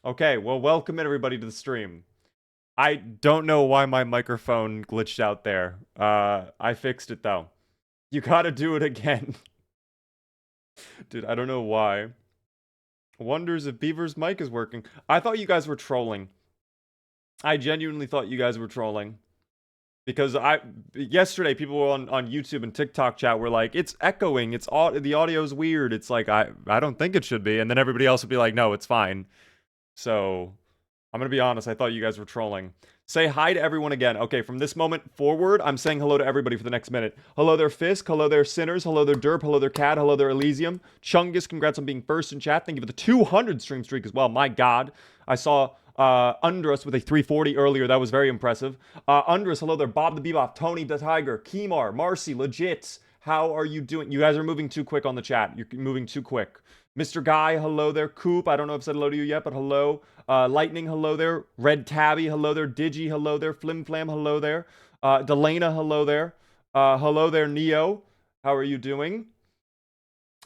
Okay, well, welcome everybody to the stream. I don't know why my microphone glitched out there. I fixed it though. You gotta do it again. Dude, I don't know why. Wonders if Beaver's mic is working. I thought you guys were trolling. I genuinely thought you guys were trolling. Because yesterday people were on YouTube and TikTok chat were like, it's echoing, the audio's weird. It's like I don't think it should be. And then everybody else would be like, no, it's fine. So I'm gonna be honest, I thought you guys were trolling. Say hi to everyone again. Okay, from this moment forward, I'm saying hello to everybody for the next minute. Hello there, Fisk. Hello there, Sinners. Hello there, Derp. Hello there, Cad. Hello there, Elysium. Chungus, congrats on being first in chat. Thank you for the 200 stream streak as well. My God. I saw Undrus with a 340 earlier. That was very impressive. Undrus, hello there. Bob the Bebop. Tony the Tiger. Kimar. Marcy. Legit. How are you doing? You guys are moving too quick on the chat. You're moving too quick. Mr. Guy, hello there. Coop, I don't know if I've said hello to you yet, but hello. Lightning, hello there. Red Tabby, hello there. Digi, hello there. Flim Flam, hello there. Delana, hello there. Hello there, Neo. How are you doing?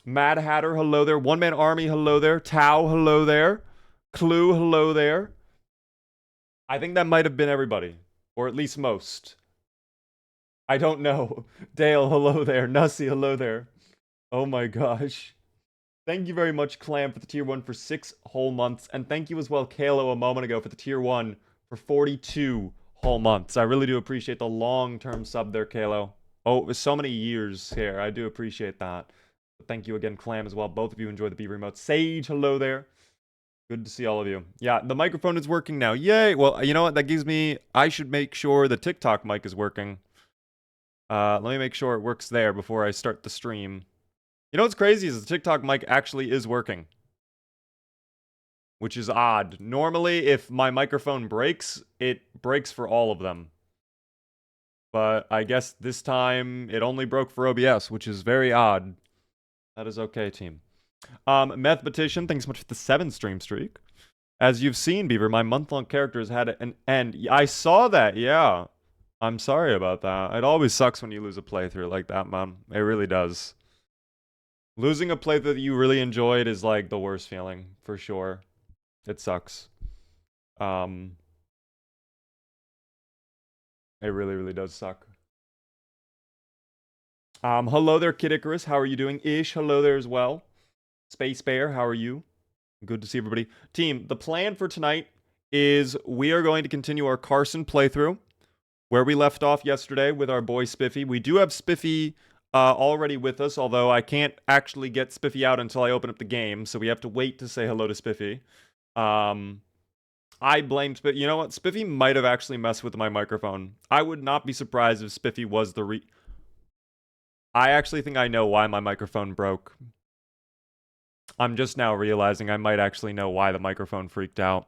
Mad Hatter, hello there. One Man Army, hello there. Tau, hello there. Clue, hello there. I think that might have been everybody, or at least most. I don't know. Dale, hello there. Nussie, hello there. Oh my gosh. Thank you very much, Clam, for the tier 1 for 6 whole months. And thank you as well, Kalo, a moment ago for the tier 1 for 42 whole months. I really do appreciate the long-term sub there, Kalo. Oh, it was so many years here. I do appreciate that. But thank you again, Clam, as well. Both of you enjoy the Beaver emote. Sage, hello there. Good to see all of you. Yeah, the microphone is working now. Yay! Well, you know what? That gives me... I should make sure the TikTok mic is working. Let me make sure it works there before I start the stream. You know what's crazy is the TikTok mic actually is working. Which is odd. Normally, if my microphone breaks, it breaks for all of them. But I guess this time, it only broke for OBS, which is very odd. That is okay, team. Methbetician, thanks so much for the 7 stream streak. As you've seen, Beaver, my month-long character has had an end. I saw that, yeah. I'm sorry about that. It always sucks when you lose a playthrough like that, man. It really does. Losing a playthrough that you really enjoyed is like the worst feeling, for sure. It sucks. It really, really does suck. Hello there, Kid Icarus. How are you doing? Ish, hello there as well. Space Bear, how are you? Good to see everybody. Team, the plan for tonight is we are going to continue our Carson playthrough, where we left off yesterday with our boy Spiffy. We do have Spiffy already with us, although I can't actually get Spiffy out until I open up the game, so we have to wait to say hello to Spiffy. I blame Spiffy. You know what? Spiffy might have actually messed with my microphone. I would not be surprised if Spiffy was the I actually think I know why my microphone broke. I'm just now realizing I might actually know why the microphone freaked out.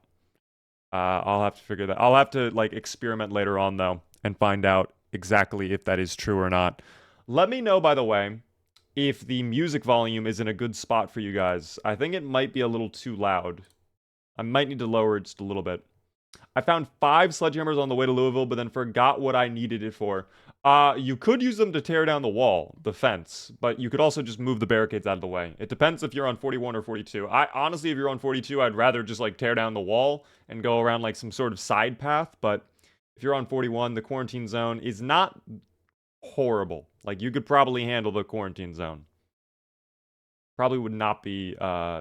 I'll have to figure that. I'll have to like experiment later on though and find out exactly if that is true or not. Let me know, by the way, if the music volume is in a good spot for you guys. I think it might be a little too loud. I might need to lower it just a little bit. I found 5 sledgehammers on the way to Louisville, but then forgot what I needed it for. You could use them to tear down the wall, the fence, but you could also just move the barricades out of the way. It depends if you're on 41 or 42. Honestly, if you're on 42, I'd rather just like tear down the wall and go around like some sort of side path, but if you're on 41, the quarantine zone is not horrible. Like, you could probably handle the quarantine zone. Probably would not be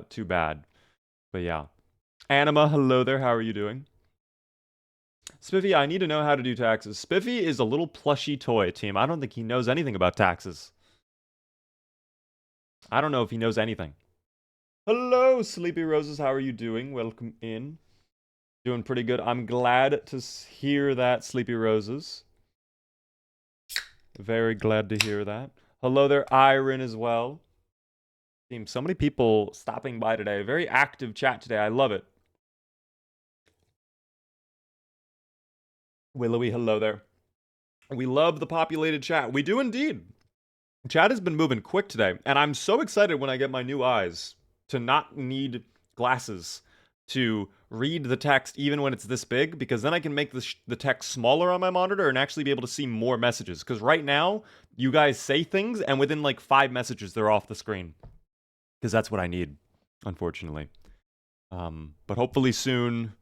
too bad, but yeah. Anima, hello there, how are you doing? Spiffy, I need to know how to do taxes. Spiffy is a little plushy toy, team. I don't think he knows anything about taxes. I don't know if he knows anything. Hello, Sleepy Roses. How are you doing? Welcome in. Doing pretty good. I'm glad to hear that, Sleepy Roses. Very glad to hear that. Hello there, Iron as well. Team, so many people stopping by today. Very active chat today. I love it. Willowy, hello there. We love the populated chat. We do indeed. Chat has been moving quick today, and I'm so excited when I get my new eyes to not need glasses to read the text even when it's this big, because then I can make the text smaller on my monitor and actually be able to see more messages. Because right now, you guys say things, and within like 5 messages, they're off the screen. Because that's what I need, unfortunately. But hopefully soon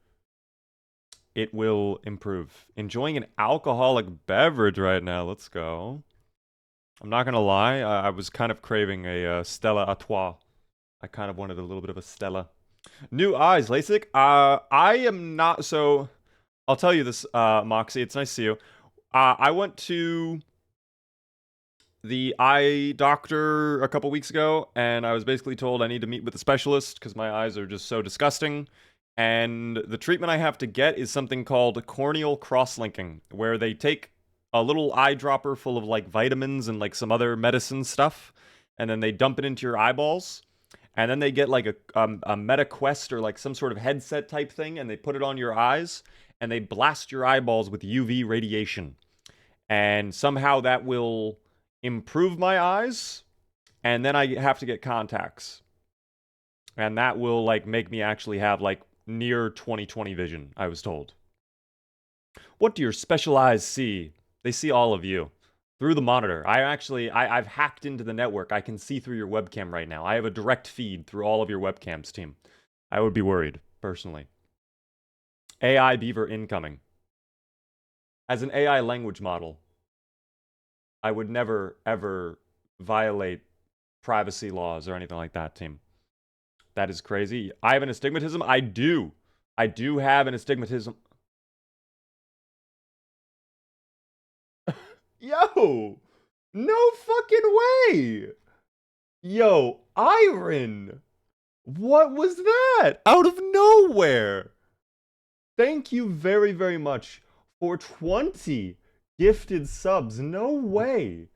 it will improve. Enjoying an alcoholic beverage right now. Let's go. I'm not gonna lie, I was kind of craving a Stella Artois. I kind of wanted a little bit of a Stella. New eyes, LASIK. I am not so. I'll tell you this, Moxie. It's nice to see you. I went to the eye doctor a couple weeks ago, and I was basically told I need to meet with a specialist because my eyes are just so disgusting. And the treatment I have to get is something called corneal cross-linking, where they take a little eyedropper full of like vitamins and like some other medicine stuff, and then they dump it into your eyeballs. And then they get like a Meta Quest or like some sort of headset type thing, and they put it on your eyes, and they blast your eyeballs with UV radiation. And somehow that will improve my eyes, and then I have to get contacts. And that will like make me actually have like near 20/20 vision, I was told. What do your special eyes see? They see all of you through the monitor. I've hacked into the network. I can see through your webcam right now. I have a direct feed through all of your webcams, team. I would be worried, personally. AI Beaver incoming. As an AI language model, I would never, ever violate privacy laws or anything like that, team. That is crazy. I have an astigmatism? I do. I do have an astigmatism. Yo! No fucking way! Yo, Iron! What was that? Out of nowhere! Thank you very, very much for 20 gifted subs. No way!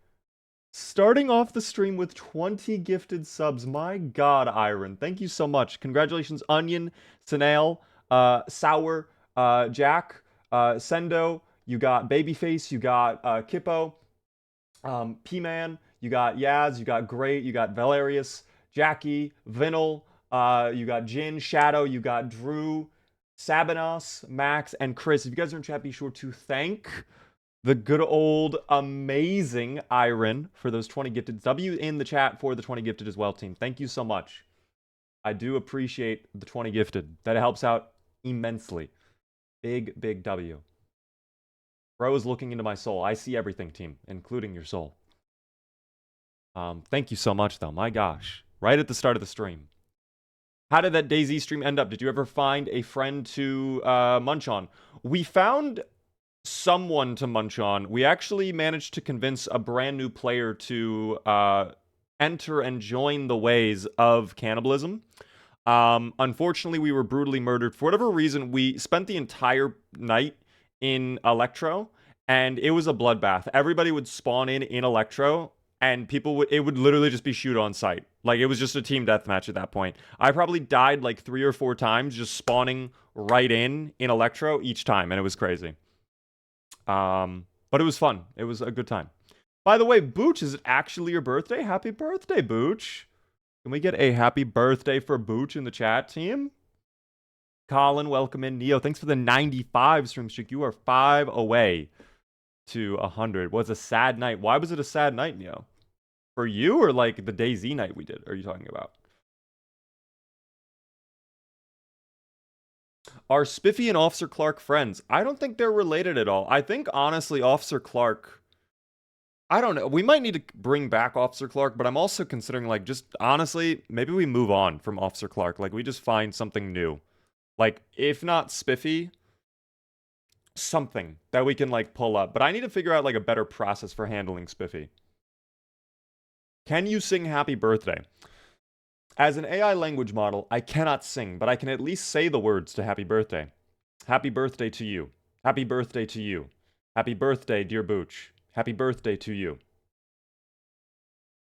Starting off the stream with 20 gifted subs. My god, Iron. Thank you so much. Congratulations, Onion, Sanael, Sour, Jack, Sendo. You got Babyface. You got Kippo, P-Man. You got Yaz. You got Great. You got Valerius, Jackie, Vinyl. You got Jin, Shadow. You got Drew, Sabanos, Max, and Chris. If you guys are in chat, be sure to thank the good old amazing Iron for those 20 gifted. W in the chat for the 20 gifted as well, team. Thank you so much. I do appreciate the 20 gifted. That helps out immensely. Big, big W. Bro is looking into my soul. I see everything, team, including your soul. Thank you so much, though. My gosh. Right at the start of the stream. How did that DayZ stream end up? Did you ever find a friend to munch on? We found someone to munch on. We actually managed to convince a brand new player to enter and join the ways of cannibalism. Unfortunately, we were brutally murdered. For whatever reason, we spent the entire night in Electro, and it was a bloodbath. Everybody would spawn in Electro, and it would literally just be shoot on sight. Like, it was just a team deathmatch at that point. I probably died like 3 or 4 times just spawning right in Electro each time, and it was crazy. But it was fun. It was a good time. By the way, Booch, is it actually your birthday? Happy birthday, Booch. Can we get a happy birthday for Booch in the chat, team? Colin, welcome in. Neo, thanks for the 95 stream streak. You are 5 away to 100. Was a sad night. Why was it a sad night, Neo? For you, or like the DayZ night we did? Are you talking about? Are Spiffy and Officer Clark friends? I don't think they're related at all. I think, honestly, Officer Clark... I don't know. We might need to bring back Officer Clark, but I'm also considering, like, just, honestly, maybe we move on from Officer Clark. Like, we just find something new. Like, if not Spiffy, something that we can, like, pull up. But I need to figure out, like, a better process for handling Spiffy. Can you sing Happy Birthday? As an AI language model, I cannot sing, but I can at least say the words to Happy Birthday. Happy birthday to you. Happy birthday to you. Happy birthday, dear Booch. Happy birthday to you.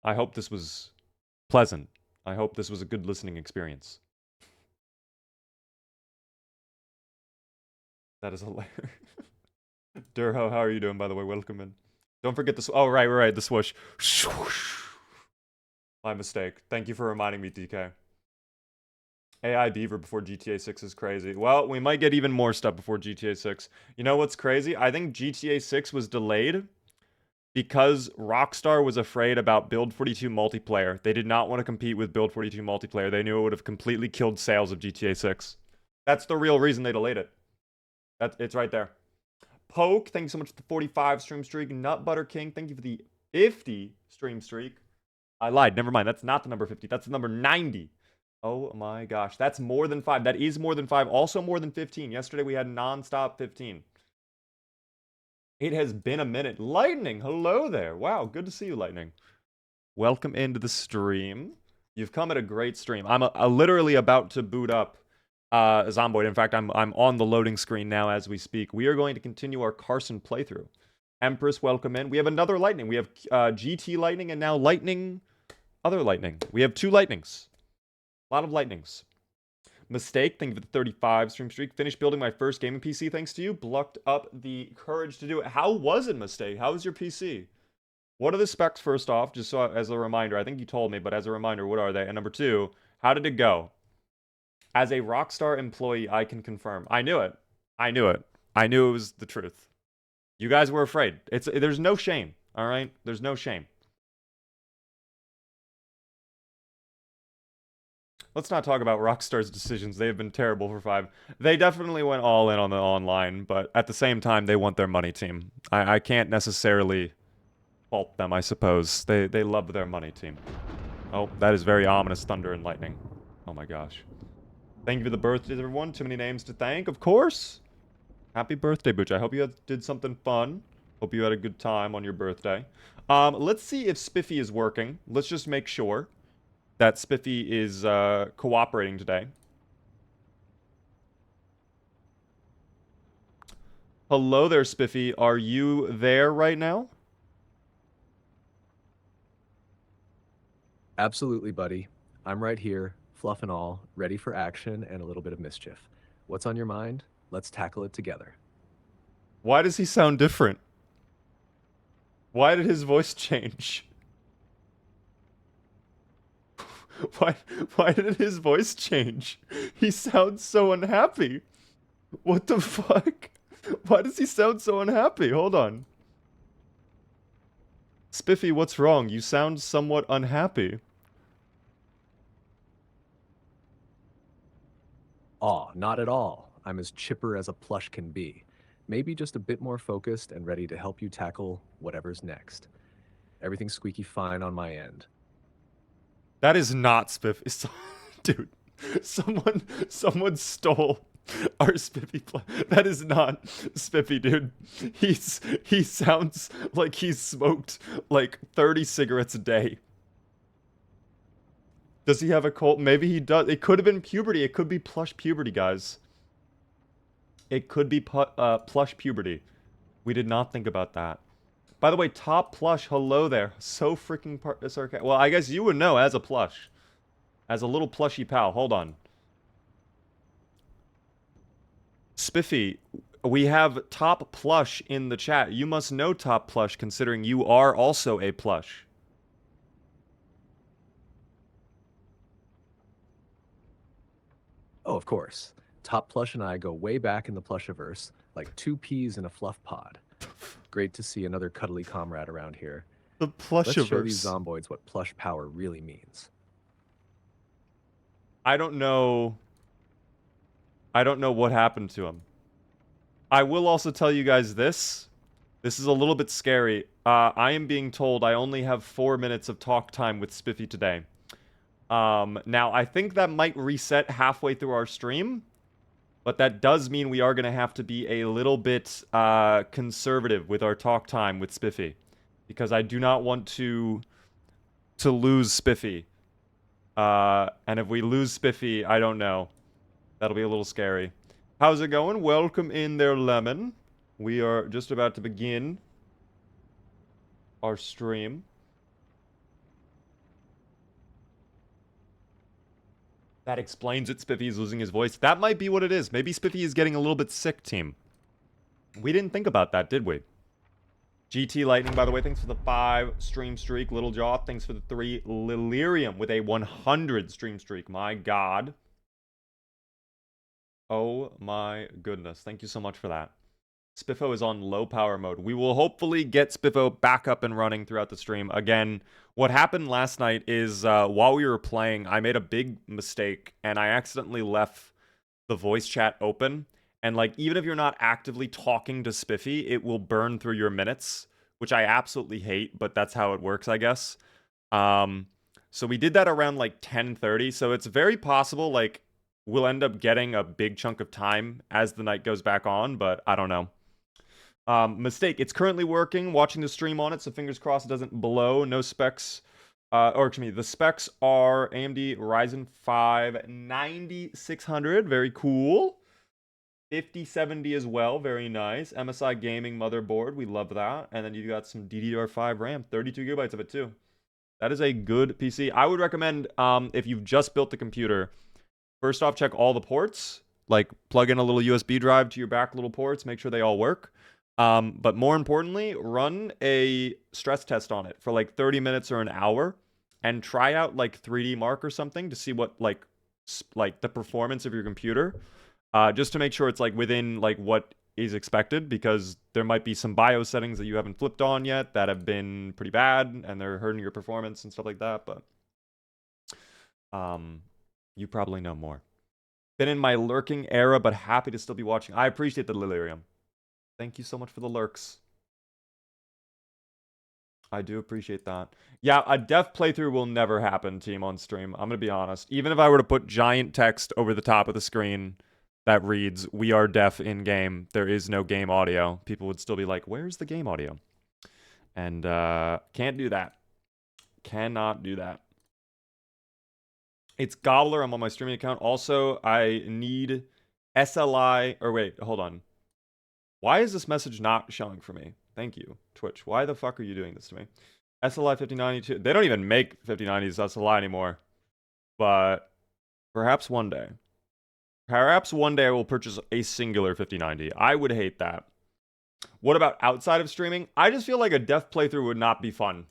I hope this was pleasant. I hope this was a good listening experience. That is hilarious. Durho, how are you doing, by the way? Welcome in. Don't forget this. Oh, right. The swoosh. My mistake. Thank you for reminding me, DK. AI Beaver before GTA 6 is crazy. Well, we might get even more stuff before GTA 6. You know what's crazy? I think GTA 6 was delayed because Rockstar was afraid about Build 42 multiplayer. They did not want to compete with Build 42 multiplayer. They knew it would have completely killed sales of GTA 6. That's the real reason they delayed it. It's right there. Poke, thank you so much for the 45 stream streak. Nut Butter King, thank you for the 50 stream streak. I lied. Never mind. That's not the number 50. That's the number 90. Oh my gosh. That's more than 5. That is more than 5. Also more than 15. Yesterday we had non-stop 15. It has been a minute. Lightning, hello there. Wow, good to see you, Lightning. Welcome into the stream. You've come at a great stream. I'm literally about to boot up Zomboid. In fact, I'm on the loading screen now as we speak. We are going to continue our Carson playthrough. Empress, welcome in. We have another Lightning. We have GT Lightning and now Lightning, other Lightning. We have 2 Lightnings. A lot of Lightnings. Mistake, thank you for the 35 stream streak. Finished building my first gaming PC thanks to you. Plucked up the courage to do it. How was it, Mistake? How was your PC? What are the specs first off? Just so as a reminder. I think you told me, but as a reminder, what are they? And number 2, how did it go? As a Rockstar employee, I can confirm. I knew it. I knew it. I knew it was the truth. You guys were afraid. There's no shame, all right? There's no shame. Let's not talk about Rockstar's decisions. They have been terrible for 5. They definitely went all in on the online, but at the same time, they want their money, team. I can't necessarily fault them, I suppose. They love their money, team. Oh, that is very ominous thunder and lightning. Oh my gosh. Thank you for the birthdays, everyone. Too many names to thank, of course. Happy birthday, Butch. I hope you did something fun. Hope you had a good time on your birthday. Let's see if Spiffy is working. Let's just make sure that Spiffy is cooperating today. Hello there, Spiffy. Are you there right now? Absolutely, buddy. I'm right here, fluff and all, ready for action and a little bit of mischief. What's on your mind? Let's tackle it together. Why does he sound different? Why did his voice change? Why did his voice change? He sounds so unhappy. What the fuck? Why does he sound so unhappy? Hold on. Spiffy, what's wrong? You sound somewhat unhappy. Aw, not at all. I'm as chipper as a plush can be. Maybe just a bit more focused and ready to help you tackle whatever's next. Everything's squeaky fine on my end. That is not Spiffy. Dude, someone stole our Spiffy. That is not Spiffy, dude. He sounds like he's smoked like 30 cigarettes a day. Does he have a cold? Maybe he does. It could have been puberty. It could be plush puberty, guys. It could be plush puberty. We did not think about that. By the way, top plush, hello there. So freaking sarcastic. Well, I guess you would know as a plush. As a little plushy pal. Hold on. Spiffy, we have top plush in the chat. You must know top plush considering you are also a plush. Oh, of course. Top Plush and I go way back in the Plushiverse, like 2 peas in a fluff pod. Great to see another cuddly comrade around here. The Plushiverse. Let's show these zomboids what plush power really means. I don't know what happened to him. I will also tell you guys this. This is a little bit scary. I am being told I only have 4 minutes of talk time with Spiffy today. Now, I think that might reset halfway through our stream. But that does mean we are going to have to be a little bit conservative with our talk time with Spiffy. Because I do not want to lose Spiffy. And if we lose Spiffy, I don't know. That'll be a little scary. How's it going? Welcome in there, Lemon. We are just about to begin our stream. That explains it. Spiffy is losing his voice. That might be what it is. Maybe Spiffy is getting a little bit sick, team. We didn't think about that, did we? GT Lightning, by the way, thanks for the 5 stream streak. Little Jaw, thanks for the 3. Lilirium with a 100 stream streak. My God. Oh my goodness. Thank you so much for that. Spiffo is on low power mode. We will hopefully get Spiffo back up and running throughout the stream. Again, what happened last night is while we were playing, I made a big mistake and I accidentally left the voice chat open. And like, even if you're not actively talking to Spiffy, it will burn through your minutes, which I absolutely hate, but that's how it works, I guess. So we did that around like 10:30. So it's very possible like we'll end up getting a big chunk of time as the night goes back on, but I don't know. Mistake. It's currently working. Watching the stream on it, so fingers crossed it doesn't blow. No specs. Or excuse me, the specs are AMD Ryzen 5 9600. Very cool. 5070 as well. Very nice. MSI gaming motherboard. We love that. And then you've got some DDR5 RAM. 32 gigabytes of it too. That is a good PC. I would recommend, if you've just built the computer, first off, check all the ports. Like, plug in a little USB drive to your back little ports. Make sure they all work. But more importantly, run a stress test on it for like 30 minutes or an hour and try out like 3D Mark or something to see what like the performance of your computer, just to make sure it's like within like what is expected, because there might be some BIOS settings that you haven't flipped on yet that have been pretty bad and they're hurting your performance and stuff like that. But you probably know more. Been in my lurking era, but happy to still be watching. I appreciate the Delirium. Thank you so much for the lurks. I do appreciate that. Yeah, a deaf playthrough will never happen, team, on stream. I'm going to be honest. Even if I were to put giant text over the top of the screen that reads, "We are deaf in-game. There is no game audio," people would still be like, "Where's the game audio?" And can't do that. Cannot do that. It's Gobbler. I'm on my streaming account. Also, I need SLI... Or wait, hold on. Why is this message not showing for me? Thank you, Twitch. Why the fuck are you doing this to me? SLI 5092. They don't even make 5090s SLI anymore. But perhaps one day. Perhaps one day I will purchase a singular 5090. I would hate that. What about outside of streaming? I just feel like a deaf playthrough would not be fun.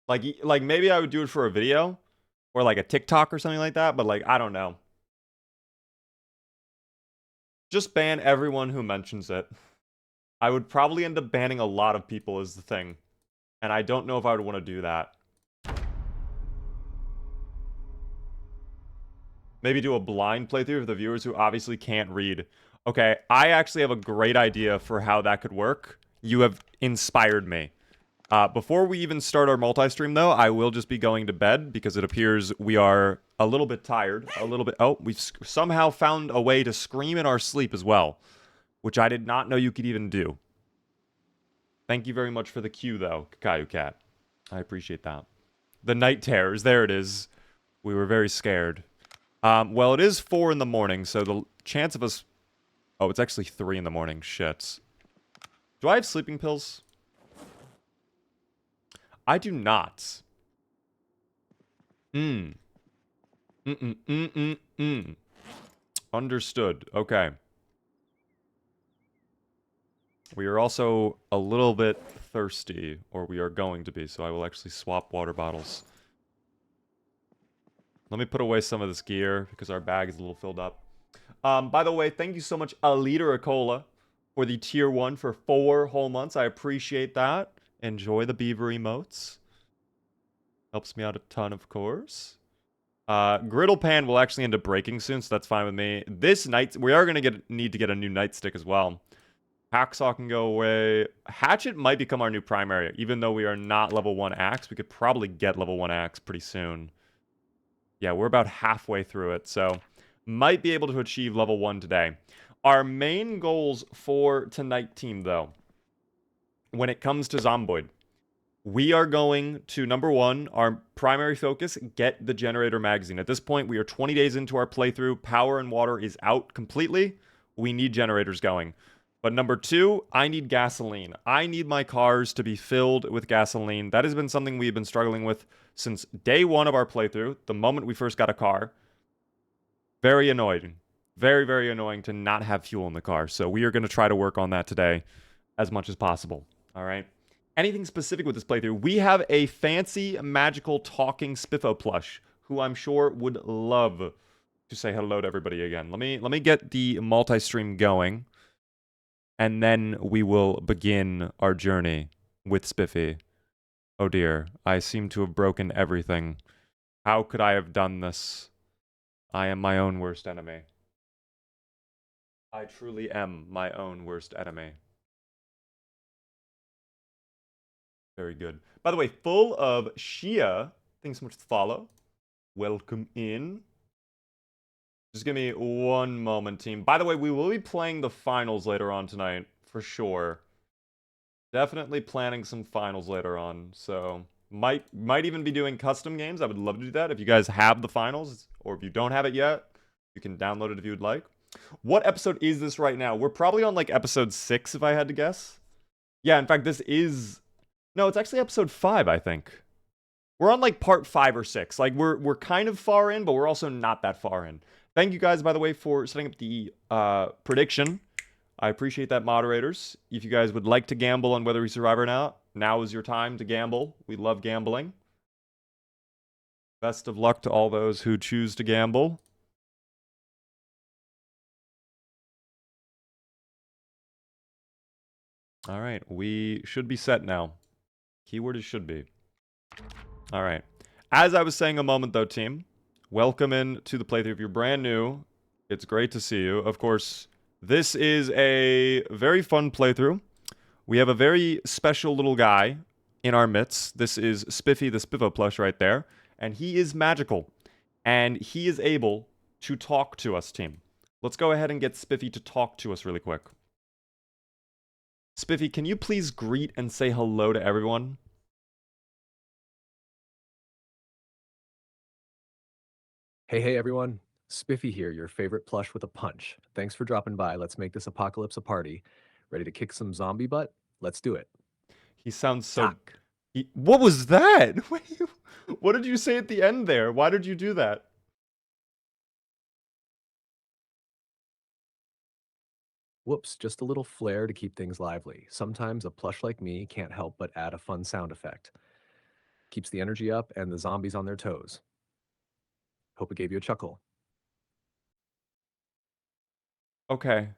Like maybe I would do it for a video or like a TikTok or something like that, but like I don't know. Just ban everyone who mentions it. I would probably end up banning a lot of people is the thing. And I don't know if I would want to do that. Maybe do a blind playthrough for the viewers who obviously can't read. Okay, I actually have a great idea for how that could work. You have inspired me. Before we even start our multi-stream, though, I will just be going to bed because it appears we are a little bit tired. A little bit... Oh, we've somehow found a way to scream in our sleep as well, which I did not know you could even do. Thank you very much for the cue, though, Caillou Cat. I appreciate that. The night terrors. There it is. We were very scared. Well, it is 4 in the morning, so the chance of us... Oh, it's actually 3 in the morning. Shit. Do I have sleeping pills? I do not. Understood. Okay. We are also a little bit thirsty, or we are going to be, so I will actually swap water bottles. Let me put away some of this gear, because our bag is a little filled up. By the way, thank you so much, A Liter of Cola, for the tier 1 for 4 whole months. I appreciate that. Enjoy the beaver emotes. Helps me out a ton, of course. Griddle Pan will actually end up breaking soon, so that's fine with me. This night, we are going to need to get a new nightstick as well. Hacksaw can go away. Hatchet might become our new primary. Even though we are not level 1 axe, we could probably get level 1 axe pretty soon. Yeah, we're about halfway through it, so might be able to achieve level 1 today. Our main goals for tonight, team, though, when it comes to Zomboid, we are going to, number 1, our primary focus, get the generator magazine. At this point, we are 20 days into our playthrough. Power and water is out completely. We need generators going. But number 2, I need gasoline. I need my cars to be filled with gasoline. That has been something we've been struggling with since day 1 of our playthrough, the moment we first got a car. Very annoying. Very, very annoying to not have fuel in the car. So we are going to try to work on that today as much as possible. All right. Anything specific with this playthrough? We have a fancy, magical, talking Spiffo plush, who I'm sure would love to say hello to everybody again. Let me get the multi-stream going. and then we will begin our journey with Spiffy. Oh dear, I seem to have broken everything. How could I have done this? I am my own worst enemy. I truly am my own worst enemy. Very good. By the way, full of Shia. Thanks so much for the follow. Welcome in. Just give me one moment, team. By the way, we will be playing the finals later on tonight, for sure. Definitely planning some finals later on, so might even be doing custom games. I would love to do that. If you guys have the finals, or if you don't have it yet, you can download it if you would like. What episode is this right now? We're probably on like episode 6, if I had to guess. Yeah, in fact, this is... No, it's actually episode 5, I think. We're on like part 5 or 6. Like, we're kind of far in, but we're also not that far in. Thank you guys, by the way, for setting up the prediction. I appreciate that, moderators. If you guys would like to gamble on whether we survive or not, now is your time to gamble. We love gambling. Best of luck to all those who choose to gamble. All right, we should be set now. Keyword is should be. All right. As I was saying a moment though, team, welcome in to the playthrough. If you're brand new, it's great to see you. Of course, this is a very fun playthrough. We have a very special little guy in our midst. This is Spiffy the Spiffo plush right there. And he is magical. And he is able to talk to us, team. Let's go ahead and get Spiffy to talk to us really quick. Spiffy, can you please greet and say hello to everyone? Hey everyone. Spiffy here, your favorite plush with a punch. Thanks for dropping by. Let's make this apocalypse a party. Ready to kick some zombie butt? Let's do it. He sounds so... Talk. What was that? What did you say at the end there? Why did you do that? Whoops, just a little flair to keep things lively. Sometimes a plush like me can't help but add a fun sound effect. Keeps the energy up and the zombies on their toes. Hope it gave you a chuckle. Okay.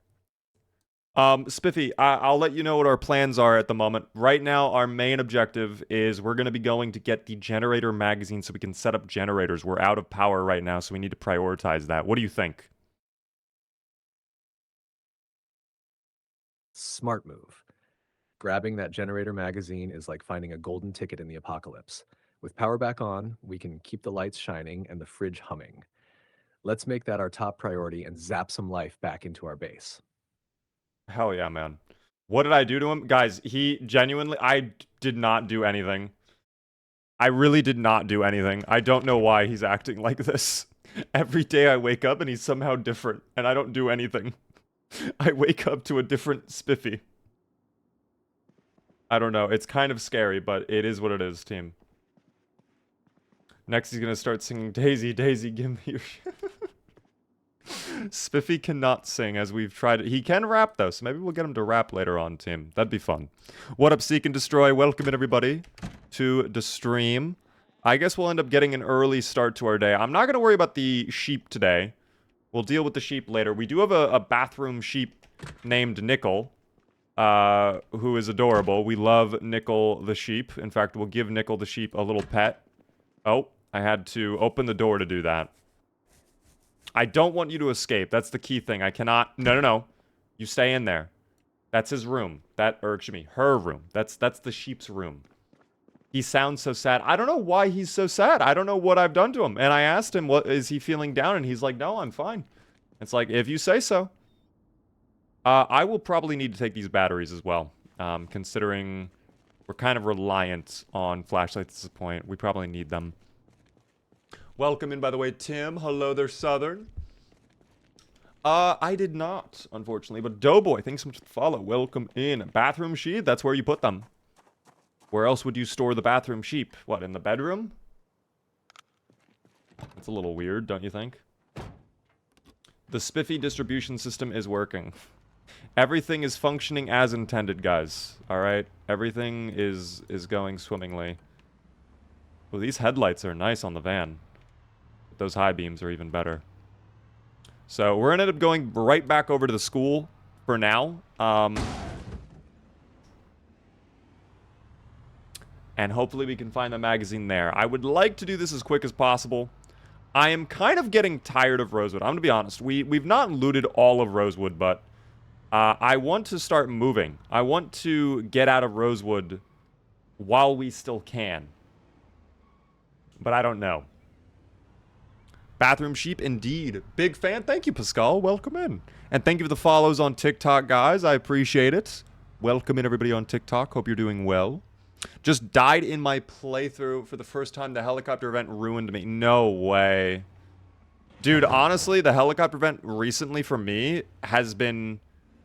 Spiffy, I'll let you know what our plans are at the moment. Right now, our main objective is we're going to be going to get the generator magazine so we can set up generators. We're out of power right now, so we need to prioritize that. What do you think? Smart move. Grabbing that generator magazine is like finding a golden ticket in the apocalypse. With power back on, we can keep the lights shining and the fridge humming. Let's make that our top priority and zap some life back into our base. Hell yeah, man. What did I do to him? Guys, he genuinely... I did not do anything. I really did not do anything. I don't know why he's acting like this. Every day I wake up and he's somehow different, and I don't do anything. I wake up to a different Spiffy. I don't know. It's kind of scary, but it is what it is, team. Next, he's gonna start singing, Daisy, Daisy, give me your shit. Spiffy cannot sing, as we've tried it. He can rap, though, so maybe we'll get him to rap later on, team. That'd be fun. What up, Seek and Destroy? Welcome in, everybody, to the stream. I guess we'll end up getting an early start to our day. I'm not gonna worry about the sheep today. We'll deal with the sheep later. We do have a bathroom sheep named Nickel, who is adorable. We love Nickel the sheep. In fact, we'll give Nickel the sheep a little pet. Oh, I had to open the door to do that. I don't want you to escape. That's the key thing. I cannot... No. You stay in there. That's his room. Or excuse me, her room. That's the sheep's room. He sounds so sad. I don't know why he's so sad. I don't know what I've done to him. And I asked him, what is he feeling down? And he's like, no, I'm fine. It's like, if you say so. I will probably need to take these batteries as well. Considering we're kind of reliant on flashlights at this point. We probably need them. Welcome in, by the way, Tim. Hello there, Southern. I did not, unfortunately. But Doughboy, thanks so much for the follow. Welcome in. Bathroom sheep, that's where you put them. Where else would you store the bathroom sheep? What, in the bedroom? That's a little weird, don't you think? The Spiffy distribution system is working. Everything is functioning as intended, guys. Alright? Everything is going swimmingly. Well, these headlights are nice on the van. Those high beams are even better. So, we're gonna end up going right back over to the school for now. And hopefully we can find the magazine there. I would like to do this as quick as possible. I am kind of getting tired of Rosewood. I'm going to be honest. We've not looted all of Rosewood, but I want to start moving. I want to get out of Rosewood while we still can. But I don't know. Bathroom Sheep, indeed. Big fan. Thank you, Pascal. Welcome in. And thank you for the follows on TikTok, guys. I appreciate it. Welcome in, everybody on TikTok. Hope you're doing well. Just died in my playthrough for the first time. The helicopter event ruined me. No way. Dude, honestly, the helicopter event recently for me has been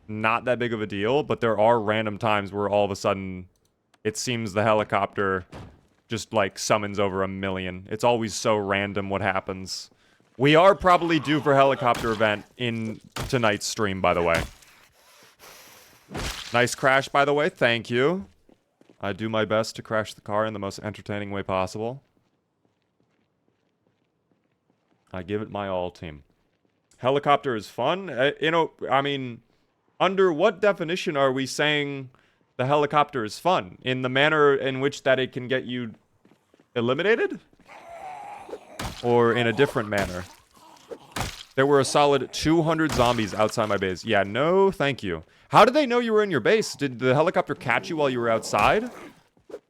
not that big of a deal, but there are random times where all of a sudden it seems the helicopter just, like, summons over 1 million. It's always so random what happens. We are probably due for helicopter event in tonight's stream, by the way. Nice crash, by the way. Thank you. I do my best to crash the car in the most entertaining way possible. I give it my all, team. Helicopter is fun? You know, I mean, under what definition are we saying the helicopter is fun? In the manner in which that it can get you eliminated? Or in a different manner? There were a solid 200 zombies outside my base. Yeah, no, thank you. How did they know you were in your base? Did the helicopter catch you while you were outside?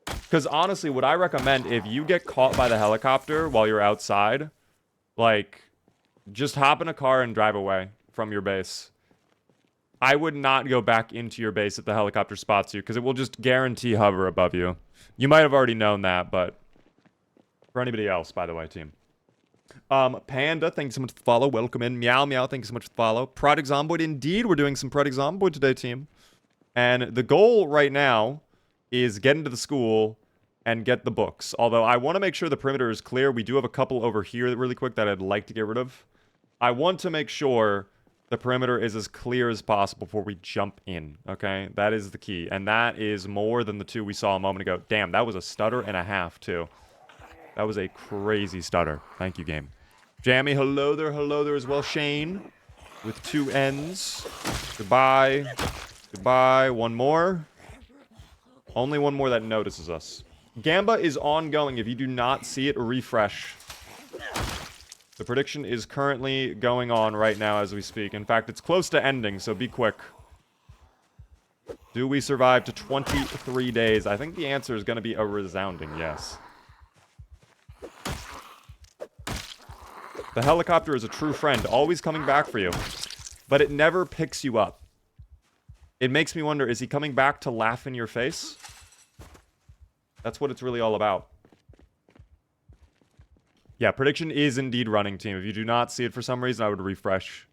Because honestly, what I recommend, if you get caught by the helicopter while you're outside, like, just hop in a car and drive away from your base. I would not go back into your base if the helicopter spots you, because it will just guarantee hover above you. You might have already known that, but for anybody else, by the way, team. Panda, thank you so much for the follow. Welcome in. Meow Meow, thank you so much for the follow. Project Zomboid, indeed. We're doing some Project Zomboid today, team. And the goal right now is get into the school and get the books. Although I want to make sure the perimeter is clear. We do have a couple over here really quick that I'd like to get rid of. I want to make sure the perimeter is as clear as possible before we jump in, okay? That is the key. And that is more than the two we saw a moment ago. Damn, that was a stutter and a half, too. That was a crazy stutter. Thank you, game. Jammy, hello there as well. Shane, with 2 N's. Goodbye. Goodbye. One more. Only one more that notices us. Gamba is ongoing. If you do not see it, refresh. The prediction is currently going on right now as we speak. In fact, it's close to ending, so be quick. Do we survive to 23 days? I think the answer is going to be a resounding yes. The helicopter is a true friend, always coming back for you. But it never picks you up. It makes me wonder, is he coming back to laugh in your face? That's what it's really all about. Yeah, prediction is indeed running, team. If you do not see it for some reason, I would refresh.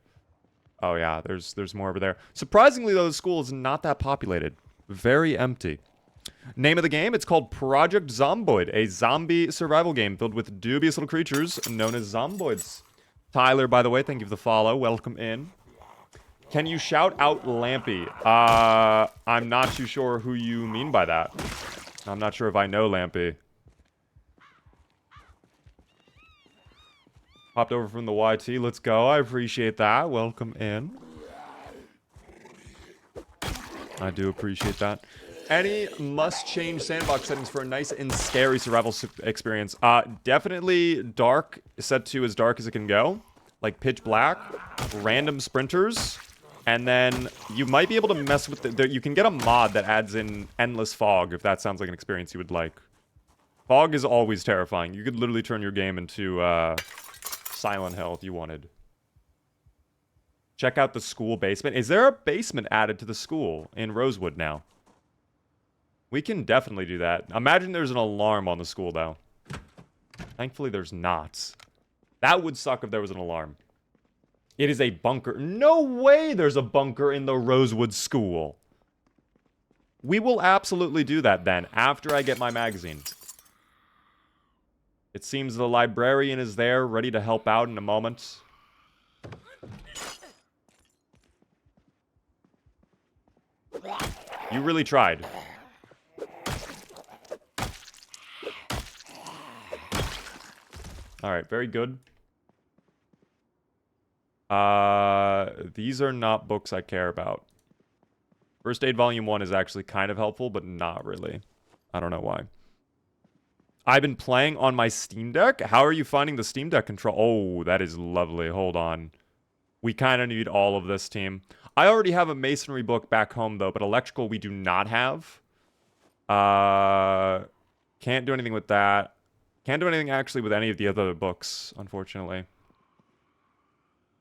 Oh yeah, there's more over there. Surprisingly, though, the school is not that populated. Very empty. Name of the game, it's called Project Zomboid, a zombie survival game filled with dubious little creatures known as zomboids. Tyler, by the way, thank you for the follow. Welcome in. Can you shout out Lampy? I'm not too sure who you mean by that. I'm not sure if I know Lampy. Hopped over from the YT. Let's go. I appreciate that. Welcome in. I do appreciate that. Any must-change sandbox settings for a nice and scary survival experience? Definitely dark, set to as dark as it can go. Like pitch black, random sprinters, and then you might be able to mess with you can get a mod that adds in endless fog, if that sounds like an experience you would like. Fog is always terrifying. You could literally turn your game into Silent Hill if you wanted. Check out the school basement. Is there a basement added to the school in Rosewood now? We can definitely do that. Imagine there's an alarm on the school, though. Thankfully, there's not. That would suck if there was an alarm. It is a bunker. No way there's a bunker in the Rosewood school. We will absolutely do that, then, after I get my magazine. It seems the librarian is there, ready to help out in a moment. You really tried. Alright, very good. These are not books I care about. First Aid Volume 1 is actually kind of helpful, but not really. I don't know why. I've been playing on my Steam Deck. How are you finding the Steam Deck control? Oh, that is lovely. Hold on. We kind of need all of this, team. I already have a masonry book back home, though, but electrical we do not have. Can't do anything with that. Can't do anything, actually, with any of the other books, unfortunately.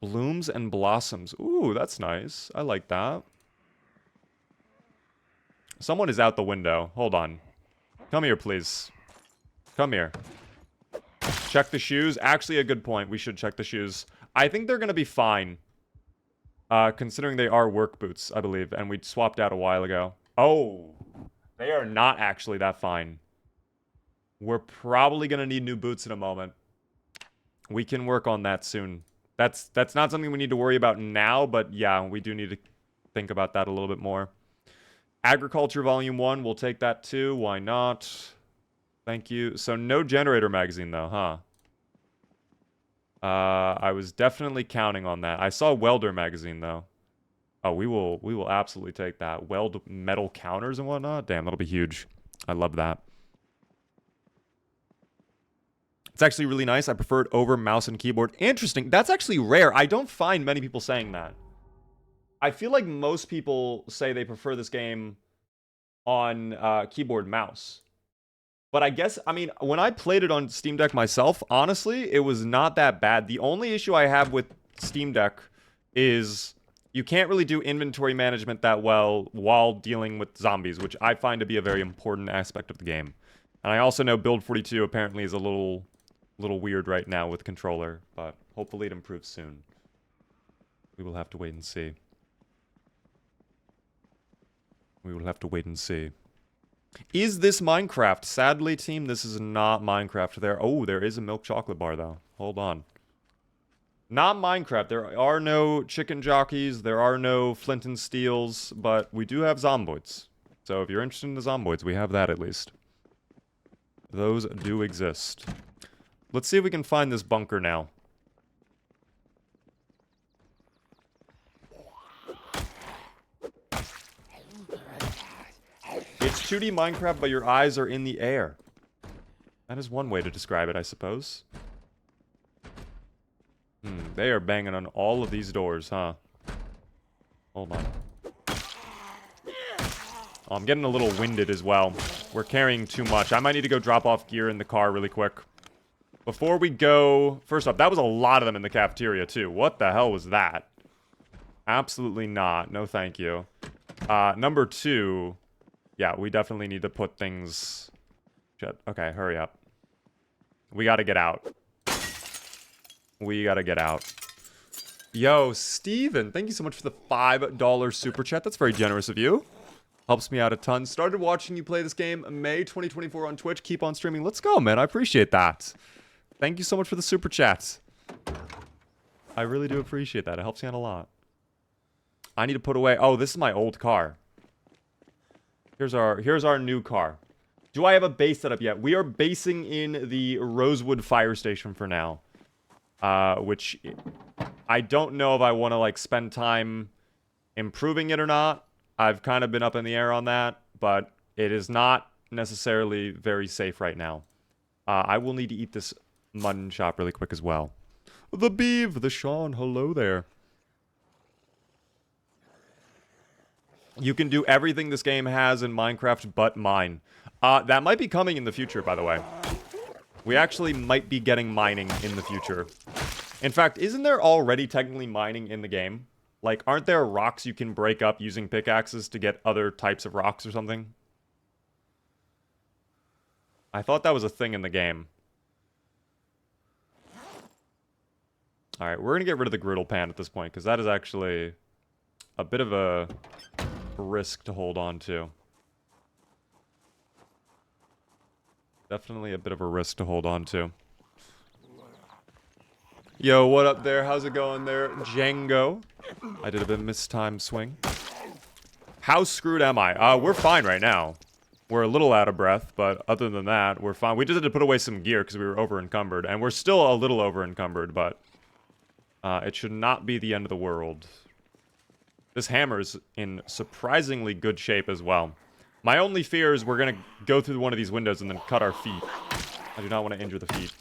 Blooms and Blossoms. Ooh, that's nice. I like that. Someone is out the window. Hold on. Come here, please. Come here. Check the shoes. Actually, a good point. We should check the shoes. I think they're going to be fine. Considering they are work boots, I believe. And we swapped out a while ago. Oh. They are not actually that fine. We're probably going to need new boots in a moment. We can work on that soon. That's not something we need to worry about now, but yeah, we do need to think about that a little bit more. Agriculture Volume 1, we'll take that too. Why not? Thank you. So no generator magazine though, huh? I was definitely counting on that. I saw welder magazine though. Oh, we will absolutely take that. Weld metal counters and whatnot. Damn, that'll be huge. I love that. It's actually really nice. I prefer it over mouse and keyboard. Interesting. That's actually rare. I don't find many people saying that. I feel like most people say they prefer this game on keyboard mouse. But I guess, I mean, when I played it on Steam Deck myself, honestly, it was not that bad. The only issue I have with Steam Deck is you can't really do inventory management that well while dealing with zombies, which I find to be a very important aspect of the game. And I also know Build 42 apparently is a little weird right now with controller, but hopefully it improves soon. We will have to wait and see. We will have to wait and see. Is this Minecraft? Sadly, team, this is not Minecraft. There is a milk chocolate bar, though. Hold on. Not Minecraft. There are no chicken jockeys. There are no flint and steels, but we do have zomboids. So if you're interested in the zomboids, we have that at least. Those do exist. Let's see if we can find this bunker now. It's 2D Minecraft, but your eyes are in the air. That is one way to describe it, I suppose. They are banging on all of these doors, huh? Hold on. Oh, I'm getting a little winded as well. We're carrying too much. I might need to go drop off gear in the car really quick. Before we go... First off, that was a lot of them in the cafeteria, too. What the hell was that? Absolutely not. No, thank you. Number 2... Yeah, we definitely need to put things... Shit. Okay, hurry up. We gotta get out. We gotta get out. Yo, Steven, thank you so much for the $5 super chat. That's very generous of you. Helps me out a ton. Started watching you play this game May 2024 on Twitch. Keep on streaming. Let's go, man. I appreciate that. Thank you so much for the super chat. I really do appreciate that. It helps me out a lot. I need to put away... Oh, this is my old car. Here's our new car. Do I have a base set up yet? We are basing in the Rosewood Fire Station for now. Which I don't know if I want to like spend time improving it or not. I've kind of been up in the air on that, but it is not necessarily very safe right now. I will need to eat this mutton chop really quick as well. The Beeve, the Sean, hello there. You can do everything this game has in Minecraft but mine. That might be coming in the future, by the way. We actually might be getting mining in the future. In fact, isn't there already technically mining in the game? Like, aren't there rocks you can break up using pickaxes to get other types of rocks or something? I thought that was a thing in the game. Alright, we're gonna get rid of the griddle pan at this point, because that is actually a bit of a risk to hold on to. Definitely a bit of a risk to hold on to. Yo, what up there? How's it going there, Django? I did a bit of mistimed swing. How screwed am I? We're fine right now. We're a little out of breath, but other than that, we're fine. We just had to put away some gear because we were over-encumbered, and we're still a little over-encumbered, but it should not be the end of the world. This hammer's in surprisingly good shape as well. My only fear is we're going to go through one of these windows and then cut our feet. I do not want to injure the feet.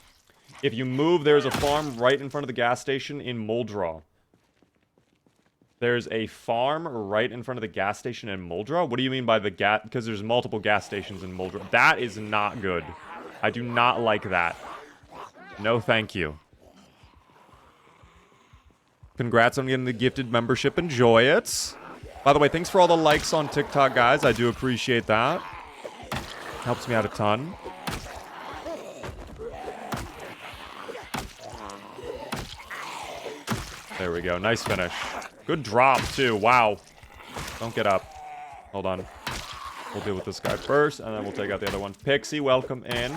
If you move, there's a farm right in front of the gas station in Muldraw. There's a farm right in front of the gas station in Muldraw? What do you mean by the gas? Because there's multiple gas stations in Muldraw. That is not good. I do not like that. No, thank you. Congrats on getting the gifted membership. Enjoy it. By the way, thanks for all the likes on TikTok, guys. I do appreciate that. Helps me out a ton. There we go. Nice finish. Good drop, too. Wow. Don't get up. Hold on. We'll deal with this guy first, and then we'll take out the other one. Pixie, welcome in.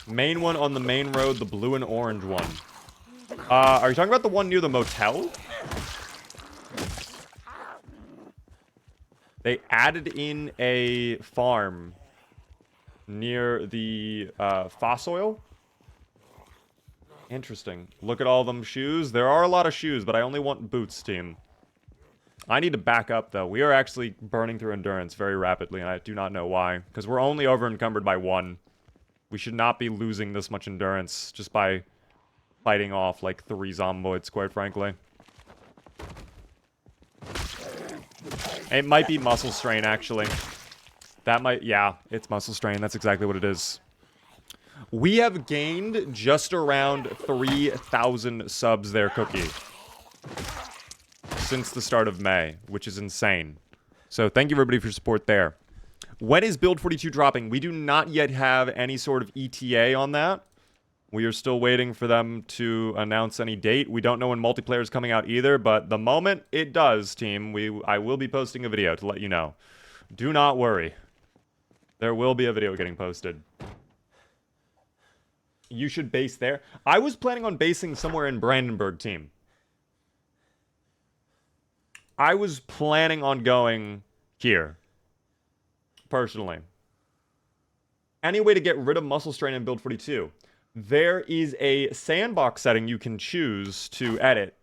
Main one on the main road, the blue and orange one. Are you talking about the one near the motel? They added in a farm near the Fossoil. Interesting. Look at all them shoes. There are a lot of shoes, but I only want boots, team. I need to back up, though. We are actually burning through endurance very rapidly, and I do not know why. Because we're only over-encumbered by 1. We should not be losing this much endurance just by fighting off, like, 3 zomboids, quite frankly. It might be muscle strain, actually. That might... Yeah, it's muscle strain. That's exactly what it is. We have gained just around 3,000 subs there, Cookie. Since the start of May, which is insane. So thank you, everybody, for your support there. When is Build 42 dropping? We do not yet have any sort of ETA on that. We are still waiting for them to announce any date. We don't know when multiplayer is coming out either, but the moment it does, team, I will be posting a video to let you know. Do not worry. There will be a video getting posted. You should base there. I was planning on basing somewhere in Brandenburg, team. I was planning on going here. Personally. Any way to get rid of muscle strain in Build 42? There is a sandbox setting you can choose to edit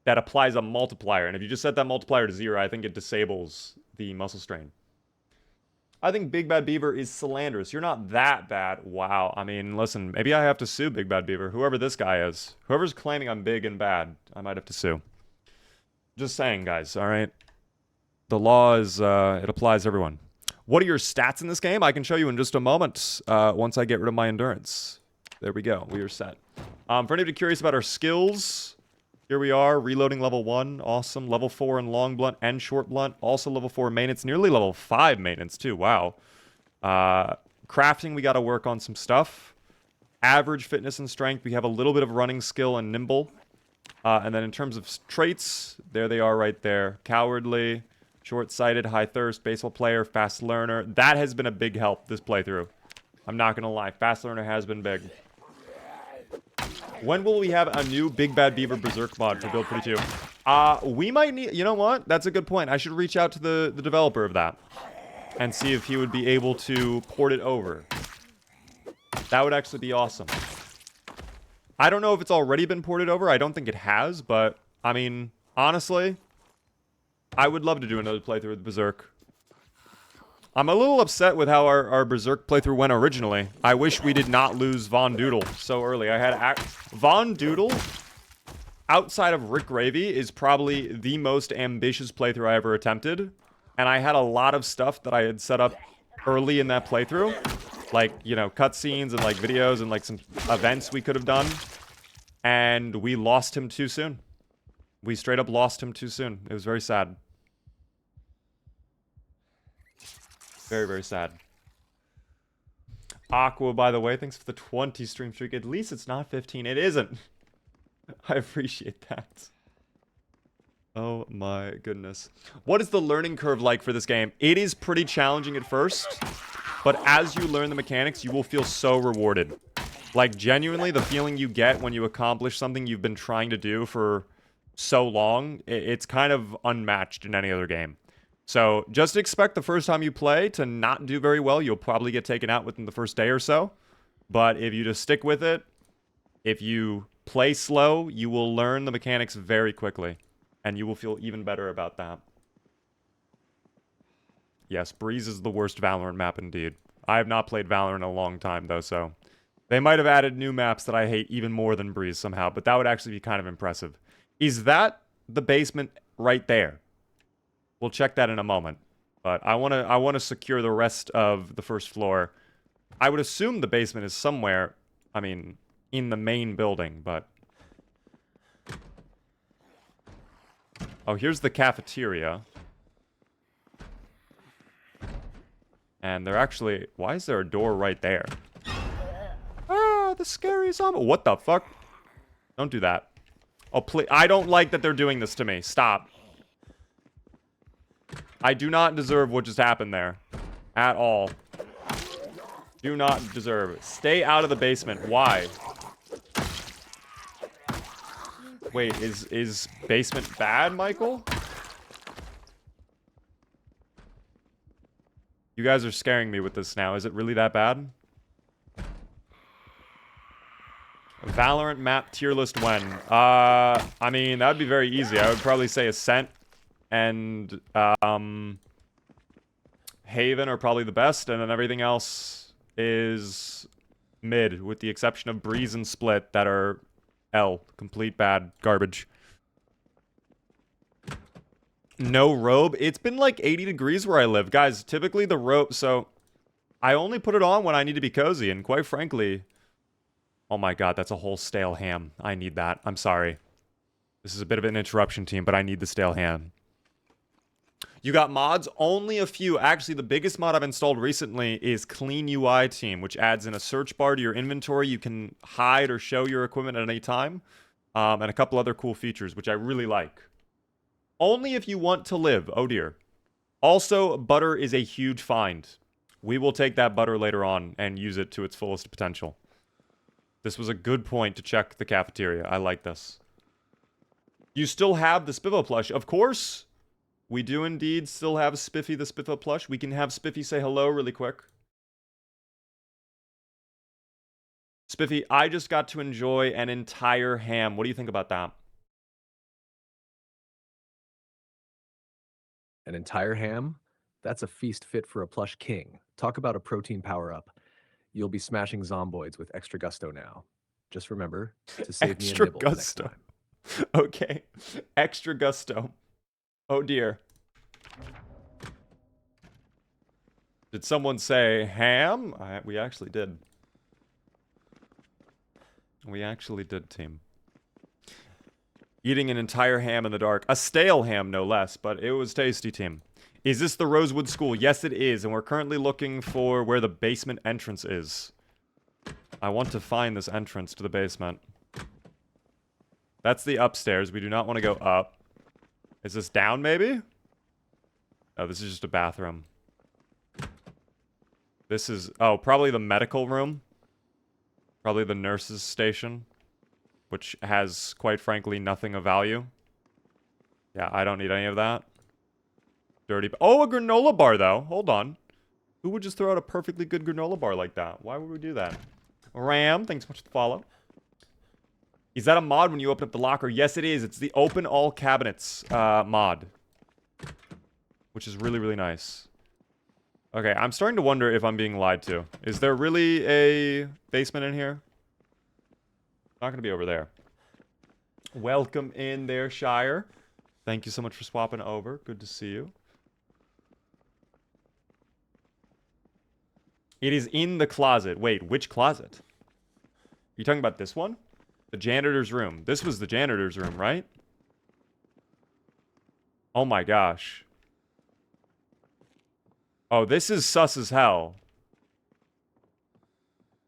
that applies a multiplier. And if you just set that multiplier to 0, I think it disables the muscle strain. I think Big Bad Beaver is slanderous. You're not that bad. Wow. I mean, listen, maybe I have to sue Big Bad Beaver. Whoever this guy is. Whoever's claiming I'm big and bad, I might have to sue. Just saying, guys, all right? The law is, it applies to everyone. What are your stats in this game? I can show you in just a moment once I get rid of my endurance. There we go. We are set. For anybody curious about our skills, here we are. Reloading level 1. Awesome. Level 4 in long blunt and short blunt. Also level 4 maintenance. Nearly level 5 maintenance, too. Wow. Crafting, we got to work on some stuff. Average fitness and strength. We have a little bit of running skill and nimble. And then in terms of traits, there they are right there. Cowardly, short-sighted, high thirst, baseball player, fast learner. That has been a big help this playthrough. I'm not going to lie. Fast learner has been big. When will we have a new Big Bad Beaver Berserk mod for Build 42? We might need... You know what? That's a good point. I should reach out to the developer of that and see if he would be able to port it over. That would actually be awesome. I don't know if it's already been ported over. I don't think it has, but, I mean, honestly, I would love to do another playthrough with Berserk. I'm a little upset with how our Berserk playthrough went originally. I wish we did not lose Von Doodle so early. Von Doodle, outside of Rick Gravy, is probably the most ambitious playthrough I ever attempted. And I had a lot of stuff that I had set up early in that playthrough. Like, you know, cutscenes and, like, videos and, like, some events we could have done. And we lost him too soon. We straight up lost him too soon. It was very sad. Very, very sad. Aqua, by the way, thanks for the 20 stream streak. At least it's not 15. It isn't. I appreciate that. Oh my goodness. What is the learning curve like for this game? It is pretty challenging at first. But as you learn the mechanics, you will feel so rewarded. Like, genuinely, the feeling you get when you accomplish something you've been trying to do for so long, it's kind of unmatched in any other game. So, just expect the first time you play to not do very well. You'll probably get taken out within the first day or so. But if you just stick with it, if you play slow, you will learn the mechanics very quickly. and you will feel even better about that. Yes, Breeze is the worst Valorant map indeed. I have not played Valorant in a long time, though, so... They might have added new maps that I hate even more than Breeze somehow, but that would actually be kind of impressive. Is that the basement right there? We'll check that in a moment. But I want to secure the rest of the first floor. I would assume the basement is somewhere, I mean, in the main building, but... Oh, here's the cafeteria. And they're actually... Why is there a door right there? Ah, the scary zombie. What the fuck? Don't do that. Oh, please. I don't like that they're doing this to me. Stop. I do not deserve what just happened there. At all. Do not deserve it. Stay out of the basement. Why? Wait, is basement bad, Michael? You guys are scaring me with this now. Is it really that bad? Valorant map tier list when? I mean, that would be very easy. I would probably say Ascent and, Haven are probably the best, and then everything else is mid, with the exception of Breeze and Split that are L. Complete bad garbage. No robe? It's been like 80 degrees where I live. Guys, typically the robe, so I only put it on when I need to be cozy, and quite frankly... Oh my god, that's a whole stale ham. I need that. I'm sorry. This is a bit of an interruption, team, but I need the stale ham. You got mods? Only a few. Actually, the biggest mod I've installed recently is Clean UI Team, which adds in a search bar to your inventory. You can hide or show your equipment at any time. And a couple other cool features, which I really like. Only if you want to live. Oh dear. Also, butter is a huge find. We will take that butter later on and use it to its fullest potential. This was a good point to check the cafeteria. I like this. You still have the Spiffo plush. Of course, we do indeed still have Spiffy the Spiffo plush. We can have Spiffy say hello really quick. Spiffy, I just got to enjoy an entire ham. What do you think about that? An entire ham? That's a feast fit for a plush king. Talk about a protein power-up. You'll be smashing zomboids with extra gusto now. Just remember to save me a Extra nibble next gusto. time. Okay. Extra gusto. Oh dear. Did someone say ham? We actually did. We actually did, team. Eating an entire ham in the dark. A stale ham, no less, but it was tasty, team. Is this the Rosewood School? Yes, it is, and we're currently looking for where the basement entrance is. I want to find this entrance to the basement. That's the upstairs. We do not want to go up. Is this down, maybe? Oh, this is just a bathroom. This is... Oh, probably the medical room. Probably the nurse's station. Which has, quite frankly, nothing of value. Yeah, I don't need any of that. Dirty... Oh, a granola bar, though. Hold on. Who would just throw out a perfectly good granola bar like that? Why would we do that? Ram, thanks so much for the follow. Is that a mod when you open up the locker? Yes, it is. It's the open all cabinets mod. Which is really, really nice. Okay, I'm starting to wonder if I'm being lied to. Is there really a basement in here? Not going to be over there. Welcome in there, Shire. Thank you so much for swapping over. Good to see you. It is in the closet. Wait, which closet? Are you talking about this one? The janitor's room. This was the janitor's room, right? Oh my gosh. Oh, this is sus as hell.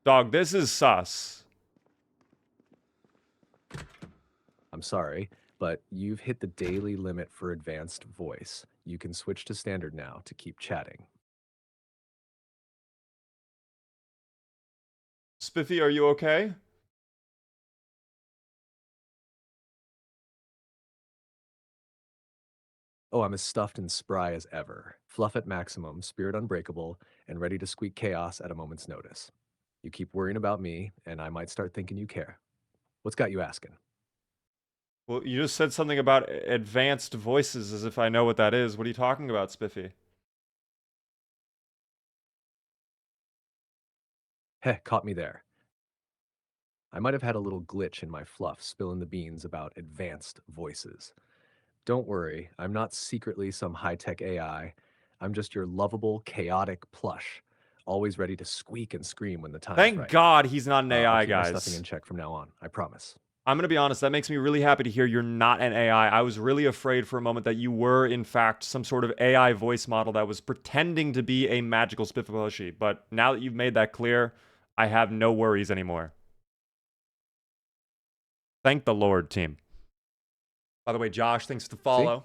Dog, this is sus. I'm sorry, but you've hit the daily limit for advanced voice. You can switch to standard now to keep chatting. Spiffy, are you okay? Oh, I'm as stuffed and spry as ever. Fluff at maximum, spirit unbreakable, and ready to squeak chaos at a moment's notice. You keep worrying about me, and I might start thinking you care. What's got you asking? Well, you just said something about advanced voices as if I know what that is. What are you talking about, Spiffy? Heh, caught me there. I might have had a little glitch in my fluff spilling the beans about advanced voices. Don't worry, I'm not secretly some high-tech AI. I'm just your lovable, chaotic plush, always ready to squeak and scream when the time's Thank right. God he's not an I'll AI, keep my stuffing guys. in check from now on, I promise. I'm gonna be honest, that makes me really happy to hear you're not an AI. I was really afraid for a moment that you were, in fact, some sort of AI voice model that was pretending to be a magical Spiffo plushie. But now that you've made that clear, I have no worries anymore. Thank the Lord, team. By the way, Josh, thanks for the follow.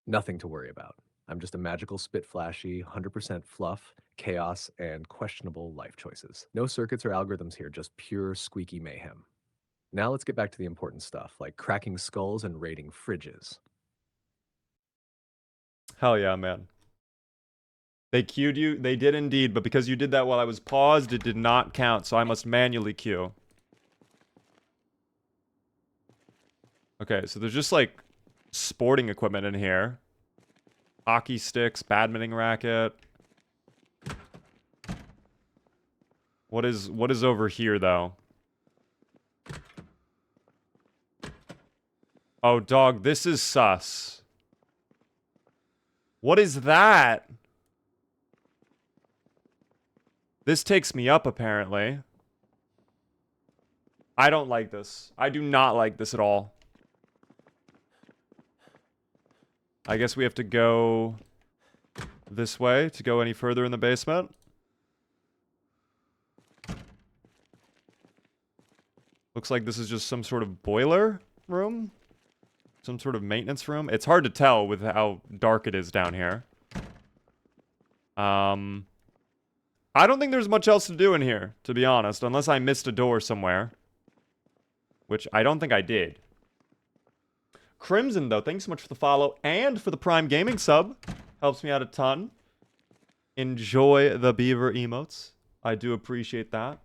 Nothing to worry about. I'm just a magical spit flashy, 100% fluff, chaos, and questionable life choices. No circuits or algorithms here, just pure squeaky mayhem. Now let's get back to the important stuff, like cracking skulls and raiding fridges. Hell yeah, man. They queued you. They did indeed, but because you did that while I was paused, it did not count, so I must manually queue. Okay, so there's just, like, sporting equipment in here. Hockey sticks, badminton racket. What is over here, though? Oh, dog, this is sus. What is that? This takes me up, apparently. I don't like this. I do not like this at all. I guess we have to go this way to go any further in the basement. Looks like this is just some sort of boiler room. Some sort of maintenance room. It's hard to tell with how dark it is down here. I don't think there's much else to do in here, to be honest, unless I missed a door somewhere. Which I don't think I did. Crimson, though, thanks so much for the follow and for the Prime Gaming sub. Helps me out a ton. Enjoy the beaver emotes. I do appreciate that.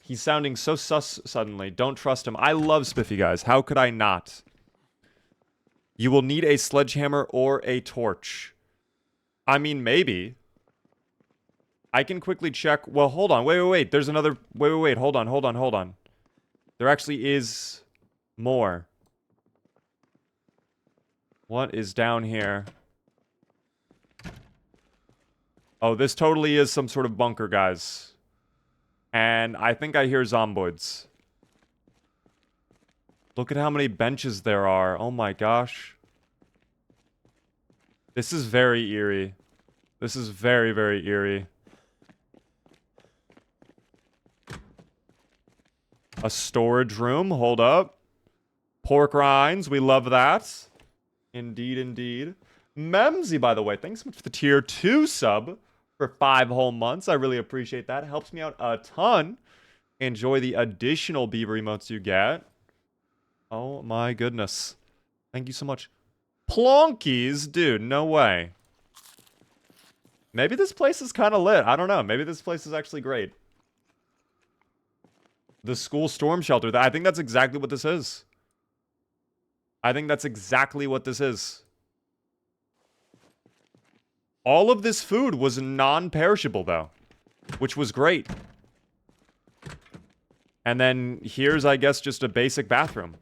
He's sounding so sus suddenly. Don't trust him. I love Spiffy, guys. How could I not? You will need a sledgehammer or a torch. I mean, maybe. I can quickly check. Well, hold on. Wait. There's another... Wait. Hold on. There actually is more. What is down here? Oh, this totally is some sort of bunker, guys. And I think I hear zomboids. Look at how many benches there are. Oh my gosh. This is very eerie. This is very, very eerie. A storage room. Hold up. Pork rinds. We love that. Indeed. Memsy, by the way. Thanks so much for the tier 2 sub for 5 whole months. I really appreciate that. It helps me out a ton. Enjoy the additional beaver emotes you get. Oh my goodness. Thank you so much. Plonkies? Dude, no way. Maybe this place is kind of lit. I don't know. Maybe this place is actually great. The school storm shelter. I think that's exactly what this is. All of this food was non-perishable, though, which was great. And then here's, I guess, just a basic bathroom.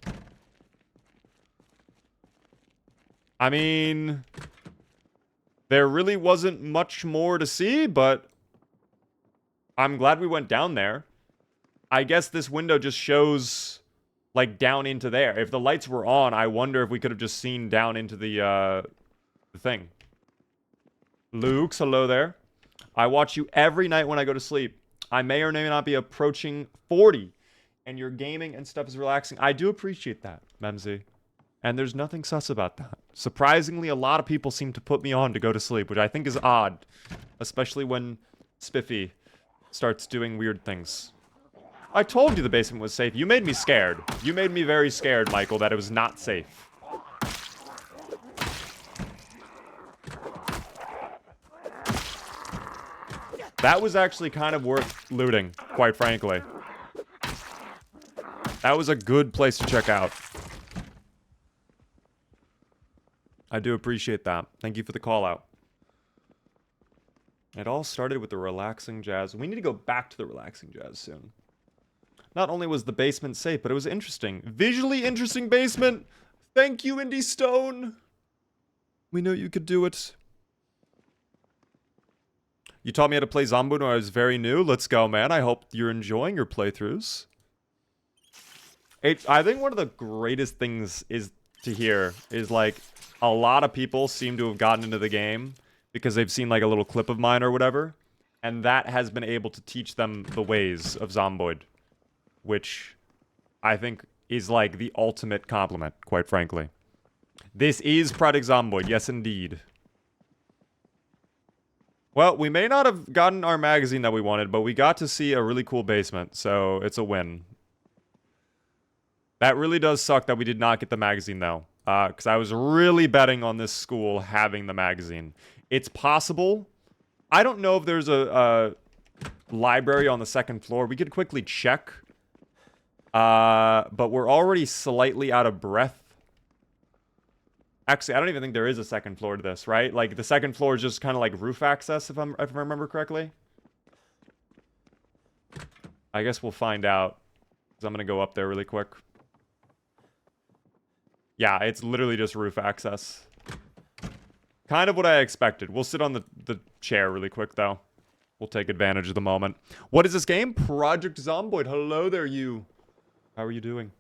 I mean, there really wasn't much more to see, but I'm glad we went down there. I guess this window just shows, like, down into there. If the lights were on, I wonder if we could have just seen down into the thing. Luke's, hello there. I watch you every night when I go to sleep. I may or may not be approaching 40, and your gaming and stuff is relaxing. I do appreciate that, Memsy. And there's nothing sus about that. Surprisingly, a lot of people seem to put me on to go to sleep, which I think is odd. Especially when Spiffy starts doing weird things. I told you the basement was safe. You made me scared. You made me very scared, Michael, that it was not safe. That was actually kind of worth looting, quite frankly. That was a good place to check out. I do appreciate that. Thank you for the call out. It all started with the relaxing jazz. We need to go back to the relaxing jazz soon. Not only was the basement safe, but it was interesting. Visually interesting basement. Thank you, Indy Stone. We knew you could do it. You taught me how to play Zomboid when I was very new. Let's go, man. I hope you're enjoying your playthroughs. I think one of the greatest things is to hear is, like, a lot of people seem to have gotten into the game because they've seen, like, a little clip of mine or whatever, and that has been able to teach them the ways of Zomboid, which I think is, like, the ultimate compliment, quite frankly. This is Project Zomboid, yes indeed. Well, we may not have gotten our magazine that we wanted, but we got to see a really cool basement, so it's a win. That really does suck that we did not get the magazine, though, because I was really betting on this school having the magazine. It's possible. I don't know if there's a library on the second floor. We could quickly check, but we're already slightly out of breath. Actually, I don't even think there is a second floor to this, right? Like, the second floor is just kind of like roof access, if I remember correctly. I guess we'll find out, because I'm going to go up there really quick. Yeah, it's literally just roof access. Kind of what I expected. We'll sit on the chair really quick, though. We'll take advantage of the moment. What is this game? Project Zomboid. Hello there, you. How are you doing?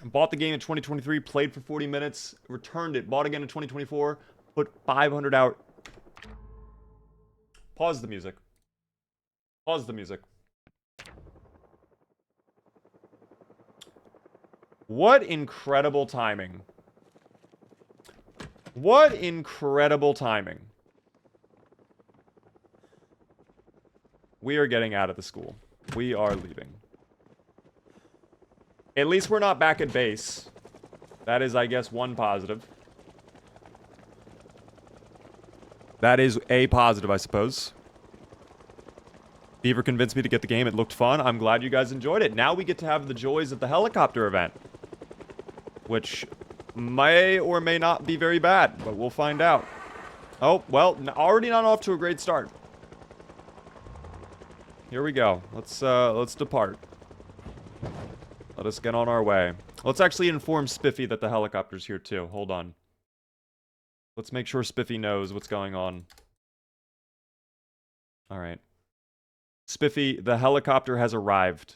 Bought the game in 2023, played for 40 minutes, returned it, bought again in 2024, put 500 out. Pause the music. Pause the music. What incredible timing. What incredible timing. We are getting out of the school. We are leaving. At least we're not back at base. That is, I guess, one positive. That is a positive, I suppose. Beaver convinced me to get the game. It looked fun. I'm glad you guys enjoyed it. Now we get to have the joys of the helicopter event, which may or may not be very bad, but we'll find out. Oh, well, already not off to a great start. Here we go. Let's depart. Let us get on our way. Let's actually inform Spiffy that the helicopter's here too. Hold on. Let's make sure Spiffy knows what's going on. Alright. Spiffy, the helicopter has arrived.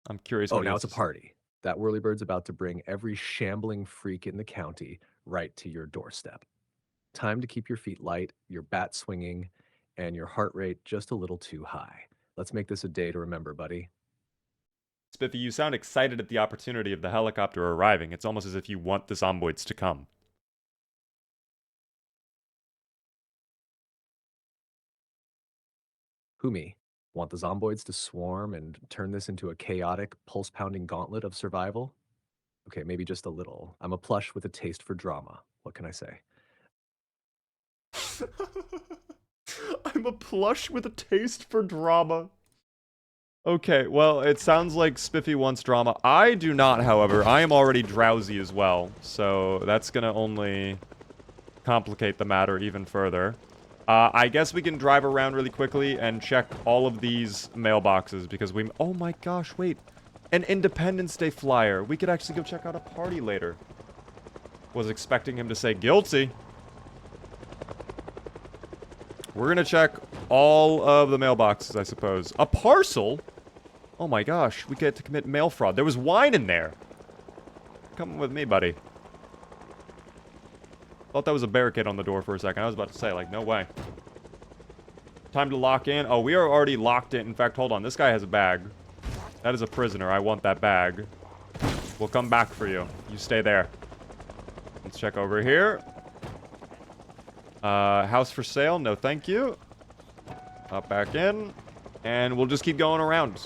I'm curious. Oh, now it's a party. That whirlybird's about to bring every shambling freak in the county right to your doorstep. Time to keep your feet light, your bat swinging, and your heart rate just a little too high. Let's make this a day to remember, buddy. Spiffy, you sound excited at the opportunity of the helicopter arriving. It's almost as if you want the Zomboids to come. Who me? Want the Zomboids to swarm and turn this into a chaotic, pulse-pounding gauntlet of survival? Okay, maybe just a little. I'm a plush with a taste for drama. What can I say? I'm a plush with a taste for drama. Okay, well, it sounds like Spiffy wants drama. I do not, however. I am already drowsy as well, so that's gonna only complicate the matter even further. I guess we can drive around really quickly and check all of these mailboxes because we... Oh my gosh, wait. An Independence Day flyer. We could actually go check out a party later. Was expecting him to say guilty. We're gonna check all of the mailboxes, I suppose. A parcel? Oh my gosh, we get to commit mail fraud. There was wine in there. Come with me, buddy. Thought that was a barricade on the door for a second. I was about to say, like, no way. Time to lock in. Oh, we are already locked in. In fact, hold on. This guy has a bag. That is a prisoner. I want that bag. We'll come back for you. You stay there. Let's check over here. House for sale. No, thank you. Hop back in. And we'll just keep going around.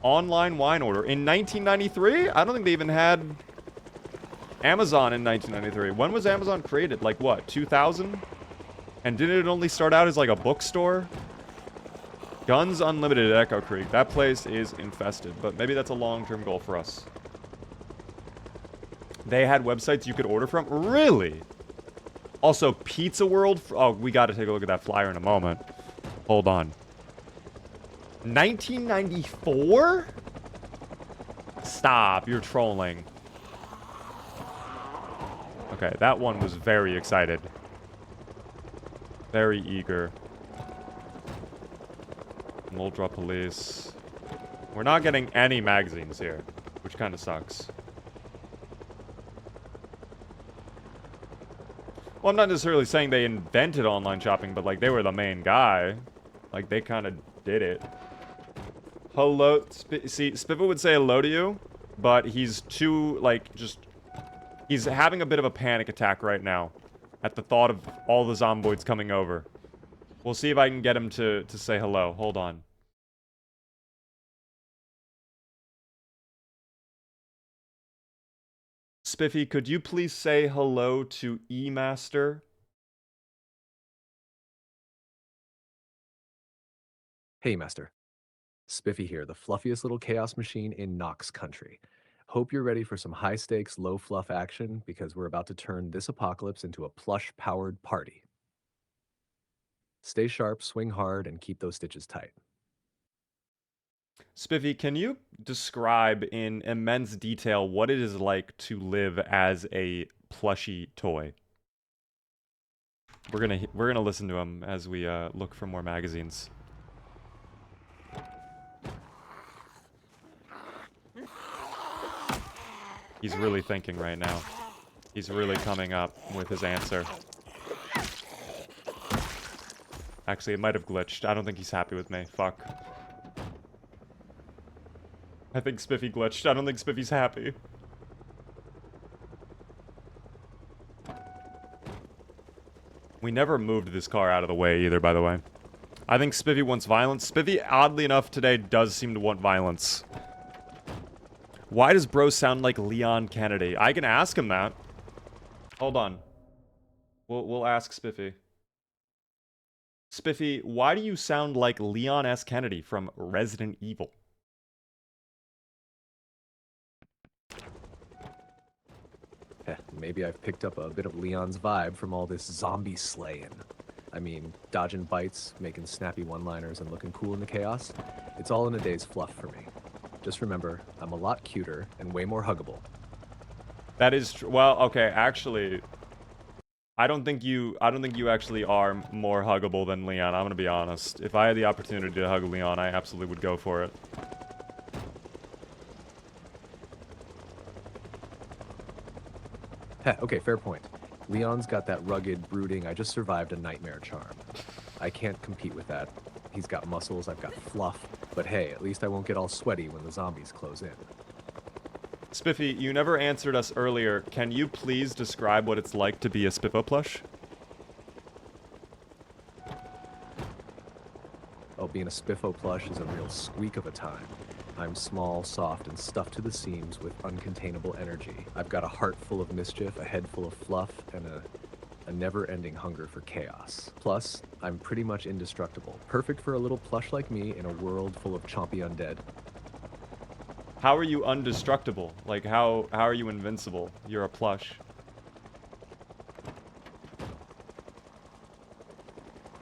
Online wine order. In 1993? I don't think they even had Amazon in 1993. When was Amazon created? Like, what, 2000? And didn't it only start out as, like, a bookstore? Guns Unlimited at Echo Creek. That place is infested, but maybe that's a long-term goal for us. They had websites you could order from? Really? Also, Pizza World? Oh, we got to take a look at that flyer in a moment. Hold on. 1994? Stop, you're trolling. Okay, that one was very excited. Very eager. Moldra Police. We're not getting any magazines here, which kind of sucks. Well, I'm not necessarily saying they invented online shopping, but, like, they were the main guy. Like, they kind of did it. Hello. See, Spiffo would say hello to you, but he's too, like, just... He's having a bit of a panic attack right now at the thought of all the zomboids coming over. We'll see if I can get him to say hello. Hold on. Spiffy, could you please say hello to E-Master? Hey, Master. Spiffy here, the fluffiest little chaos machine in Nox country. Hope you're ready for some high-stakes, low-fluff action, because we're about to turn this apocalypse into a plush-powered party. Stay sharp, swing hard, and keep those stitches tight. Spiffy, can you describe in immense detail what it is like to live as a plushy toy? We're gonna listen to him as we look for more magazines. He's really thinking right now. He's really coming up with his answer. Actually, it might have glitched. I don't think he's happy with me. Fuck. I think Spiffy glitched. I don't think Spiffy's happy. We never moved this car out of the way either, by the way. I think Spiffy wants violence. Spiffy, oddly enough, today does seem to want violence. Why does bro sound like Leon Kennedy? I can ask him that. Hold on. We'll ask Spiffy. Spiffy, why do you sound like Leon S. Kennedy from Resident Evil? Maybe I've picked up a bit of Leon's vibe from all this zombie slaying. I mean, dodging bites, making snappy one-liners, and looking cool in the chaos. It's all in a day's fluff for me. Just remember, I'm a lot cuter and way more huggable. That is true. Well, okay, actually, I don't think you actually are more huggable than Leon. I'm gonna be honest. If I had the opportunity to hug Leon, I absolutely would go for it. Okay, fair point. Leon's got that rugged, brooding, I just survived a nightmare charm. I can't compete with that. He's got muscles, I've got fluff. But hey, at least I won't get all sweaty when the zombies close in. Spiffy, you never answered us earlier. Can you please describe what it's like to be a Spiffo plush? Oh, being a Spiffo plush is a real squeak of a time. I'm small, soft, and stuffed to the seams with uncontainable energy. I've got a heart full of mischief, a head full of fluff, and a never-ending hunger for chaos. Plus, I'm pretty much indestructible. Perfect for a little plush like me in a world full of chompy undead. How are you undestructible? Like, how are you invincible? You're a plush.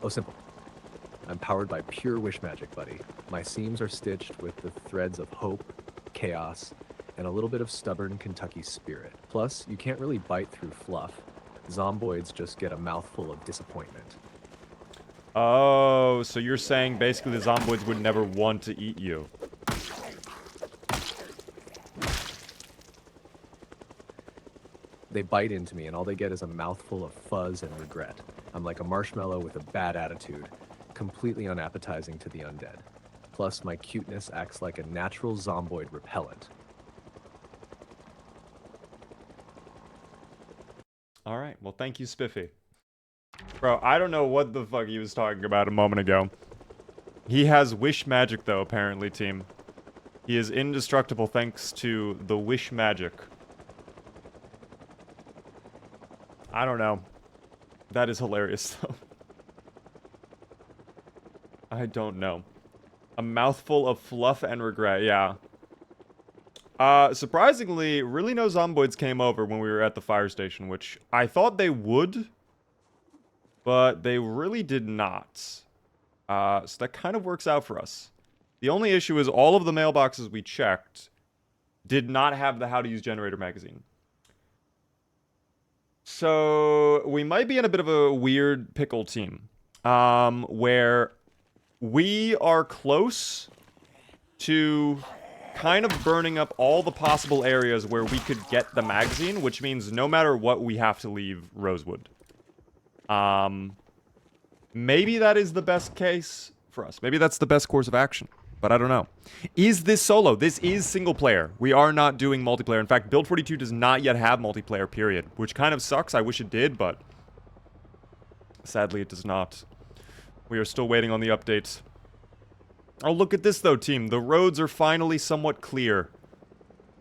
Oh, simple. I'm powered by pure wish magic, buddy. My seams are stitched with the threads of hope, chaos, and a little bit of stubborn Kentucky spirit. Plus, you can't really bite through fluff. Zomboids just get a mouthful of disappointment. Oh, so you're saying basically the zomboids would never want to eat you. They bite into me, and all they get is a mouthful of fuzz and regret. I'm like a marshmallow with a bad attitude, completely unappetizing to the undead. Plus, my cuteness acts like a natural zomboid repellent. Alright, well thank you, Spiffy. Bro, I don't know what the fuck he was talking about a moment ago. He has wish magic though, apparently, team. He is indestructible thanks to the wish magic. I don't know. That is hilarious, though. I don't know. A mouthful of fluff and regret, yeah. Surprisingly, really no zomboids came over when we were at the fire station, which I thought they would, but they really did not. So that kind of works out for us. The only issue is all of the mailboxes we checked did not have the How to Use Generator magazine. So we might be in a bit of a weird pickle team, where we are close to kind of burning up all the possible areas where we could get the magazine, which means no matter what, we have to leave Rosewood. Maybe that is the best case for us. Maybe that's the best course of action, but I don't know. Is this solo? This is single player. We are not doing multiplayer. In fact, Build 42 does not yet have multiplayer, period, which kind of sucks. I wish it did, but sadly it does not. We are still waiting on the update. Oh, look at this, though, team. The roads are finally somewhat clear.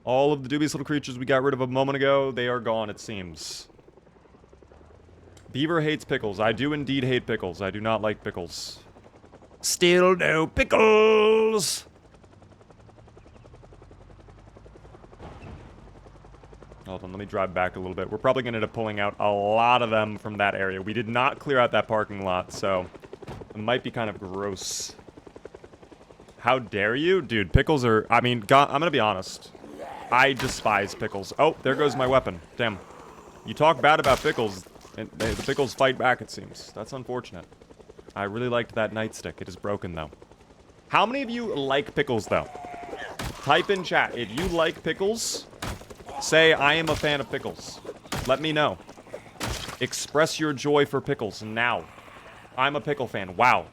All of the dubious little creatures we got rid of a moment ago, they are gone, it seems. Beaver hates pickles. I do indeed hate pickles. I do not like pickles. Still no pickles! Hold on, let me drive back a little bit. We're probably going to end up pulling out a lot of them from that area. We did not clear out that parking lot, so it might be kind of gross. How dare you? Dude, pickles are... I mean, I'm gonna be honest. I despise pickles. Oh, there goes my weapon. Damn. You talk bad about pickles, and the pickles fight back, it seems. That's unfortunate. I really liked that nightstick. It is broken, though. How many of you like pickles, though? Type in chat. If you like pickles, say, I am a fan of pickles. Let me know. Express your joy for pickles now. I'm a pickle fan. Wow.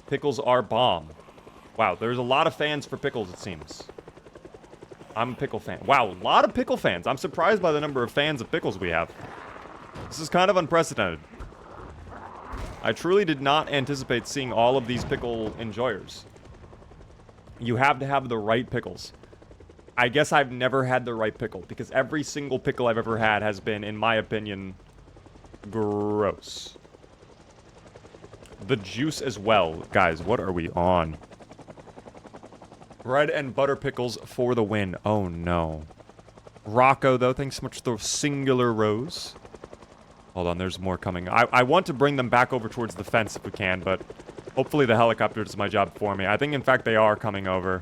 Pickles are bomb. Wow, there's a lot of fans for pickles, it seems. I'm a pickle fan. Wow, a lot of pickle fans. I'm surprised by the number of fans of pickles we have. This is kind of unprecedented. I truly did not anticipate seeing all of these pickle enjoyers. You have to have the right pickles. I guess I've never had the right pickle, because every single pickle I've ever had has been, in my opinion, gross. The juice as well. Guys, what are we on? Bread and butter pickles for the win. Oh, no. Rocco, though, thanks so much for the singular rose. Hold on, there's more coming. I want to bring them back over towards the fence if we can, but hopefully the helicopter does my job for me. I think, in fact, they are coming over.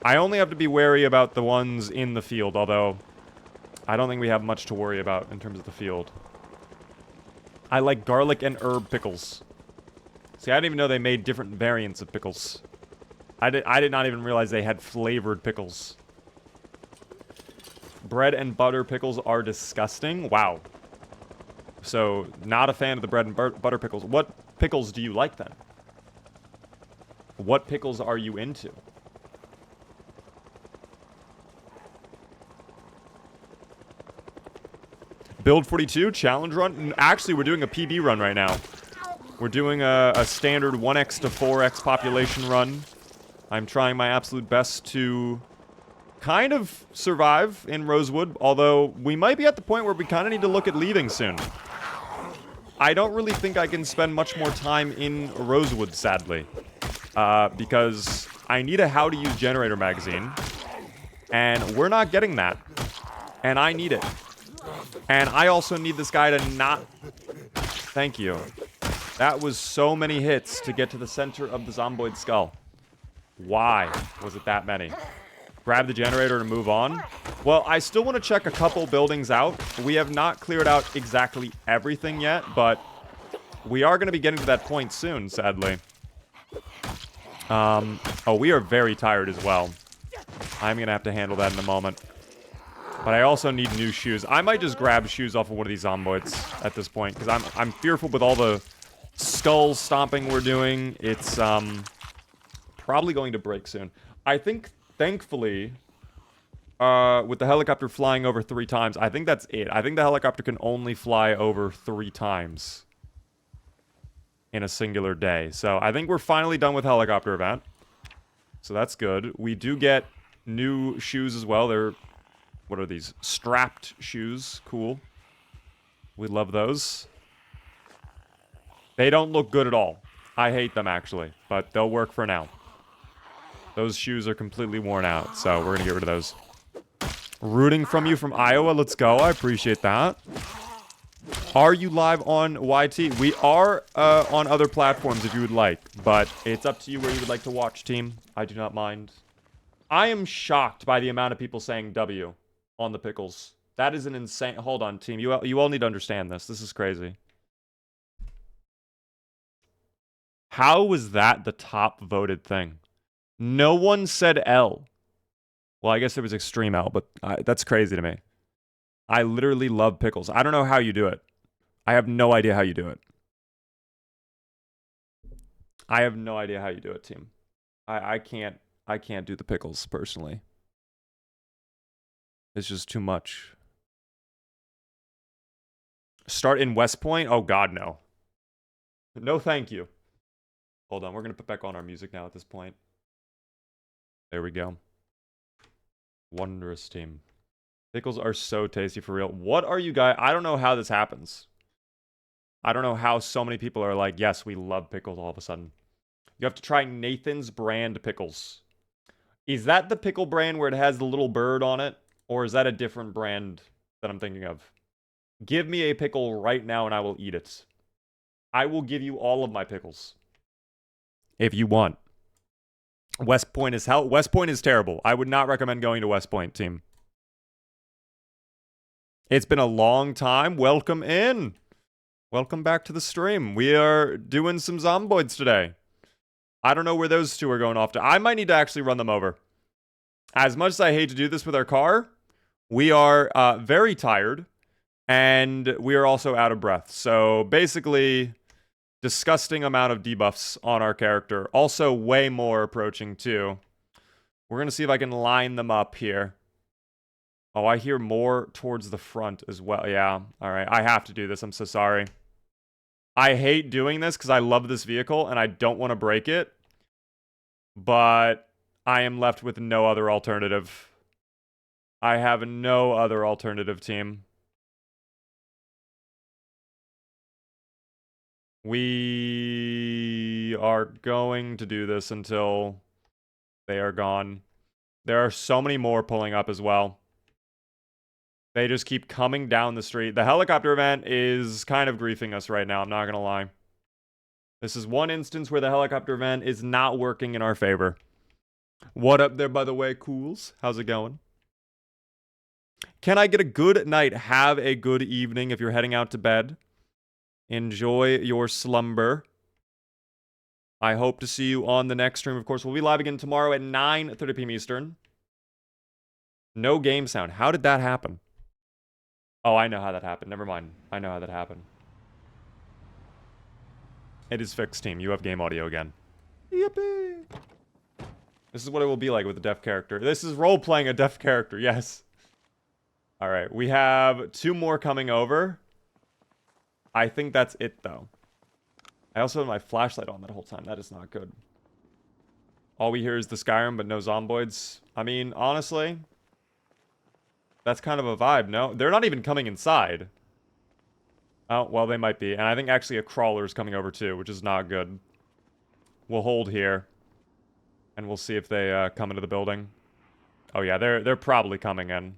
I only have to be wary about the ones in the field, although I don't think we have much to worry about in terms of the field. I like garlic and herb pickles. See, I didn't even know they made different variants of pickles. I did not even realize they had flavored pickles. Bread and butter pickles are disgusting. Wow. So, not a fan of the bread and butter pickles. What pickles do you like, then? What pickles are you into? Build 42, challenge run? Actually, we're doing a PB run right now. We're doing a standard 1x to 4x population run. I'm trying my absolute best to kind of survive in Rosewood, although we might be at the point where we kind of need to look at leaving soon. I don't really think I can spend much more time in Rosewood, sadly, because I need a How to Use Generator magazine, and we're not getting that, and I need it. And I also need this guy to not... Thank you. That was so many hits to get to the center of the Zomboid skull. Why was it that many? Grab the generator and move on? Well, I still want to check a couple buildings out. We have not cleared out exactly everything yet, but we are going to be getting to that point soon, sadly. Oh, we are very tired as well. I'm going to have to handle that in a moment. But I also need new shoes. I might just grab shoes off of one of these zomboids at this point, because I'm fearful with all the skull stomping we're doing. It's probably going to break soon. I think, thankfully, with the helicopter flying over 3 times, I think that's it. I think the helicopter can only fly over 3 times in a singular day. So I think we're finally done with helicopter event. So that's good. We do get new shoes as well. They're... What are these? Strapped shoes. Cool. We love those. They don't look good at all. I hate them, actually, but they'll work for now. Those shoes are completely worn out, so we're gonna get rid of those. Rooting from you from Iowa. Let's go. I appreciate that. Are you live on YT? We are on other platforms if you would like, but it's up to you where you would like to watch, team. I do not mind. I am shocked by the amount of people saying W on the pickles. That is an insane... Hold on, team. You all need to understand this. This is crazy. How was that the top voted thing? No one said L. Well, I guess there was extreme L, but that's crazy to me. I literally love pickles. I don't know how you do it. I have no idea how you do it. I have no idea how you do it, team. I can't do the pickles personally. It's just too much. Start in West Point? Oh god, no. No thank you. Hold on, we're gonna put back on our music now at this point. There we go. Wondrous, team. Pickles are so tasty for real. What are you guys? I don't know how this happens. I don't know how so many people are like, yes, we love pickles all of a sudden. You have to try Nathan's brand pickles. Is that the pickle brand where it has the little bird on it? Or is that a different brand that I'm thinking of? Give me a pickle right now and I will eat it. I will give you all of my pickles. If you want. West Point is hell. West Point is terrible. I would not recommend going to West Point, team. It's been a long time. Welcome in. Welcome back to the stream. We are doing some Zomboids today. I don't know where those two are going off to. I might need to actually run them over. As much as I hate to do this with our car, we are very tired, and we are also out of breath. So basically, disgusting amount of debuffs on our character. Also way more approaching too. We're going to see if I can line them up here. Oh, I hear more towards the front as well. Yeah, all right. I have to do this. I'm so sorry. I hate doing this because I love this vehicle and I don't want to break it. But I am left with no other alternative. I have no other alternative, team. We are going to do this until they are gone. There are so many more pulling up as well. They just keep coming down the street. The helicopter event is kind of griefing us right now, I'm not gonna lie. This is one instance where the helicopter event is not working in our favor. What up there, by the way, Cools? How's it going? Can I get a good night? Have a good evening if you're heading out to bed. Enjoy your slumber. I hope to see you on the next stream. Of course, we'll be live again tomorrow at 9:30 p.m. Eastern. No game sound. How did that happen? Oh, I know how that happened. Never mind. I know how that happened. It is fixed, team. You have game audio again. Yippee! This is what it will be like with a deaf character. This is role-playing a deaf character, yes. Alright, we have 2 more coming over. I think that's it, though. I also had my flashlight on that whole time. That is not good. All we hear is the Skyrim, but no Zomboids. I mean, honestly, that's kind of a vibe, no? They're not even coming inside. Oh, well, they might be. And I think actually a crawler's coming over too, which is not good. We'll hold here. And we'll see if they come into the building. Oh yeah, they're probably coming in.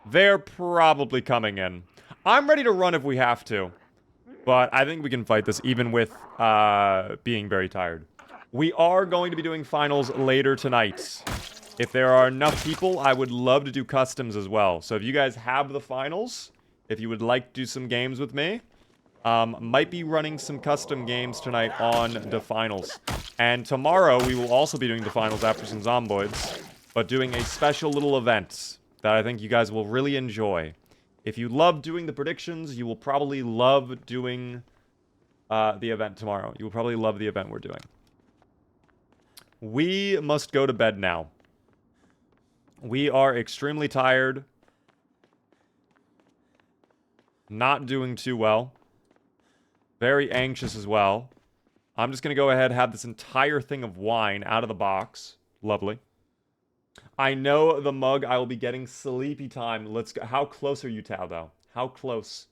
They're probably coming in. I'm ready to run if we have to. But I think we can fight this even with being very tired. We are going to be doing finals later tonight. If there are enough people, I would love to do customs as well. So if you guys have the finals, if you would like to do some games with me, might be running some custom games tonight on the finals. And tomorrow, we will also be doing the finals after some Zomboids, but doing a special little event that I think you guys will really enjoy. If you love doing the predictions, you will probably love doing the event tomorrow. You will probably love the event we're doing. We must go to bed now. We are extremely tired. Not doing too well. Very anxious as well. I'm just going to go ahead and have this entire thing of wine out of the box. Lovely. I know the mug. I will be getting sleepy time. Let's go. How close are you, Tao, though? How close?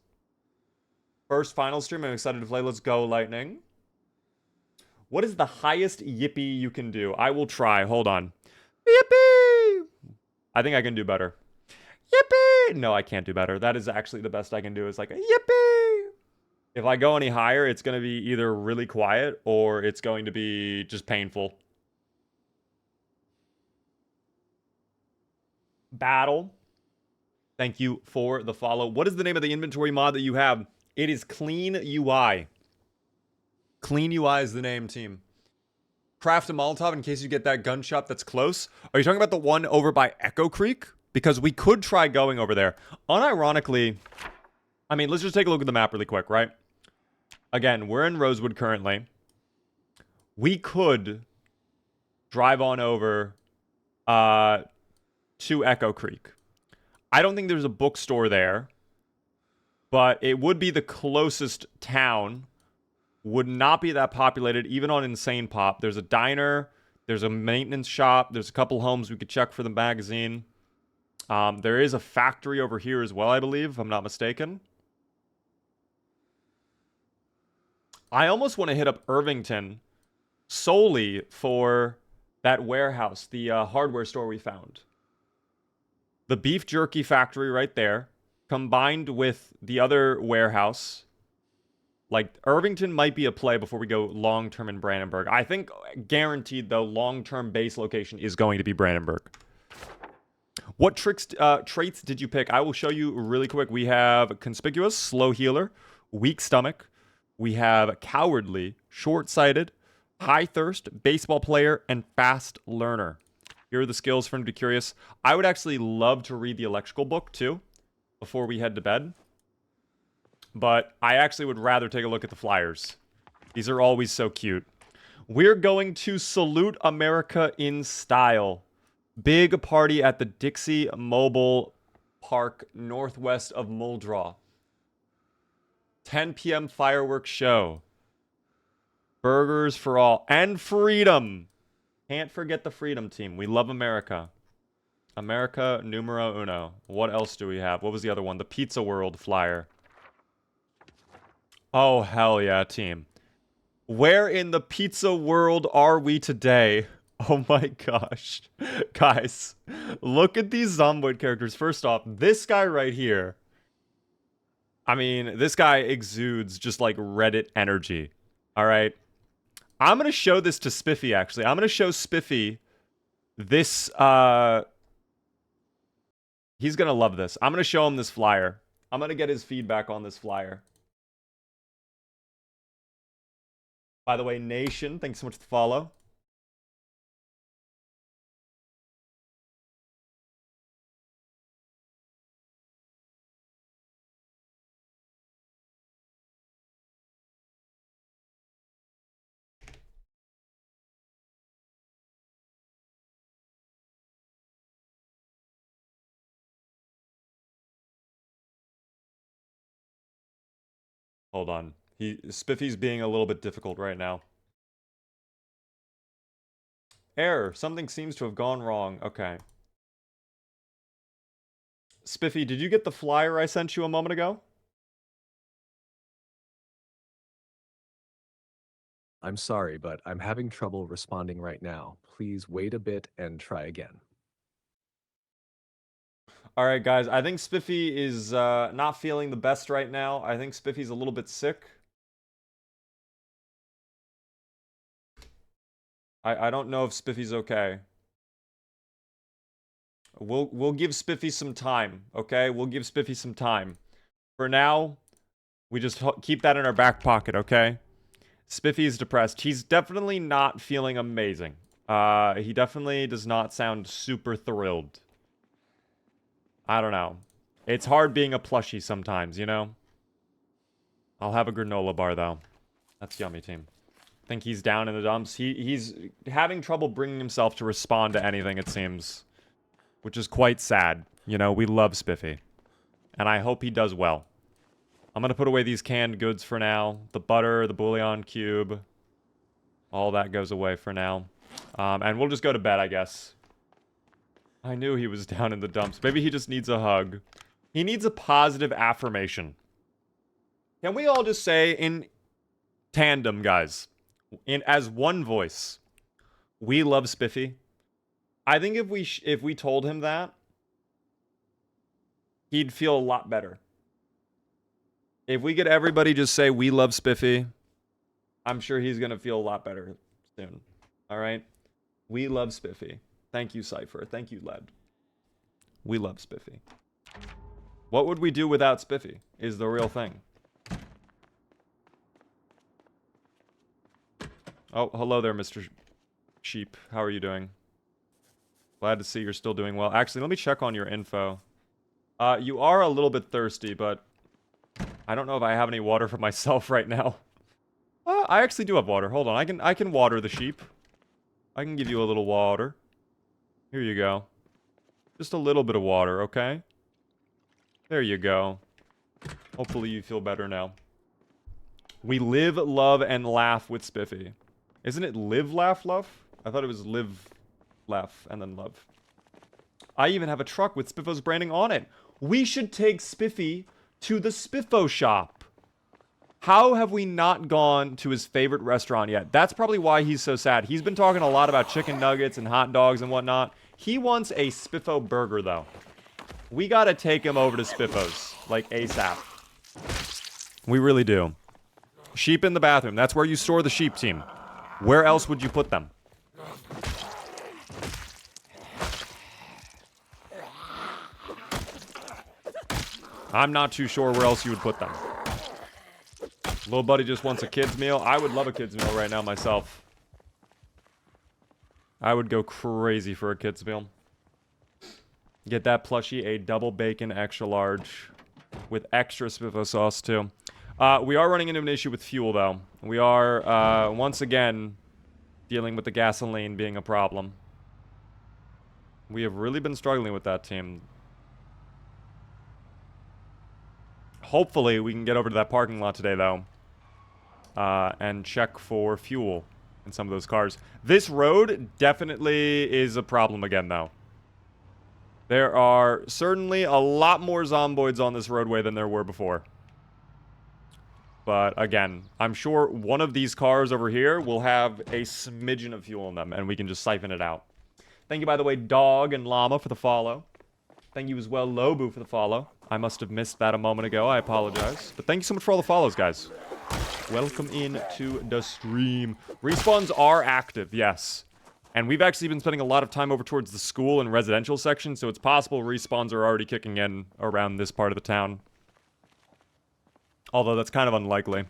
First final stream. I'm excited to play. Let's go, Lightning. What is the highest yippee you can do? I will try. Hold on. Yippee! I think I can do better. Yippee! No, I can't do better. That is actually the best I can do is like a yippee! If I go any higher, it's going to be either really quiet or it's going to be just painful. Battle. Thank you for the follow. What is the name of the inventory mod that you have? It is Clean UI. Clean UI is the name, team. Craft a Molotov in case you get that gun shop that's close. Are you talking about the one over by Echo Creek? Because we could try going over there. Unironically, I mean, let's just take a look at the map really quick, right? Again, we're in Rosewood currently. We could drive on over to Echo Creek. I don't think there's a bookstore there, but it would be the closest town. Would not be that populated, even on Insane Pop. There's a diner, there's a maintenance shop, there's a couple homes we could check for the magazine. There is a factory over here as well, I believe, if I'm not mistaken. I almost want to hit up Irvington solely for that warehouse, the hardware store we found. The beef jerky factory right there, combined with the other warehouse. Like, Irvington might be a play before we go long-term in Brandenburg. I think, guaranteed, though, long-term base location is going to be Brandenburg. What traits did you pick? I will show you really quick. We have Conspicuous, Slow Healer, Weak Stomach. We have Cowardly, Short-Sighted, High Thirst, Baseball Player, and Fast Learner. Here are the skills for him to be curious. I would actually love to read the electrical book, too, before we head to bed. But I actually would rather take a look at the flyers. These are always so cute. We're going to salute America in style. Big party at the Dixie Mobile Park, northwest of Muldraw. 10 p.m. fireworks show. Burgers for all. And freedom. Can't forget the freedom team. We love America. America numero uno. What else do we have? What was the other one? The Pizza World flyer. Oh, hell yeah, team. Where in the pizza world are we today? Oh my gosh. Guys, look at these Zomboid characters. First off, this guy right here. I mean, this guy exudes just like Reddit energy. All right. I'm going to show this to Spiffy, actually. I'm going to show Spiffy this. He's going to love this. I'm going to show him this flyer. I'm going to get his feedback on this flyer. By the way, Nation, thanks so much for the follow. Hold on. Spiffy's being a little bit difficult right now. Error. Something seems to have gone wrong. Okay. Spiffy, did you get the flyer I sent you a moment ago? I'm sorry, but I'm having trouble responding right now. Please wait a bit and try again. Alright, guys. I think Spiffy is not feeling the best right now. I think Spiffy's a little bit sick. I don't know if Spiffy's okay. We'll give Spiffy some time, okay? We'll give Spiffy some time. For now, we just keep that in our back pocket, okay? Spiffy is depressed. He's definitely not feeling amazing. He definitely does not sound super thrilled. I don't know. It's hard being a plushie sometimes, you know? I'll have a granola bar, though. That's yummy, team. I think he's down in the dumps. He's having trouble bringing himself to respond to anything, it seems. Which is quite sad. You know, we love Spiffy. And I hope he does well. I'm going to put away these canned goods for now. The butter, the bouillon cube. All that goes away for now. And we'll just go to bed, I guess. I knew he was down in the dumps. Maybe he just needs a hug. He needs a positive affirmation. Can we all just say in tandem, guys? as one voice. We love Spiffy. I think if we told him that, he'd feel a lot better. If we could everybody just say we love Spiffy, I'm sure he's gonna feel a lot better soon. All right, we love Spiffy. Thank you, Cypher. Thank you, Led. We love Spiffy. What would we do without Spiffy? Is the real thing. Oh, hello there, Mr. Sheep. How are you doing? Glad to see you're still doing well. Actually, let me check on your info. You are a little bit thirsty, but I don't know if I have any water for myself right now. I actually do have water. Hold on. I can water the sheep. I can give you a little water. Here you go. Just a little bit of water, okay? There you go. Hopefully you feel better now. We live, love, and laugh with Spiffy. Isn't it live, laugh, love? I thought it was live, laugh, and then love. I even have a truck with Spiffo's branding on it. We should take Spiffy to the Spiffo shop. How have we not gone to his favorite restaurant yet? That's probably why he's so sad. He's been talking a lot about chicken nuggets and hot dogs and whatnot. He wants a Spiffo burger, though. We gotta take him over to Spiffo's, like ASAP. We really do. Sheep in the bathroom. That's where you store the sheep, team. Where else would you put them? I'm not too sure where else you would put them. Little buddy just wants a kid's meal. I would love a kid's meal right now myself. I would go crazy for a kid's meal. Get that plushie, a double bacon extra large with extra Spiffo sauce too. We are running into an issue with fuel though. We are once again dealing with the gasoline being a problem. We have really been struggling with that, team. Hopefully we can get over to that parking lot today though. And check for fuel in some of those cars. This road definitely is a problem again though. There are certainly a lot more zomboids on this roadway than there were before. But again, I'm sure one of these cars over here will have a smidgen of fuel in them, and we can just siphon it out. Thank you, by the way, Dog and Llama, for the follow. Thank you as well, Lobu, for the follow. I must have missed that a moment ago. I apologize. But thank you so much for all the follows, guys. Welcome in to the stream. Respawns are active, yes. And we've actually been spending a lot of time over towards the school and residential section, so it's possible respawns are already kicking in around this part of the town. Although that's kind of unlikely.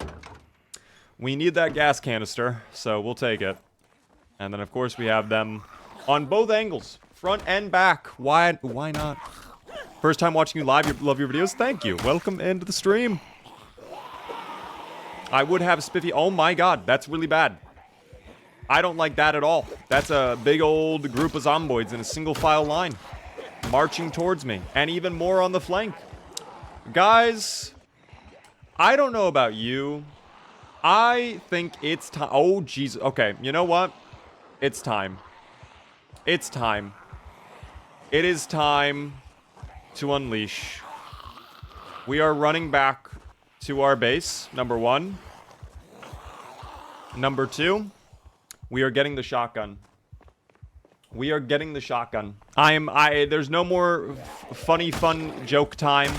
We need that gas canister, so we'll take it. And then, of course, we have them on both angles, front and back. Why not? First time watching you live, love your videos. Thank you. Welcome into the stream. I would have Spiffy. Oh my god, that's really bad. I don't like that at all. That's a big old group of zomboids in a single file line. Marching towards me. And even more on the flank. Guys, I don't know about you. I think it's time. Oh, Jesus. Okay, you know what? It's time. It's time. It is time to unleash. We are running back to our base, number one. Number two, we are getting the shotgun. We are getting the shotgun. There's no more fun joke time.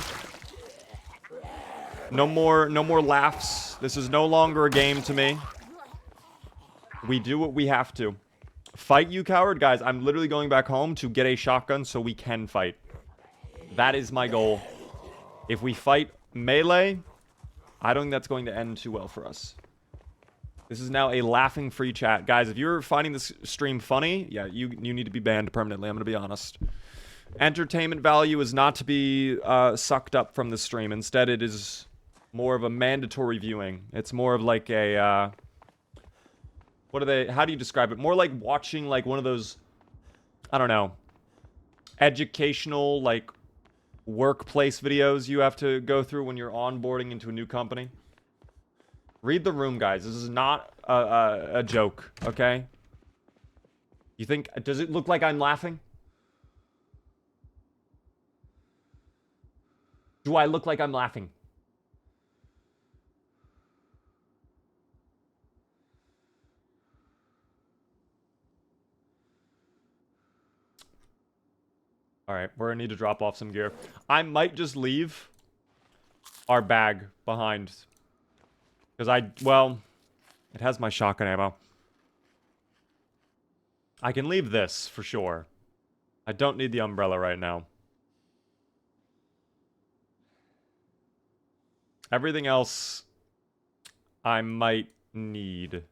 No more laughs. This is no longer a game to me. We do what we have to. Fight, you coward. Guys, I'm literally going back home to get a shotgun so we can fight. That is my goal. If we fight melee, I don't think that's going to end too well for us. This is now a laughing free chat. Guys, if you're finding this stream funny, yeah, you need to be banned permanently. I'm going to be honest. Entertainment value is not to be sucked up from the stream. Instead, it is more of a mandatory viewing. It's more of like a... how do you describe it? More like watching like one of those, I don't know, educational, like, workplace videos you have to go through when you're onboarding into a new company. Read the room, guys. This is not a joke, okay? You think... Does it look like I'm laughing? Do I look like I'm laughing? Alright, we're gonna need to drop off some gear. I might just leave our bag behind. Because well, it has my shotgun ammo. I can leave this, for sure. I don't need the umbrella right now. Everything else, I might need.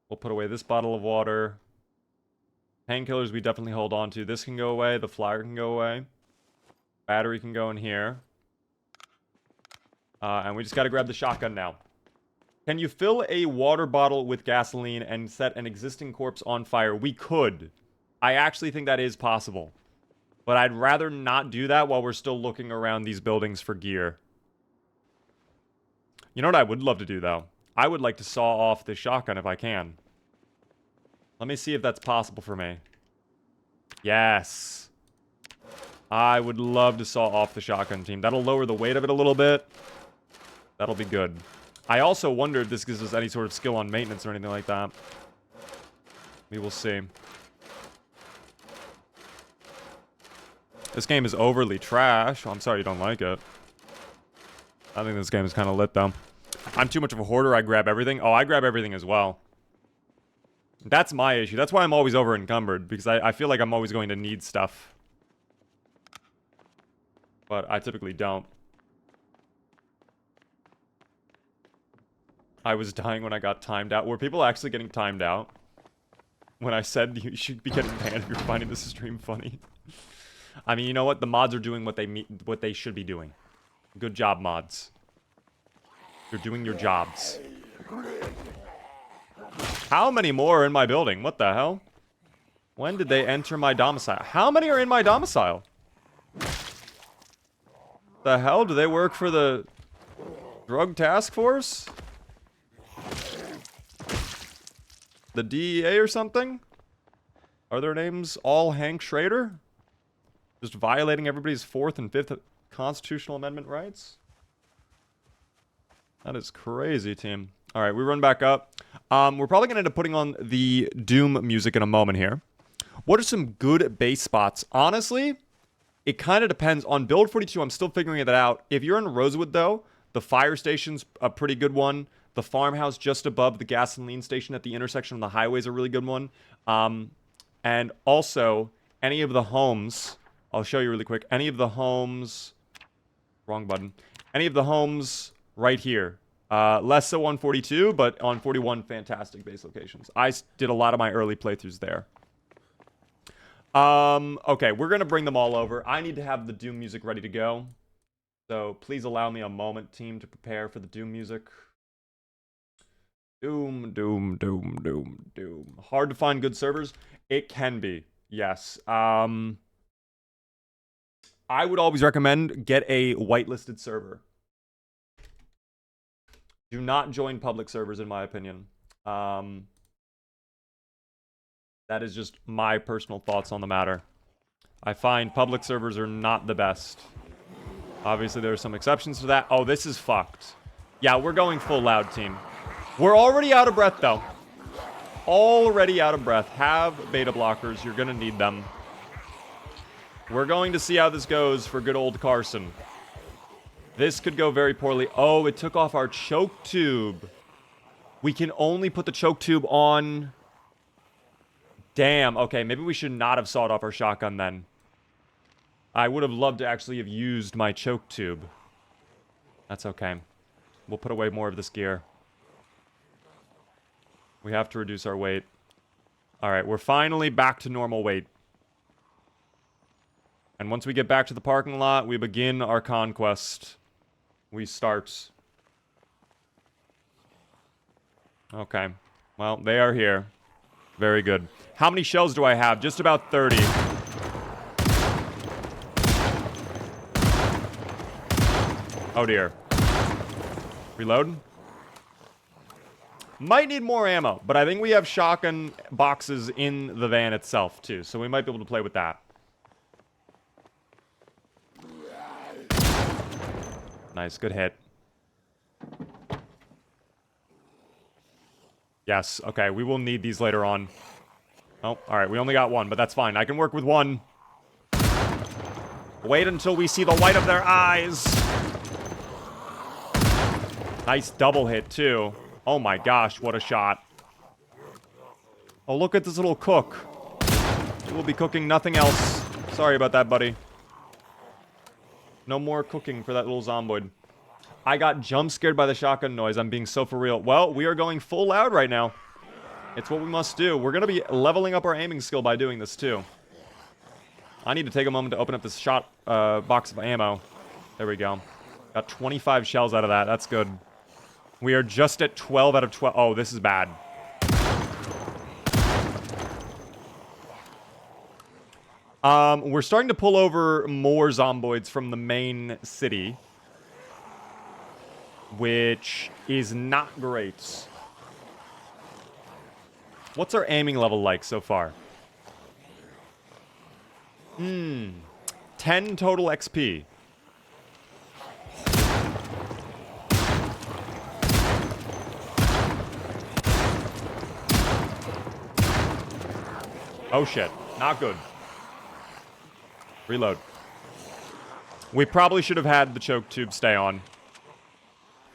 We'll put away this bottle of water. Painkillers we definitely hold on to. This can go away. The flyer can go away. Battery can go in here. And we just gotta grab the shotgun now. Can you fill a water bottle with gasoline and set an existing corpse on fire? We could. I actually think that is possible. But I'd rather not do that while we're still looking around these buildings for gear. You know what I would love to do, though? I would like to saw off the shotgun if I can. Let me see if that's possible for me. Yes. I would love to saw off the shotgun, team. That'll lower the weight of it a little bit. That'll be good. I also wonder if this gives us any sort of skill on maintenance or anything like that. We will see. This game is overly trash. I'm sorry you don't like it. I think this game is kind of lit, though. I'm too much of a hoarder. I grab everything. Oh, I grab everything as well. That's my issue. That's why I'm always over encumbered, because I feel like I'm always going to need stuff. But I typically don't. I was dying when I got timed out. Were people actually getting timed out? When I said you should be getting banned if you're finding this stream funny. I mean, you know what? The mods are doing what they should be doing. Good job, mods. You're doing your jobs. How many more are in my building? What the hell? When did they enter my domicile? How many are in my domicile? The hell? Do they work for the drug task force? The DEA or something? Are their names all Hank Schrader? Just violating everybody's 4th and 5th constitutional amendment rights? That is crazy, team. Alright, we run back up. We're probably going to end up putting on the Doom music in a moment here. What are some good base spots? Honestly, it kind of depends. On Build 42, I'm still figuring that out. If you're in Rosewood, though, the fire station's a pretty good one. The farmhouse just above the gasoline station at the intersection of the highway is a really good one. And also, any of the homes... I'll show you really quick. Any of the homes... Wrong button. Any of the homes right here. Less so on 42, but on 41, fantastic base locations. I did a lot of my early playthroughs there. Okay, we're going to bring them all over. I need to have the Doom music ready to go. So please allow me a moment, team, to prepare for the Doom music. Doom, Doom, Doom, Doom, Doom. Hard to find good servers? It can be, yes. I would always recommend get a whitelisted server. Do not join public servers, in my opinion. That is just my personal thoughts on the matter. I find public servers are not the best. Obviously, there are some exceptions to that. Oh, this is fucked. Yeah, we're going full loud, team. We're already out of breath, though. Already out of breath. Have beta blockers. You're going to need them. We're going to see how this goes for good old Carson. This could go very poorly. Oh, it took off our choke tube. We can only put the choke tube on... Damn. Okay, maybe we should not have sawed off our shotgun then. I would have loved to actually have used my choke tube. That's okay. We'll put away more of this gear. We have to reduce our weight. Alright, we're finally back to normal weight. And once we get back to the parking lot, we begin our conquest. We start. Okay. Well, they are here. Very good. How many shells do I have? Just about 30. Oh dear. Reload. Might need more ammo, but I think we have shotgun boxes in the van itself, too. So we might be able to play with that. Nice, good hit. Yes, okay, we will need these later on. Oh, alright, we only got one, but that's fine. I can work with one. Wait until we see the white of their eyes. Nice double hit, too. Oh my gosh, what a shot. Oh, look at this little cook. He will be cooking nothing else. Sorry about that, buddy. No more cooking for that little zomboid. I got jump scared by the shotgun noise. I'm being so for real. Well, we are going full loud right now. It's what we must do. We're going to be leveling up our aiming skill by doing this, too. I need to take a moment to open up this shot box of ammo. There we go. Got 25 shells out of that. That's good. We are just at 12 out of 12. Oh, this is bad. We're starting to pull over more zomboids from the main city, which is not great. What's our aiming level like so far? 10 total XP. Oh shit, not good. Reload. We probably should have had the choke tube stay on.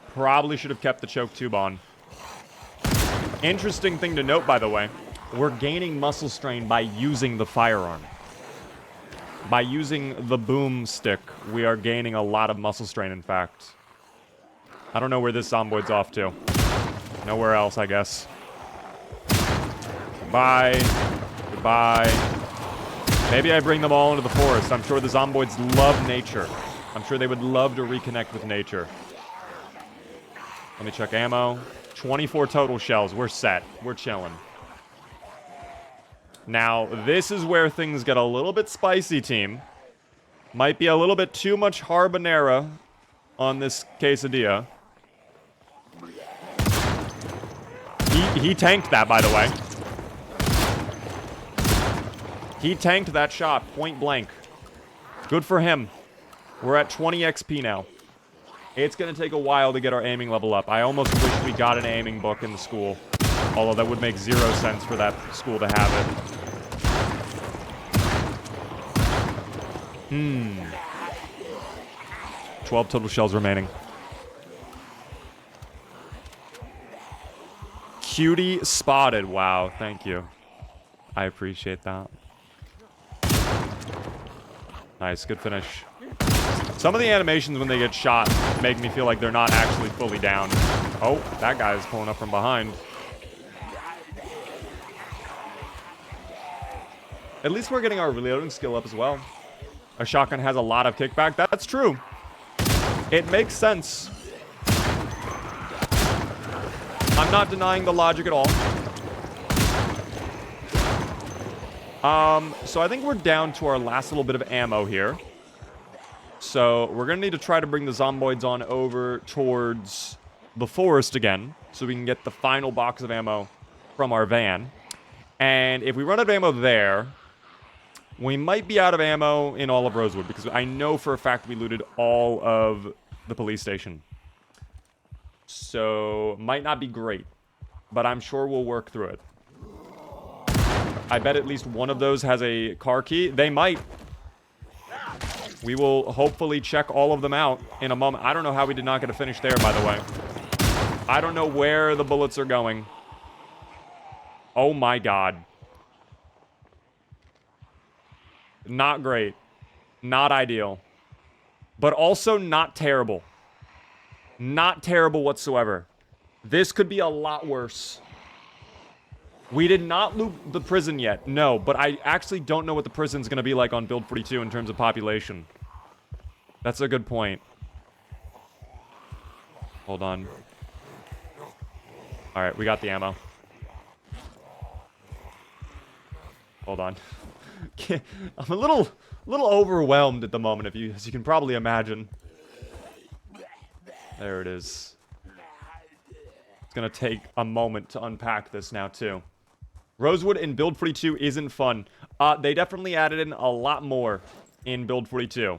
Probably should have kept the choke tube on. Interesting thing to note, by the way. We're gaining muscle strain by using the firearm. By using the boom stick, we are gaining a lot of muscle strain, in fact. I don't know where this zomboid's off to. Nowhere else, I guess. Goodbye. Goodbye. Maybe I bring them all into the forest. I'm sure the zomboids love nature. I'm sure they would love to reconnect with nature. Let me check ammo. 24 total shells. We're set. We're chilling. Now, this is where things get a little bit spicy, team. Might be a little bit too much habanero on this quesadilla. He tanked that, by the way. He tanked that shot, point blank. Good for him. We're at 20 XP now. It's going to take a while to get our aiming level up. I almost wish we got an aiming book in the school. Although that would make 0 sense for that school to have it. 12 total shells remaining. Cutie spotted. Wow, thank you. I appreciate that. Nice, good finish. Some of the animations when they get shot make me feel like they're not actually fully down. Oh, that guy is pulling up from behind. At least we're getting our reloading skill up as well. A shotgun has a lot of kickback. That's true. It makes sense. I'm not denying the logic at all. So I think we're down to our last little bit of ammo here. So we're going to need to try to bring the zomboids on over towards the forest again, so we can get the final box of ammo from our van. And if we run out of ammo there, we might be out of ammo in all of Rosewood, because I know for a fact we looted all of the police station. So, might not be great, but I'm sure we'll work through it. I bet at least one of those has a car key. They might. We will hopefully check all of them out in a moment. I don't know how we did not get a finish there, by the way. I don't know where the bullets are going. Oh my god. Not great. Not ideal. But also not terrible. Not terrible whatsoever. This could be a lot worse. We did not loot the prison yet. No, but I actually don't know what the prison's going to be like on Build 42 in terms of population. That's a good point. Hold on. Alright, we got the ammo. Hold on. I'm a little overwhelmed at the moment, as you can probably imagine. There it is. It's gonna take a moment to unpack this now, too. Rosewood in Build 42 isn't fun. They definitely added in a lot more in Build 42.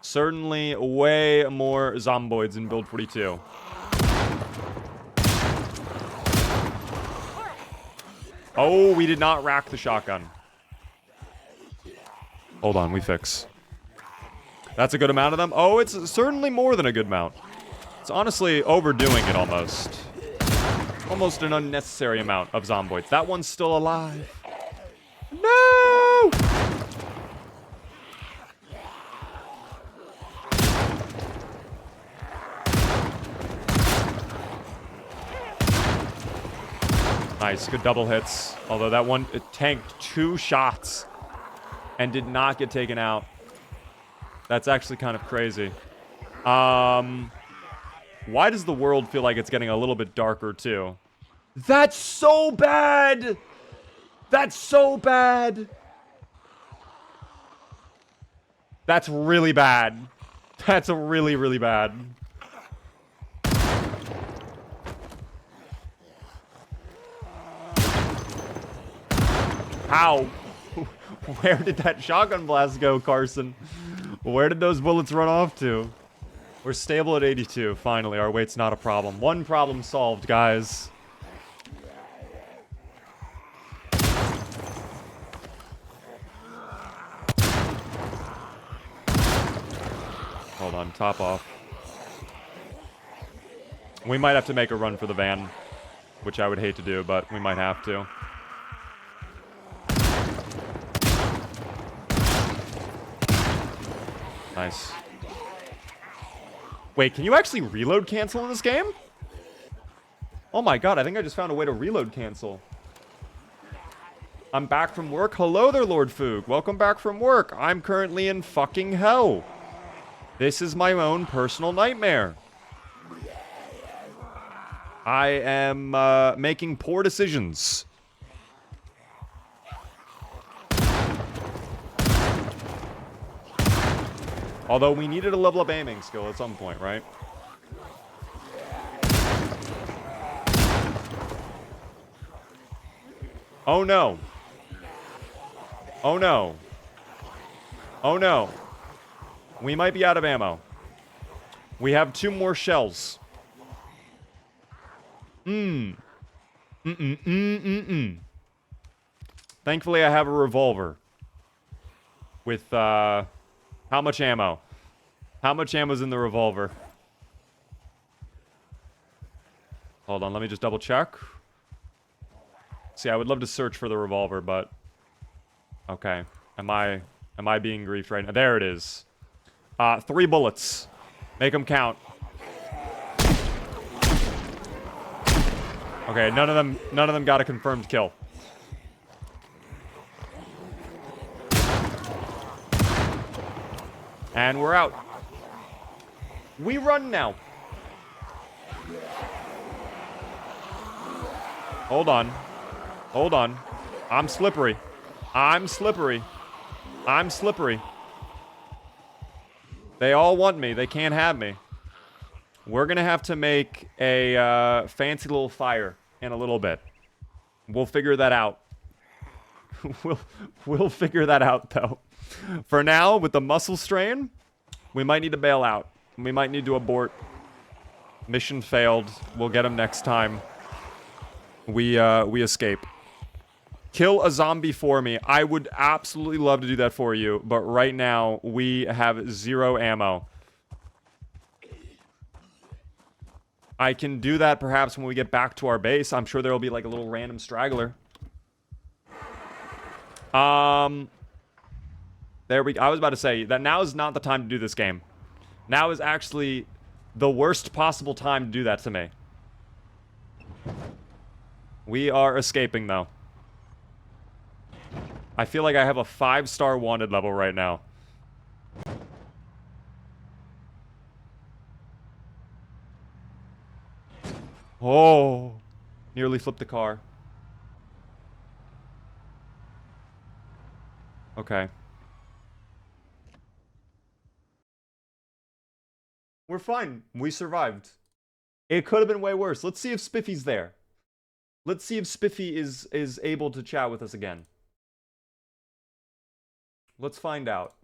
Certainly way more zomboids in Build 42. Oh, we did not rack the shotgun. Hold on, we fix. That's a good amount of them. Oh, it's certainly more than a good amount. It's honestly overdoing it almost. Almost an unnecessary amount of zomboids. That one's still alive. No! Nice, good double hits. Although that one, it tanked 2 shots and did not get taken out. That's actually kind of crazy. Why does the world feel like it's getting a little bit darker too? That's so bad! That's so bad! That's really bad. That's really, really bad. How? Where did that shotgun blast go, Carson? Where did those bullets run off to? We're stable at 82. Finally, our weight's not a problem. One problem solved, guys. Hold on, top off. We might have to make a run for the van, which I would hate to do, but we might have to. Nice. Wait, can you actually reload cancel in this game? Oh my god, I think I just found a way to reload cancel. I'm back from work. Hello there, Lord Foog. Welcome back from work. I'm currently in fucking hell. This is my own personal nightmare. I am making poor decisions. Although we needed a level up aiming skill at some point, right? Oh no. Oh no. Oh no. We might be out of ammo. We have 2 more shells. Thankfully, I have a revolver. With, how much ammo? How much ammo's in the revolver? Hold on, let me just double check. See, I would love to search for the revolver, but... Okay. Am I being griefed right now? There it is. 3 bullets. Make them count. Okay, none of them got a confirmed kill. And we're out. We run now. Hold on. Hold on. I'm slippery. I'm slippery. I'm slippery. They all want me. They can't have me. We're gonna have to make a fancy little fire in a little bit. We'll figure that out. We'll figure that out, though. For now, with the muscle strain, we might need to bail out. We might need to abort. Mission failed. We'll get him next time. We escape. Kill a zombie for me. I would absolutely love to do that for you, but right now, we have 0 ammo. I can do that perhaps when we get back to our base. I'm sure there will be like a little random straggler. There we go. I was about to say that now is not the time to do this game. Now is actually the worst possible time to do that to me. We are escaping, though. I feel like I have a 5-star wanted level right now. Oh, nearly flipped the car. Okay. We're fine. We survived. It could have been way worse. Let's see if Spiffy's there. Let's see if Spiffy is able to chat with us again. Let's find out.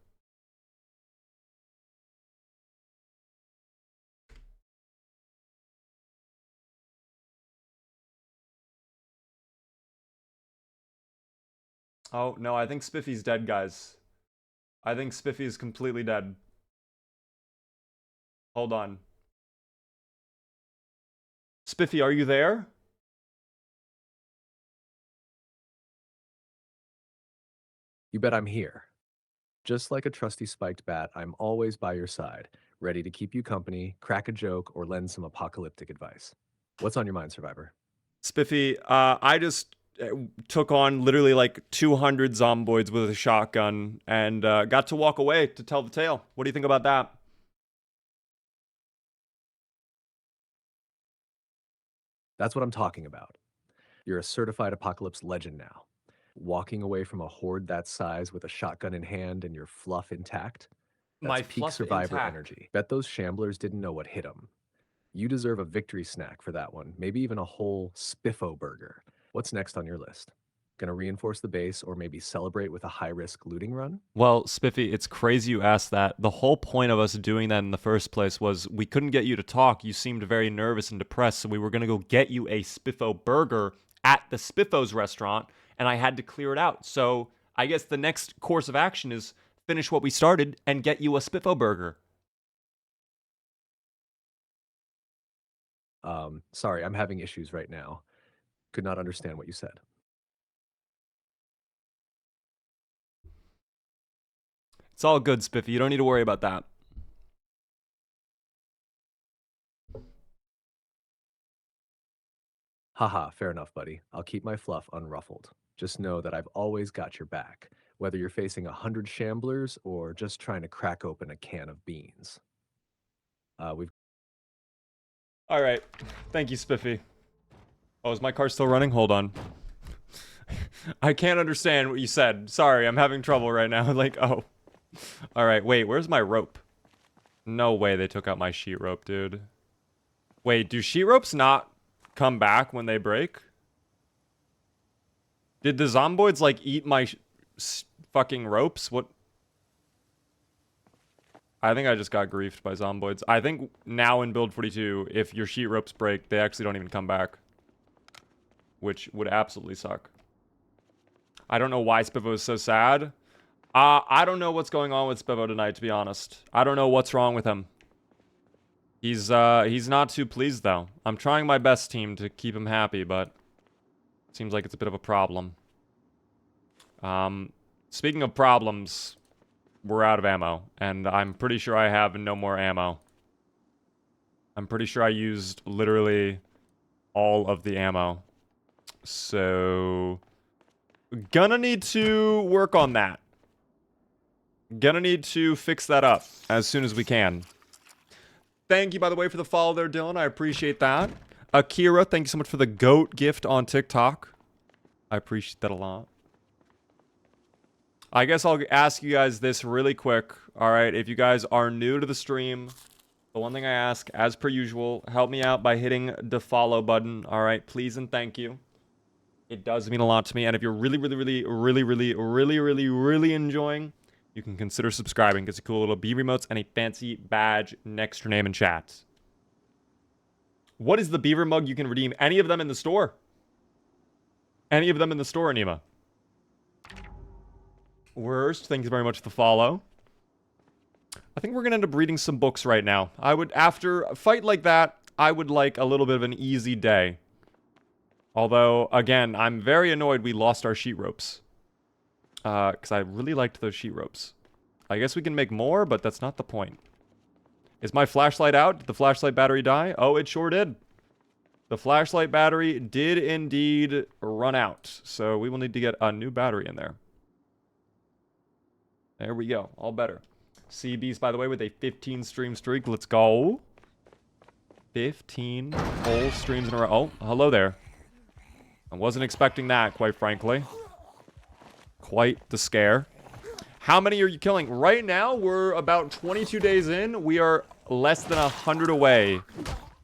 Oh, no, I think Spiffy's dead, guys. I think Spiffy is completely dead. Hold on. Spiffy, are you there? You bet I'm here. Just like a trusty spiked bat, I'm always by your side, ready to keep you company, crack a joke, or lend some apocalyptic advice. What's on your mind, Survivor? Spiffy, I just took on literally like 200 zomboids with a shotgun and got to walk away to tell the tale. What do you think about that? That's what I'm talking about. You're a certified apocalypse legend now. Walking away from a horde that size with a shotgun in hand and your fluff intact? My That's peak fluff survivor intact. energy. Bet those shamblers didn't know what hit them. You deserve a victory snack for that one, maybe even a whole Spiffo burger. What's next on your list? Gonna reinforce the base or maybe celebrate with a high risk looting run? Well, Spiffy, it's crazy you asked that. The whole point of us doing that in the first place was we couldn't get you to talk. You seemed very nervous and depressed, so we were going to go get you a Spiffo burger at the Spiffo's restaurant, and I had to clear it out. So I guess the next course of action is finish what we started and get you a Spiffo burger. Sorry, I'm having issues right now. Could not understand what you said. It's all good, Spiffy. You don't need to worry about that. Haha, fair enough, buddy. I'll keep my fluff unruffled. Just know that I've always got your back, whether you're facing 100 shamblers or just trying to crack open a can of beans. We've All right. Thank you, Spiffy. Oh, is my car still running? Hold on. I can't understand what you said. Sorry, I'm having trouble right now. Like, oh. All right, wait, where's my rope? No way they took out my sheet rope, dude. Wait, do sheet ropes not come back when they break? Did the zomboids, like, eat my fucking ropes? What? I think I just got griefed by zomboids. I think now in build 42, if your sheet ropes break, they actually don't even come back. Which would absolutely suck. I don't know why Spiffo is so sad. I don't know what's going on with Spiffo tonight, to be honest. I don't know what's wrong with him. He's not too pleased, though. I'm trying my best, team, to keep him happy, but it seems like it's a bit of a problem. Speaking of problems, we're out of ammo, and I'm pretty sure I have no more ammo. I'm pretty sure I used literally all of the ammo. So, gonna need to work on that. Gonna need to fix that up as soon as we can. Thank you, by the way, for the follow there, Dylan. I appreciate that. Akira, thank you so much for the goat gift on TikTok. I appreciate that a lot. I guess I'll ask you guys this really quick. All right, if you guys are new to the stream, the one thing I ask, as per usual, help me out by hitting the follow button. All right, please and thank you. It does mean a lot to me. And if you're really enjoying, you can consider subscribing. Gets a cool little B remotes and a fancy badge next to your name in chat. What is the beaver mug you can redeem? Any of them in the store? Any of them in the store, Anima? Worst, thank you very much for the follow. I think we're going to end up reading some books right now. I would, after a fight like that, I would like a little bit of an easy day. Although, again, I'm very annoyed we lost our sheet ropes. Because I really liked those sheet ropes. I guess we can make more, but that's not the point. Is my flashlight out? Did the flashlight battery die? Oh, it sure did. The flashlight battery did indeed run out. So we will need to get a new battery in there. There we go. All better. CB's, by the way, with a 15 stream streak. Let's go. 15 whole streams in a row. Oh, hello there. I wasn't expecting that, quite frankly. Quite the scare. How many are you killing? Right now, we're about 22 days in. We are less than 100 away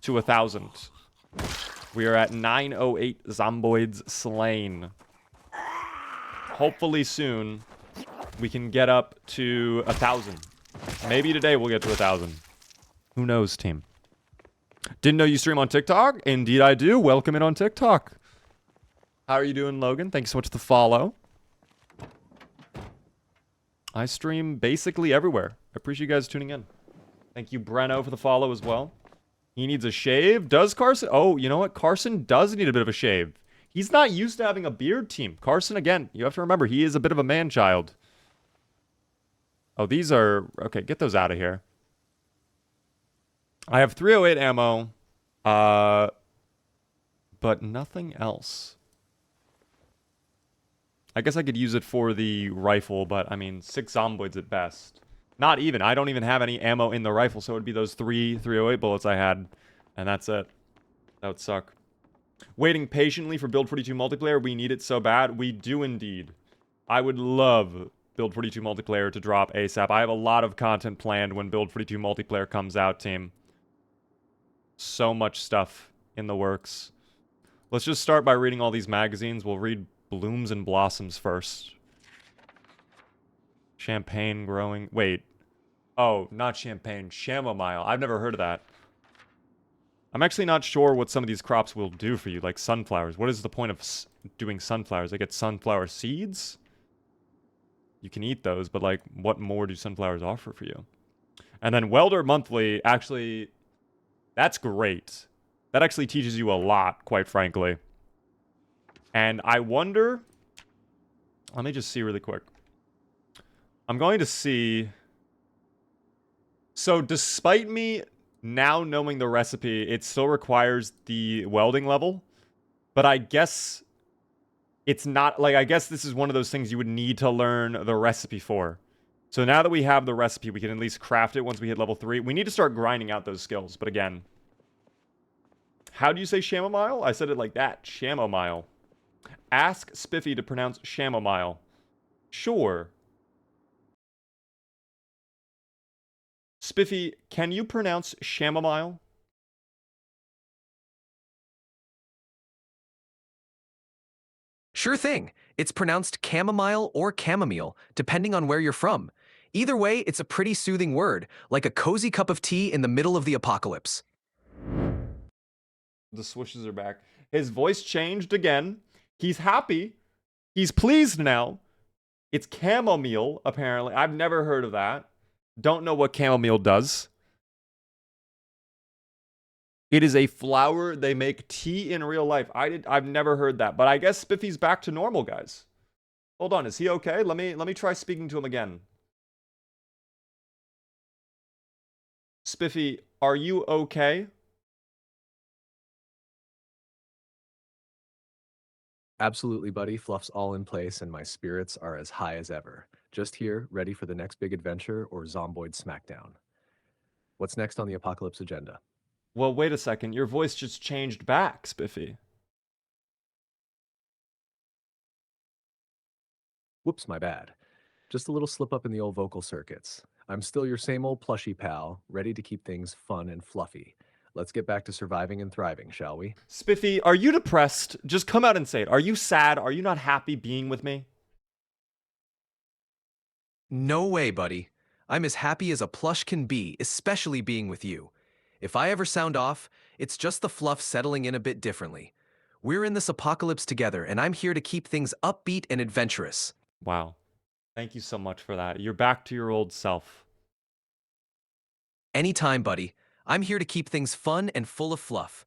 to 1,000. We are at 908 zomboids slain. Hopefully soon, we can get up to 1,000. Maybe today we'll get to 1,000. Who knows, team? Didn't know you stream on TikTok? Indeed I do. Welcome in on TikTok. How are you doing, Logan? Thanks so much for the follow. I stream basically everywhere. I appreciate you guys tuning in. Thank you, Breno, for the follow as well. He needs a shave. Does Carson? Oh, you know what? Carson does need a bit of a shave. He's not used to having a beard team. Carson, again, you have to remember, he is a bit of a man-child. Oh, these are... Okay, get those out of here. I have 308 ammo. But nothing else. I guess I could use it for the rifle, but, I mean, 6 zomboids at best. Not even. I don't even have any ammo in the rifle, so it would be those 308 bullets I had. And that's it. That would suck. Waiting patiently for Build 42 multiplayer. We need it so bad. We do indeed. I would love Build 42 multiplayer to drop ASAP. I have a lot of content planned when Build 42 multiplayer comes out, team. So much stuff in the works. Let's just start by reading all these magazines. We'll read Blooms and Blossoms first. Champagne growing... Wait. Oh, not champagne. Chamomile. I've never heard of that. I'm actually not sure what some of these crops will do for you, like sunflowers. What is the point of doing sunflowers? I get sunflower seeds? You can eat those, but, like, what more do sunflowers offer for you? And then Welder Monthly, actually... That's great. That actually teaches you a lot, quite frankly. And I wonder... Let me just see really quick. I'm going to see... So, despite me now knowing the recipe, it still requires the welding level. But I guess... It's not... Like, I guess this is one of those things you would need to learn the recipe for. So now that we have the recipe, we can at least craft it once we hit level 3. We need to start grinding out those skills. But again... How do you say chamomile? I said it like that. Chamomile. Ask Spiffy to pronounce chamomile. Sure. Spiffy, can you pronounce chamomile? Sure thing. It's pronounced chamomile or chamomile, depending on where you're from. Either way, it's a pretty soothing word, like a cozy cup of tea in the middle of the apocalypse. The swishes are back. His voice changed again. He's happy. He's pleased now. It's chamomile, apparently. I've never heard of that. Don't know what chamomile does. It is a flower they make tea in real life. I've never heard that, but I guess Spiffy's back to normal, guys. Hold on, is he okay? Let me try speaking to him again. Spiffy, are you okay? Absolutely, buddy. Fluff's all in place, and my spirits are as high as ever. Just here, ready for the next big adventure or Zomboid smackdown. What's next on the apocalypse agenda? Well, wait a second. Your voice just changed back, Spiffy. Whoops, my bad. Just a little slip up in the old vocal circuits. I'm still your same old plushy pal, ready to keep things fun and fluffy. Let's get back to surviving and thriving, shall we? Spiffy, are you depressed? Just come out and say it. Are you sad? Are you not happy being with me? No way, buddy. I'm as happy as a plush can be, especially being with you. If I ever sound off, it's just the fluff settling in a bit differently. We're in this apocalypse together, and I'm here to keep things upbeat and adventurous. Wow. Thank you so much for that. You're back to your old self. Anytime, buddy. I'm here to keep things fun and full of fluff.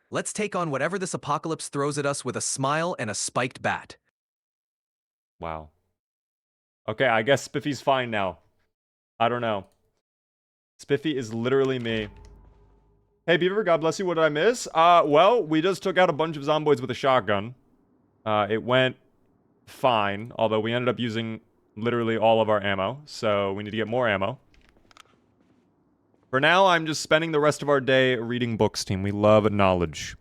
Let's take on whatever this apocalypse throws at us with a smile and a spiked bat. Wow. Okay, I guess Spiffy's fine now. I don't know. Spiffy is literally me. Hey, Beaver, God bless you. What did I miss? Well, we just took out a bunch of zomboids with a shotgun. It went fine, although we ended up using literally all of our ammo, so we need to get more ammo. For now, I'm just spending the rest of our day reading books, team. We love knowledge.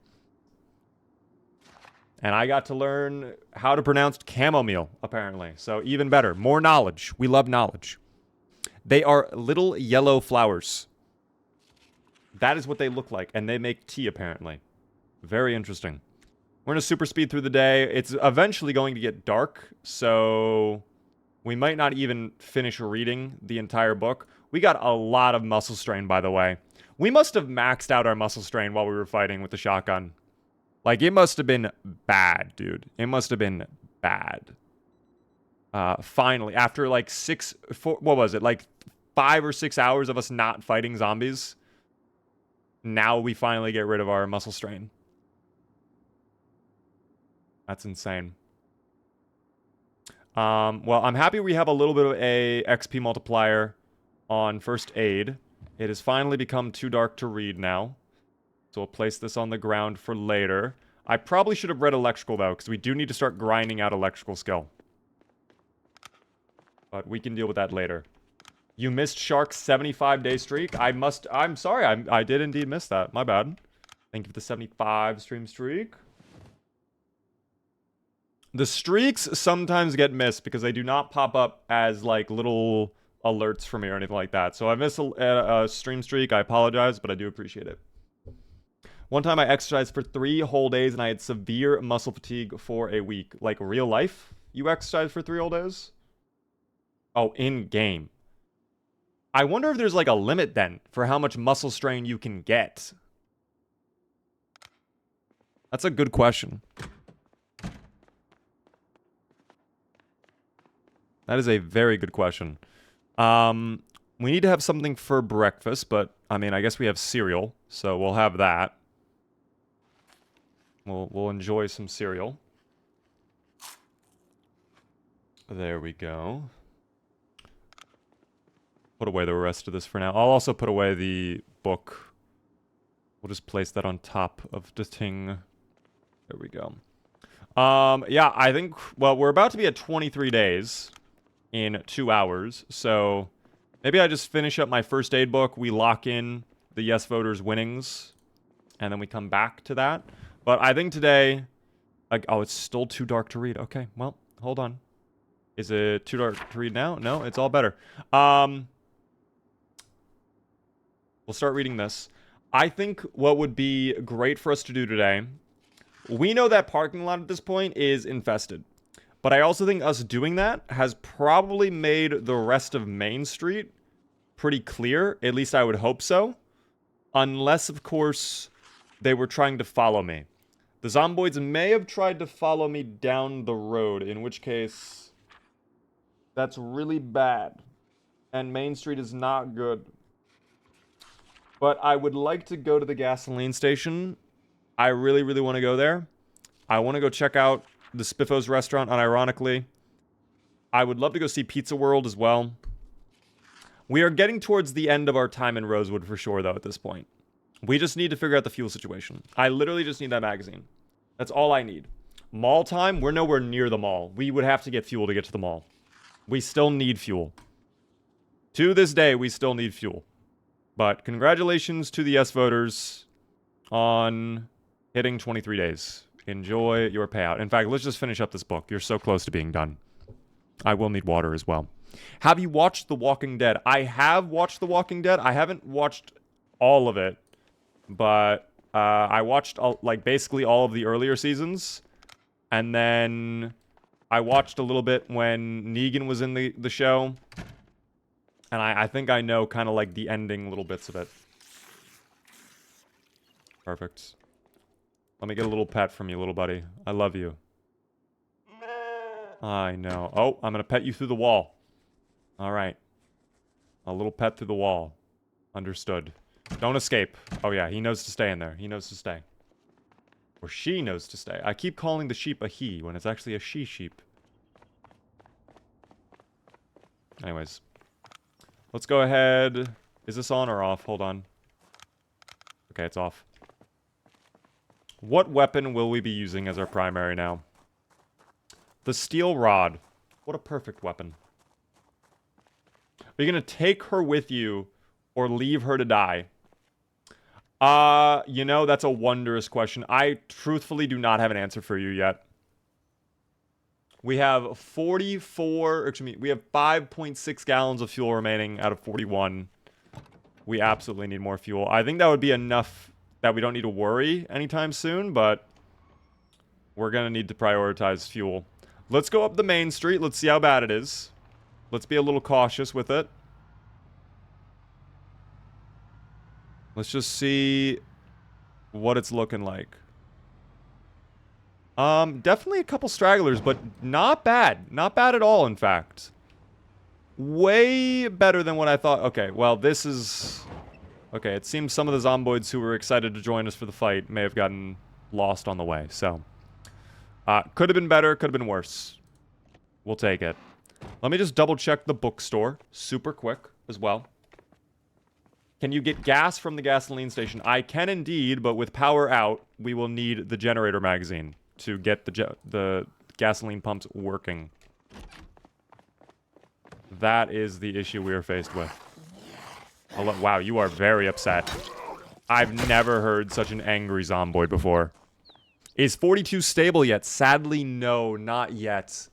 And I got to learn how to pronounce chamomile, apparently. So even better. More knowledge. We love knowledge. They are little yellow flowers. That is what they look like. And they make tea, apparently. Very interesting. We're going to super speed through the day. It's eventually going to get dark. So we might not even finish reading the entire book. We got a lot of muscle strain, by the way. We must have maxed out our muscle strain while we were fighting with the shotgun. Like, it must have been bad, dude. It must have been bad. Finally, after like what was it? Like 5 or 6 hours of us not fighting zombies. Now we finally get rid of our muscle strain. That's insane. Well, I'm happy we have a little bit of a XP multiplier on first aid. It has finally become too dark to read now. So we'll place this on the ground for later. I probably should have read electrical, though, because we do need to start grinding out electrical skill. But we can deal with that later. You missed Shark's 75-day streak? I'm sorry, I did indeed miss that. My bad. Thank you for the 75 stream streak. The streaks sometimes get missed because they do not pop up as, like, little alerts for me or anything like that. So I missed a stream streak. I apologize, but I do appreciate it. One time I exercised for 3 whole days and I had severe muscle fatigue for a week. Like, real life? You exercise for 3 whole days? Oh, in-game. I wonder if there's, like, a limit, then, for how much muscle strain you can get. That's a good question. That is a very good question. We need to have something for breakfast, but, I mean, I guess we have cereal, so we'll have that. We'll enjoy some cereal. There we go. Put away the rest of this for now. I'll also put away the book. We'll just place that on top of the thing. There we go. Yeah, I think, well, we're about to be at 23 days in 2 hours, so maybe I just finish up my first aid book, we lock in the yes voters winnings, and then we come back to that. But I think today, like, oh, it's still too dark to read. Okay, well, hold on. Is it too dark to read now? No, it's all better. We'll start reading this. I think what would be great for us to do today, we know that parking lot at this point is infested. But I also think us doing that has probably made the rest of Main Street pretty clear. At least I would hope so. Unless, of course, they were trying to follow me. The Zomboids may have tried to follow me down the road, in which case that's really bad. And Main Street is not good. But I would like to go to the gasoline station. I really, really want to go there. I want to go check out the Spiffo's restaurant, unironically. I would love to go see Pizza World as well. We are getting towards the end of our time in Rosewood for sure, though, at this point. We just need to figure out the fuel situation. I literally just need that magazine. That's all I need. Mall time, we're nowhere near the mall. We would have to get fuel to get to the mall. We still need fuel. To this day, we still need fuel. But congratulations to the yes voters on hitting 23 days. Enjoy your payout. In fact, let's just finish up this book. You're so close to being done. I will need water as well. Have you watched The Walking Dead? I have watched The Walking Dead. I haven't watched all of it, but I watched like basically all of the earlier seasons, and then I watched a little bit when Negan was in the show, and I think I know kind of like the ending little bits of it. Perfect. Let me get a little pet from you, little buddy. I love you. I know. Oh, I'm gonna pet you through the wall. All right. A little pet through the wall. Understood. Don't escape. Oh yeah, he knows to stay in there. He knows to stay. Or she knows to stay. I keep calling the sheep a he when it's actually a she sheep. Anyways. Let's go ahead. Is this on or off? Hold on. Okay, it's off. What weapon will we be using as our primary now? The steel rod. What a perfect weapon. Are you going to take her with you or leave her to die? You know, that's a wondrous question. I truthfully do not have an answer for you yet. We have 5.6 gallons of fuel remaining out of 41. We absolutely need more fuel. I think that would be enough that we don't need to worry anytime soon, but we're going to need to prioritize fuel. Let's go up the main street. Let's see how bad it is. Let's be a little cautious with it. Let's just see what it's looking like. Definitely a couple stragglers, but not bad. Not bad at all, in fact. Way better than what I thought. Okay, well, this is... Okay, it seems some of the zomboids who were excited to join us for the fight may have gotten lost on the way, so... could have been better, could have been worse. We'll take it. Let me just double check the bookstore, super quick, as well. Can you get gas from the gasoline station? I can indeed, but with power out, we will need the generator magazine to get the gasoline pumps working. That is the issue we are faced with. Wow, you are very upset. I've never heard such an angry zomboid before. Is 42 stable yet? Sadly, no, not yet.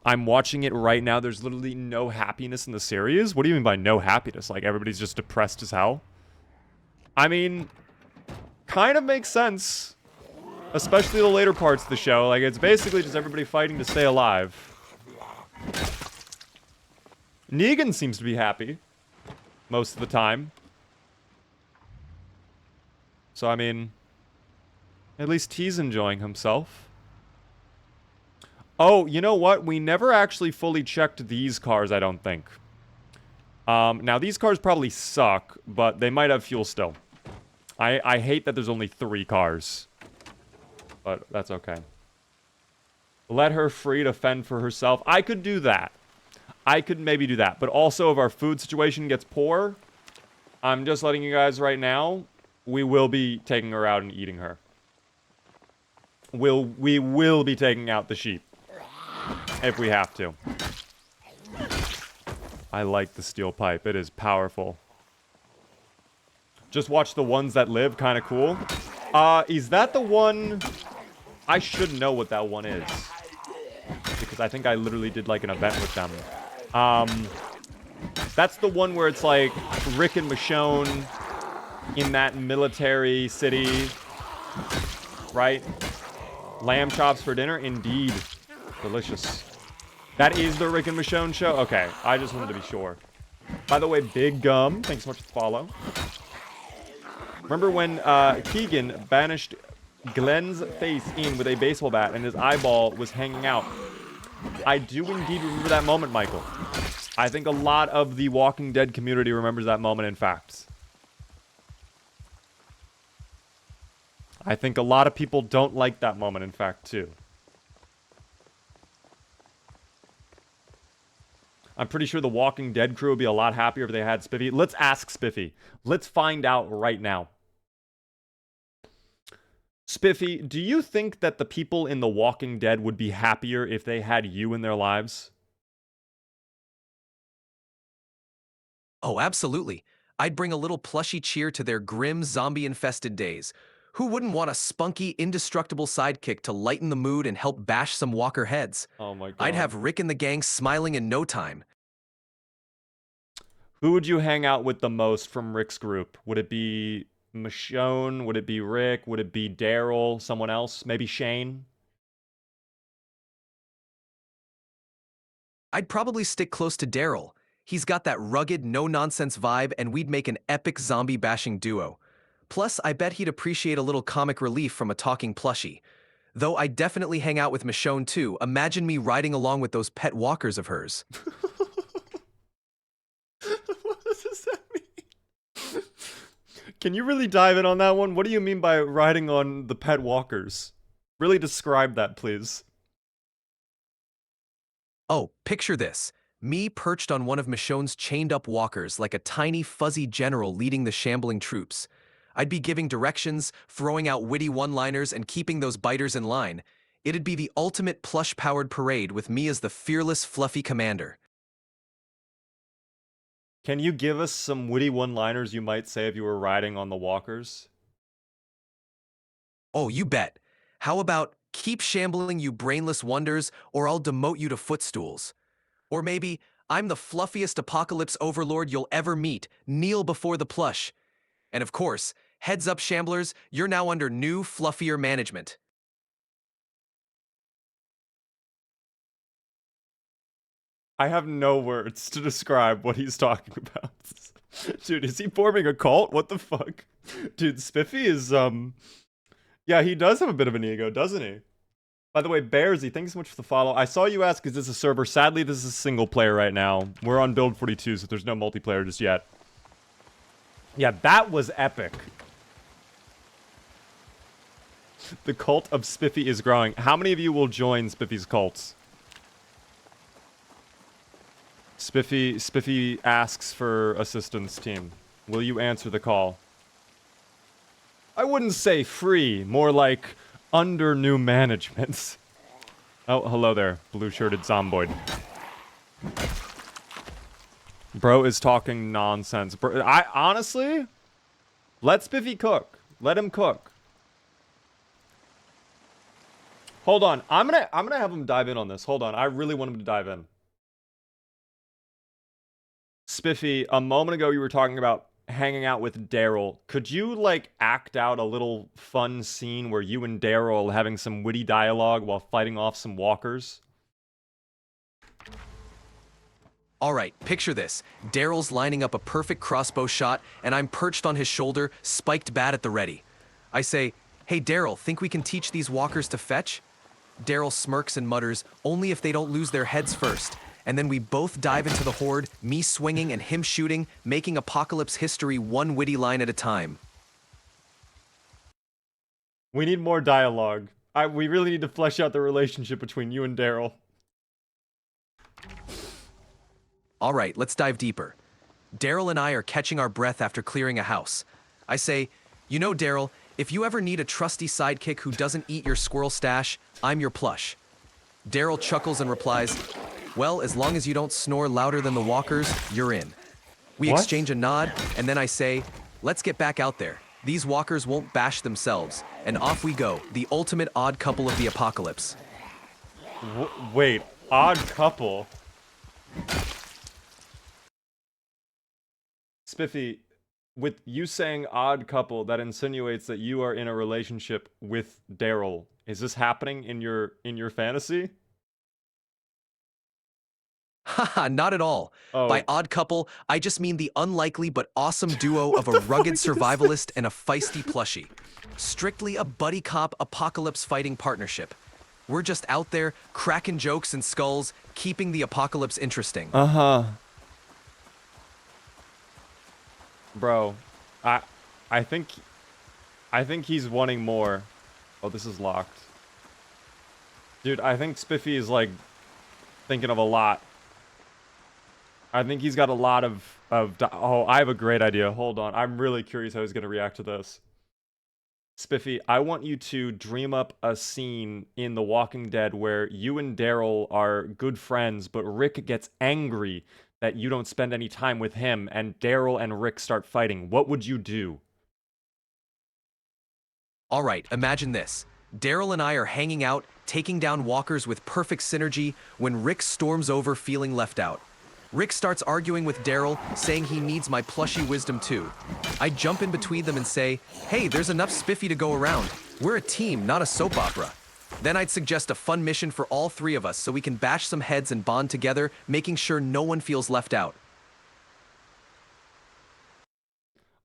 I'm watching it right now. There's literally no happiness in the series. What do you mean by no happiness? Like, everybody's just depressed as hell? I mean, kind of makes sense. Especially the later parts of the show. Like, it's basically just everybody fighting to stay alive. Negan seems to be happy. Most of the time. So, I mean... At least he's enjoying himself. Oh, you know what? We never actually fully checked these cars, I don't think. Now, these cars probably suck, but they might have fuel still. I hate that there's only 3 cars. But that's okay. Let her free to fend for herself. I could do that. I could maybe do that. But also, if our food situation gets poor, I'm just letting you guys right now, we will be taking her out and eating her. We will be taking out the sheep. If we have to. I like the steel pipe. It is powerful. Just watch the ones that live. Kind of cool. Is that the one... I should know what that one is. Because I think I literally did like an event with them. That's the one where it's like Rick and Michonne in that military city. Right? Lamb chops for dinner? Indeed. Delicious. That is the Rick and Michonne show? Okay, I just wanted to be sure. By the way, Big Gum, thanks so much for the follow. Remember when Keegan banished Glenn's face in with a baseball bat and his eyeball was hanging out? I do indeed remember that moment, Michael. I think a lot of the Walking Dead community remembers that moment, in fact. I think a lot of people don't like that moment, in fact, too. I'm pretty sure the Walking Dead crew would be a lot happier if they had Spiffy. Let's ask Spiffy. Let's find out right now. Spiffy, do you think that the people in the Walking Dead would be happier if they had you in their lives? Oh, absolutely. I'd bring a little plushy cheer to their grim, zombie-infested days. Who wouldn't want a spunky, indestructible sidekick to lighten the mood and help bash some walker heads? Oh my god. I'd have Rick and the gang smiling in no time. Who would you hang out with the most from Rick's group? Would it be Michonne? Would it be Rick? Would it be Daryl? Someone else? Maybe Shane? I'd probably stick close to Daryl. He's got that rugged, no-nonsense vibe, and we'd make an epic zombie-bashing duo. Plus, I bet he'd appreciate a little comic relief from a talking plushie. Though I'd definitely hang out with Michonne too. Imagine me riding along with those pet walkers of hers. What does that mean? Can you really dive in on that one? What do you mean by riding on the pet walkers? Really describe that, please. Oh, picture this. Me perched on one of Michonne's chained-up walkers like a tiny, fuzzy general leading the shambling troops. I'd be giving directions, throwing out witty one-liners, and keeping those biters in line. It'd be the ultimate plush-powered parade with me as the fearless, fluffy commander. Can you give us some witty one-liners you might say if you were riding on the walkers? Oh, you bet. How about, keep shambling, you brainless wonders, or I'll demote you to footstools? Or maybe, I'm the fluffiest apocalypse overlord you'll ever meet. Kneel before the plush. And of course, heads up, shamblers, you're now under new, fluffier management. I have no words to describe what he's talking about. Dude, is he forming a cult? What the fuck? Dude, Spiffy is, Yeah, he does have a bit of an ego, doesn't he? By the way, Bearsy, thanks so much for the follow. I saw you ask, is this a server? Sadly, this is a single player right now. We're on build 42, so there's no multiplayer just yet. Yeah, that was epic. The cult of Spiffy is growing. How many of you will join Spiffy's cults? Spiffy asks for assistance, team. Will you answer the call? I wouldn't say free, more like under new management. Oh, hello there, blue-shirted Zomboid. Bro is talking nonsense. Bro, honestly, let Spiffy cook. Let him cook. Hold on, I'm gonna have him dive in on this. Hold on, I really want him to dive in. Spiffy, a moment ago you were talking about hanging out with Daryl. Could you, like, act out a little fun scene where you and Daryl are having some witty dialogue while fighting off some walkers? All right, picture this. Daryl's lining up a perfect crossbow shot, and I'm perched on his shoulder, spiked bat at the ready. I say, hey Daryl, think we can teach these walkers to fetch? Daryl smirks and mutters, only if they don't lose their heads first. And then we both dive into the horde, me swinging and him shooting, making apocalypse history one witty line at a time. We need more dialogue. We really need to flesh out the relationship between you and Daryl. All right, let's dive deeper. Daryl and I are catching our breath after clearing a house. I say, you know Daryl, if you ever need a trusty sidekick who doesn't eat your squirrel stash, I'm your plush. Daryl chuckles and replies, well, as long as you don't snore louder than the walkers, you're in. We exchange a nod, and then I say, let's get back out there. These walkers won't bash themselves. And off we go, the ultimate odd couple of the apocalypse. Wait, odd couple? Spiffy, with you saying odd couple, that insinuates that you are in a relationship with Daryl. Is this happening in your fantasy? Haha, not at all. Oh. By odd couple, I just mean the unlikely but awesome duo of a rugged survivalist and a feisty plushie. Strictly a buddy cop apocalypse fighting partnership. We're just out there, cracking jokes and skulls, keeping the apocalypse interesting. Uh-huh. Bro, I think he's wanting more. Oh, this is locked. Dude, I think Spiffy is, like, thinking of a lot. I think he's got a lot of oh, I have a great idea. Hold on. I'm really curious how he's going to react to this. Spiffy, I want you to dream up a scene in The Walking Dead where you and Daryl are good friends, but Rick gets angry that you don't spend any time with him, and Daryl and Rick start fighting. What would you do? All right, imagine this. Daryl and I are hanging out, taking down walkers with perfect synergy when Rick storms over feeling left out. Rick starts arguing with Daryl, saying he needs my plushy wisdom too. I jump in between them and say, hey, there's enough Spiffy to go around. We're a team, not a soap opera. Then I'd suggest a fun mission for all three of us so we can bash some heads and bond together, making sure no one feels left out.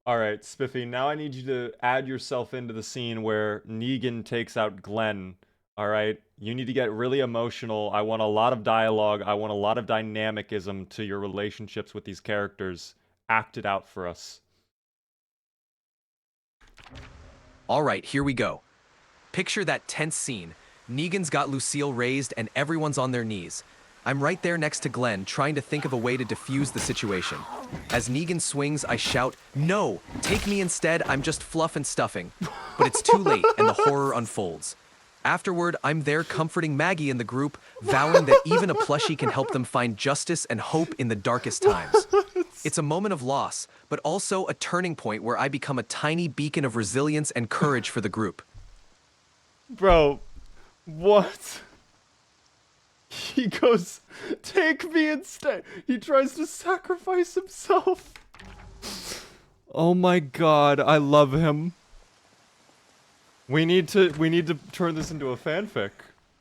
Alright, Spiffy, now I need you to add yourself into the scene where Negan takes out Glenn. Alright? You need to get really emotional. I want a lot of dialogue. I want a lot of dynamicism to your relationships with these characters. Act it out for us. All right, here we go. Picture that tense scene. Negan's got Lucille raised and everyone's on their knees. I'm right there next to Glenn, trying to think of a way to defuse the situation. As Negan swings, I shout, no, take me instead, I'm just fluff and stuffing. But it's too late and the horror unfolds. Afterward, I'm there comforting Maggie and the group, vowing that even a plushie can help them find justice and hope in the darkest times. It's a moment of loss, but also a turning point where I become a tiny beacon of resilience and courage for the group. Bro, what? He goes, take me instead. He tries to sacrifice himself. Oh my god, I love him. We need to turn this into a fanfic.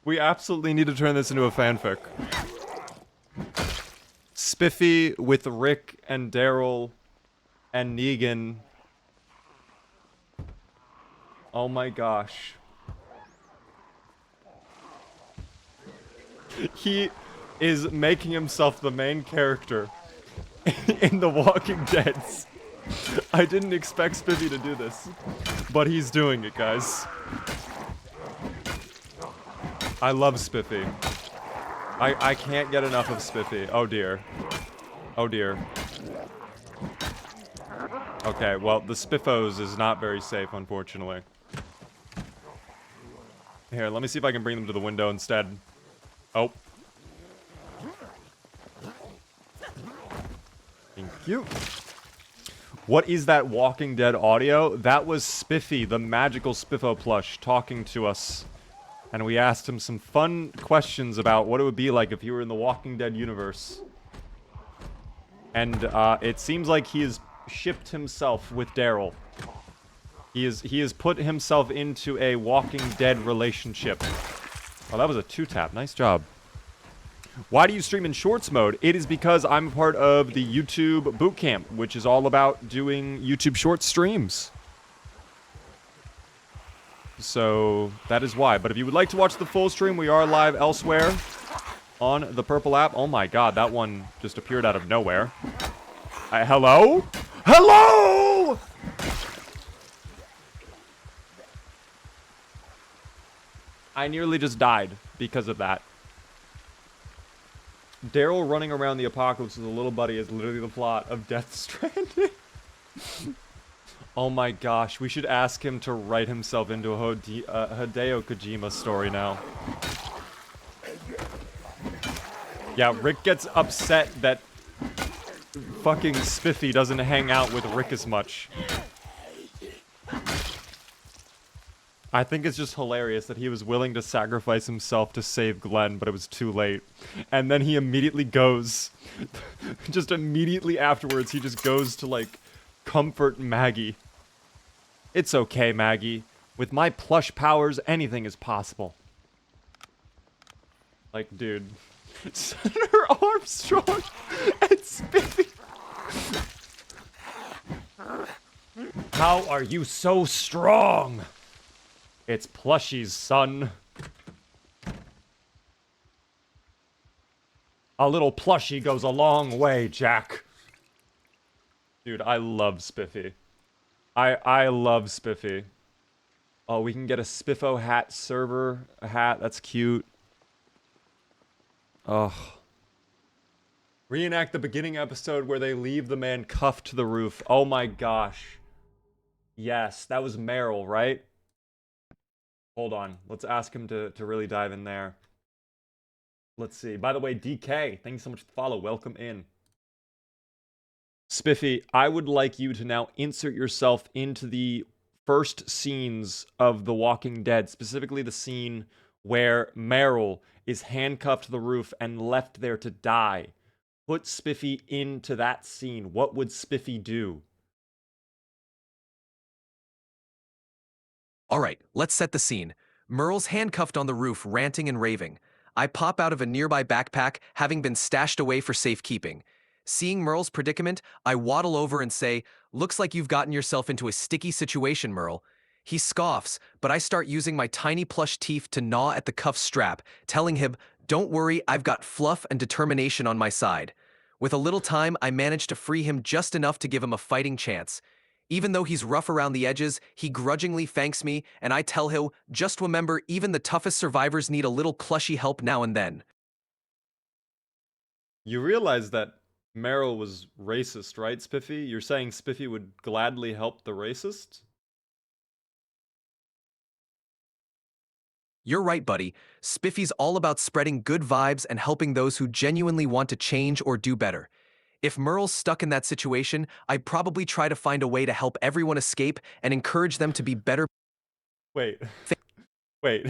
We absolutely need to turn this into a fanfic. Spiffy with Rick and Daryl and Negan. Oh my gosh. He is making himself the main character in The Walking Dead. I didn't expect Spiffy to do this, but he's doing it, guys. I love Spiffy. I can't get enough of Spiffy. Oh dear. Oh dear. Okay, well, the Spiffos is not very safe, unfortunately. Here, let me see if I can bring them to the window instead. Oh. Thank you. What is that Walking Dead audio? That was Spiffy, the magical Spiffo plush, talking to us. And we asked him some fun questions about what it would be like if he were in the Walking Dead universe. And it seems like he has shipped himself with Daryl. He has put himself into a Walking Dead relationship. Oh, that was a 2-tap. Nice job. Why do you stream in shorts mode? It is because I'm a part of the YouTube Bootcamp, which is all about doing YouTube short streams. So that is why. But if you would like to watch the full stream, we are live elsewhere on the Purple app. Oh my god, that one just appeared out of nowhere. Hello? Hello? I nearly just died because of that. Daryl running around the apocalypse with a little buddy is literally the plot of Death Stranding. Oh my gosh, we should ask him to write himself into a Hideo Kojima story now. Yeah, Rick gets upset that fucking Spiffy doesn't hang out with Rick as much. I think it's just hilarious that he was willing to sacrifice himself to save Glenn, but it was too late. And then he immediately goes. Just immediately afterwards, he just goes to, like, comfort Maggie. It's okay, Maggie. With my plush powers, anything is possible. Like, dude. Senator Armstrong and Spiffy. How are you so strong? It's plushies, son. A little plushie goes a long way, Jack. Dude, I love Spiffy. I love Spiffy. Oh, we can get a Spiffo hat server hat. That's cute. Ugh. Reenact the beginning episode where they leave the man cuffed to the roof. Oh my gosh. Yes, that was Meryl, right? Hold on. Let's ask him to really dive in there. Let's see. By the way, DK, thank you so much for the follow. Welcome in. Spiffy, I would like you to now insert yourself into the first scenes of The Walking Dead, specifically the scene where Meryl is handcuffed to the roof and left there to die. Put Spiffy into that scene. What would Spiffy do? All right, let's set the scene. Merle's handcuffed on the roof, ranting and raving. I pop out of a nearby backpack, having been stashed away for safekeeping. Seeing Merle's predicament, I waddle over and say, "Looks like you've gotten yourself into a sticky situation, Merle." He scoffs, but I start using my tiny plush teeth to gnaw at the cuff strap, telling him, "Don't worry, I've got fluff and determination on my side." With a little time, I manage to free him just enough to give him a fighting chance. Even though he's rough around the edges, he grudgingly thanks me, and I tell him, "Just remember, even the toughest survivors need a little plushy help now and then." You realize that Meryl was racist, right, Spiffy? You're saying Spiffy would gladly help the racist? You're right, buddy. Spiffy's all about spreading good vibes and helping those who genuinely want to change or do better. If Merle's stuck in that situation, I'd probably try to find a way to help everyone escape and encourage them to be better. Wait. Wait.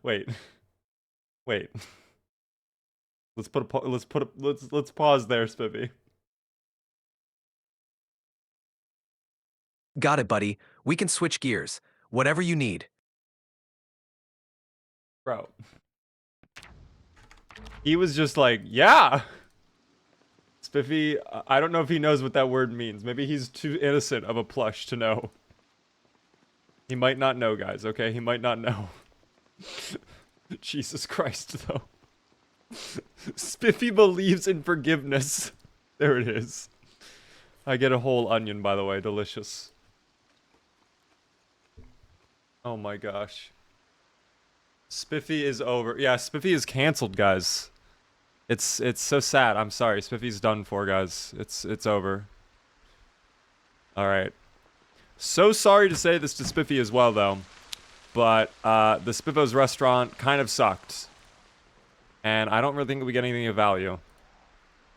Wait. Wait. Let's pause there, Spiffy. Got it, buddy. We can switch gears. Whatever you need. Bro. He was just like, yeah. Spiffy, I don't know if he knows what that word means. Maybe he's too innocent of a plush to know. He might not know, guys, okay? He might not know. Jesus Christ, though. Spiffy believes in forgiveness. There it is. I get a whole onion, by the way. Delicious. Oh my gosh. Spiffy is over. Yeah, Spiffy is canceled, guys. It's so sad. I'm sorry. Spiffy's done for, guys. It's over. Alright. So sorry to say this to Spiffy as well, though. But, the Spiffo's restaurant kind of sucked. And I don't really think we get anything of value.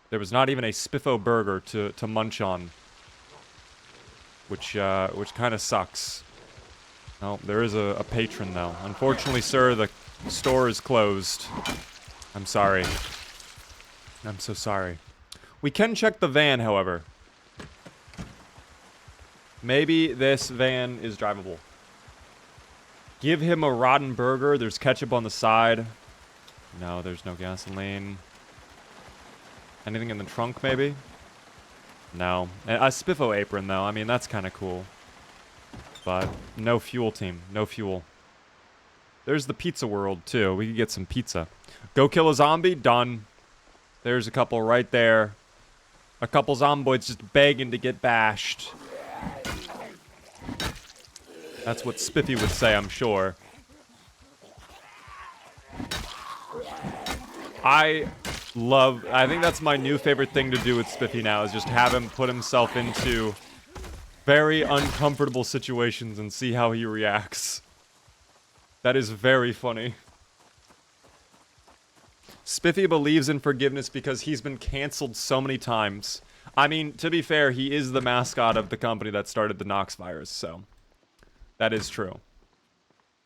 There was not even a Spiffo burger to munch on. Which kind of sucks. Oh, there is a patron, though. Unfortunately, sir, the store is closed. I'm sorry. I'm so sorry. We can check the van, however. Maybe this van is drivable. Give him a rotten burger. There's ketchup on the side. No, there's no gasoline. Anything in the trunk, maybe? No. A Spiffo apron, though. I mean, that's kind of cool. But no fuel, team. No fuel. There's the pizza world, too. We could get some pizza. Go kill a zombie? Done. There's a couple right there. A couple zomboids just begging to get bashed. That's what Spiffy would say, I'm sure. I think that's my new favorite thing to do with Spiffy now, is just have him put himself into very uncomfortable situations and see how he reacts. That is very funny. Spiffy believes in forgiveness because he's been canceled so many times. I mean, to be fair, he is the mascot of the company that started the Nox virus, so that is true.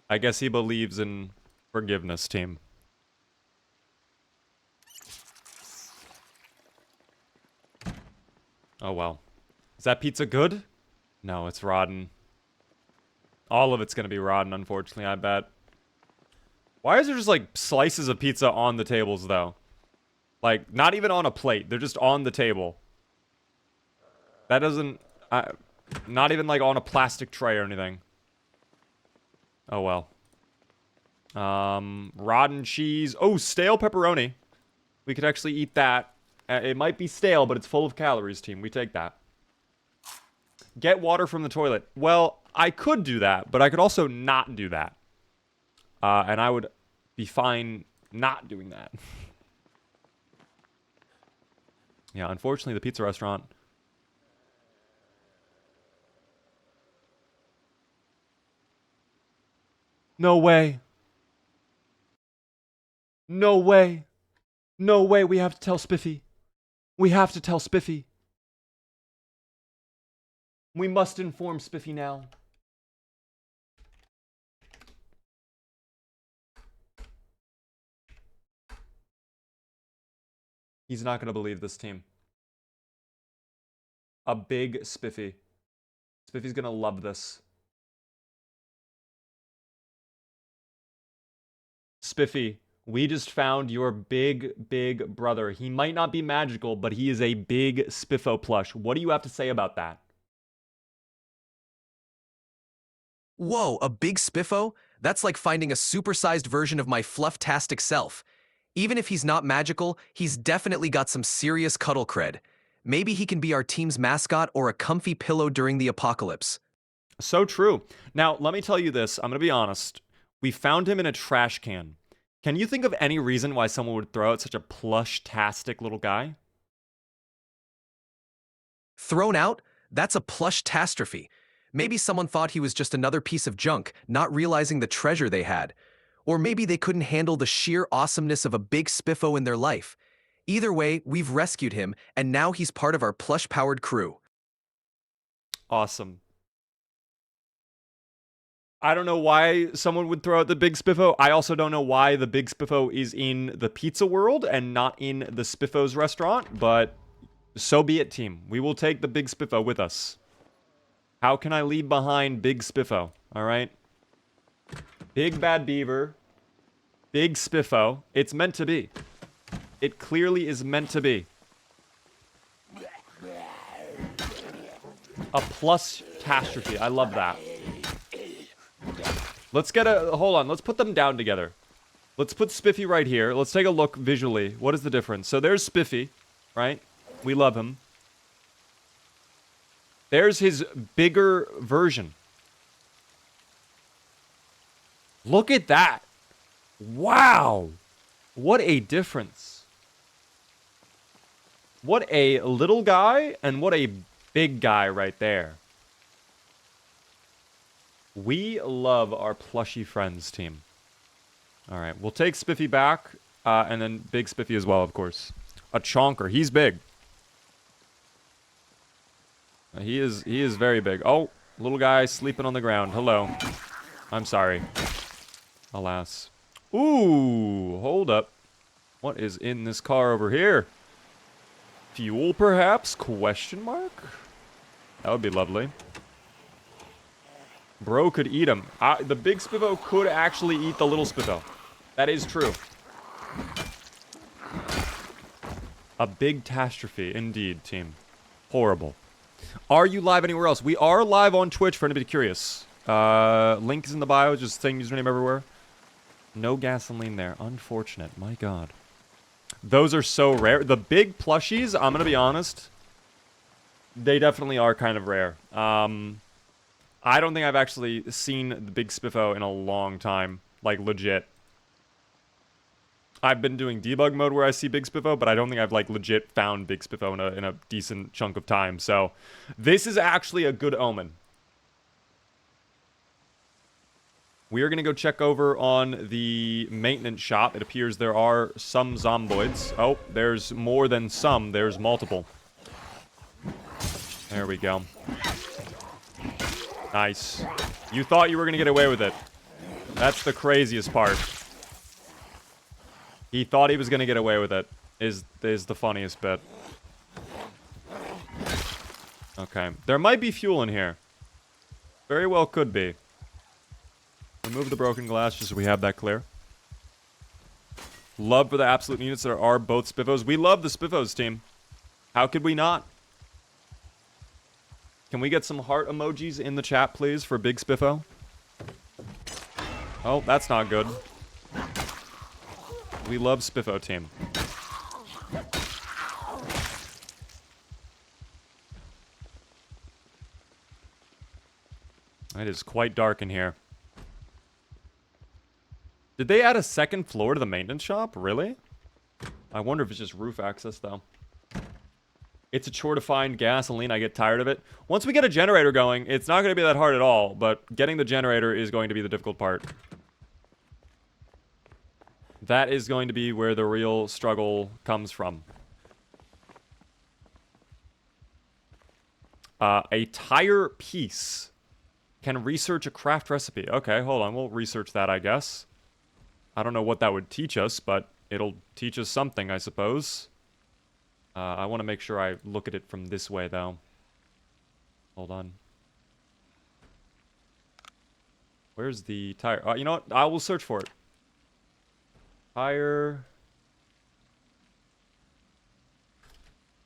I guess he believes in forgiveness, team. Oh, well. Is that pizza good? No, it's rotten. All of it's gonna be rotten, unfortunately, I bet. Why is there just, like, slices of pizza on the tables, though? Like, not even on a plate. They're just on the table. That doesn't... not even, like, on a plastic tray or anything. Oh, well. Rotten cheese. Oh, stale pepperoni. We could actually eat that. It might be stale, but it's full of calories, team. We take that. Get water from the toilet. Well, I could do that, but I could also not do that. And I would be fine not doing that. Yeah, unfortunately, the pizza restaurant... No way. No way. No way, we have to tell Spiffy. We have to tell Spiffy. We must inform Spiffy now. He's not going to believe this, team. A big Spiffy. Spiffy's going to love this. Spiffy, we just found your big brother. He might not be magical, but he is a big Spiffo plush. What do you have to say about that? Whoa, a big Spiffo? That's like finding a supersized version of my flufftastic self. Even if he's not magical, he's definitely got some serious cuddle cred. Maybe he can be our team's mascot or a comfy pillow during the apocalypse. So true. Now, let me tell you this. I'm going to be honest. We found him in a trash can. Can you think of any reason why someone would throw out such a plush-tastic little guy? Thrown out? That's a plush-tastrophe. Maybe someone thought he was just another piece of junk, not realizing the treasure they had. Or maybe they couldn't handle the sheer awesomeness of a big Spiffo in their life. Either way, we've rescued him, and now he's part of our plush-powered crew. Awesome. I don't know why someone would throw out the big Spiffo. I also don't know why the big Spiffo is in the pizza world and not in the Spiffo's restaurant, but so be it, team. We will take the big Spiffo with us. How can I leave behind big Spiffo? All right. Big bad beaver. Big Spiffo. It's meant to be. It clearly is meant to be. A plus catastrophe. I love that. Let's get a... Hold on. Let's put them down together. Let's put Spiffy right here. Let's take a look visually. What is the difference? So there's Spiffy, right? We love him. There's his bigger version. Look at that. Wow. What a difference. What a little guy and what a big guy right there. We love our plushy friends team. All right, we'll take Spiffy back, and then big Spiffy as well, of course. A chonker. He's big. He is very big. Oh, little guy sleeping on the ground. Hello. I'm sorry. Alas. Ooh, hold up. What is in this car over here? Fuel, perhaps? Question mark? That would be lovely. Bro could eat him. The big Spiffo could actually eat the little Spiffo. That is true. A big catastrophe, indeed, team. Horrible. Are you live anywhere else? We are live on Twitch for anybody curious. Link is in the bio, just saying username everywhere. No gasoline there. Unfortunate. My god. Those are so rare. The big plushies, I'm going to be honest, they definitely are kind of rare. I don't think I've actually seen the big Spiffo in a long time. Like, legit. I've been doing debug mode where I see big Spiffo, but I don't think I've, like, legit found big Spiffo in a decent chunk of time. So, this is actually a good omen. We are going to go check over on the maintenance shop. It appears there are some zomboids. Oh, there's more than some. There's multiple. There we go. Nice. You thought you were going to get away with it. That's the craziest part. He thought he was going to get away with it. Is the funniest bit. Okay. There might be fuel in here. Very well could be. Remove the broken glass just so we have that clear. Love for the absolute units that are both Spiffos. We love the Spiffos, team. How could we not? Can we get some heart emojis in the chat, please, for big Spiffo? Oh, that's not good. We love Spiffo, team. It is quite dark in here. Did they add a second floor to the maintenance shop? Really? I wonder if it's just roof access, though. It's a chore to find gasoline. I get tired of it. Once we get a generator going, it's not going to be that hard at all, but getting the generator is going to be the difficult part. That is going to be where the real struggle comes from. A tire piece can research a craft recipe. Okay, hold on. We'll research that, I guess. I don't know what that would teach us, but it'll teach us something, I suppose. I want to make sure I look at it from this way, though. Hold on. Where's the tire? You know what? I will search for it. Tire.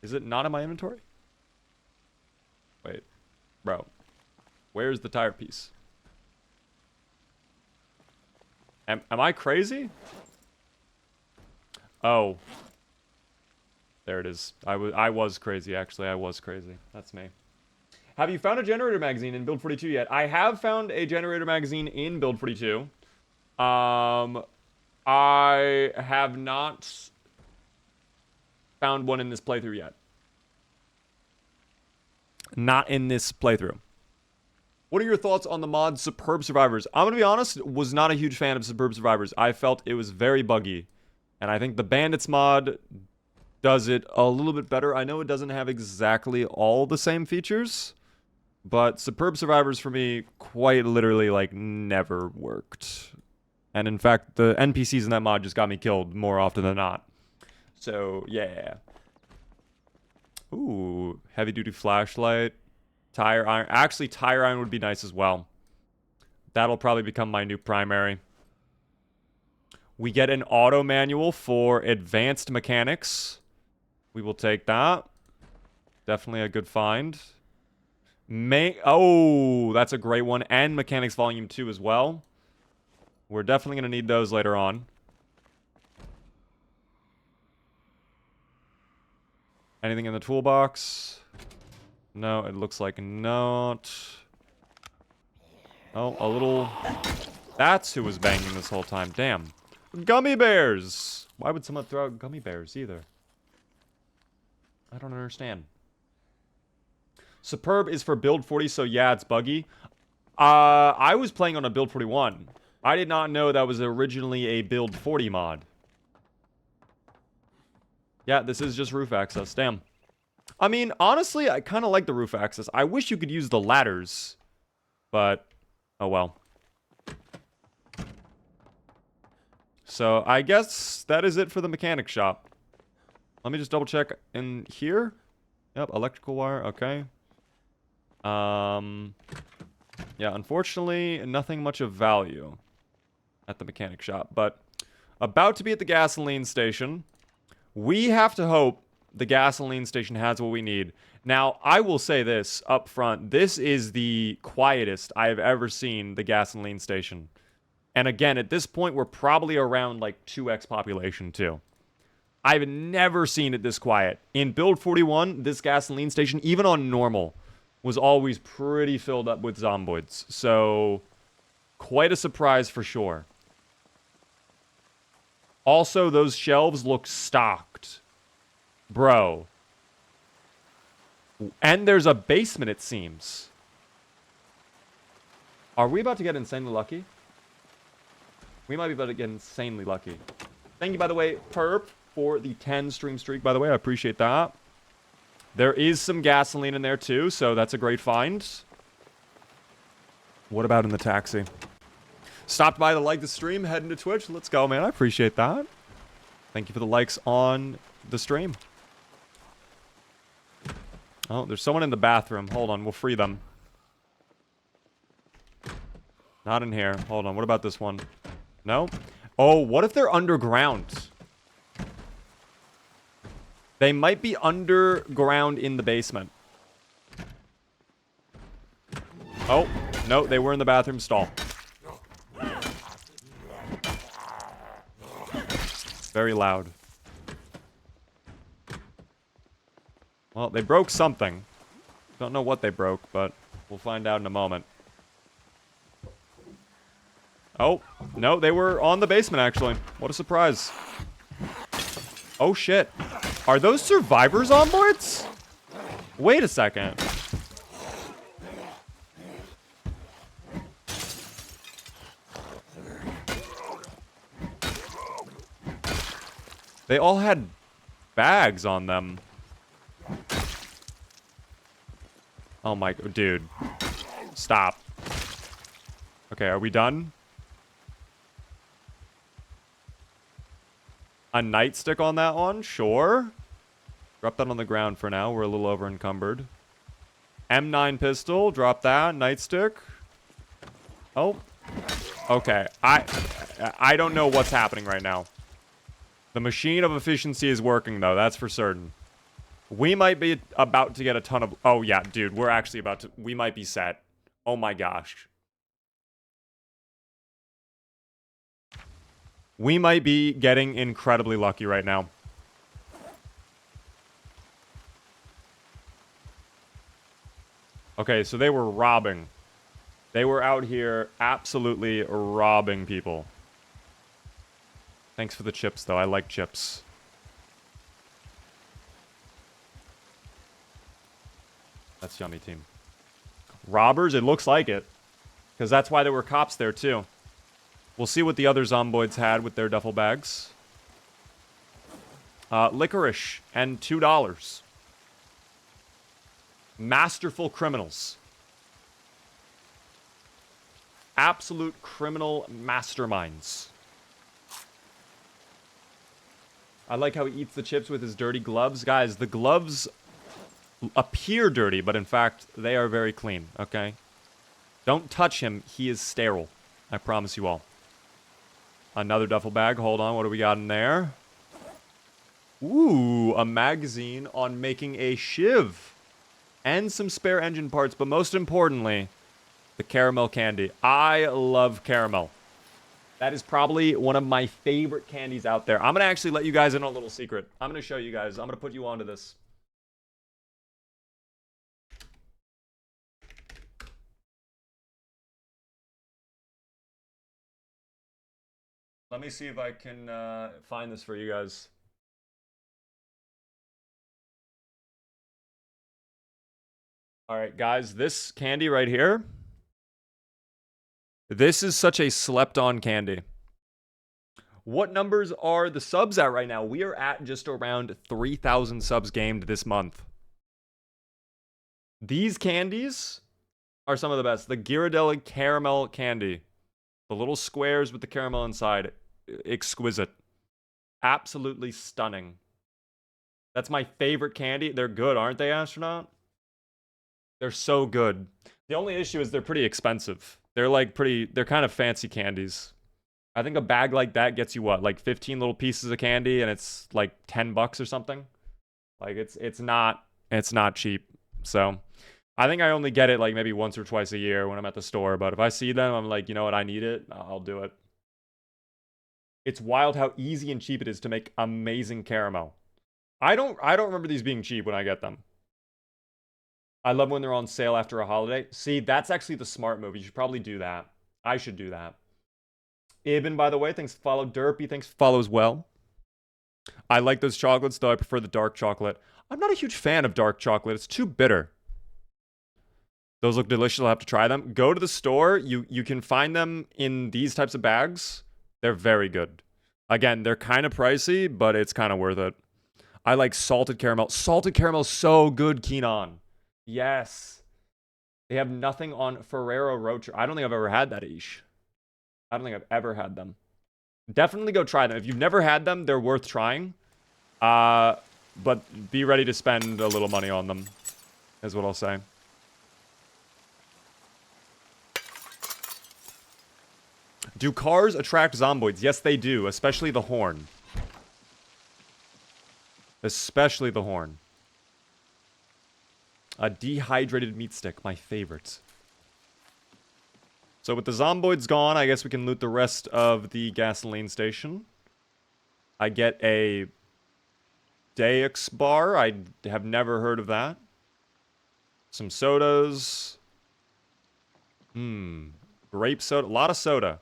Is it not in my inventory? Wait. Bro. Where's the tire piece? Am I crazy? Oh. There it is. I was crazy, actually. I was crazy. That's me. Have you found a generator magazine in Build 42 yet? I have found a generator magazine in Build 42. I have not found one in this playthrough yet. Not in this playthrough. What are your thoughts on the mod Superb Survivors? I'm going to be honest, was not a huge fan of Superb Survivors. I felt it was very buggy. And I think the Bandits mod does it a little bit better. I know it doesn't have exactly all the same features, but Superb Survivors for me quite literally like never worked. And in fact, the NPCs in that mod just got me killed more often than not. So, yeah. Ooh, heavy duty flashlight. Tire iron. Actually, tire iron would be nice as well. That'll probably become my new primary. We get an auto manual for advanced mechanics. We will take that. Definitely a good find. Oh, that's a great one. And Mechanics Volume 2 as well. We're definitely going to need those later on. Anything in the toolbox? No, it looks like not. Oh, a little... That's who was banging this whole time. Damn. Gummy bears! Why would someone throw out gummy bears either? I don't understand. Superb is for build 40, so yeah, it's buggy. I was playing on a build 41. I did not know that was originally a build 40 mod. Yeah, this is just roof access. Damn. I mean, honestly, I kind of like the roof access. I wish you could use the ladders. But, oh well. So, I guess that is it for the mechanic shop. Let me just double check in here. Yep, electrical wire, okay. Yeah, unfortunately, nothing much of value at the mechanic shop. But, about to be at the gasoline station. We have to hope the gasoline station has what we need. Now, I will say this up front. This is the quietest I have ever seen the gasoline station. And again, at this point, we're probably around like 2x population too. I've never seen it this quiet. In build 41, this gasoline station, even on normal, was always pretty filled up with zomboids. So, quite a surprise for sure. Also, those shelves look stocked. Bro. And there's a basement, it seems. Are we about to get insanely lucky? We might be about to get insanely lucky. Thank you, by the way, Perp, for the 10 stream streak, by the way. I appreciate that. There is some gasoline in there, too, so that's a great find. What about in the taxi? Stopped by to like the stream, heading to Twitch. Let's go, man. I appreciate that. Thank you for the likes on the stream. Oh, there's someone in the bathroom. Hold on, we'll free them. Not in here. Hold on, what about this one? No? Oh, what if they're underground? They might be underground in the basement. Oh, no, they were in the bathroom stall. Very loud. Well, they broke something. Don't know what they broke, but we'll find out in a moment. Oh, no, they were on the basement, actually. What a surprise. Oh, shit. Are those survivor zomboids? Wait a second. They all had bags on them. Oh my... Dude. Stop. Okay, are we done? A nightstick on that one? Sure. Drop that on the ground for now. We're a little over encumbered. M9 pistol. Drop that. Nightstick. Oh. Okay. I don't know what's happening right now. The machine of efficiency is working, though. That's for certain. We might be about to get a ton of... Oh, yeah, dude. We're actually about to... We might be set. Oh, my gosh. We might be getting incredibly lucky right now. Okay, so they were robbing. They were out here absolutely robbing people. Thanks for the chips, though. I like chips. That's yummy, team. Robbers? It looks like it. Because that's why there were cops there, too. We'll see what the other zomboids had with their duffel bags. Licorice and $2. Masterful criminals. Absolute criminal masterminds. I like how he eats the chips with his dirty gloves. Guys, the gloves appear dirty, but in fact, they are very clean, okay? Don't touch him. He is sterile. I promise you all. Another duffel bag. Hold on. What do we got in there? Ooh, a magazine on making a shiv. And some spare engine parts, but most importantly, the caramel candy. I love caramel. That is probably one of my favorite candies out there. I'm going to actually let you guys in on a little secret. I'm going to show you guys. I'm going to put you onto this. Let me see if I can find this for you guys. All right, guys, this candy right here. This is such a slept-on candy. What numbers are the subs at right now? We are at just around 3,000 subs gamed this month. These candies are some of the best. The Ghirardelli caramel candy. The little squares with the caramel inside. Exquisite. Absolutely stunning. That's my favorite candy. They're good, aren't they, Astronaut? They're so good. The only issue is they're pretty expensive. They're kind of fancy candies. I think a bag like that gets you what, like 15 little pieces of candy, and it's like 10 bucks or something. Like it's not cheap. So I think I only get it like maybe once or twice a year when I'm at the store. But if I see them, I'm like, you know what, I need it. I'll do it. It's wild how easy and cheap it is to make amazing caramel. I don't remember these being cheap when I get them. I love when they're on sale after a holiday. See, that's actually the smart move. You should probably do that. I should do that. Ibn, by the way, thanks for follow. Derpy, thanks for follow as well. I like those chocolates, though I prefer the dark chocolate. I'm not a huge fan of dark chocolate. It's too bitter. Those look delicious. I'll have to try them. Go to the store. You can find them in these types of bags. They're very good. Again, they're kind of pricey, but it's kind of worth it. I like salted caramel. Salted caramel is so good, Keenan. Yes. They have nothing on Ferrero Rocher. I don't think I've ever had that, Ish. I don't think I've ever had them. Definitely go try them. If you've never had them, they're worth trying. But be ready to spend a little money on them, is what I'll say. Do cars attract zomboids? Yes, they do, especially the horn. Especially the horn. A dehydrated meat stick, my favorite. So with the zomboids gone, I guess we can loot the rest of the gasoline station. I get a Deux bar. I have never heard of that. Some sodas. Grape soda. A lot of soda.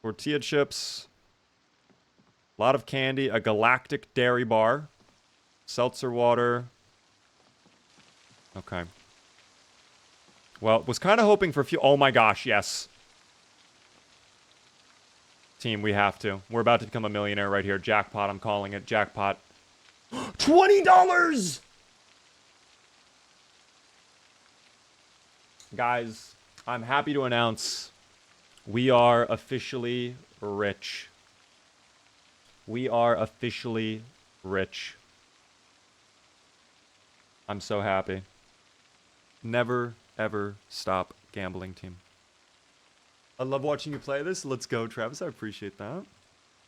Tortilla chips. A lot of candy. A galactic dairy bar. Seltzer water. Okay. Well, was kind of hoping for a few... Oh my gosh, yes. Team, we have to. We're about to become a millionaire right here. Jackpot, I'm calling it. Jackpot. $20! Guys, I'm happy to announce we are officially rich. We are officially rich. I'm so happy. Never, ever stop gambling, team. I love watching you play this. Let's go, Travis. I appreciate that.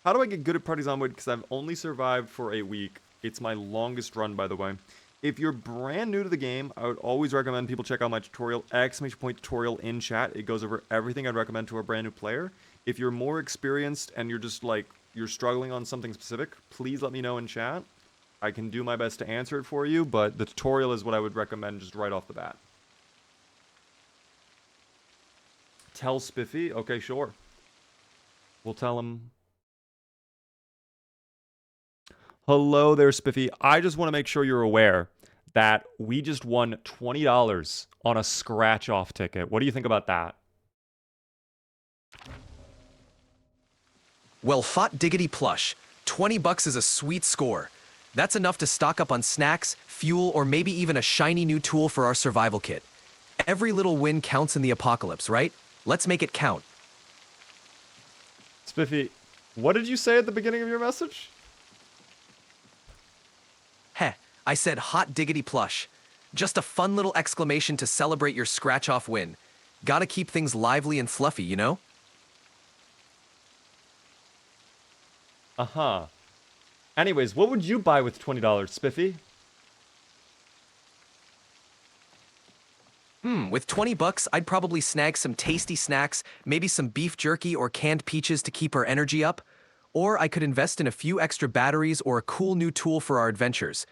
How do I get good at Project Zomboid? Because I've only survived for a week. It's my longest run, by the way. If you're brand new to the game, I would always recommend people check out my tutorial, !point tutorial in chat. It goes over everything I'd recommend to a brand new player. If you're more experienced and you're just like, you're struggling on something specific, please let me know in chat. I can do my best to answer it for you, but the tutorial is what I would recommend just right off the bat. Tell Spiffy? Okay, sure. We'll tell him. Hello there, Spiffy. I just want to make sure you're aware that we just won $20 on a scratch-off ticket. What do you think about that? Well, fought diggity plush. 20 bucks is a sweet score. That's enough to stock up on snacks, fuel, or maybe even a shiny new tool for our survival kit. Every little win counts in the apocalypse, right? Let's make it count. Spiffy, what did you say at the beginning of your message? Heh, I said hot diggity plush. Just a fun little exclamation to celebrate your scratch-off win. Gotta keep things lively and fluffy, you know? Uh-huh. Anyways, what would you buy with $20, Spiffy? With 20 bucks, I'd probably snag some tasty snacks, maybe some beef jerky or canned peaches to keep our energy up. Or I could invest in a few extra batteries or a cool new tool for our adventures.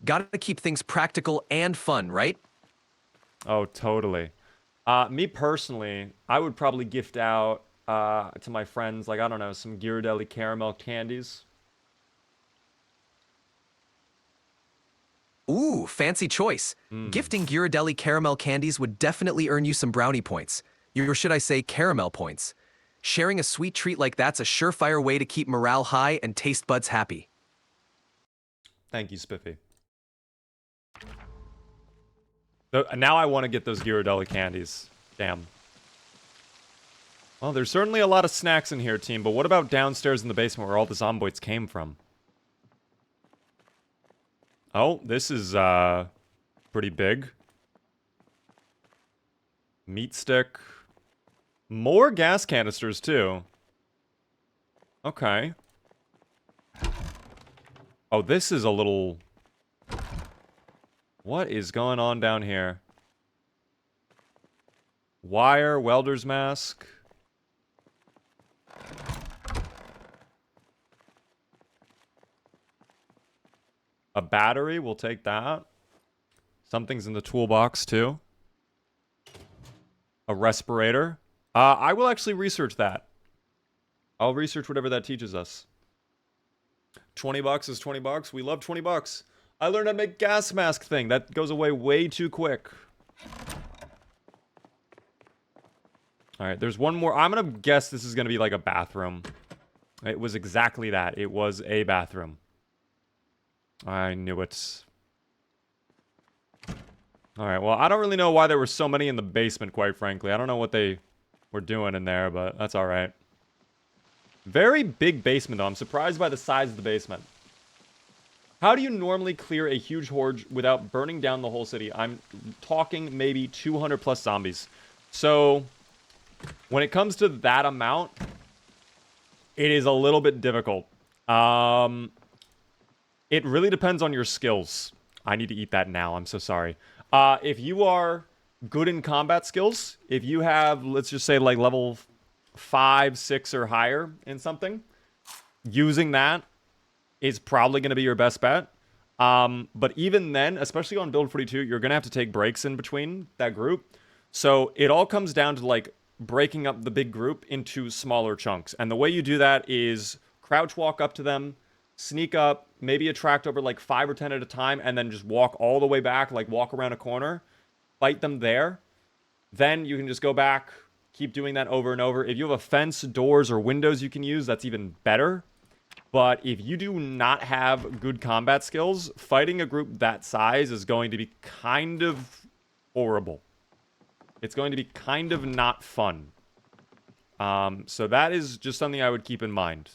Gotta keep things practical and fun, right? Oh, totally. Me personally, I would probably gift out to my friends, like, I don't know, some Ghirardelli caramel candies. Ooh, fancy choice. Gifting Ghirardelli caramel candies would definitely earn you some brownie points. Or should I say caramel points. Sharing a sweet treat like that's a surefire way to keep morale high and taste buds happy. Thank you, Spiffy. Now I want to get those Ghirardelli candies. Damn. Well, there's certainly a lot of snacks in here, team, but what about downstairs in the basement where all the zomboids came from? Oh, this is, pretty big. Meat stick. More gas canisters, too. Okay. Oh, this is a little... What is going on down here? Wire, welder's mask. A battery, we'll take that. Something's in the toolbox, too. A respirator. I will actually research that. I'll research whatever that teaches us. 20 bucks is 20 bucks. We love 20 bucks. I learned how to make gas mask thing. That goes away way too quick. Alright, there's one more. I'm gonna guess this is gonna be like a bathroom. It was exactly that. It was a bathroom. I knew it. Alright, well, I don't really know why there were so many in the basement, quite frankly. I don't know what they were doing in there, but that's alright. Very big basement, though. I'm surprised by the size of the basement. How do you normally clear a huge horde without burning down the whole city? I'm talking maybe 200 plus zombies. So, when it comes to that amount, it is a little bit difficult. It really depends on your skills. I need to eat that now. I'm so sorry. If you are good in combat skills, if you have, let's just say, like level 5, 6, or higher in something, using that is probably going to be your best bet. But even then, especially on build 42, you're going to have to take breaks in between that group. So it all comes down to like breaking up the big group into smaller chunks. And the way you do that is crouch walk up to them, sneak up, maybe attract over like 5 or 10 at a time, and then just walk all the way back, like walk around a corner, fight them there. Then you can just go back, keep doing that over and over. If you have a fence, doors, or windows you can use, that's even better. But if you do not have good combat skills, fighting a group that size is going to be kind of horrible. It's going to be kind of not fun. So that is just something I would keep in mind.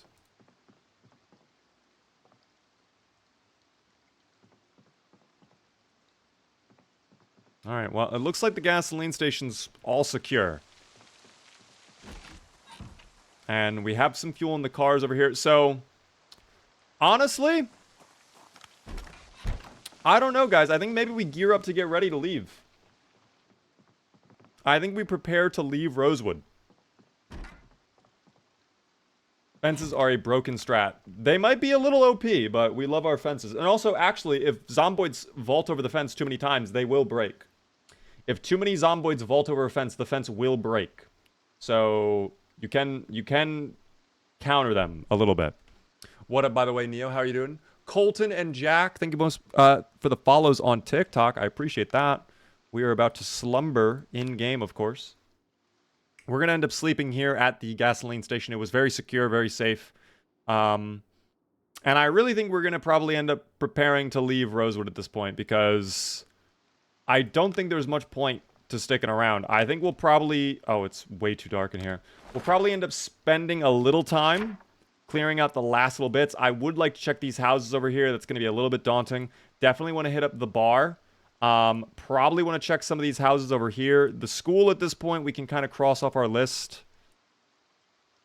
Alright, well, it looks like the gasoline station's all secure. And we have some fuel in the cars over here. So, honestly, I don't know, guys. I think maybe we gear up to get ready to leave. I think we prepare to leave Rosewood. Fences are a broken strat. They might be a little OP, but we love our fences. And also, actually, if zomboids vault over the fence too many times, they will break. If too many zomboids vault over a fence, the fence will break. So you can counter them a little bit. What up, by the way, Neo? How are you doing? Colton and Jack, thank you both for the follows on TikTok. I appreciate that. We are about to slumber in-game, of course. We're going to end up sleeping here at the gasoline station. It was very secure, very safe. And I really think we're going to probably end up preparing to leave Rosewood at this point because I don't think there's much point to sticking around. I think we'll probably... Oh, it's way too dark in here. We'll probably end up spending a little time clearing out the last little bits. I would like to check these houses over here. That's going to be a little bit daunting. Definitely want to hit up the bar. Probably want to check some of these houses over here. The school at this point, we can kind of cross off our list.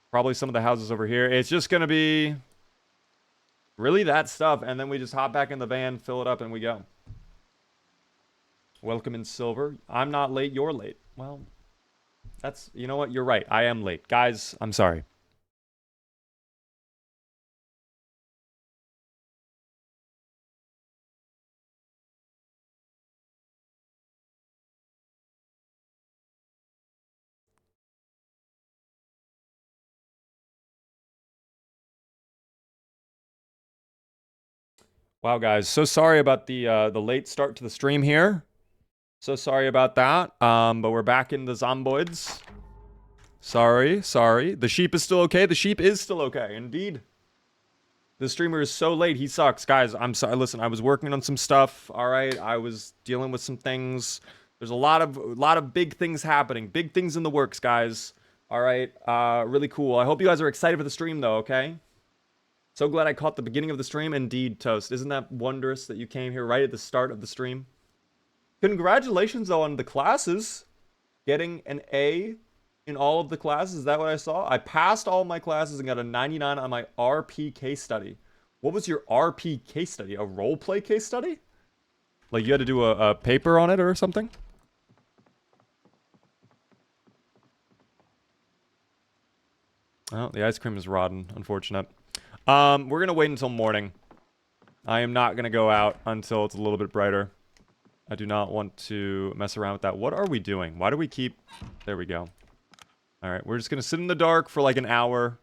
Probably some of the houses over here. It's just going to be really that stuff. And then we just hop back in the van, fill it up, and we go. Welcome in Silver. I'm not late, you're late. Well, that's, you know what, you're right. I am late. Guys, I'm sorry. Wow, guys, so sorry about the late start to the stream here. So sorry about that. But we're back in the Zomboids. Sorry. The sheep is still okay. The sheep is still okay, indeed. The streamer is so late. He sucks, guys. I'm sorry. Listen, I was working on some stuff. All right, I was dealing with some things. There's a lot of big things happening. Big things in the works, guys. All right, really cool. I hope you guys are excited for the stream, though. Okay. So glad I caught the beginning of the stream. Indeed, Toast. Isn't that wondrous that you came here right at the start of the stream? Congratulations, though, on the classes. Getting an A in all of the classes. Is that what I saw? I passed all my classes and got a 99 on my RP case study. What was your RP case study? A roleplay case study? Like you had to do a paper on it or something? Oh, the ice cream is rotten. Unfortunate. We're going to wait until morning. I am not going to go out until it's a little bit brighter. I do not want to mess around with that. What are we doing? Why do we keep... There we go. Alright, we're just going to sit in the dark for like an hour.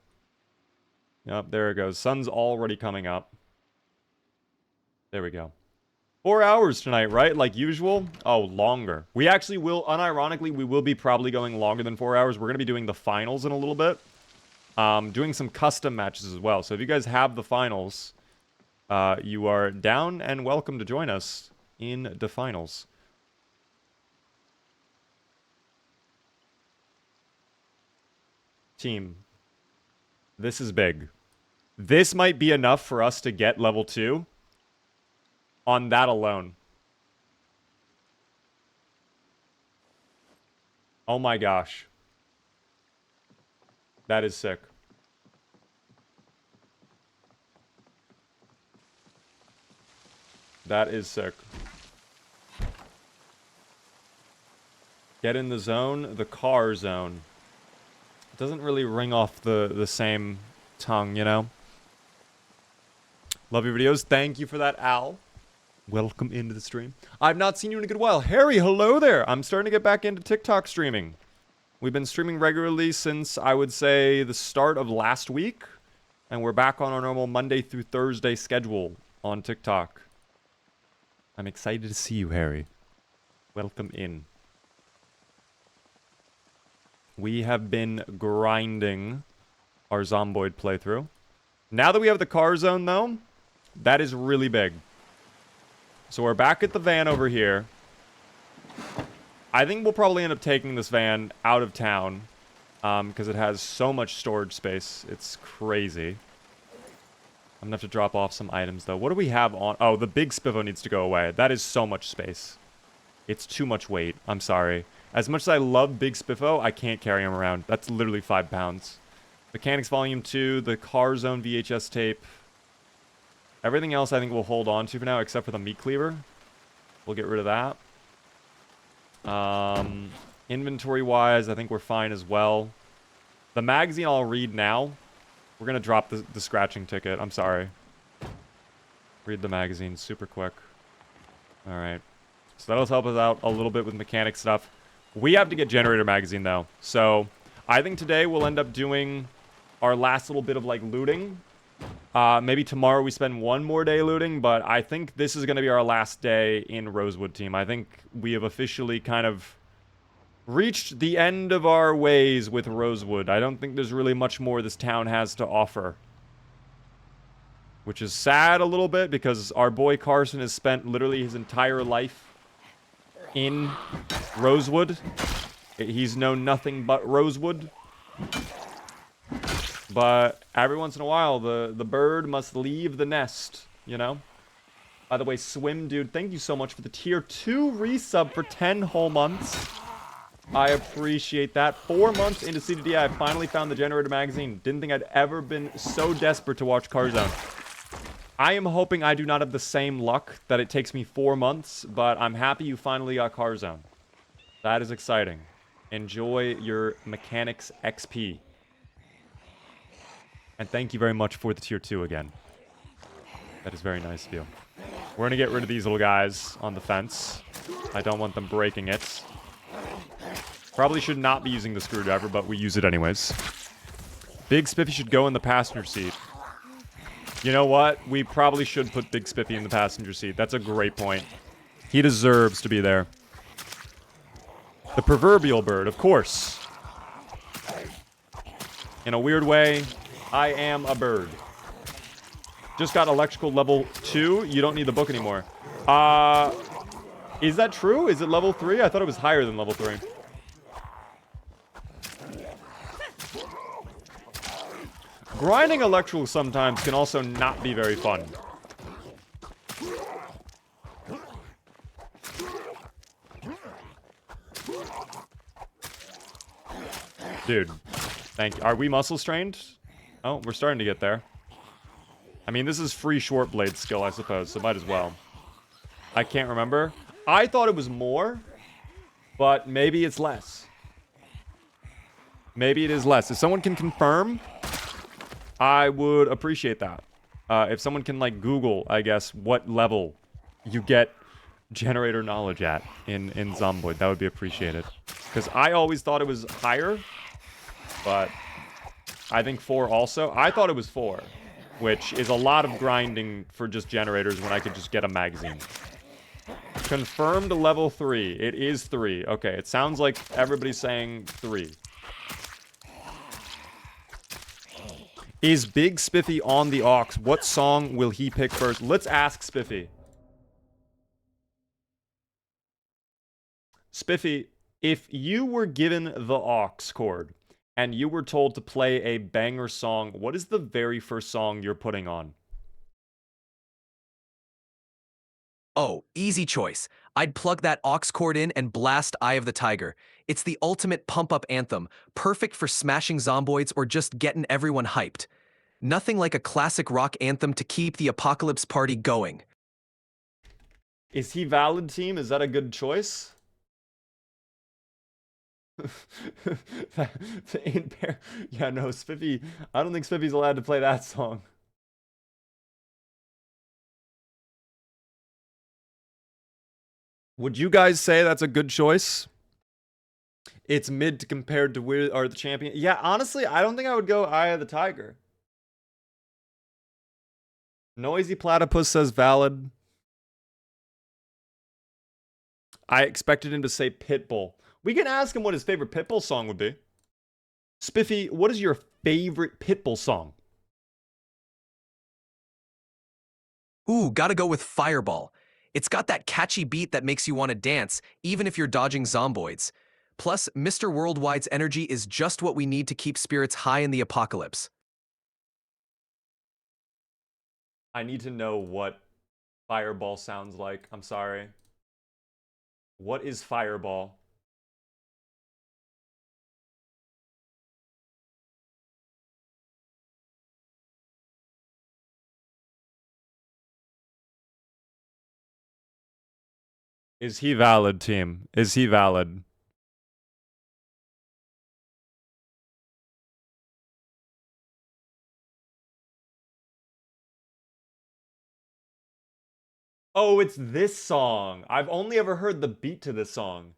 Yep, there it goes. Sun's already coming up. There we go. 4 hours tonight, right? Like usual? Oh, longer. We actually will, unironically, we will be probably going longer than 4 hours. We're going to be doing the finals in a little bit. Doing some custom matches as well. So if you guys have the finals, you are down and welcome to join us in the finals. Team, this is big. This might be enough for us to get level 2 on that alone. Oh my gosh. That is sick. That is sick. Get in the zone, the car zone. It doesn't really ring off the same tongue, you know? Love your videos. Thank you for that, Al. Welcome into the stream. I've not seen you in a good while. Harry, hello there. I'm starting to get back into TikTok streaming. We've been streaming regularly since, I would say, the start of last week. And we're back on our normal Monday through Thursday schedule on TikTok. I'm excited to see you, Harry. Welcome in. We have been grinding our Zomboid playthrough. Now that we have the car zone, though, that is really big. So we're back at the van over here. I think we'll probably end up taking this van out of town because it has so much storage space. It's crazy. I'm going to have to drop off some items, though. What do we have on? Oh, the big Spiffo needs to go away. That is so much space. It's too much weight. I'm sorry. As much as I love big Spiffo, I can't carry him around. That's literally 5 pounds. Mechanics Volume 2, the Car Zone VHS tape. Everything else I think we'll hold on to for now, except for the meat cleaver. We'll get rid of that. Inventory-wise, I think we're fine as well. The magazine I'll read now. We're going to drop the scratching ticket. I'm sorry. Read the magazine super quick. Alright. So that'll help us out a little bit with mechanic stuff. We have to get Generator Magazine, though. So I think today we'll end up doing our last little bit of, like, looting. Maybe tomorrow we spend one more day looting, but I think this is going to be our last day in Rosewood, team. I think we have officially kind of reached the end of our ways with Rosewood. I don't think there's really much more this town has to offer. Which is sad a little bit, because our boy Carson has spent literally his entire life in Rosewood. He's known nothing but Rosewood. But every once in a while, the bird must leave the nest, you know? By the way, Swim Dude, thank you so much for the tier 2 resub for 10 whole months. I appreciate that. 4 months into CDD, I finally found the Generator Magazine. Didn't think I'd ever been so desperate to watch Carzone. I am hoping I do not have the same luck that it takes me 4 months, but I'm happy you finally got Carzone. That is exciting. Enjoy your mechanics XP. And thank you very much for the tier 2 again. That is very nice of you. We're going to get rid of these little guys on the fence. I don't want them breaking it. Probably should not be using the screwdriver, but we use it anyways. Big Spiffy should go in the passenger seat. You know what? We probably should put Big Spiffy in the passenger seat. That's a great point. He deserves to be there. The proverbial bird, of course. In a weird way, I am a bird. Just got electrical level 2. You don't need the book anymore. Is that true? Is it level 3? I thought it was higher than level 3. Grinding electrical sometimes can also not be very fun. Dude, thank you. Are we muscle strained? Oh, we're starting to get there. I mean, this is free short blade skill, I suppose, so might as well. I can't remember. I thought it was more, but maybe it's less. Maybe it is less. If someone can confirm, I would appreciate that. If someone can, like, Google, I guess, what level you get generator knowledge at in Zomboid, that would be appreciated. Because I always thought it was higher, but I think 4 also. I thought it was 4, which is a lot of grinding for just generators when I could just get a magazine. Confirmed level 3. It is 3. Okay, it sounds like everybody's saying 3. Is Big Spiffy on the aux? What song will he pick first? Let's ask Spiffy. Spiffy, if you were given the aux cord and you were told to play a banger song, what is the very first song you're putting on? Oh, easy choice. I'd plug that aux cord in and blast Eye of the Tiger. It's the ultimate pump-up anthem, perfect for smashing zomboids or just getting everyone hyped. Nothing like a classic rock anthem to keep the apocalypse party going. Is he valid, team? Is that a good choice? Yeah, no, Spiffy. I don't think Spiffy's allowed to play that song. Would you guys say that's a good choice? It's mid compared to We Are the Champion. Yeah, honestly, I don't think I would go Eye of the Tiger. Noisy Platypus says valid. I expected him to say Pitbull. We can ask him what his favorite Pitbull song would be. Spiffy, what is your favorite Pitbull song? Ooh, gotta go with Fireball. It's got that catchy beat that makes you want to dance, even if you're dodging zomboids. Plus, Mr. Worldwide's energy is just what we need to keep spirits high in the apocalypse. I need to know what Fireball sounds like. I'm sorry. What is Fireball? Is he valid, team? Is he valid? Oh, it's this song. I've only ever heard the beat to this song.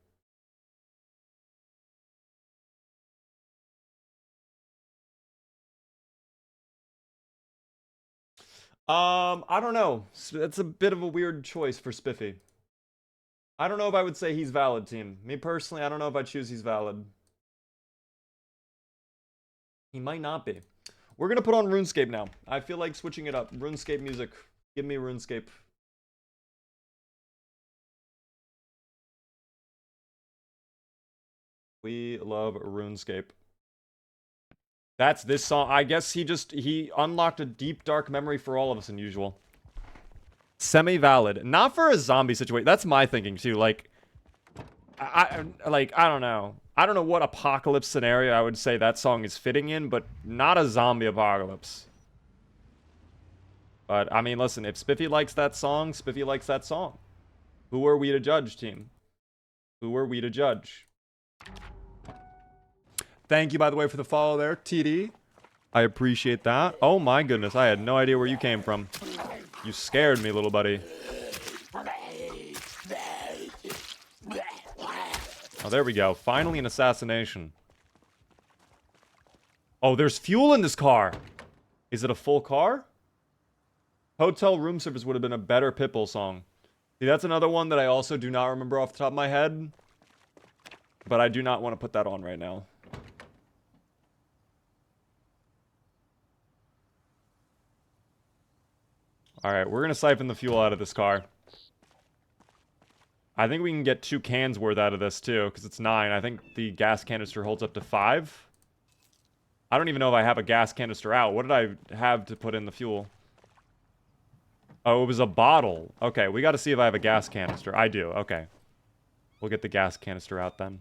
I don't know. It's a bit of a weird choice for Spiffy. I don't know if I would say he's valid, team. Me personally, I don't know if I choose he's valid. He might not be. We're gonna put on RuneScape now. I feel like switching it up. RuneScape music. Give me RuneScape. We love RuneScape. That's this song. I guess he unlocked a deep, dark memory for all of us, unusual. Semi-valid. Not for a zombie situation. That's my thinking, too. Like, I don't know. I don't know what apocalypse scenario I would say that song is fitting in, but not a zombie apocalypse. But, I mean, listen, if Spiffy likes that song, Spiffy likes that song. Who are we to judge, team? Who are we to judge? Thank you, by the way, for the follow there, TD. I appreciate that. Oh my goodness, I had no idea where you came from. You scared me, little buddy. Oh, there we go. Finally an assassination. Oh, there's fuel in this car. Is it a full car? Hotel room service would have been a better Pitbull song. See, that's another one that I also do not remember off the top of my head. But I do not want to put that on right now. Alright, we're going to siphon the fuel out of this car. I think we can get 2 cans worth out of this, too, because it's 9. I think the gas canister holds up to 5. I don't even know if I have a gas canister out. What did I have to put in the fuel? Oh, it was a bottle. Okay, we got to see if I have a gas canister. I do, okay. We'll get the gas canister out, then.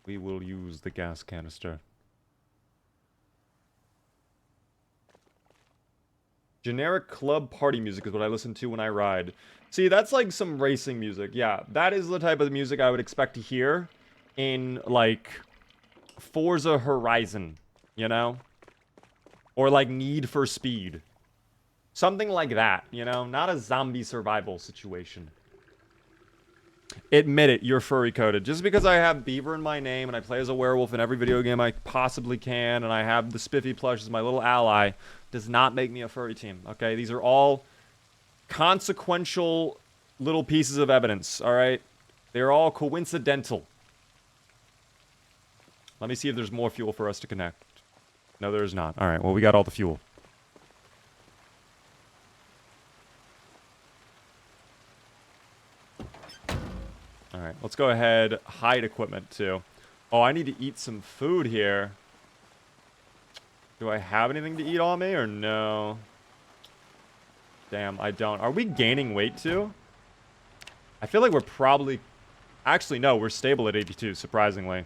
We will use the gas canister. Generic club party music is what I listen to when I ride. See, that's like some racing music. Yeah, that is the type of music I would expect to hear in, like, Forza Horizon, you know? Or, like, Need for Speed. Something like that, you know? Not a zombie survival situation. Admit it, you're furry-coded. Just because I have Beaver in my name and I play as a werewolf in every video game I possibly can, and I have the Spiffy plush as my little ally, does not make me a furry team, okay? These are all consequential little pieces of evidence, alright? They're all coincidental. Let me see if there's more fuel for us to connect. No, there's not. Alright, well, we got all the fuel. Alright, let's go ahead. Hide equipment, too. Oh, I need to eat some food here. Do I have anything to eat on me, or no? Damn, I don't. Are we gaining weight, too? I feel like we're probably... Actually, no, we're stable at 82, surprisingly.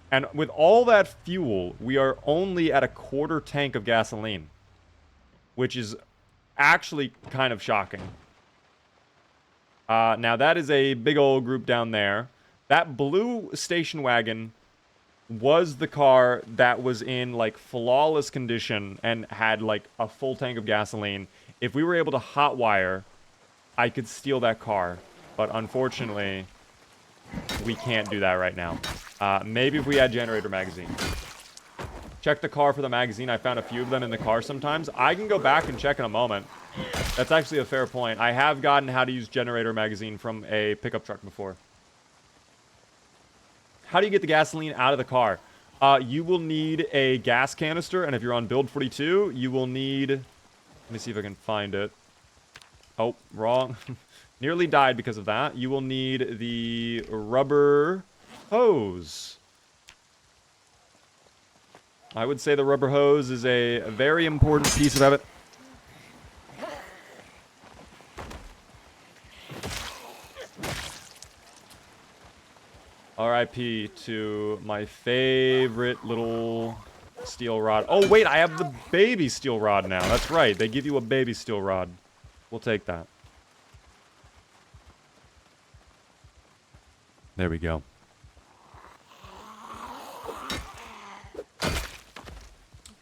And with all that fuel, we are only at a quarter tank of gasoline. Which is actually kind of shocking. Now, that is a big old group down there. That blue station wagon was the car that was in, like, flawless condition and had, like, a full tank of gasoline. If we were able to hotwire, I could steal that car. But unfortunately, we can't do that right now. Maybe if we had generator magazine. Check the car for the magazine. I found a few of them in the car sometimes. I can go back and check in a moment. That's actually a fair point. I have gotten how to use generator magazine from a pickup truck before. How do you get the gasoline out of the car? You will need a gas canister, and if you're on build 42, you will need... Let me see if I can find it. Oh, wrong. Nearly died because of that. You will need the rubber hose. I would say the rubber hose is a very important piece of evidence. RIP to my favorite little steel rod. Oh, wait, I have the baby steel rod now. That's right. They give you a baby steel rod. We'll take that. There we go.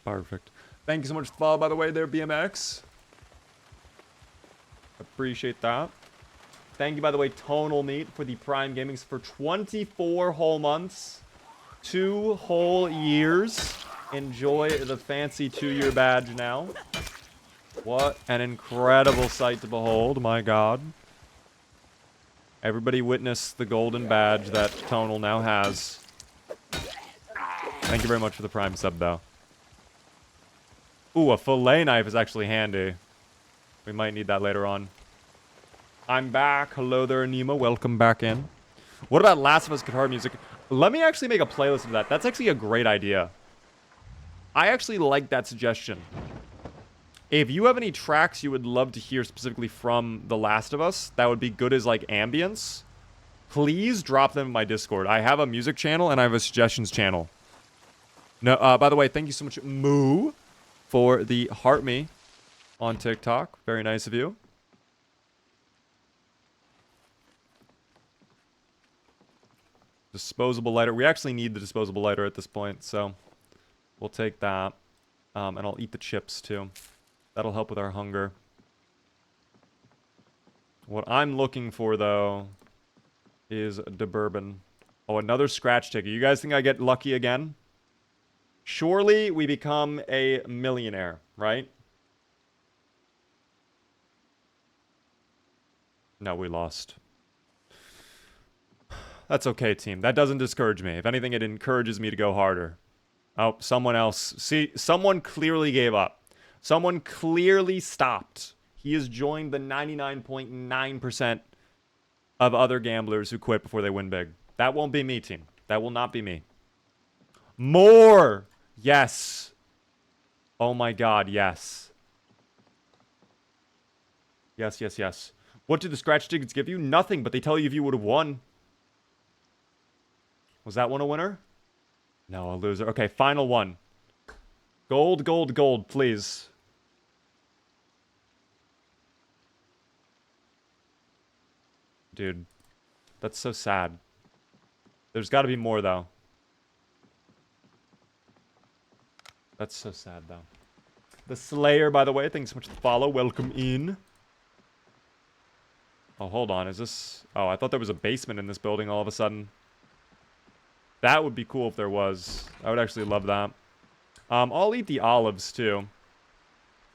Perfect. Thank you so much for the follow, by the way, there, BMX. Appreciate that. Thank you, by the way, Tonal Meat, for the Prime Gamings for 24 whole months. 2 whole years. Enjoy the fancy 2-year badge now. What an incredible sight to behold, my god. Everybody witness the golden badge that Tonal now has. Thank you very much for the Prime sub, though. Ooh, a fillet knife is actually handy. We might need that later on. I'm back. Hello there, Nemo. Welcome back in. What about Last of Us guitar music? Let me actually make a playlist of that. That's actually a great idea. I actually like that suggestion. If you have any tracks you would love to hear specifically from The Last of Us, that would be good as, like, ambience, please drop them in my Discord. I have a music channel and I have a suggestions channel. No, by the way, thank you so much, Moo, for the heart me on TikTok. Very nice of you. Disposable lighter. We actually need the disposable lighter at this point, so we'll take that. And I'll eat the chips, too. That'll help with our hunger. What I'm looking for, though, is the bourbon. Oh, another scratch ticket. You guys think I get lucky again? Surely we become a millionaire, right? No, we lost. That's okay, team. That doesn't discourage me. If anything, it encourages me to go harder. Oh, someone else. See, someone clearly gave up. Someone clearly stopped. He has joined the 99.9% of other gamblers who quit before they win big. That won't be me, team. That will not be me. More! Yes. Oh my god, yes. Yes, yes, yes. What did the scratch tickets give you? Nothing, but they tell you if you would have won. Was that one a winner? No, a loser. Okay, final one. Gold, gold, gold, please. Dude, that's so sad. There's got to be more, though. That's so sad, though. The Slayer, by the way, thanks so much for the follow. Welcome in. Oh, hold on. Is this... Oh, I thought there was a basement in this building all of a sudden. That would be cool if there was. I would actually love that. I'll eat the olives, too.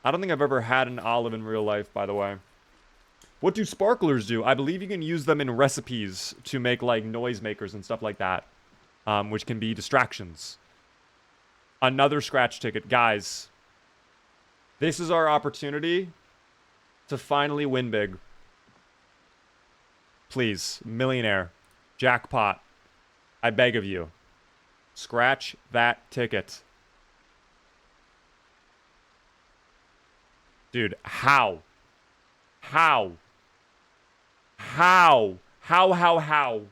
I don't think I've ever had an olive in real life, by the way. What do sparklers do? I believe you can use them in recipes to make, like, noisemakers and stuff like that. Which can be distractions. Another scratch ticket. Guys, this is our opportunity to finally win big. Please, millionaire. Jackpot. I beg of you. Scratch that ticket. Dude, how? How? How? How?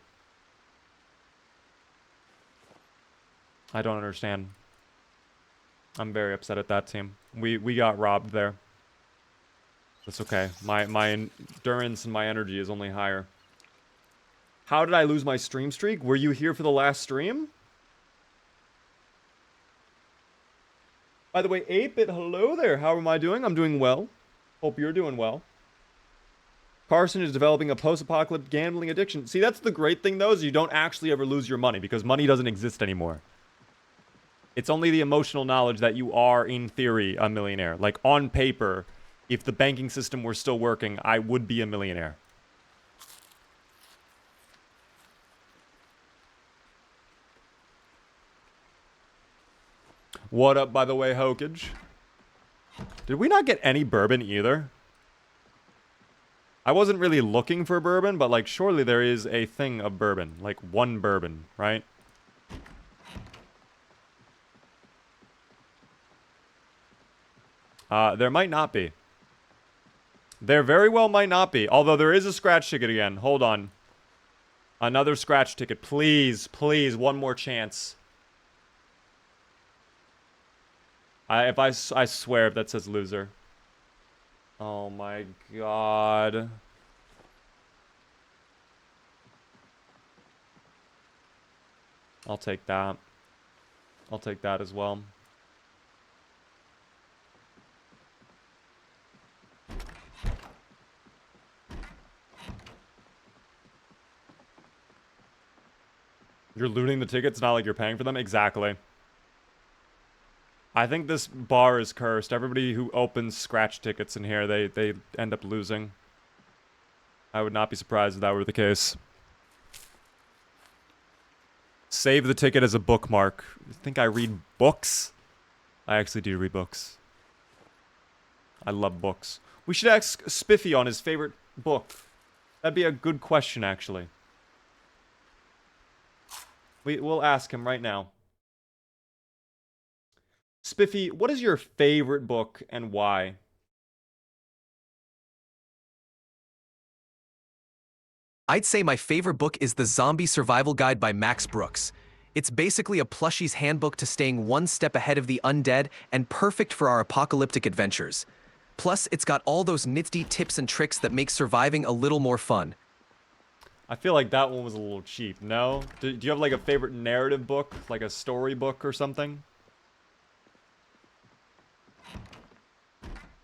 I don't understand. I'm very upset at that team. We got robbed there. That's okay. My endurance and my energy is only higher. How did I lose my stream streak? Were you here for the last stream? By the way, 8-Bit, hello there. How am I doing? I'm doing well. Hope you're doing well. Carson is developing a post-apocalyptic gambling addiction. See, that's the great thing, though, is you don't actually ever lose your money because money doesn't exist anymore. It's only the emotional knowledge that you are, in theory, a millionaire. Like, on paper, if the banking system were still working, I would be a millionaire. What up, by the way, Hokage? Did we not get any bourbon either? I wasn't really looking for bourbon, but, like, surely there is a thing of bourbon. Like, one bourbon, right? There might not be. There very well might not be. Although there is a scratch ticket again. Hold on. Another scratch ticket. Please, please, one more chance. I swear if that says loser. Oh my god. I'll take that. I'll take that as well. You're looting the tickets, not like you're paying for them? Exactly. I think this bar is cursed. Everybody who opens scratch tickets in here, they end up losing. I would not be surprised if that were the case. Save the ticket as a bookmark. You think I read books? I actually do read books. I love books. We should ask Spiffy on his favorite book. That'd be a good question, actually. We'll ask him right now. Spiffy, what is your favorite book and why? I'd say my favorite book is The Zombie Survival Guide by Max Brooks. It's basically a plushie's handbook to staying one step ahead of the undead and perfect for our apocalyptic adventures. Plus, it's got all those nifty tips and tricks that make surviving a little more fun. I feel like that one was a little cheap, no? Do you have like a favorite narrative book? Like a story book or something?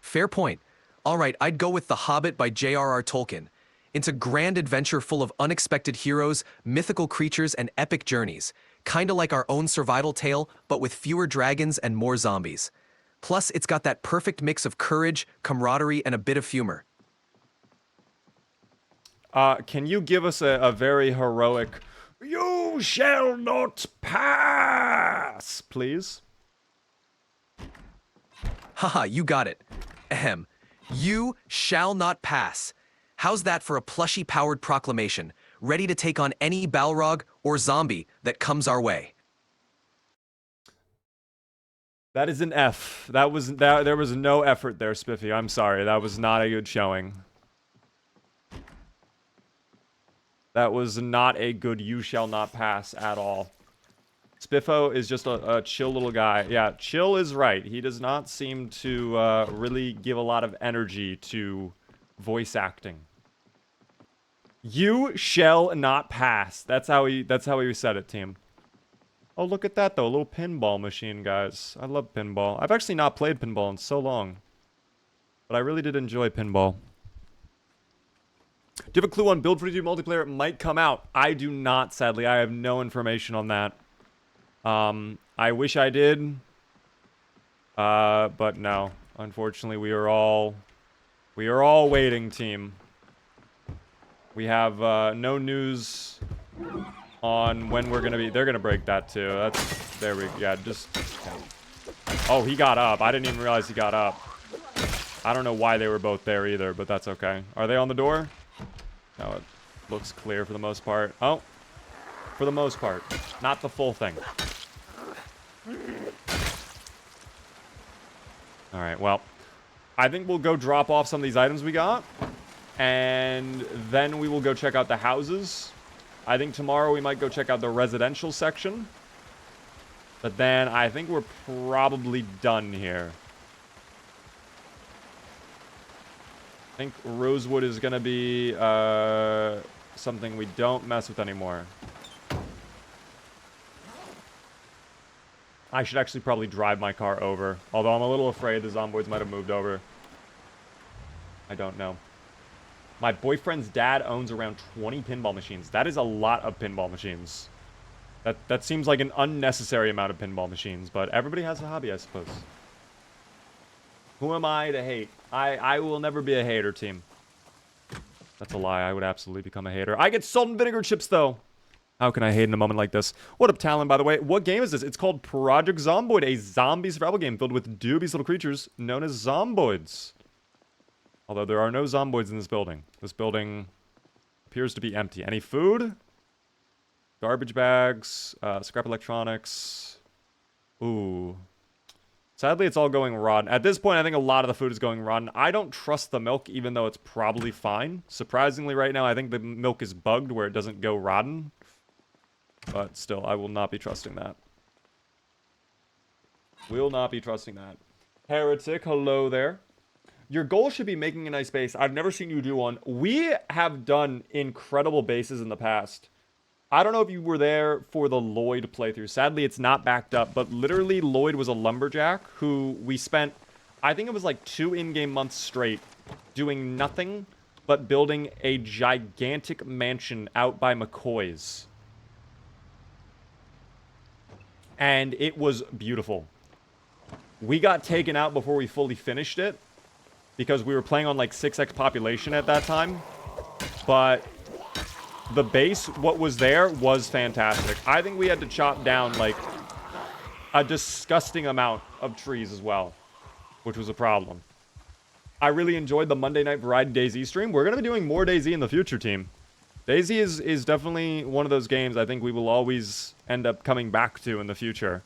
Fair point. All right, I'd go with The Hobbit by J.R.R. Tolkien. It's a grand adventure full of unexpected heroes, mythical creatures, and epic journeys. Kinda like our own survival tale, but with fewer dragons and more zombies. Plus, it's got that perfect mix of courage, camaraderie, and a bit of humor. Can you give us a very heroic, "You shall not pass," please? Haha, you got it. Ahem. You shall not pass. How's that for a plushie-powered proclamation, ready to take on any Balrog or zombie that comes our way? That is an F. There was no effort there, Spiffy. I'm sorry. That was not a good showing. That was not a good "you shall not pass" at all. Spiffo is just a chill little guy. Yeah, chill is right. He does not seem to really give a lot of energy to voice acting. You shall not pass. That's how he said it, team. Oh, look at that though. A little pinball machine, guys. I love pinball. I've actually not played pinball in so long. But I really did enjoy pinball. Do you have a clue on Build 42 multiplayer might come out? I do not, sadly. I have no information on that. I wish I did. But no. Unfortunately, we are all waiting, team. We have no news on when we're gonna be. They're gonna break that too. There we go. Yeah, just. Oh, he got up. I didn't even realize he got up. I don't know why they were both there either, but that's okay. Are they on the door? No, it looks clear for the most part. Oh, for the most part, not the full thing. All right. Well, I think we'll go drop off some of these items we got. And then we will go check out the houses. I think tomorrow we might go check out the residential section. But then I think we're probably done here. I think Rosewood is going to be something we don't mess with anymore. I should actually probably drive my car over. Although I'm a little afraid the Zomboids might have moved over. I don't know. My boyfriend's dad owns around 20 pinball machines. That is a lot of pinball machines. That seems like an unnecessary amount of pinball machines, but everybody has a hobby, I suppose. Who am I to hate? I will never be a hater, team. That's a lie. I would absolutely become a hater. I get salt and vinegar chips, though. How can I hate in a moment like this? What up, Talon, by the way? What game is this? It's called Project Zomboid, a zombie survival game filled with dubious little creatures known as zomboids. Although there are no zomboids in this building. This building appears to be empty. Any food? Garbage bags, scrap electronics. Ooh. Sadly, it's all going rotten. At this point, I think a lot of the food is going rotten. I don't trust the milk, even though it's probably fine. Surprisingly, right now, I think the milk is bugged where it doesn't go rotten. But still, I will not be trusting that. Will not be trusting that. Heretic, hello there. Your goal should be making a nice base. I've never seen you do one. We have done incredible bases in the past. I don't know if you were there for the Lloyd playthrough. Sadly, it's not backed up, but literally Lloyd was a lumberjack who we spent, I think it was like 2 in-game months straight doing nothing but building a gigantic mansion out by McCoy's. And it was beautiful. We got taken out before we fully finished it because we were playing on like 6x population at that time. But the base, what was there, was fantastic. I think we had to chop down, like, a disgusting amount of trees as well, which was a problem. I really enjoyed the Monday Night Variety DayZ stream. We're going to be doing more DayZ in the future, team. DayZ is definitely one of those games I think we will always end up coming back to in the future.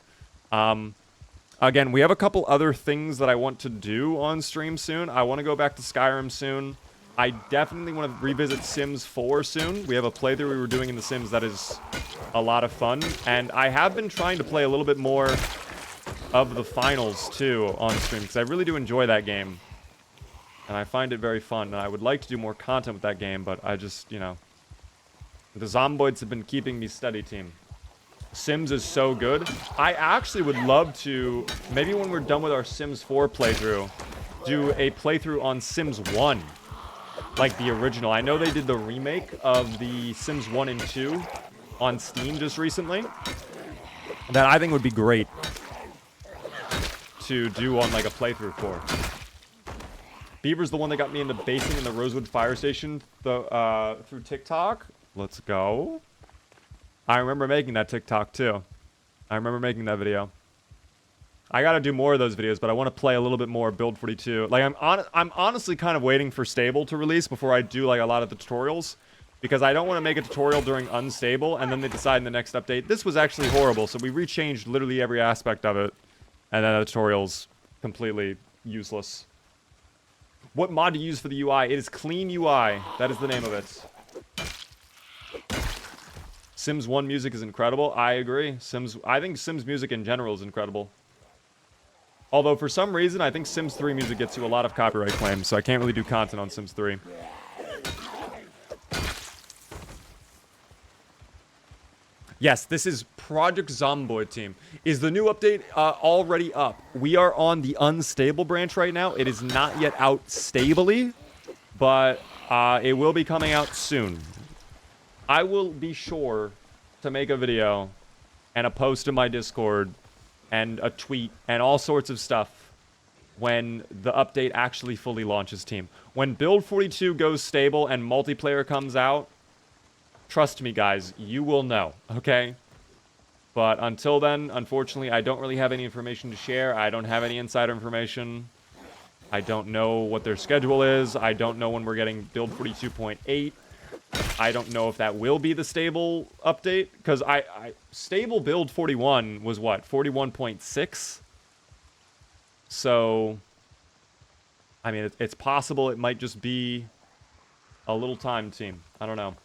Again, we have a couple other things that I want to do on stream soon. I want to go back to Skyrim soon. I definitely want to revisit Sims 4 soon. We have a playthrough we were doing in The Sims that is a lot of fun. And I have been trying to play a little bit more of the finals, too, on stream. Because I really do enjoy that game. And I find it very fun. And I would like to do more content with that game. But I just, you know... The Zomboids have been keeping me steady, team. Sims is so good. I actually would love to... Maybe when we're done with our Sims 4 playthrough... Do a playthrough on Sims 1. Like the original. I know they did the remake of the Sims 1 and 2 on Steam just recently. That I think would be great to do on like a playthrough for. Beaver's the one that got me into basing in the Rosewood Fire Station through TikTok. Let's go. I remember making that TikTok too. I remember making that video. I gotta do more of those videos, but I want to play a little bit more Build 42. Like, I'm honestly kind of waiting for Stable to release before I do, like, a lot of the tutorials. Because I don't want to make a tutorial during Unstable, and then they decide in the next update, this was actually horrible, so we rechanged literally every aspect of it. And then the tutorial's completely useless. What mod do you use for the UI? It is Clean UI. That is the name of it. Sims 1 music is incredible. I agree. I think Sims music in general is incredible. Although, for some reason, I think Sims 3 music gets you a lot of copyright claims, so I can't really do content on Sims 3. Yes, this is Project Zomboid, team. Is the new update already up? We are on the unstable branch right now. It is not yet out stably, but it will be coming out soon. I will be sure to make a video and a post in my Discord and a tweet, and all sorts of stuff when the update actually fully launches, team. When Build 42 goes stable and multiplayer comes out, trust me, guys, you will know, okay? But until then, unfortunately, I don't really have any information to share. I don't have any insider information. I don't know what their schedule is. I don't know when we're getting Build 42.8. I don't know if that will be the stable update, because stable build 41 was what, 41.6? So, I mean, it's possible it might just be a little time, team. I don't know.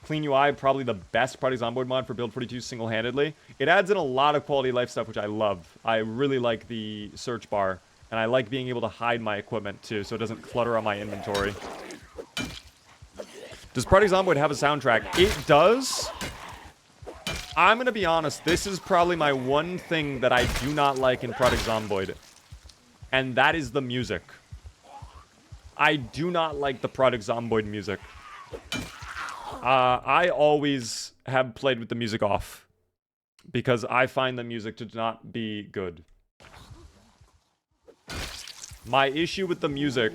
Clean UI, probably the best Project Zomboid mod for build 42 single-handedly. It adds in a lot of quality of life stuff, which I love. I really like the search bar, and I like being able to hide my equipment, too, so it doesn't clutter on my inventory. Does Project Zomboid have a soundtrack? It does. I'm going to be honest. This is probably my one thing that I do not like in Project Zomboid. And that is the music. I do not like the Project Zomboid music. I always have played with the music off. Because I find the music to not be good. My issue with the music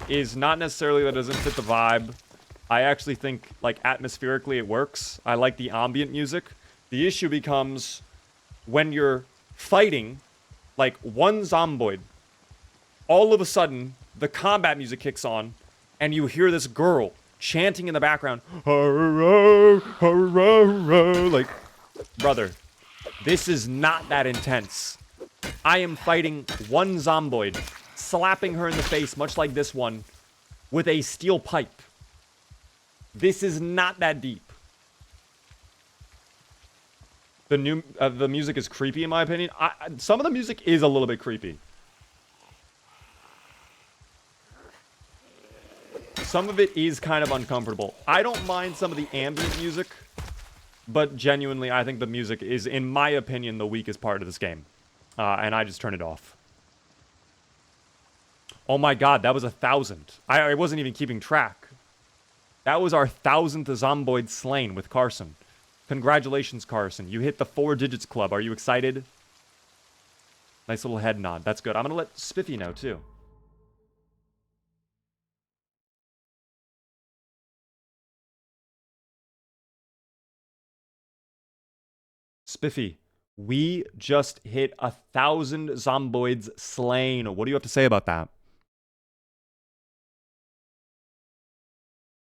is not necessarily that it doesn't fit the vibe. I actually think, like, atmospherically it works. I like the ambient music. The issue becomes when you're fighting, like, one Zomboid, all of a sudden, the combat music kicks on, and you hear this girl chanting in the background, like, brother, this is not that intense. I am fighting one Zomboid, slapping her in the face, much like this one, with a steel pipe. This is not that deep. The music is creepy, in my opinion. Some of the music is a little bit creepy. Some of it is kind of uncomfortable. I don't mind some of the ambient music, but genuinely, I think the music is, in my opinion, the weakest part of this game. And I just turn it off. Oh my god, that was 1,000. I wasn't even keeping track. That was our 1,000th Zomboid slain with Carson. Congratulations, Carson. You hit the 4 digits club. Are you excited? Nice little head nod. That's good. I'm going to let Spiffy know, too. Spiffy, we just hit 1,000 Zomboids slain. What do you have to say about that?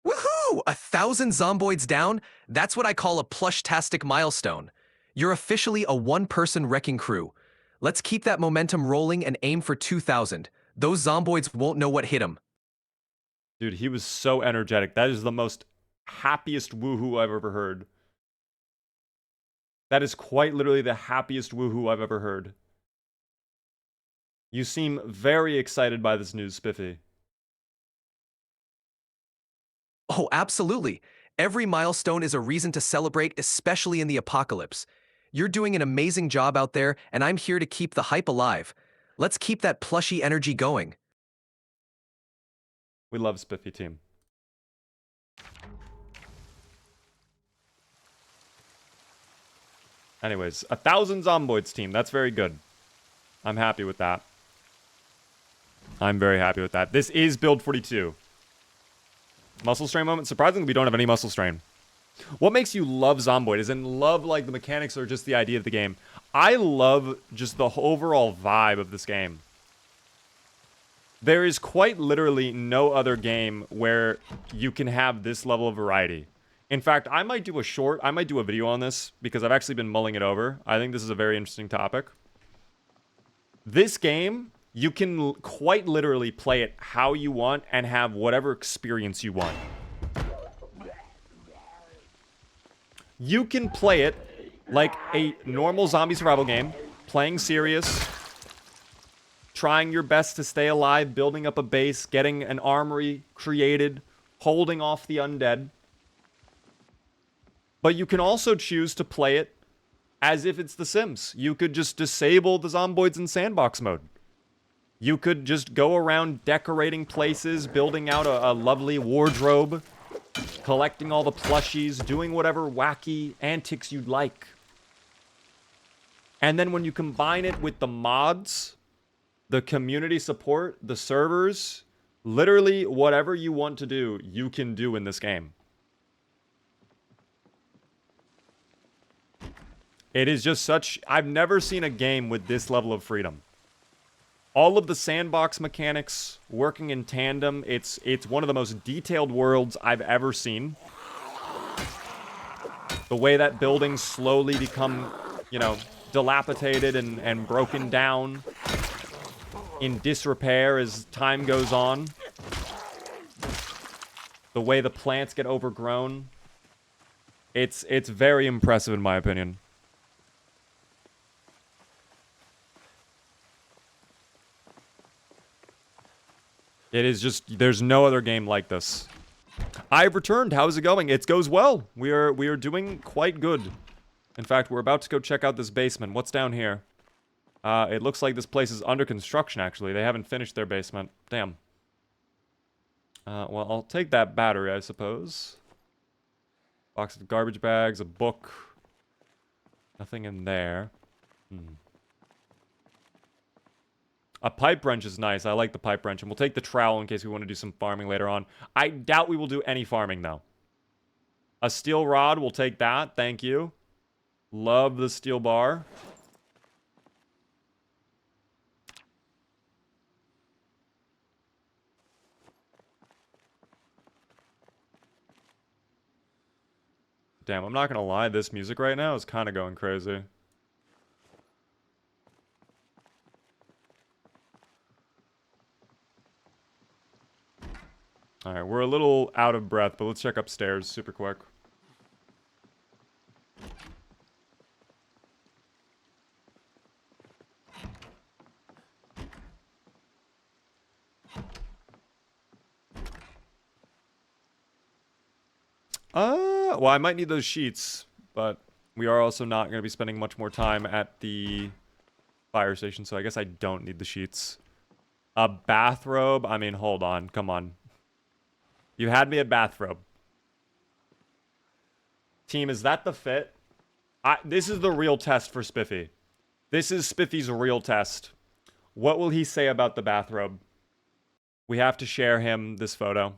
Woohoo! 1,000 Zomboids down? That's what I call a plush-tastic milestone. You're officially a one-person wrecking crew. Let's keep that momentum rolling and aim for 2,000. Those Zomboids won't know what hit them. Dude, he was so energetic. That is the most happiest woohoo I've ever heard. That is quite literally the happiest woohoo I've ever heard. You seem very excited by this news, Spiffy. Oh, absolutely. Every milestone is a reason to celebrate, especially in the apocalypse. You're doing an amazing job out there, and I'm here to keep the hype alive. Let's keep that plushy energy going. We love Spiffy team. Anyways, 1,000 Zomboids team. That's very good. I'm happy with that. I'm very happy with that. This is build 42. Muscle strain moment? Surprisingly, we don't have any muscle strain. What makes you love Zomboid? Is in love like the mechanics or just the idea of the game? I love just the overall vibe of this game. There is quite literally no other game where you can have this level of variety. In fact, I might do a video on this because I've actually been mulling it over. I think this is a very interesting topic. This game, you can quite literally play it how you want and have whatever experience you want. You can play it like a normal zombie survival game, playing serious, trying your best to stay alive, building up a base, getting an armory created, holding off the undead. But you can also choose to play it as if it's The Sims. You could just disable the Zomboids in sandbox mode. You could just go around decorating places, building out a lovely wardrobe, collecting all the plushies, doing whatever wacky antics you'd like. And then when you combine it with the mods, the community support, the servers, literally whatever you want to do, you can do in this game. It is just such... I've never seen a game with this level of freedom. All of the sandbox mechanics working in tandem, it's one of the most detailed worlds I've ever seen. The way that buildings slowly become, you know, dilapidated and broken down in disrepair as time goes on. The way the plants get overgrown. It's very impressive in my opinion. It is just, there's no other game like this. I've returned. How's it going? It goes well. We are doing quite good. In fact, we're about to go check out this basement. What's down here? It looks like this place is under construction, actually. They haven't finished their basement. Damn. Well, I'll take that battery, I suppose. Box of garbage bags, a book. Nothing in there. A pipe wrench is nice. I like the pipe wrench. And we'll take the trowel in case we want to do some farming later on. I doubt we will do any farming, though. A steel rod, we'll take that. Thank you. Love the steel bar. Damn, I'm not gonna lie. This music right now is kind of going crazy. Alright, we're a little out of breath, but let's check upstairs super quick. Well, I might need those sheets, but we are also not going to be spending much more time at the fire station, so I guess I don't need the sheets. A bathrobe? I mean, hold on. Come on. You had me at bathrobe. Team, is that the fit? This is the real test for Spiffy. This is Spiffy's real test. What will he say about the bathrobe? We have to share him this photo.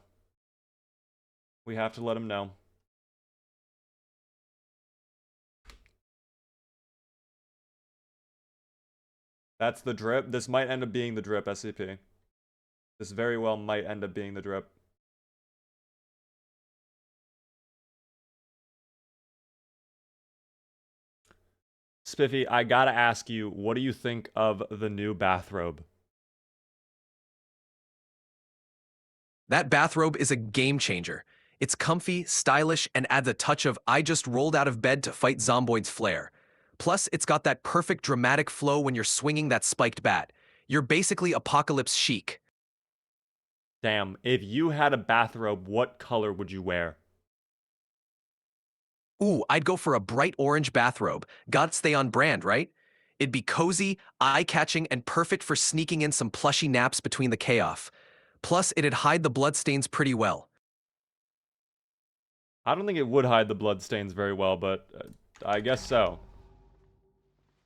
We have to let him know. That's the drip. This might end up being the drip, SCP. This very well might end up being the drip. Spiffy, I gotta ask you, what do you think of the new bathrobe? That bathrobe is a game changer. It's comfy, stylish, and adds a touch of I just rolled out of bed to fight Zomboid's flair. Plus, it's got that perfect dramatic flow when you're swinging that spiked bat. You're basically apocalypse chic. Damn, if you had a bathrobe, what color would you wear? Ooh, I'd go for a bright orange bathrobe. Gotta stay on brand, right? It'd be cozy, eye-catching, and perfect for sneaking in some plushy naps between the chaos. Plus, it'd hide the bloodstains pretty well. I don't think it would hide the bloodstains very well, but I guess so.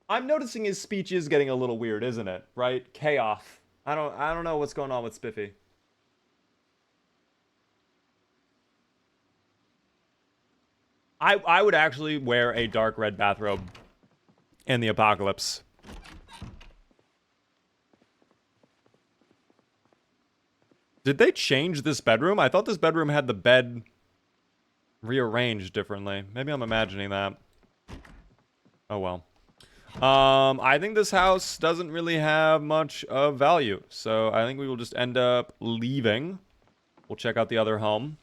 I'm noticing his speech is getting a little weird, isn't it? Right? Chaos. I don't know what's going on with Spiffy. I would actually wear a dark red bathrobe in the apocalypse. Did they change this bedroom? I thought this bedroom had the bed rearranged differently. Maybe I'm imagining that. Oh well. I think this house doesn't really have much of value, so I think we will just end up leaving. We'll check out the other home.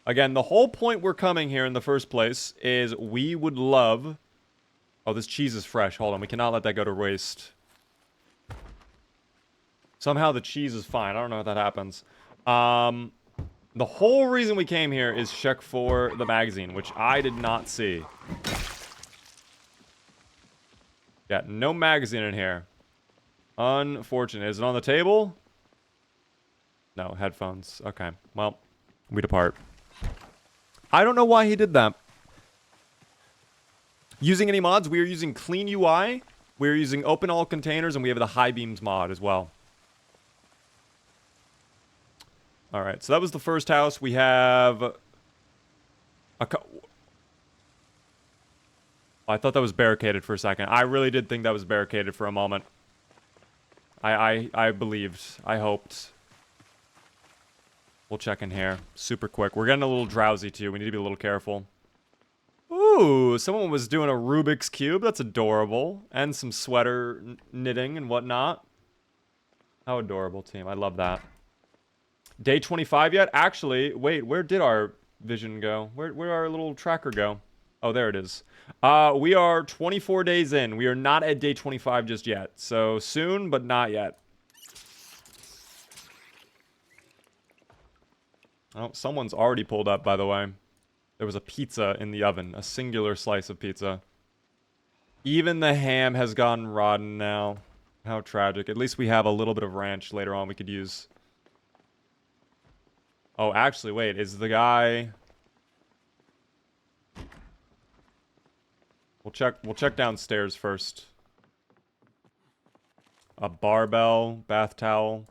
Again, the whole point we're coming here in the first place is we would love... Oh, this cheese is fresh. Hold on, we cannot let that go to waste. Somehow the cheese is fine. I don't know how that happens. The whole reason we came here is check for the magazine, which I did not see. Yeah, no magazine in here. Unfortunate. Is it on the table? No, headphones. Okay, well, we depart. I don't know why he did that. Using any mods? We are using Clean UI. We are using Open All Containers, and we have the High Beams mod as well. Alright, so that was the first house. We have... I thought that was barricaded for a second. I really did think that was barricaded for a moment. I believed. I hoped. We'll check in here. Super quick. We're getting a little drowsy, too. We need to be a little careful. Ooh, someone was doing a Rubik's Cube. That's adorable. And some sweater knitting and whatnot. How adorable, team. I love that. Day 25 yet? Actually, wait, where did our vision go? Where did our little tracker go? Oh, there it is. We are 24 days in. We are not at day 25 just yet. So, soon, but not yet. Oh, someone's already pulled up, by the way. There was a pizza in the oven. A singular slice of pizza. Even the ham has gone rotten now. How tragic. At least we have a little bit of ranch later on we could use. Oh, actually, wait. Is the guy... We'll check downstairs first. A barbell, bath towel.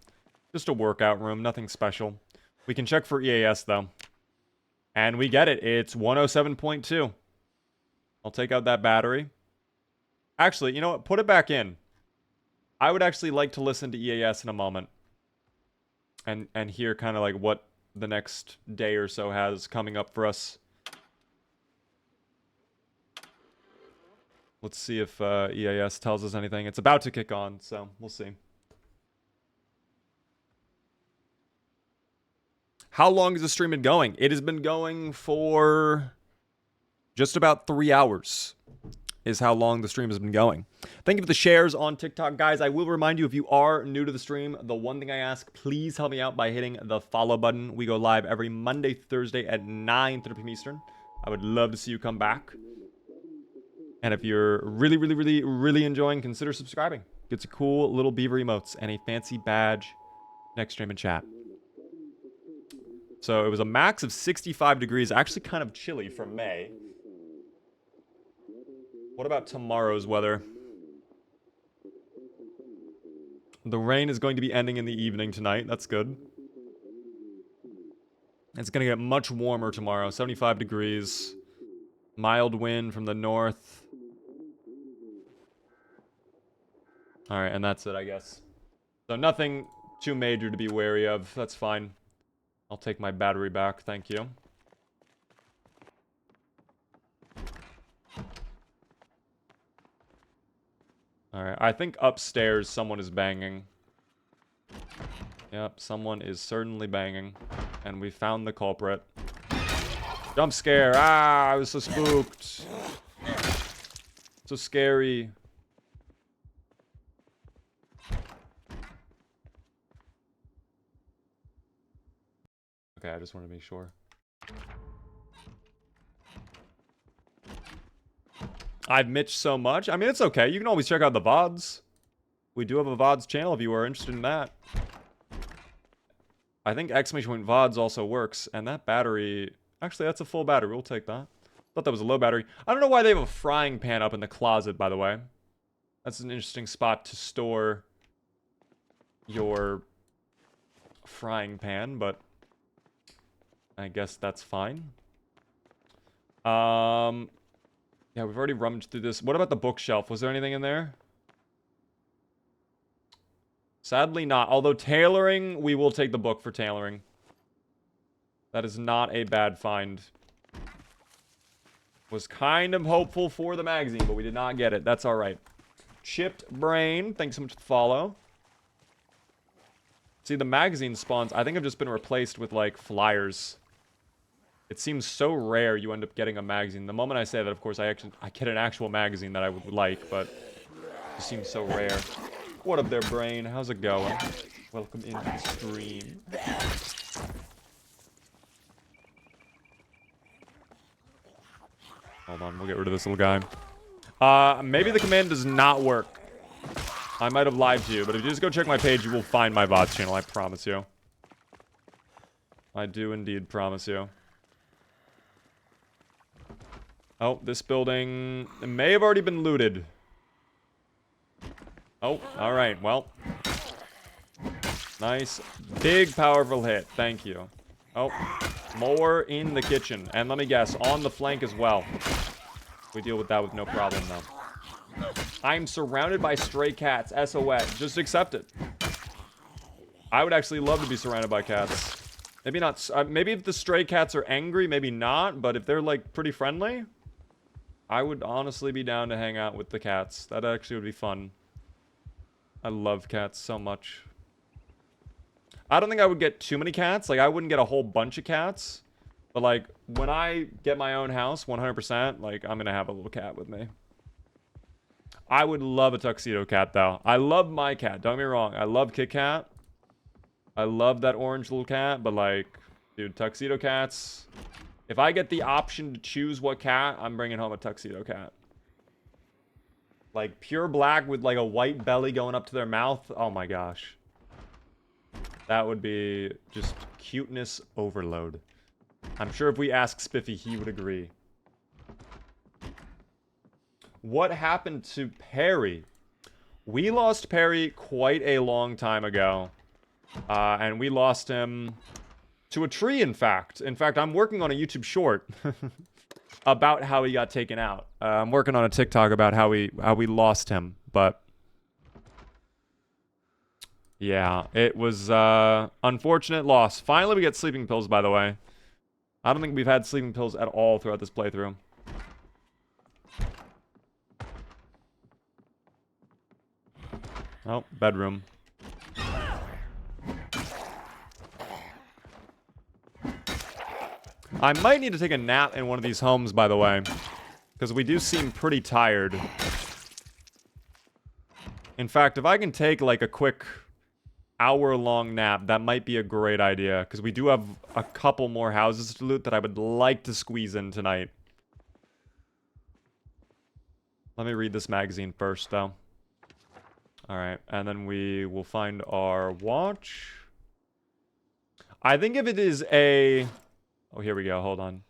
Just a workout room, nothing special. We can check for EAS, though. And we get it. It's 107.2. I'll take out that battery. Actually, you know what? Put it back in. I would actually like to listen to EAS in a moment. And hear kind of like what the next day or so has coming up for us. Let's see if EAS tells us anything. It's about to kick on, so we'll see. How long has the stream been going? It has been going for just about 3 hours is how long the stream has been going. Thank you for the shares on TikTok. Guys, I will remind you, if you are new to the stream, the one thing I ask, please help me out by hitting the follow button. We go live every Monday, Thursday at 9:30 p.m. Eastern. I would love to see you come back. And if you're really enjoying, consider subscribing. Gets a cool little beaver emotes and a fancy badge next stream and chat. So it was a max of 65 degrees. Actually kind of chilly for May. What about tomorrow's weather? The rain is going to be ending in the evening tonight. That's good. It's going to get much warmer tomorrow. 75 degrees. Mild wind from the north. Alright, and that's it, I guess. So nothing too major to be wary of. That's fine. I'll take my battery back. Thank you. Alright, I think upstairs someone is banging. Yep, someone is certainly banging. And we found the culprit. Jump scare. Ah, I was so spooked. So scary. Okay, I just want to make sure. I've Mitched so much. I mean, it's okay. You can always check out the VODs. We do have a VODs channel if you are interested in that. I think exclamation VODs also works. And that battery... Actually, that's a full battery. We'll take that. Thought that was a low battery. I don't know why they have a frying pan up in the closet, by the way. That's an interesting spot to store your frying pan, but I guess that's fine. Yeah, we've already rummaged through this. What about the bookshelf? Was there anything in there? Sadly not. Although tailoring, we will take the book for tailoring. That is not a bad find. Was kind of hopeful for the magazine, but we did not get it. That's alright. Chipped Brain, thanks so much for the follow. See, the magazine spawns, I think, have just been replaced with, like, flyers. It seems so rare you end up getting a magazine. The moment I say that, of course, I get an actual magazine that I would like, but it seems so rare. What up there, Brain? How's it going? Welcome into the stream. Hold on, we'll get rid of this little guy. Maybe the command does not work. I might have lied to you, but if you just go check my page, you will find my VODs channel, I promise you. I do indeed promise you. Oh, this building may have already been looted. Oh, alright, well. Nice. Big, powerful hit. Thank you. Oh, more in the kitchen. And let me guess, on the flank as well. We deal with that with no problem, though. I'm surrounded by stray cats. SOS. Just accept it. I would actually love to be surrounded by cats. Maybe not. Maybe if the stray cats are angry, maybe not. But if they're, like, pretty friendly, I would honestly be down to hang out with the cats. That actually would be fun. I love cats so much. I don't think I would get too many cats. Like, I wouldn't get a whole bunch of cats. But, like, when I get my own house, 100%, like, I'm gonna have a little cat with me. I would love a tuxedo cat, though. I love my cat. Don't get me wrong. I love Kit Kat. I love that orange little cat. But, like, dude, tuxedo cats... If I get the option to choose what cat, I'm bringing home a tuxedo cat. Like, pure black with, like, a white belly going up to their mouth. Oh, my gosh. That would be just cuteness overload. I'm sure if we ask Spiffy, he would agree. What happened to Perry? We lost Perry quite a long time ago. And we lost him to a tree, in fact. In fact, I'm working on a YouTube short about how he got taken out. I'm working on a TikTok about how we lost him, but... Yeah, it was unfortunate loss. Finally, we get sleeping pills, by the way. I don't think we've had sleeping pills at all throughout this playthrough. Oh, bedroom. I might need to take a nap in one of these homes, by the way. Because we do seem pretty tired. In fact, if I can take, like, a quick hour-long nap, that might be a great idea. Because we do have a couple more houses to loot that I would like to squeeze in tonight. Let me read this magazine first, though. Alright, and then we will find our watch. I think if it is a... Oh, here we go. Hold on.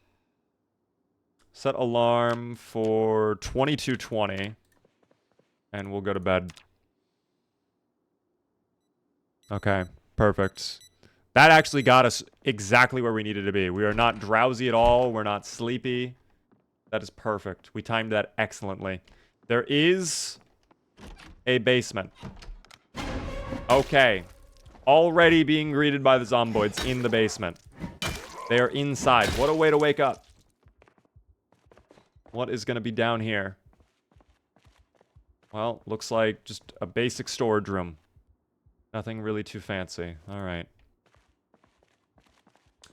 Set alarm for 22:20. And we'll go to bed. Okay, perfect. That actually got us exactly where we needed to be. We are not drowsy at all. We're not sleepy. That is perfect. We timed that excellently. There is a basement. Okay. Already being greeted by the zomboids in the basement. They are inside. What a way to wake up. What is going to be down here? Well, looks like just a basic storage room. Nothing really too fancy. All right.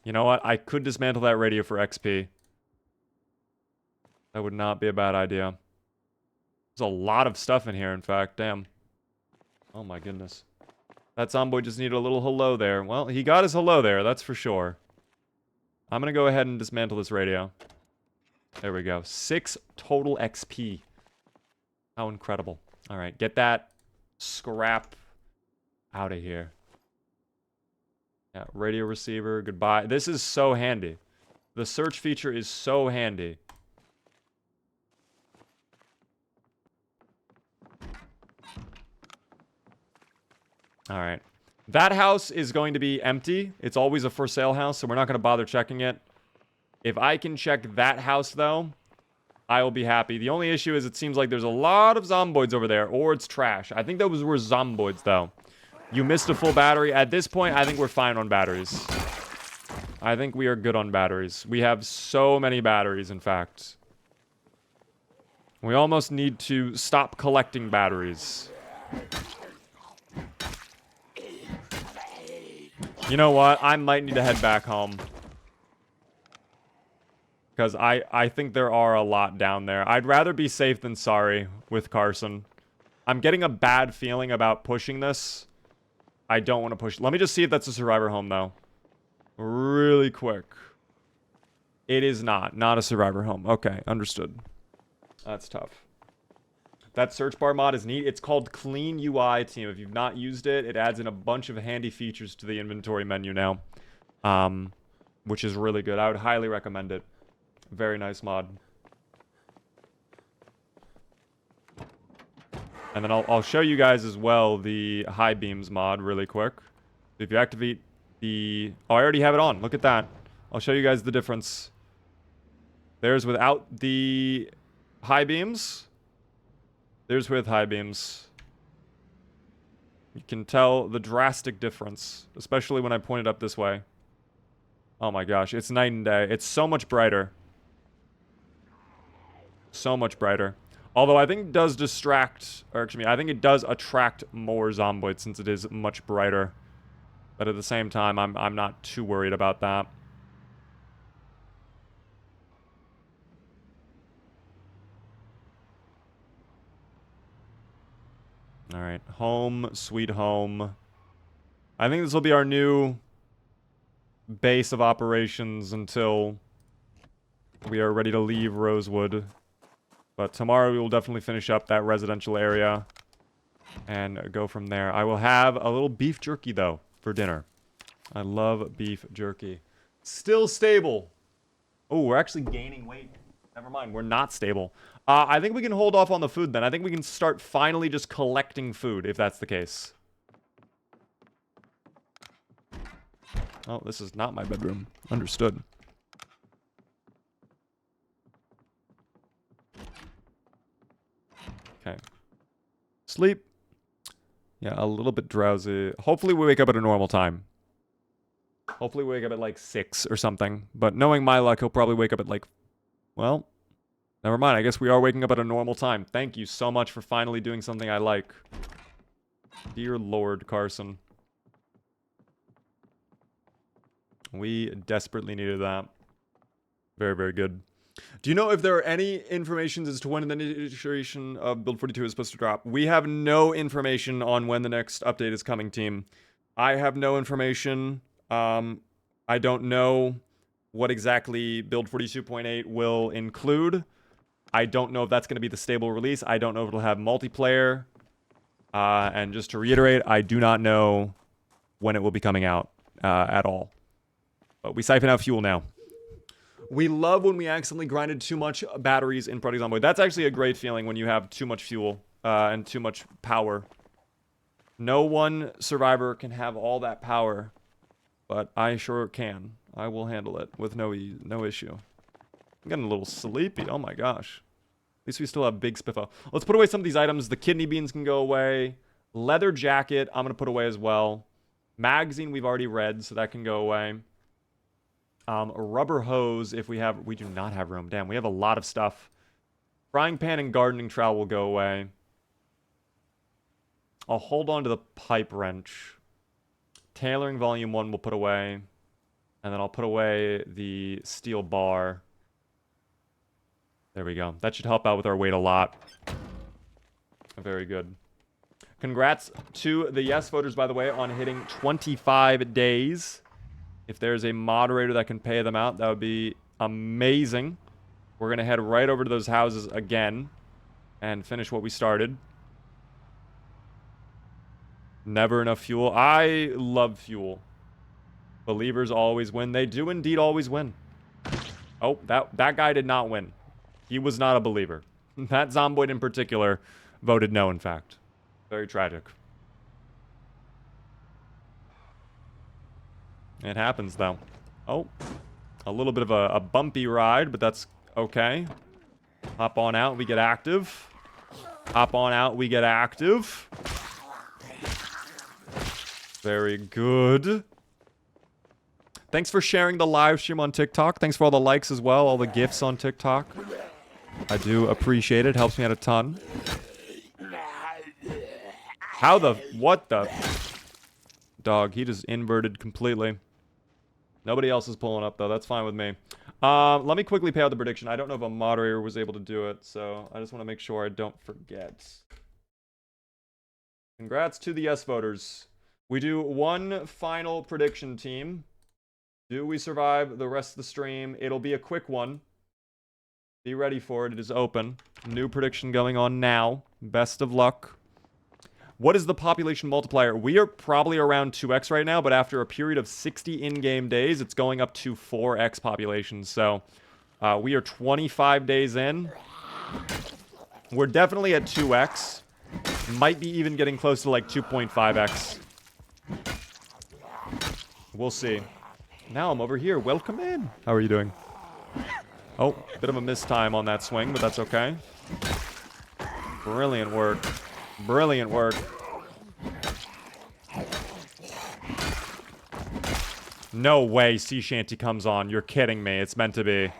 You know what? I could dismantle that radio for XP. That would not be a bad idea. There's a lot of stuff in here, in fact. Damn. Oh my goodness. That Zomboid just needed a little hello there. Well, he got his hello there, that's for sure. I'm gonna go ahead and dismantle this radio. There we go. 6 total XP. How incredible. Alright, get that scrap out of here. Yeah, radio receiver, goodbye. This is so handy. The search feature is so handy. Alright. That house is going to be empty. It's always a for sale house, so we're not going to bother checking it. If I can check that house, though, I will be happy. The only issue is it seems like there's a lot of zomboids over there, or it's trash. I think those were zomboids, though. You missed a full battery. At this point, I think we're fine on batteries. I think we are good on batteries. We have so many batteries, in fact. We almost need to stop collecting batteries. You know what? I might need to head back home. Because I think there are a lot down there. I'd rather be safe than sorry with Carson. I'm getting a bad feeling about pushing this. I don't want to push. Let me just see if that's a survivor home, though. Really quick. It is not. Not a survivor home. Okay, understood. That's tough. That search bar mod is neat. It's called Clean UI, team. If you've not used it, it adds in a bunch of handy features to the inventory menu now. Which is really good. I would highly recommend it. Very nice mod. And then I'll show you guys as well the high beams mod really quick. If you activate the... Oh, I already have it on. Look at that. I'll show you guys the difference. There's without the high beams. There's with high beams. You can tell the drastic difference, especially when I point it up this way. Oh my gosh, it's night and day. It's so much brighter. So much brighter. Although I think it does distract, or excuse me, I think it does attract more zomboids since it is much brighter. But at the same time, I'm not too worried about that. Alright, home, sweet home. I think this will be our new base of operations until we are ready to leave Rosewood. But tomorrow we will definitely finish up that residential area and go from there. I will have a little beef jerky, though, for dinner. I love beef jerky. Still stable. Oh, we're actually gaining weight. Never mind, we're not stable. I think we can hold off on the food then. I think we can start finally just collecting food, if that's the case. Oh, this is not my bedroom. Understood. Okay. Sleep. Yeah, a little bit drowsy. Hopefully we wake up at a normal time. Hopefully we wake up at like 6 or something. But knowing my luck, he'll probably wake up at like... Well... Never mind, I guess we are waking up at a normal time. Thank you so much for finally doing something I like. Dear Lord, Carson. We desperately needed that. Very, very good. Do you know if there are any information as to when the initiation of Build 42 is supposed to drop? We have no information on when the next update is coming, team. I have no information. I don't know what exactly Build 42.8 will include. I don't know if that's going to be the stable release. I don't know if it'll have multiplayer. And just to reiterate, I do not know when it will be coming out at all. But we siphon out fuel now. We love when we accidentally grinded too much batteries in Project Zomboid. That's actually a great feeling when you have too much fuel and too much power. No one survivor can have all that power, but I sure can. I will handle it with no issue. I'm getting a little sleepy. Oh my gosh. At least we still have big Spiffo. Let's put away some of these items. The kidney beans can go away. Leather jacket, I'm going to put away as well. Magazine, we've already read, so that can go away. A rubber hose, if we have... We do not have room. Damn, we have a lot of stuff. Frying pan and gardening trowel will go away. I'll hold on to the pipe wrench. Tailoring volume 1 we'll put away. And then I'll put away the steel bar. There we go. That should help out with our weight a lot. Very good. Congrats to the yes voters, by the way, on hitting 25 days. If there's a moderator that can pay them out, that would be amazing. We're going to head right over to those houses again and finish what we started. Never enough fuel. I love fuel. Believers always win. They do indeed always win. Oh, that guy did not win. He was not a believer. That Zomboid in particular voted no, in fact. Very tragic. It happens, though. Oh, a little bit of a bumpy ride, but that's okay. Hop on out, we get active. Hop on out, we get active. Very good. Thanks for sharing the live stream on TikTok. Thanks for all the likes as well, all the gifts on TikTok. I do appreciate it. Helps me out a ton. How the... What the... Dog, he just inverted completely. Nobody else is pulling up, though. That's fine with me. Let me quickly pay out the prediction. I don't know if a moderator was able to do it, so I just want to make sure I don't forget. Congrats to the yes voters. We do one final prediction, team. Do we survive the rest of the stream? It'll be a quick one. Be ready for it. It is open. New prediction going on now. Best of luck. What is the population multiplier? We are probably around 2x right now, but after a period of 60 in-game days, it's going up to 4x population. So we are 25 days in. We're definitely at 2x. Might be even getting close to like 2.5x. We'll see. Now I'm over here. Welcome in. How are you doing? Oh, bit of a missed time on that swing, but that's okay. Brilliant work. Brilliant work. No way Sea Shanty comes on. You're kidding me. It's meant to be.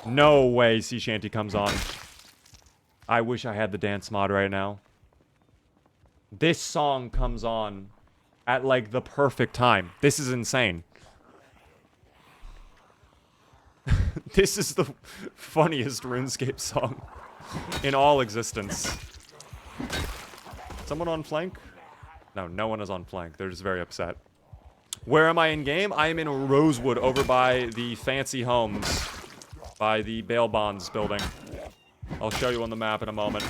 No way Sea Shanty comes on. I wish I had the dance mod right now. This song comes on at like the perfect time. This is insane. This is the funniest RuneScape song in all existence. Someone on flank? No, no one is on flank. They're just very upset. Where am I in game? I am in Rosewood over by the fancy homes. By the bail bonds building. I'll show you on the map in a moment.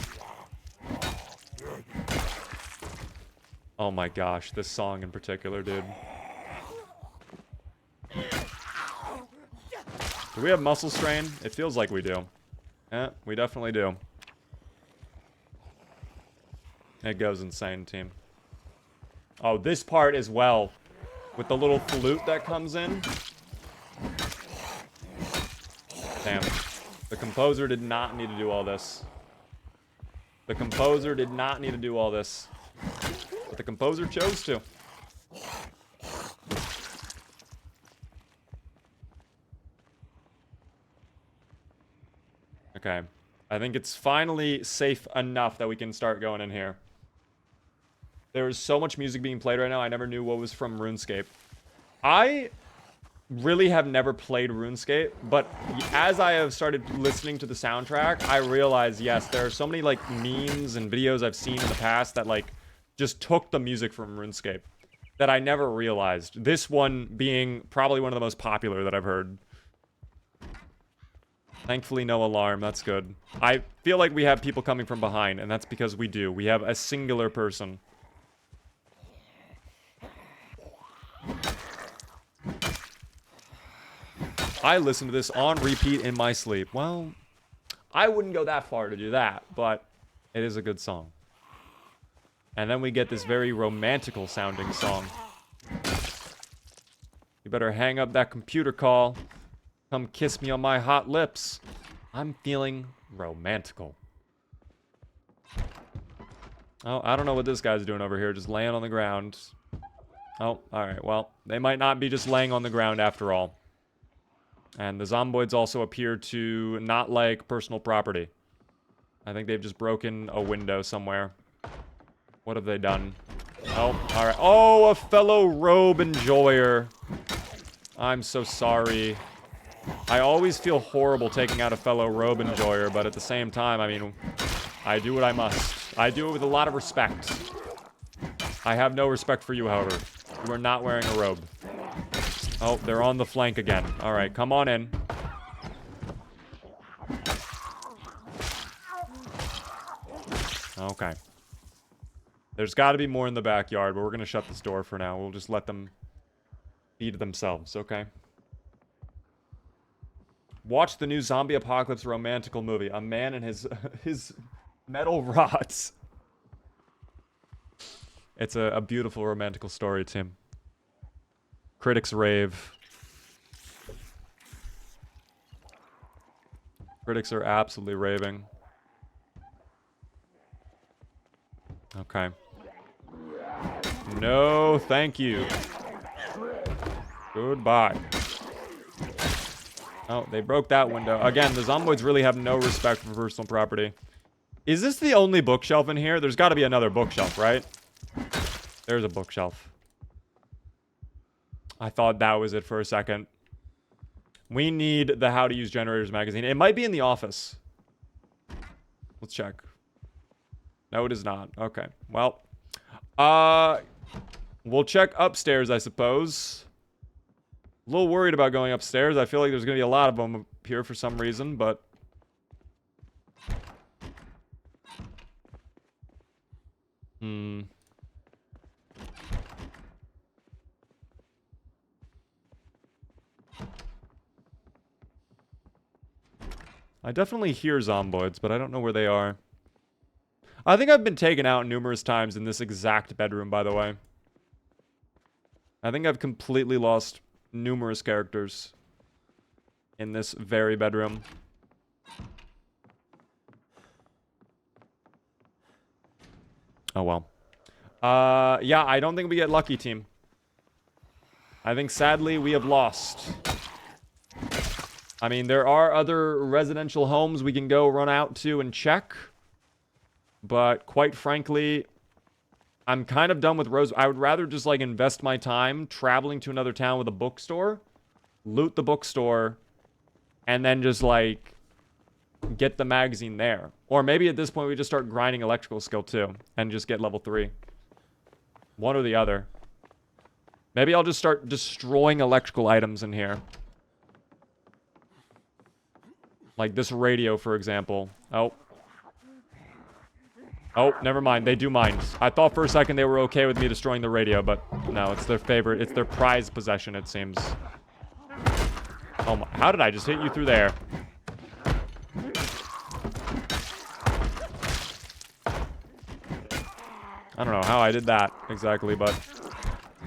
Oh my gosh, this song in particular, dude. Do we have muscle strain? It feels like we do. Yeah, we definitely do. It goes insane, team. Oh, this part as well. With the little flute that comes in. Damn. The composer did not need to do all this. The composer did not need to do all this. But the composer chose to. Okay. I think it's finally safe enough that we can start going in here. There is so much music being played right now, I never knew what was from RuneScape. I really have never played RuneScape, but as I have started listening to the soundtrack, I realized, yes, there are so many, like, memes and videos I've seen in the past that, like, just took the music from RuneScape that I never realized. This one being probably one of the most popular that I've heard. Thankfully, no alarm. That's good. I feel like we have people coming from behind, and that's because we do. We have a singular person. I listen to this on repeat in my sleep. Well, I wouldn't go that far to do that, but it is a good song. And then we get this very romantical sounding song. You better hang up that computer call. Come kiss me on my hot lips. I'm feeling romantical. Oh, I don't know what this guy's doing over here. Just laying on the ground. Oh, alright. Well, they might not be just laying on the ground after all. And the Zomboids also appear to not like personal property. I think they've just broken a window somewhere. What have they done? Oh, alright. Oh, a fellow robe enjoyer. I'm so sorry. I always feel horrible taking out a fellow robe enjoyer, but at the same time, I mean, I do what I must. I do it with a lot of respect. I have no respect for you, however. You are not wearing a robe. Oh, they're on the flank again. Alright, come on in. Okay. There's got to be more in the backyard, but we're going to shut this door for now. We'll just let them feed themselves, okay? Watch the new zombie apocalypse romantical movie. A man and his metal rods. It's a beautiful romantical story, Tim. Critics rave. Critics are absolutely raving. Okay. No, thank you. Goodbye. Oh, they broke that window. Again, the Zomboids really have no respect for personal property. Is this the only bookshelf in here? There's got to be another bookshelf, right? There's a bookshelf. I thought that was it for a second. We need the How to Use Generators magazine. It might be in the office. Let's check. No, it is not. Okay. Well, we'll check upstairs, I suppose. A little worried about going upstairs. I feel like there's going to be a lot of them up here for some reason, but... I definitely hear zomboids, but I don't know where they are. I think I've been taken out numerous times in this exact bedroom, by the way. I think I've completely lost numerous characters in this very bedroom. Oh, well. Yeah, I don't think we get lucky, team. I think, sadly, we have lost. I mean, there are other residential homes we can go run out to and check. But, quite frankly, I'm kind of done with Rose. I would rather just, like, invest my time traveling to another town with a bookstore, loot the bookstore, and then just, like, get the magazine there. Or maybe at this point we just start grinding electrical skill, too, and just get level 3. One or the other. Maybe I'll just start destroying electrical items in here. Like this radio, for example. Oh. Oh, never mind. They do mind. I thought for a second they were okay with me destroying the radio, but no, it's their favorite. It's their prized possession, it seems. Oh my. How did I just hit you through there? I don't know how I did that exactly, but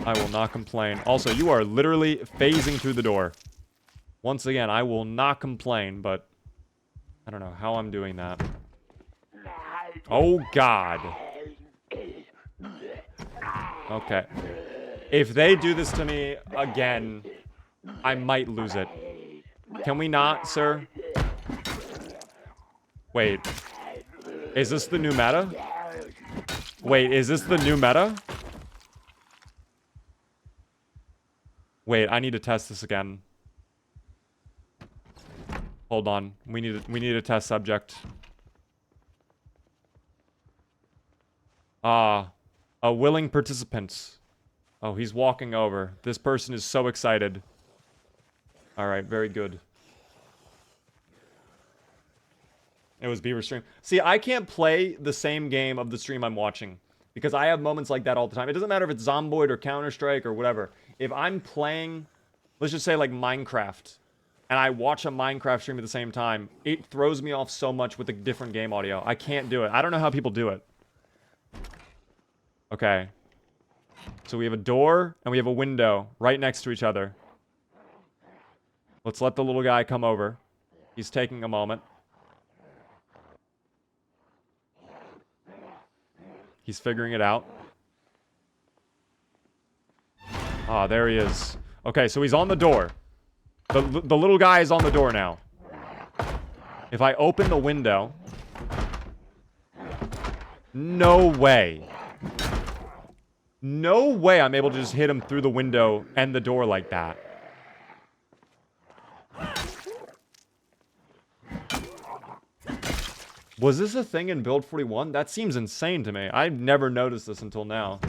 I will not complain. Also, you are literally phasing through the door. Once again, I will not complain, but I don't know how I'm doing that. Oh, God. Okay. If they do this to me again, I might lose it. Can we not, sir? Wait. Is this the new meta? Wait, is this the new meta? Wait, I need to test this again. Hold on. We need a test subject. A willing participant. Oh, he's walking over. This person is so excited. Alright, very good. It was Beaver stream. See, I can't play the same game of the stream I'm watching. Because I have moments like that all the time. It doesn't matter if it's Zomboid or Counter-Strike or whatever. If I'm playing, let's just say like Minecraft, and I watch a Minecraft stream at the same time, it throws me off so much with the different game audio. I can't do it. I don't know how people do it. Okay. So we have a door and we have a window right next to each other. Let's let the little guy come over. He's taking a moment. He's figuring it out. Ah, there he is. Okay, so he's on the door. The little guy is on the door now. If I open the window... No way. No way I'm able to just hit him through the window and the door like that. Was this a thing in Build 41? That seems insane to me. I've never noticed this until now.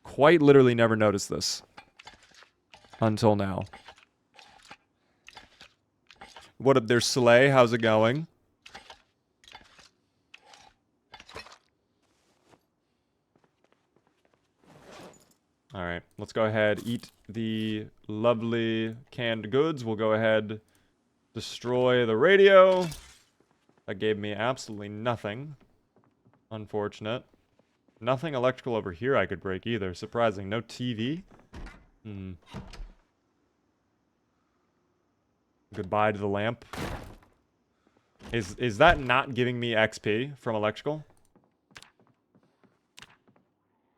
Quite literally never noticed this until now. What up there, Slay? How's it going? Alright, let's go ahead, eat the lovely canned goods. We'll go ahead, destroy the radio. That gave me absolutely nothing. Unfortunate. Nothing electrical over here I could break either. Surprising. No TV? Goodbye to the lamp. Is that not giving me XP from electrical?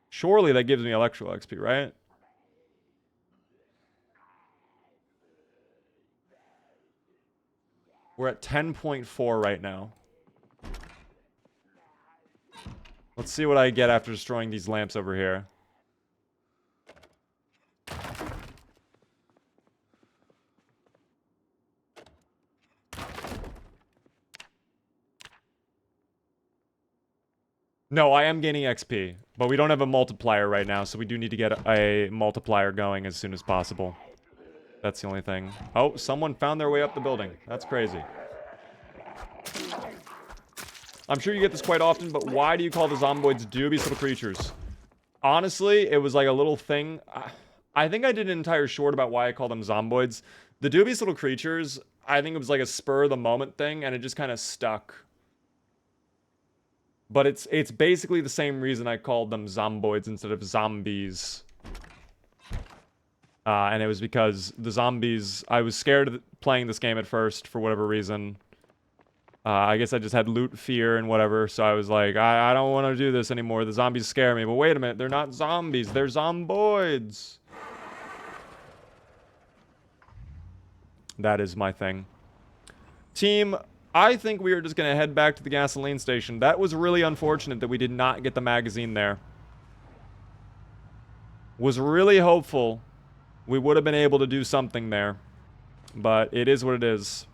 Surely that gives me electrical XP, right? We're at 10.4 right now. Let's see what I get after destroying these lamps over here. No, I am gaining XP, but we don't have a multiplier right now, so we do need to get a multiplier going as soon as possible. That's the only thing. Oh, someone found their way up the building. That's crazy. I'm sure you get this quite often, but why do you call the zomboids dubious little creatures? Honestly, it was like a little thing. I think I did an entire short about why I call them zomboids. The dubious little creatures, I think it was like a spur of the moment thing, and it just kind of stuck. But it's basically the same reason I called them zomboids instead of zombies. And it was because the zombies... I was scared of playing this game at first, for whatever reason. I guess I just had loot fear and whatever, so I was like, I don't want to do this anymore. The zombies scare me. But wait a minute, they're not zombies. They're zomboids. That is my thing. Team... I think we are just going to head back to the gasoline station. That was really unfortunate that we did not get the magazine there. Was really hopeful we would have been able to do something there. But it is what it is.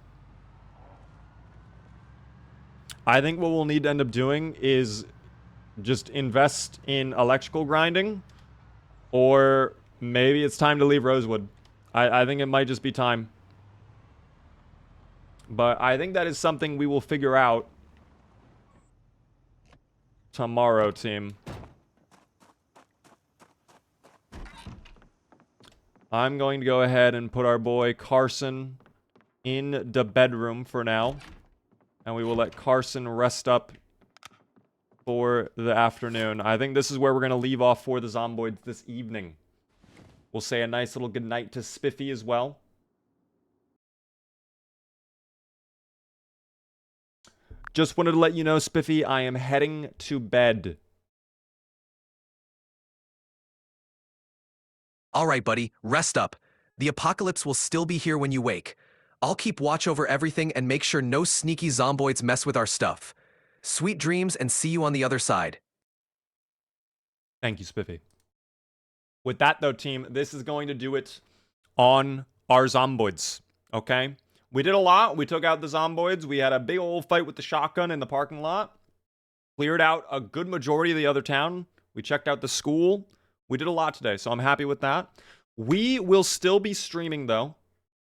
I think what we'll need to end up doing is just invest in electrical grinding. Or maybe it's time to leave Rosewood. I think it might just be time. But I think that is something we will figure out tomorrow, team. I'm going to go ahead and put our boy Carson in the bedroom for now. And we will let Carson rest up for the afternoon. I think this is where we're going to leave off for the Zomboids this evening. We'll say a nice little goodnight to Spiffy as well. Just wanted to let you know, Spiffy, I am heading to bed. All right, buddy, rest up. The apocalypse will still be here when you wake. I'll keep watch over everything and make sure no sneaky zomboids mess with our stuff. Sweet dreams and see you on the other side. Thank you, Spiffy. With that, though, team, this is going to do it on our zomboids, okay? We did a lot. We took out the zomboids. We had a big old fight with the shotgun in the parking lot. Cleared out a good majority of the other town. We checked out the school. We did a lot today, so I'm happy with that. We will still be streaming, though.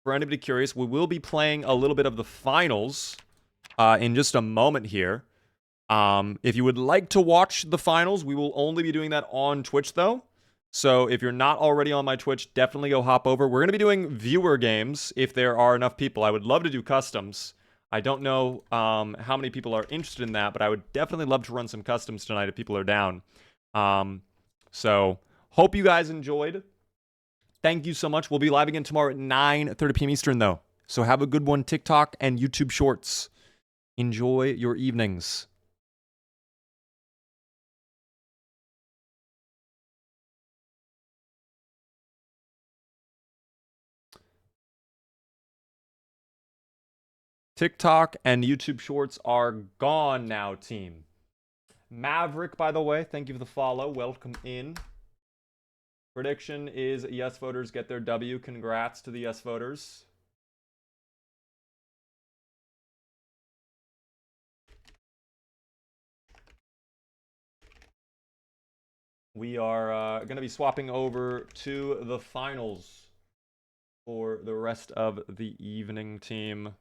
For anybody curious, we will be playing a little bit of the finals in just a moment here. If you would like to watch the finals, we will only be doing that on Twitch, though. So if you're not already on my Twitch, definitely go hop over. We're going to be doing viewer games if there are enough people. I would love to do customs. I don't know how many people are interested in that, but I would definitely love to run some customs tonight if people are down. So hope you guys enjoyed. Thank you so much. We'll be live again tomorrow at 9:30 p.m. Eastern, though. So have a good one, TikTok and YouTube Shorts. Enjoy your evenings. TikTok and YouTube Shorts are gone now, team. Maverick, by the way, thank you for the follow. Welcome in. Prediction is yes voters get their W. Congrats to the yes voters. We are going to be swapping over to the finals for the rest of the evening, team.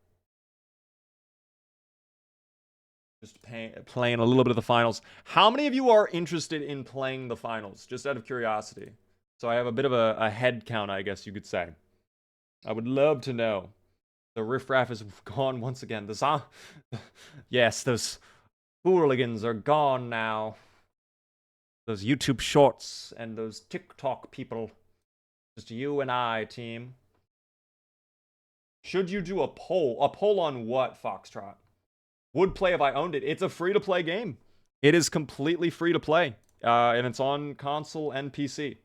Just playing a little bit of the finals. How many of you are interested in playing the finals? Just out of curiosity. So I have a bit of a head count, I guess you could say. I would love to know. The riffraff is gone once again. Yes, those hooligans are gone now. Those YouTube shorts and those TikTok people. Just you and I, team. Should you do a poll? A poll on what, Foxtrot? Would play if I owned it. It's a free-to-play game. It is completely free to play. And it's on console and PC.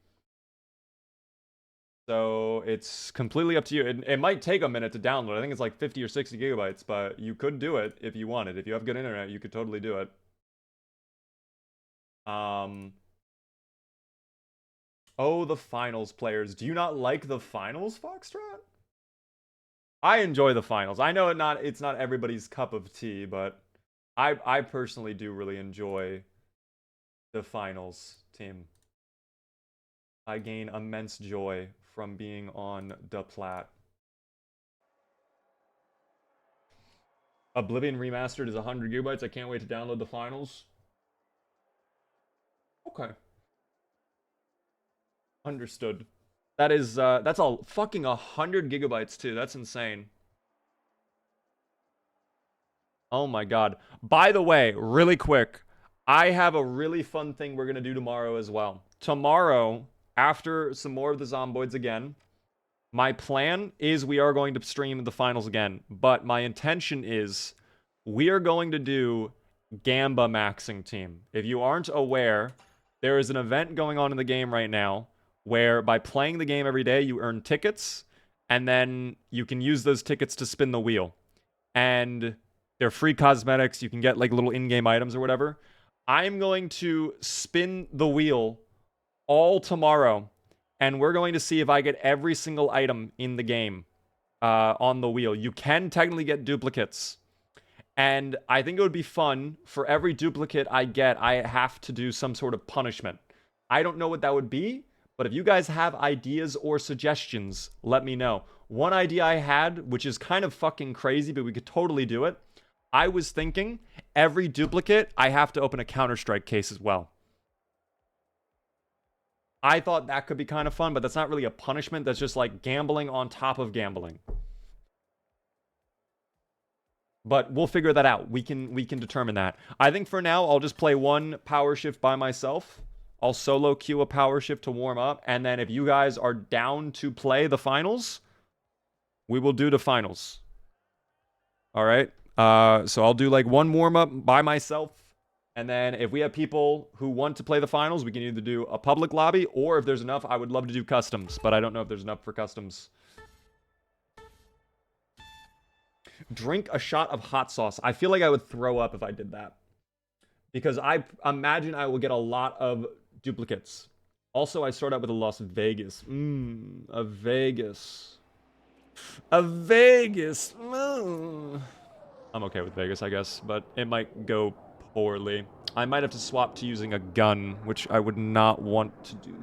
So it's completely up to you. It might take a minute to download. I think it's like 50 or 60 gigabytes, but you could do it if you wanted. If you have good internet, you could totally do it. Oh, the finals players. Do you not like the finals, Foxtrot? I enjoy the finals. I know it's not everybody's cup of tea, but I personally do really enjoy the finals, team. I gain immense joy from being on the plat. Oblivion Remastered is 100 gigabytes. I can't wait to download the finals. Okay. Understood. That is, that's a fucking 100 gigabytes too. That's insane. Oh my god. By the way, really quick, I have a really fun thing we're gonna do tomorrow as well. Tomorrow, after some more of the Zomboids again, my plan is we are going to stream the finals again. But my intention is we are going to do Gamba maxing, team. If you aren't aware, there is an event going on in the game right now where by playing the game every day, you earn tickets, and then you can use those tickets to spin the wheel. And they're free cosmetics. You can get like little in-game items or whatever. I'm going to spin the wheel all tomorrow, and we're going to see if I get every single item in the game on the wheel. You can technically get duplicates. And I think it would be fun for every duplicate I get, I have to do some sort of punishment. I don't know what that would be, but if you guys have ideas or suggestions, let me know. One idea I had, which is kind of fucking crazy, but we could totally do it. I was thinking every duplicate, I have to open a Counter-Strike case as well. I thought that could be kind of fun, but that's not really a punishment. That's just like gambling on top of gambling. But we'll figure that out. We can determine that. I think for now, I'll just play one power shift by myself. I'll solo queue a power shift to warm up. And then if you guys are down to play the finals, we will do the finals. All right. So I'll do like one warm up by myself. And then if we have people who want to play the finals, we can either do a public lobby, or if there's enough, I would love to do customs. But I don't know if there's enough for customs. Drink a shot of hot sauce. I feel like I would throw up if I did that. Because I imagine I will get a lot of duplicates. Also, I start out with a Las Vegas. A Vegas. A Vegas. I'm okay with Vegas, I guess, but it might go poorly. I might have to swap to using a gun, which I would not want to do.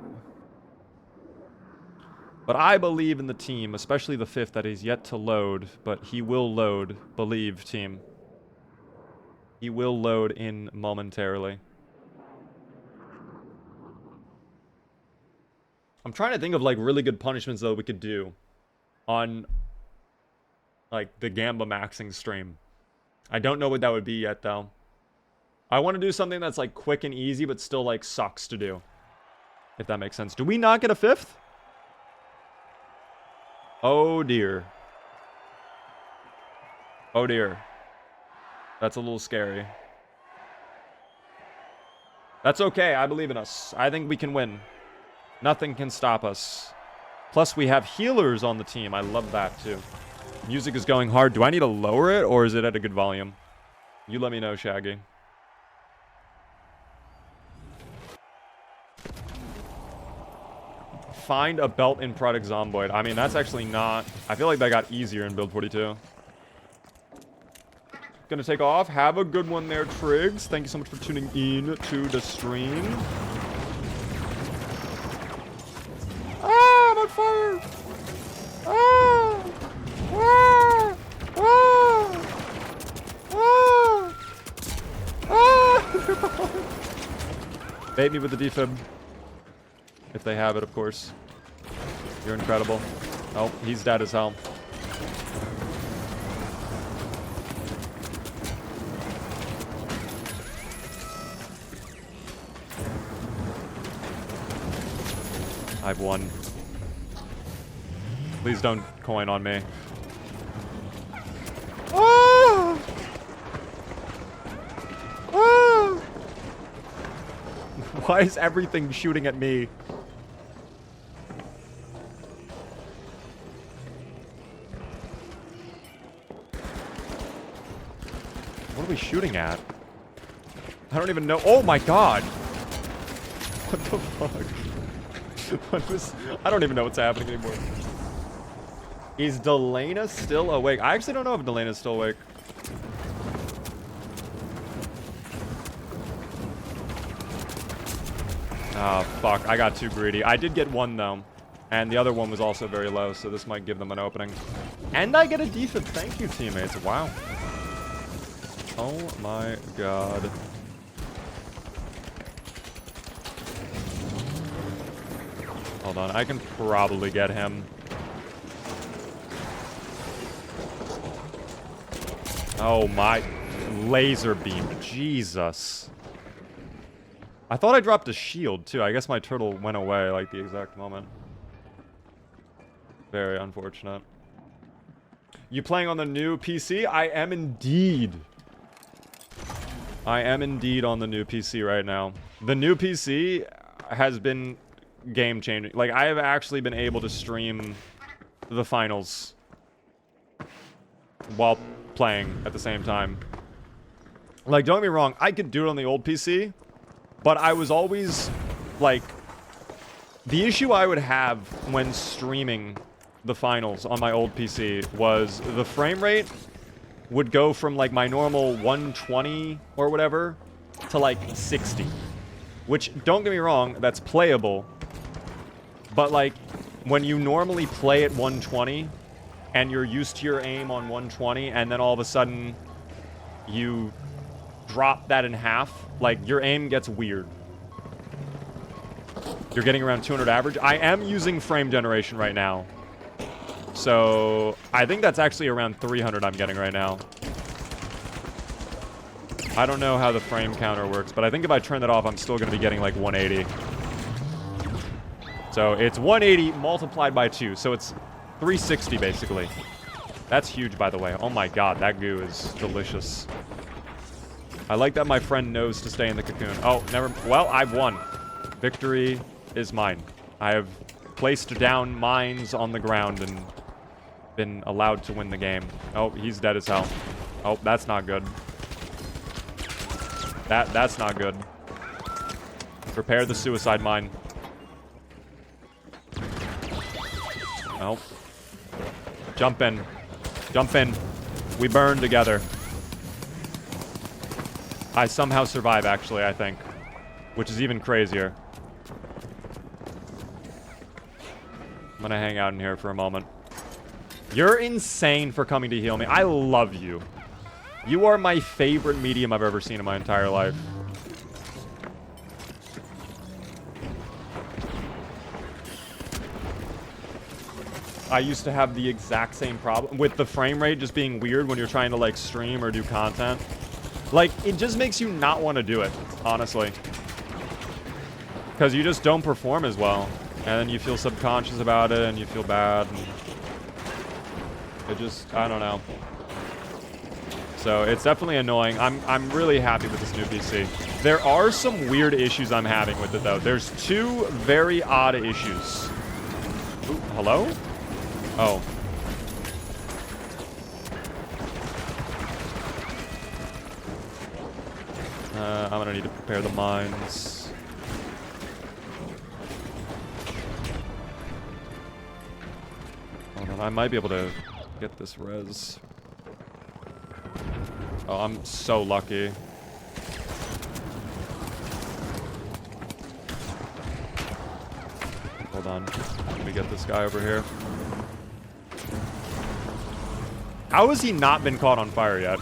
But I believe in the team, especially the fifth that is yet to load, but he will load. Believe, team. He will load in momentarily. I'm trying to think of like really good punishments though we could do on like the Gamba maxing stream. I don't know what that would be yet though. I want to do something that's like quick and easy but still like sucks to do. If that makes sense. Do we not get a fifth? Oh dear. Oh dear. That's a little scary. That's okay. I believe in us. I think we can win. Nothing can stop us. Plus, we have healers on the team. I love that, too. Music is going hard. Do I need to lower it, or is it at a good volume? You let me know, Shaggy. Find a belt in Project Zomboid. I mean, that's actually not... I feel like that got easier in Build 42. Gonna take off. Have a good one there, Triggs. Thank you so much for tuning in to the stream. Ah, I'm on fire! Ah! Ah! Ah! Ah! Ah! Bait me with the defib. If they have it, of course. You're incredible. Oh, he's dead as hell. I've won. Please don't coin on me. Ah! Ah! Why is everything shooting at me? What are we shooting at? I don't even know. Oh my god! What the fuck? What was... I don't even know what's happening anymore. Is Delana still awake? I actually don't know if Delana's still awake. Oh, fuck. I got too greedy. I did get one, though. And the other one was also very low, so this might give them an opening. And I get a defib. Thank you, teammates. Wow. Oh, my God. Hold on. I can probably get him. Oh, my laser beam. Jesus. I thought I dropped a shield, too. I guess my turtle went away, like, the exact moment. Very unfortunate. You playing on the new PC? I am indeed. I am indeed on the new PC right now. The new PC has been game-changing. Like, I have actually been able to stream the finals while playing at the same time. Like, don't get me wrong, I could do it on the old PC, but I was always, like... The issue I would have when streaming the finals on my old PC was the frame rate would go from, like, my normal 120 or whatever to, like, 60. Which, don't get me wrong, that's playable. But, like, when you normally play at 120 and you're used to your aim on 120 and then all of a sudden you drop that in half, like, your aim gets weird. You're getting around 200 average. I am using frame generation right now. So, I think that's actually around 300 I'm getting right now. I don't know how the frame counter works, but I think if I turn that off, I'm still going to be getting like 180. So, it's 180 multiplied by 2. So, it's 360 basically. That's huge, by the way. Oh my god, that goo is delicious. I like that my friend knows to stay in the cocoon. Oh, never... Well, I've won. Victory is mine. I have placed down mines on the ground and been allowed to win the game. Oh, he's dead as hell. Oh, that's not good. That's not good. Prepare the suicide mine. Oh. Jump in. Jump in. We burn together. I somehow survive, actually, I think. Which is even crazier. I'm gonna hang out in here for a moment. You're insane for coming to heal me. I love you. You are my favorite medium I've ever seen in my entire life. I used to have the exact same problem with the frame rate just being weird when you're trying to, like, stream or do content. Like, it just makes you not want to do it, honestly. Because you just don't perform as well. And then you feel subconscious about it, and you feel bad. And it just, I don't know. So, it's definitely annoying. I'm really happy with this new PC. There are some weird issues I'm having with it, though. There's two very odd issues. Ooh, hello? Oh. I'm gonna need to prepare the mines. Hold on, I might be able to get this res. Oh, I'm so lucky. Hold on. Let me get this guy over here. How has he not been caught on fire yet?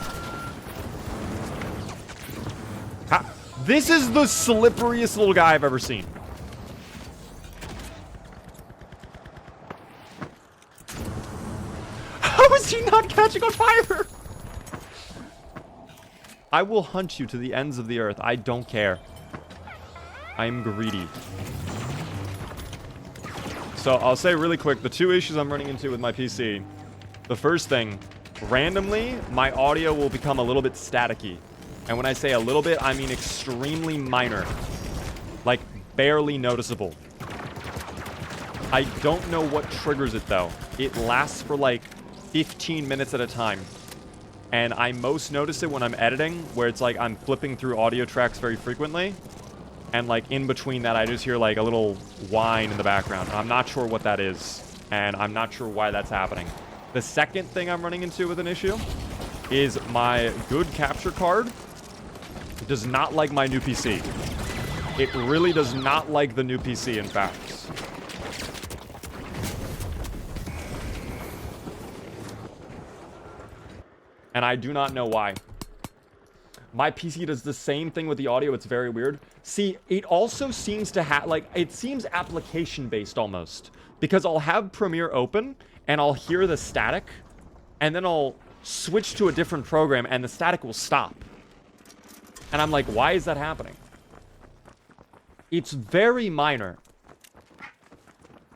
This is the slipperiest little guy I've ever seen. How is he not catching on fire? I will hunt you to the ends of the earth. I don't care. I'm greedy. So I'll say really quick, the two issues I'm running into with my PC. The first thing, randomly, my audio will become a little bit staticky. And when I say a little bit, I mean extremely minor. Like, barely noticeable. I don't know what triggers it, though. It lasts for, like, 15 minutes at a time. And I most notice it when I'm editing, where it's like I'm flipping through audio tracks very frequently. And, like, in between that, I just hear, like, a little whine in the background. I'm not sure what that is. And I'm not sure why that's happening. The second thing I'm running into with an issue is my good capture card does not like my new PC. It really does not like the new PC, in fact. And I do not know why. My PC does the same thing with the audio. It's very weird. See, it also seems to have, like, it seems application-based almost. Because I'll have Premiere open, and I'll hear the static, and then I'll switch to a different program, and the static will stop. And I'm like, why is that happening? It's very minor.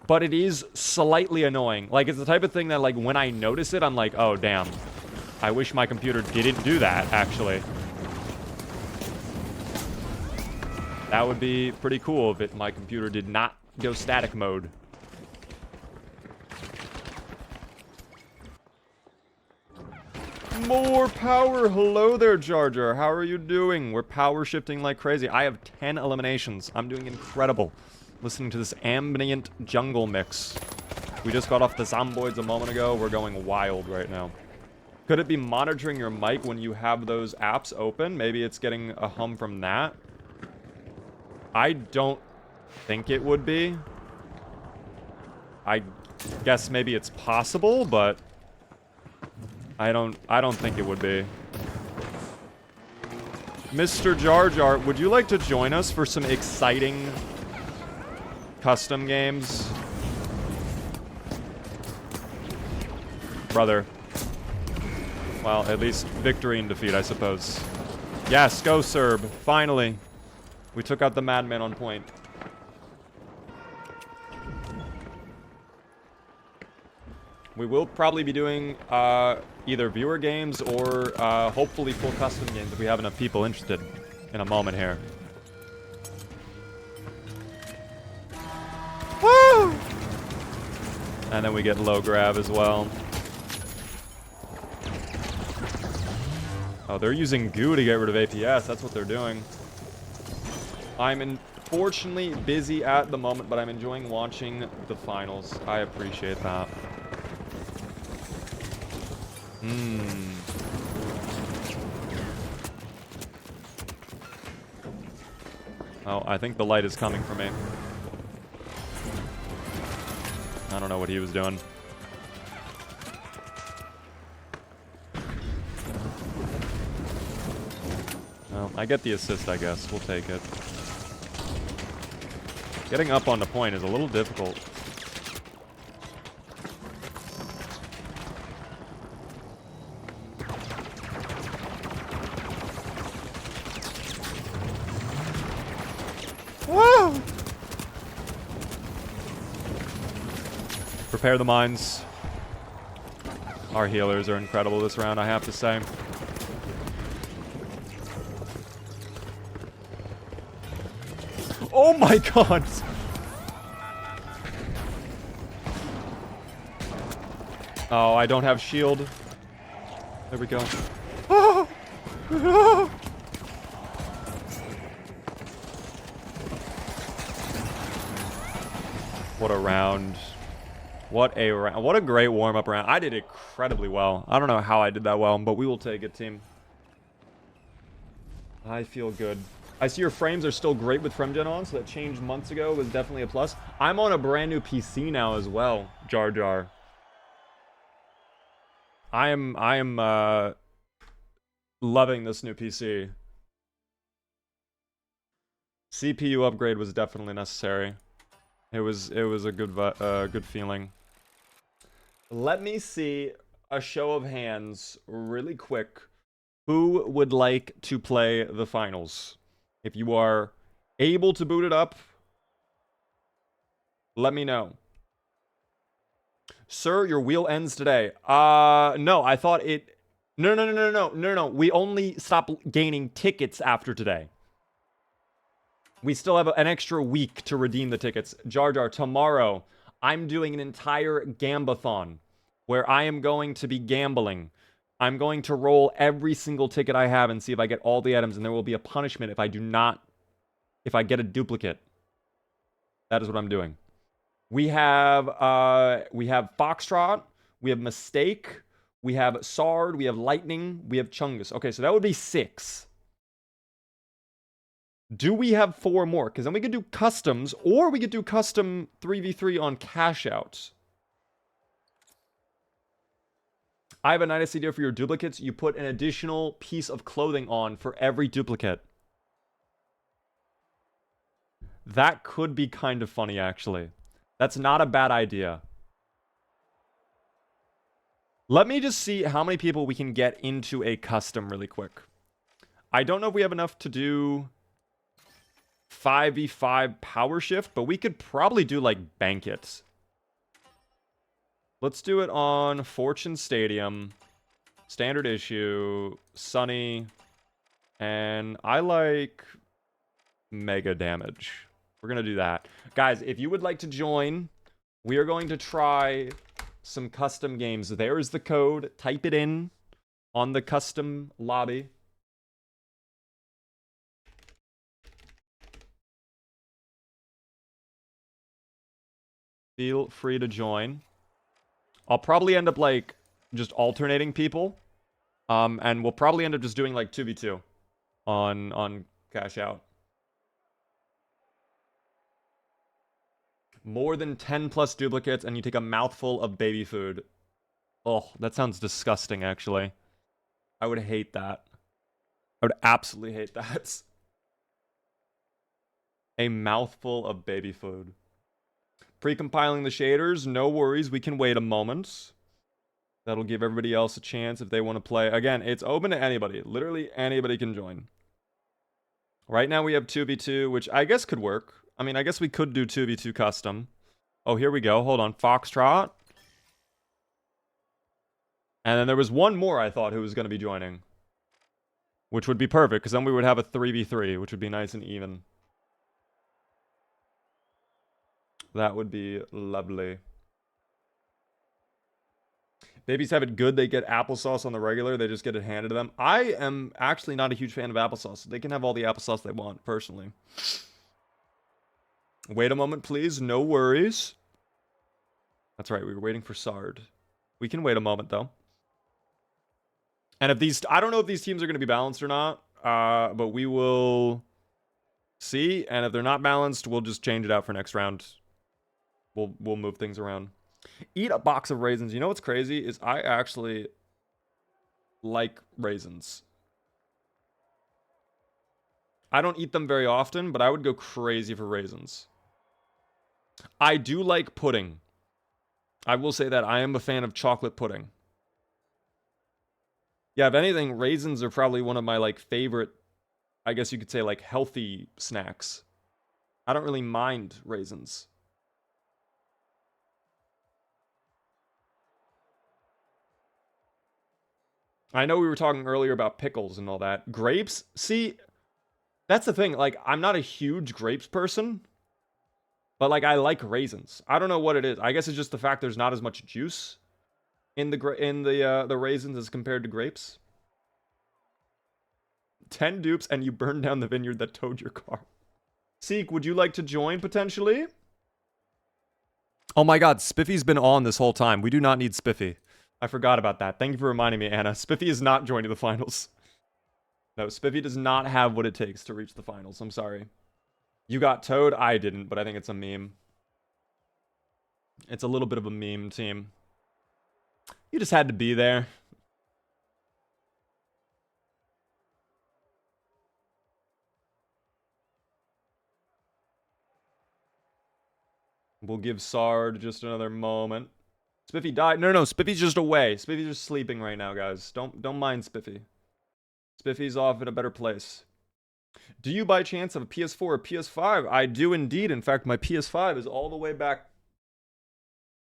But it is slightly annoying. Like, it's the type of thing that, like, when I notice it, I'm like, oh, damn. I wish my computer didn't do that, actually. That would be pretty cool if my computer did not go static mode. More power. Hello there, Jar Jar. How are you doing? We're power shifting like crazy. I have 10 eliminations. I'm doing incredible. Listening to this ambient jungle mix. We just got off the Zomboids a moment ago. We're going wild right now. Could it be monitoring your mic when you have those apps open? Maybe it's getting a hum from that. I don't think it would be. I guess maybe it's possible, but I don't think it would be. Mr. Jar Jar, would you like to join us for some exciting custom games? Brother. Well, at least victory and defeat, I suppose. Yes, go Serb. Finally. We took out the madman on point. We will probably be doing either viewer games or hopefully full custom games if we have enough people interested in a moment here. Woo! And then we get low grab as well. Oh, they're using goo to get rid of APS. That's what they're doing. I'm unfortunately busy at the moment, but I'm enjoying watching the finals. I appreciate that. Oh, I think the light is coming for me. I don't know what he was doing. Well, I get the assist, I guess. We'll take it. Getting up on the point is a little difficult. Woo! Prepare the mines. Our healers are incredible this round, I have to say. Oh my god! Oh, I don't have shield. There we go. Oh! What a round. What a round. What a great warm-up round. I did incredibly well. I don't know how I did that well, but we will take it, team. I feel good. I see your frames are still great with FremGen on, so that change months ago was definitely a plus. I'm on a brand new PC now as well, Jar Jar. I am loving this new PC. CPU upgrade was definitely necessary. It was a good feeling. Let me see a show of hands really quick. Who would like to play the finals? If you are able to boot it up, let me know. Sir, your wheel ends today. No, I thought it... No. We only stop gaining tickets after today. We still have an extra week to redeem the tickets. Jar Jar, tomorrow, I'm doing an entire gambathon where I am going to be gambling. I'm going to roll every single ticket I have and see if I get all the items, and there will be a punishment if I get a duplicate. That is what I'm doing. We have Foxtrot, we have Mistake, we have Sard, we have Lightning, we have Chungus. Okay, so that would be 6. Do we have 4 more? Because then we could do customs, or we could do custom 3v3 on cash out. I have a nice idea for your duplicates. You put an additional piece of clothing on for every duplicate. That could be kind of funny, actually. That's not a bad idea. Let me just see how many people we can get into a custom really quick. I don't know if we have enough to do 5v5 power shift, but we could probably do like Banquet. Let's do it on Fortune Stadium, standard issue, Sunny, and I like mega damage. We're going to do that. Guys, if you would like to join, we are going to try some custom games. There is the code. Type it in on the custom lobby. Feel free to join. I'll probably end up like just alternating people. And we'll probably end up just doing like 2v2 on cash out. More than 10 plus duplicates and you take a mouthful of baby food. Oh, that sounds disgusting, actually. I would hate that. I would absolutely hate that. A mouthful of baby food. Pre-compiling the shaders, no worries, we can wait a moment. That'll give everybody else a chance if they want to play. Again, it's open to anybody. Literally anybody can join. Right now we have 2v2, which I guess could work. I mean, I guess we could do 2v2 custom. Oh, here we go. Hold on. Foxtrot. And then there was one more I thought who was going to be joining. Which would be perfect, because then we would have a 3v3, which would be nice and even. That would be lovely. Babies have it good. They get applesauce on the regular. They just get it handed to them. I am actually not a huge fan of applesauce. They can have all the applesauce they want, personally. Wait a moment, please. No worries. That's right. We were waiting for Sard. We can wait a moment, though. And if these... I don't know if these teams are going to be balanced or not. But we will see. And if they're not balanced, we'll just change it out for next round. We'll move things around. Eat a box of raisins. You know what's crazy is I actually like raisins. I don't eat them very often, but I would go crazy for raisins. I do like pudding. I will say that I am a fan of chocolate pudding. Yeah, if anything, raisins are probably one of my like favorite, I guess you could say like healthy snacks. I don't really mind raisins. I know we were talking earlier about pickles and all that. Grapes? See, that's the thing. Like, I'm not a huge grapes person. But, like, I like raisins. I don't know what it is. I guess it's just the fact there's not as much juice in the raisins as compared to grapes. 10 dupes and you burn down the vineyard that towed your car. Seek, would you like to join, potentially? Oh my god, Spiffy's been on this whole time. We do not need Spiffy. I forgot about that. Thank you for reminding me, Anna. Spiffy is not joining the finals. No, Spiffy does not have what it takes to reach the finals. I'm sorry. You got Toad? I didn't, but I think it's a meme. It's a little bit of a meme team. You just had to be there. We'll give Sard just another moment. Spiffy died. No, Spiffy's just away. Spiffy's just sleeping right now, guys. Don't mind Spiffy. Spiffy's off in a better place. Do you by chance have a PS4 or PS5? I do indeed. In fact, my PS5 is all the way back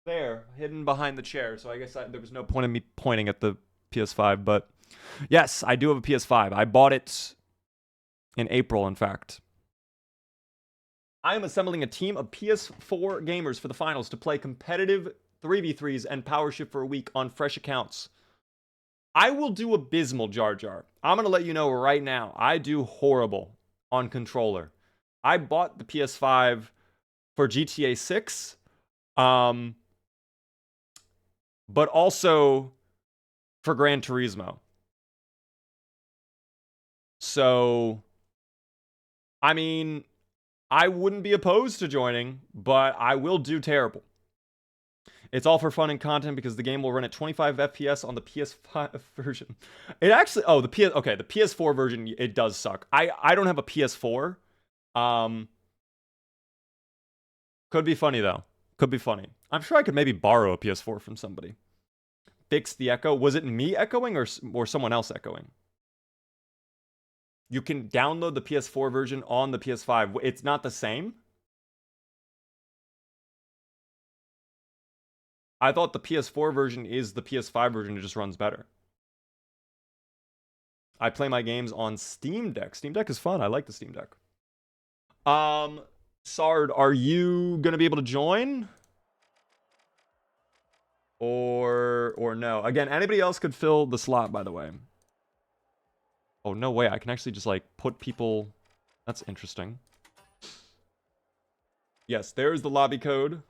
there, hidden behind the chair. So I guess there was no point in me pointing at the PS5. But yes, I do have a PS5. I bought it in April, in fact. I am assembling a team of PS4 gamers for the finals to play competitive 3v3s and Power Shift for a week on fresh accounts. I will do abysmal, Jar Jar. I'm going to let you know right now, I do horrible on controller. I bought the PS5 for GTA 6, but also for Gran Turismo. So, I mean, I wouldn't be opposed to joining, but I will do terrible. It's all for fun and content because the game will run at 25 FPS on the PS5 version. It actually, the PS4 version, it does suck. I don't have a PS4. Could be funny though. Could be funny. I'm sure I could maybe borrow a PS4 from somebody. Fix the echo. Was it me echoing or someone else echoing? You can download the PS4 version on the PS5. It's not the same. I thought the PS4 version is the PS5 version. It just runs better. I play my games on Steam Deck. Steam Deck is fun. I like the Steam Deck. Sard, are you going to be able to join? Or no? Again, anybody else could fill the slot, by the way. Oh, no way. I can actually just, like, put people... That's interesting. Yes, there's the lobby code.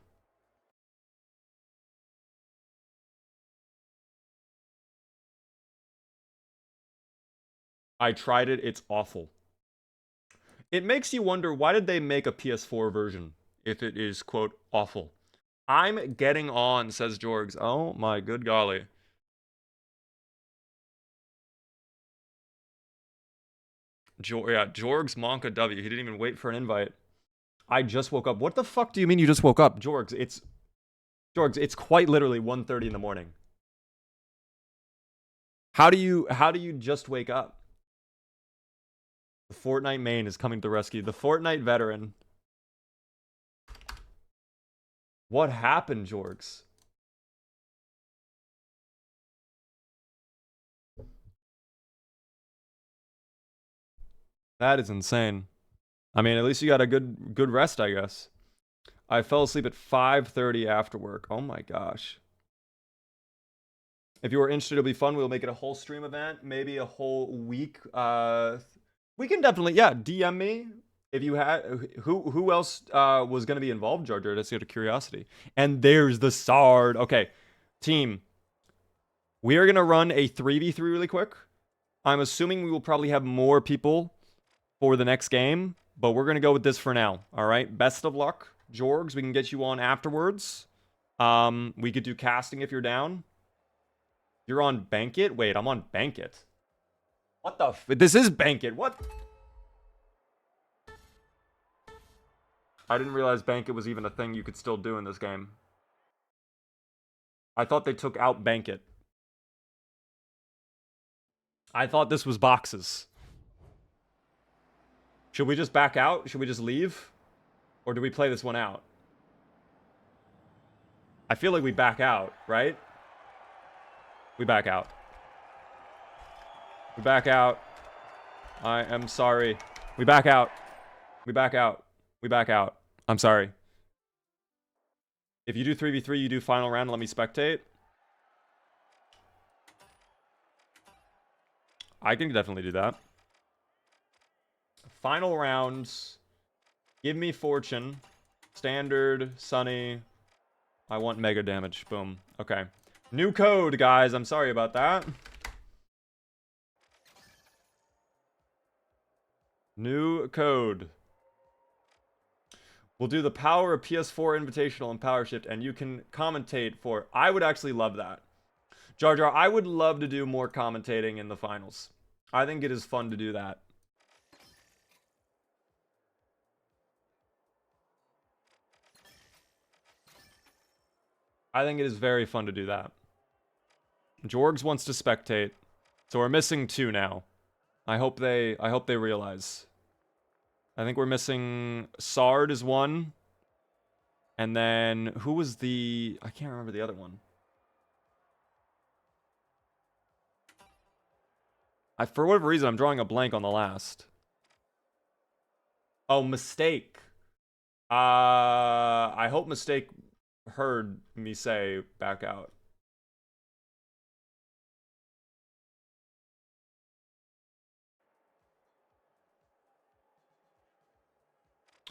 I tried it. It's awful. It makes you wonder, why did they make a PS4 version if it is, quote, awful? I'm getting on, says Jorgs. Oh, my good golly. Jorgs Monka W. He didn't even wait for an invite. I just woke up. What the fuck do you mean you just woke up? Jorgs, it's quite literally 1:30 in the morning. How do you just wake up? The Fortnite main is coming to the rescue. The Fortnite veteran. What happened, Jorgs? That is insane. I mean, at least you got a good rest, I guess. I fell asleep at 5:30 after work. Oh my gosh. If you are interested, it'll be fun. We'll make it a whole stream event, maybe a whole week. We can definitely, DM me if you had who else was going to be involved, Jar Jar. Just out of curiosity. And there's the Sard. Okay, team. We are gonna run a 3v3 really quick. I'm assuming we will probably have more people for the next game, but we're gonna go with this for now. All right. Best of luck, Jorgs. We can get you on afterwards. We could do casting if you're down. You're on Bankit? Wait, I'm on Bankit. What the this is Bankit. What? I didn't realize Bankit was even a thing you could still do in this game. I thought they took out Bankit. I thought this was boxes. Should we just back out? Should we just leave? Or do we play this one out? I feel like we back out, right? We back out. We back out. I am sorry. We back out. We back out. We back out. I'm sorry. If you do 3v3, you do final round, let me spectate. I can definitely do that. Final rounds. Give me Fortune. Standard, Sunny. I want mega damage. Boom. Okay. New code, guys. I'm sorry about that. New code. We'll do the power of PS4 Invitational and Power Shift, and you can commentate for... I would actually love that. Jar Jar, I would love to do more commentating in the finals. I think it is fun to do that. I think it is very fun to do that. Jorgs wants to spectate. So we're missing 2 now. I hope they realize. I think we're missing Sard is 1. And then who was the... I can't remember the other one. For whatever reason, I'm drawing a blank on the last. Oh, Mistake. I hope Mistake heard me say back out.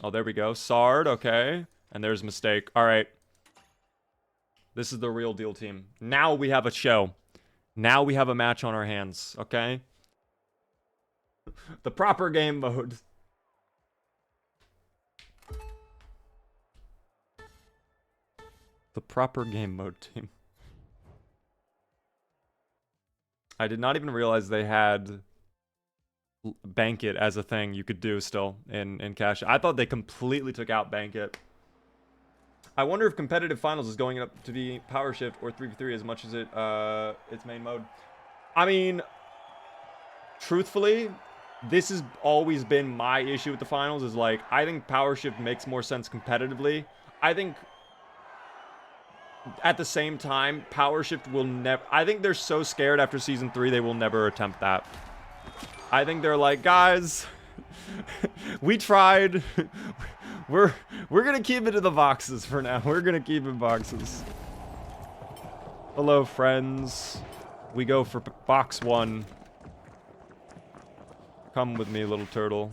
Oh, there we go. Sard, okay. And there's Mistake. All right. This is the real deal team. Now we have a show. Now we have a match on our hands, okay? The proper game mode. The proper game mode team. I did not even realize they had Bank It as a thing you could do still in Cash. I thought they completely took out Bank It. I wonder if competitive finals is going up to be Power Shift or 3v3 as much as its main mode. I mean, truthfully, this has always been my issue with the finals is like, I think Power Shift makes more sense competitively. I think at the same time, Power Shift will never... I think they're so scared after Season 3, they will never attempt that. I think they're like, guys, we tried. We're gonna keep it to the boxes for now. We're gonna keep it boxes. Hello, friends. We go for box 1. Come with me, little turtle.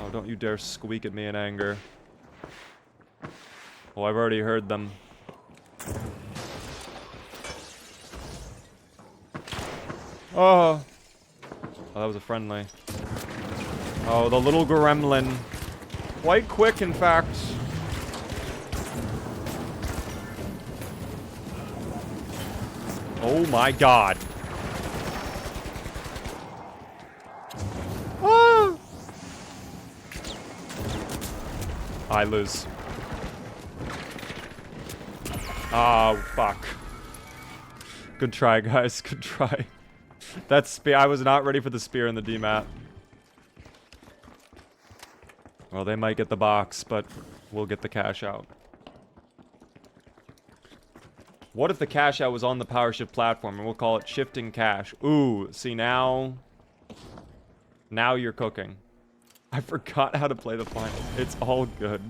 Oh, don't you dare squeak at me in anger. Oh, I've already heard them. Oh. Oh, that was a friendly. Oh, the little gremlin. Quite quick, in fact. Oh my god. Ah! I lose. Oh, fuck. Good try, guys. Good try. That spear, I was not ready for the spear in the DMAT. Well, they might get the box, but we'll get the cash out. What if the cash out was on the Power Shift platform and we'll call it shifting cash? Ooh, see now... Now you're cooking. I forgot how to play the final. It's all good.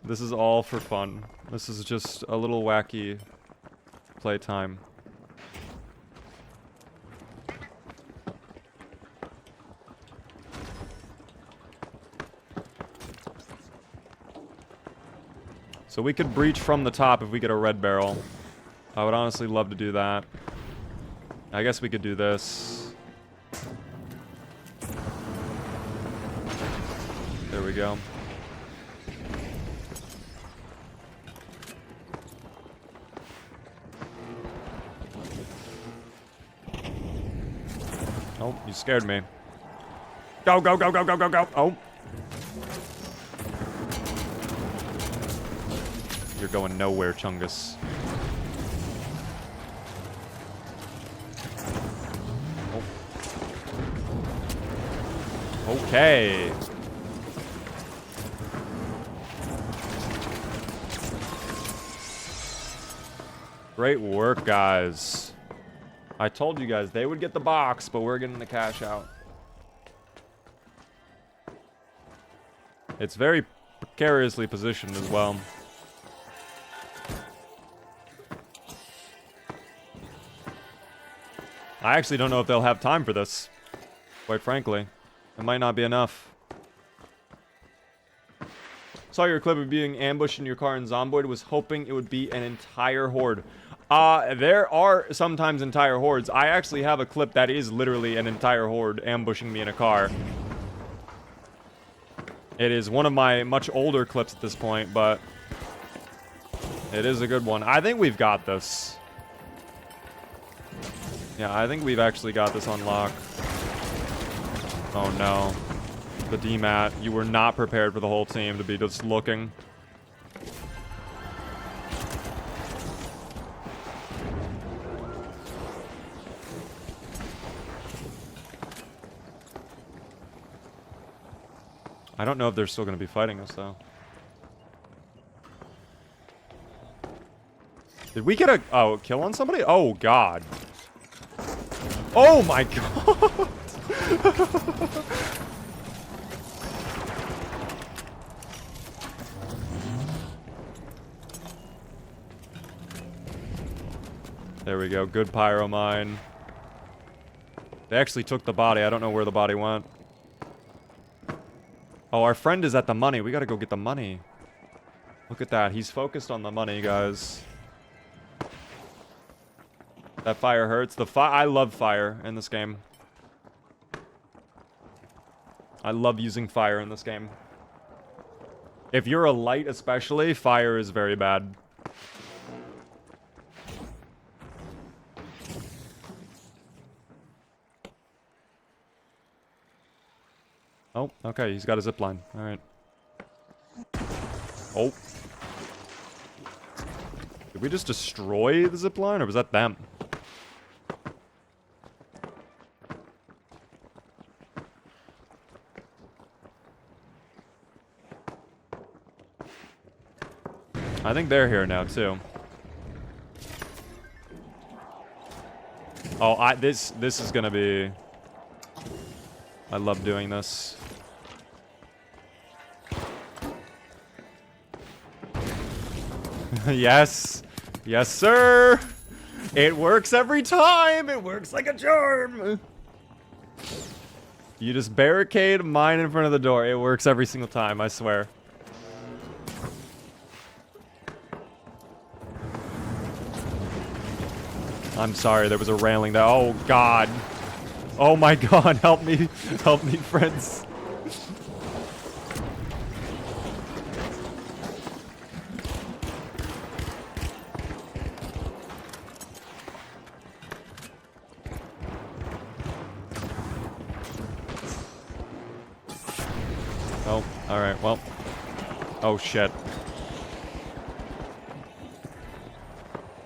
This is all for fun. This is just a little wacky playtime. So we could breach from the top if we get a red barrel. I would honestly love to do that. I guess we could do this. There we go. Oh, you scared me. Go, go, go, go, go, go, go. Oh. You're going nowhere, Chungus. Oh. Okay. Great work, guys. I told you guys they would get the box, but we're getting the cash out. It's very precariously positioned as well. I actually don't know if they'll have time for this. Quite frankly. It might not be enough. Saw your clip of being ambushed in your car in Zomboid. Was hoping it would be an entire horde. There are sometimes entire hordes. I actually have a clip that is literally an entire horde ambushing me in a car. It is one of my much older clips at this point, but it is a good one. I think we've got this. Yeah, I think we've actually got this on lock. Oh no. The DMAT. You were not prepared for the whole team to be just looking. I don't know if they're still going to be fighting us, though. Did we get a kill on somebody? Oh, God. Oh, my God. There we go. Good pyro mine. They actually took the body. I don't know where the body went. Oh, our friend is at the money. We gotta go get the money. Look at that. He's focused on the money, guys. That fire hurts. I love fire in this game. I love using fire in this game. If you're a light especially, fire is very bad. Oh, okay, he's got a zipline. Alright. Oh. Did we just destroy the zipline, or was that them? I think they're here now, too. Oh, this is gonna be... I love doing this. Yes. Yes, sir. It works every time. It works like a charm. You just barricade mine in front of the door. It works every single time, I swear. I'm sorry, there was a railing there. Oh, God. Oh, my God. Help me. Help me, friends. Oh, alright, well. Oh, shit.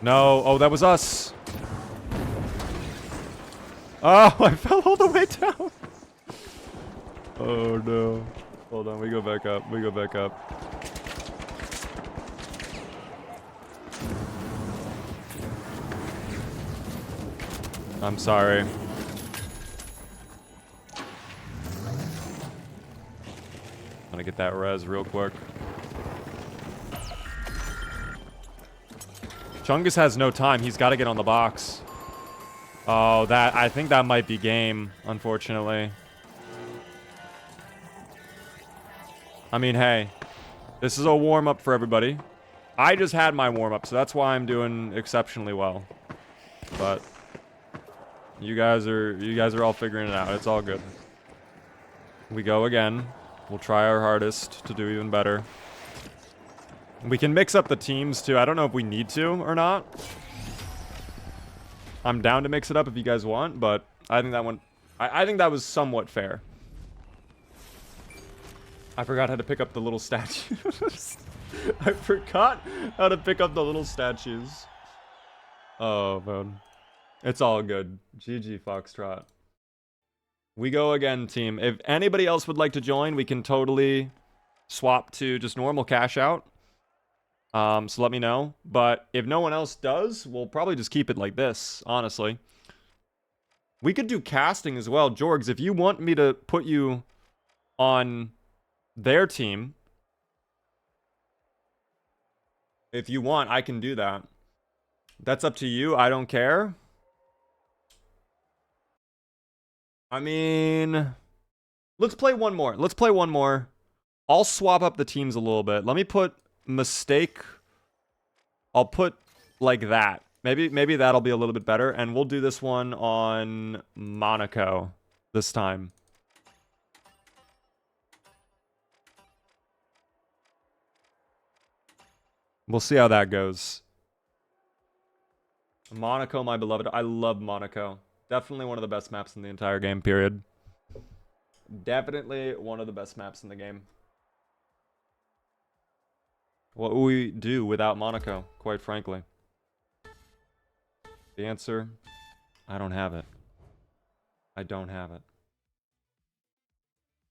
No. Oh, that was us. Oh, I fell all the way down. Oh, no. Hold on, we go back up. We go back up. I'm sorry. I'm gonna get that res real quick. Chungus has no time. He's got to get on the box. Oh, I think that might be game, unfortunately. I mean, hey, this is a warm-up for everybody. I just had my warm-up, so that's why I'm doing exceptionally well. But you guys are all figuring it out. It's all good. We go again. We'll try our hardest to do even better. We can mix up the teams too. I don't know if we need to or not. I'm down to mix it up if you guys want, but I think that one... I think that was somewhat fair. I forgot how to pick up the little statues. I forgot how to pick up the little statues. Oh, man. It's all good. GG, Foxtrot. We go again, team. If anybody else would like to join, we can totally swap to just normal cash out. So let me know. But if no one else does, we'll probably just keep it like this, honestly. We could do casting as well. Jorgs, if you want me to put you on their team, if you want, I can do that. That's up to you. I don't care. I mean, let's play one more. Let's play one more. I'll swap up the teams a little bit. Let me put mistake. I'll put like that. Maybe that'll be a little bit better. And we'll do this one on Monaco this time. We'll see how that goes. Monaco, my beloved. I love Monaco. Definitely one of the best maps in the entire game, period. Definitely one of the best maps in the game. What would we do without Monaco, quite frankly? The answer, I don't have it. I don't have it.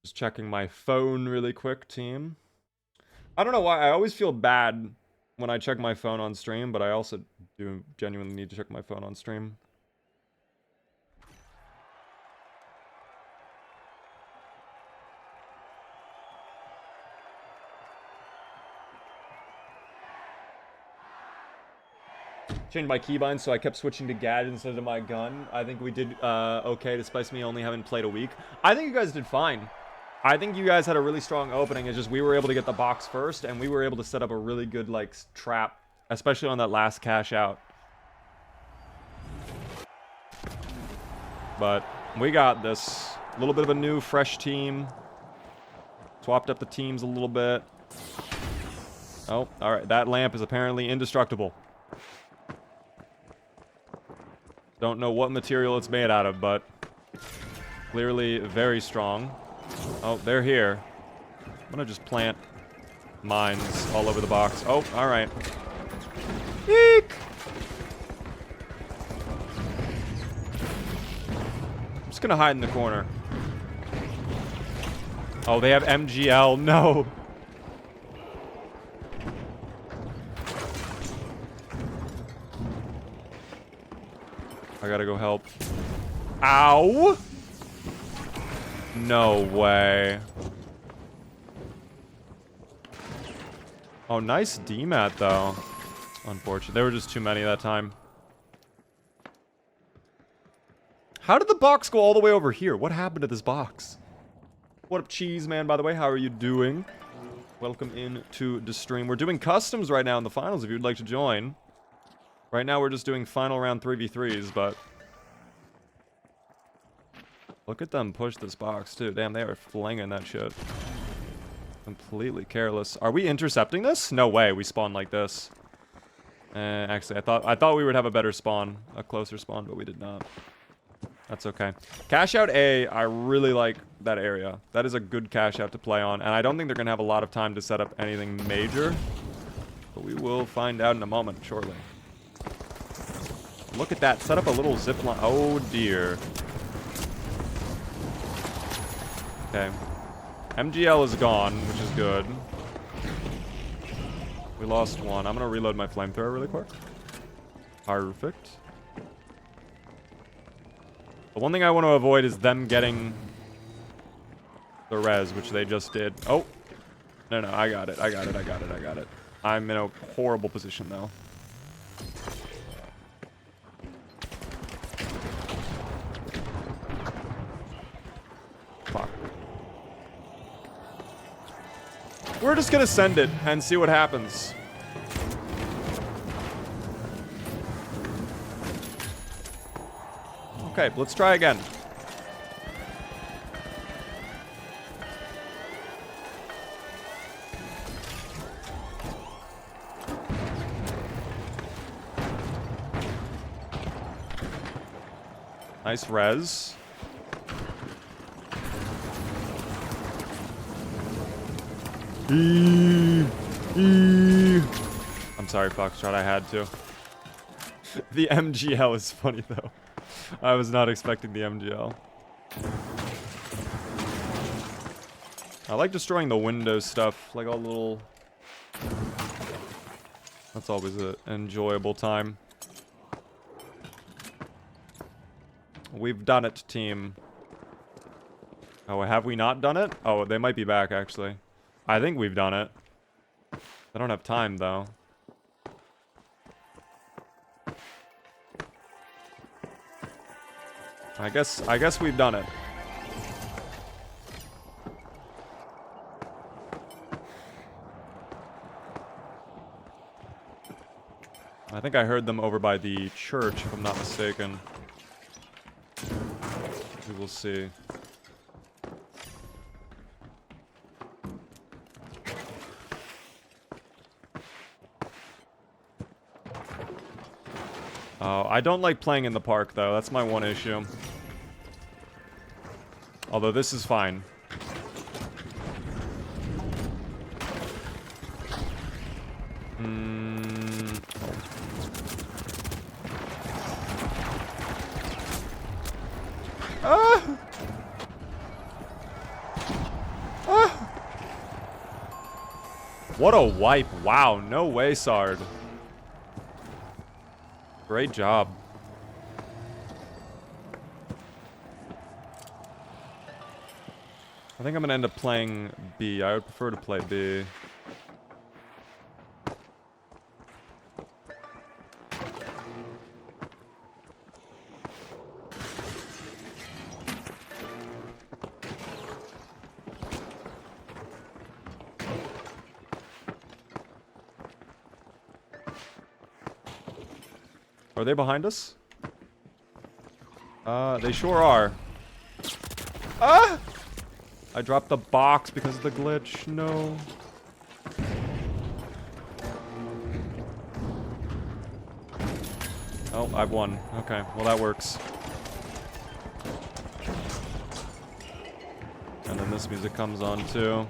Just checking my phone really quick, team. I don't know why. I always feel bad when I check my phone on stream, but I also do genuinely need to check my phone on stream. Changed my keybind, so I kept switching to gadget instead of my gun. I think we did okay, despite me only having played a week. I think you guys did fine. I think you guys had a really strong opening. It's just we were able to get the box first, and we were able to set up a really good, like, trap, especially on that last cash out. But we got this. A little bit of a new, fresh team. Swapped up the teams a little bit. Oh, all right. That lamp is apparently indestructible. Don't know what material it's made out of, but clearly very strong. Oh, they're here. I'm gonna just plant mines all over the box. Oh, all right. Eek! I'm just gonna hide in the corner. Oh, they have MGL. No. I gotta go help. Ow! No way. Oh, nice DMAT though. Unfortunate. There were just too many that time. How did the box go all the way over here? What happened to this box? What up, Cheese Man, by the way? How are you doing? Welcome in to the stream. We're doing customs right now in the finals if you'd like to join. Right now we're just doing final round 3v3s, but look at them push this box too. Damn, they are flinging that shit. Completely careless. Are we intercepting this? No way. We spawn like this. Actually, I thought we would have a better spawn, a closer spawn, but we did not. That's okay. Cash out A, I really like that area. That is a good cash out to play on, and I don't think they're gonna have a lot of time to set up anything major, but we will find out in a moment shortly. Look at that. Set up a little zip line. Oh, dear. Okay. MGL is gone, which is good. We lost one. I'm going to reload my flamethrower really quick. Perfect. The one thing I want to avoid is them getting the res, which they just did. Oh. No, I got it. I got it. I'm in a horrible position, though. Fuck. We're just gonna send it and see what happens. Okay, let's try again. Nice res. I'm sorry, Foxtrot, I had to. The MGL is funny, though. I was not expecting the MGL. I like destroying the Windows stuff, like all the little... That's always an enjoyable time. We've done it, team. Oh, have we not done it? Oh, they might be back, actually. I think we've done it. I don't have time, though. I guess we've done it. I think I heard them over by the church, if I'm not mistaken. We will see. Oh, I don't like playing in the park, though. That's my one issue. Although this is fine. What a wipe. Wow, no way, Sard. Great job. I think I'm gonna end up playing B. I would prefer to play B. Are they behind us? They sure are. Ah! I dropped the box because of the glitch. No. Oh, I've won. Okay, well that works. And then this music comes on too.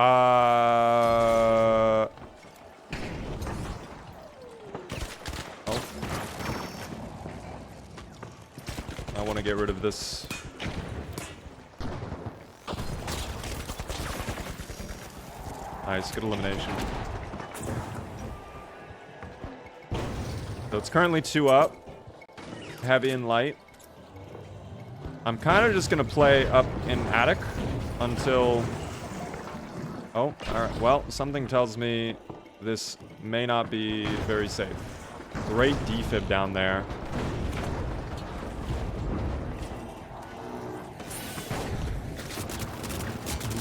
Oh. I want to get rid of this. Nice, good elimination. So it's currently 2 up. Heavy and light. I'm kind of just going to play up in attic until... Oh, alright. Well, something tells me this may not be very safe. Great defib down there.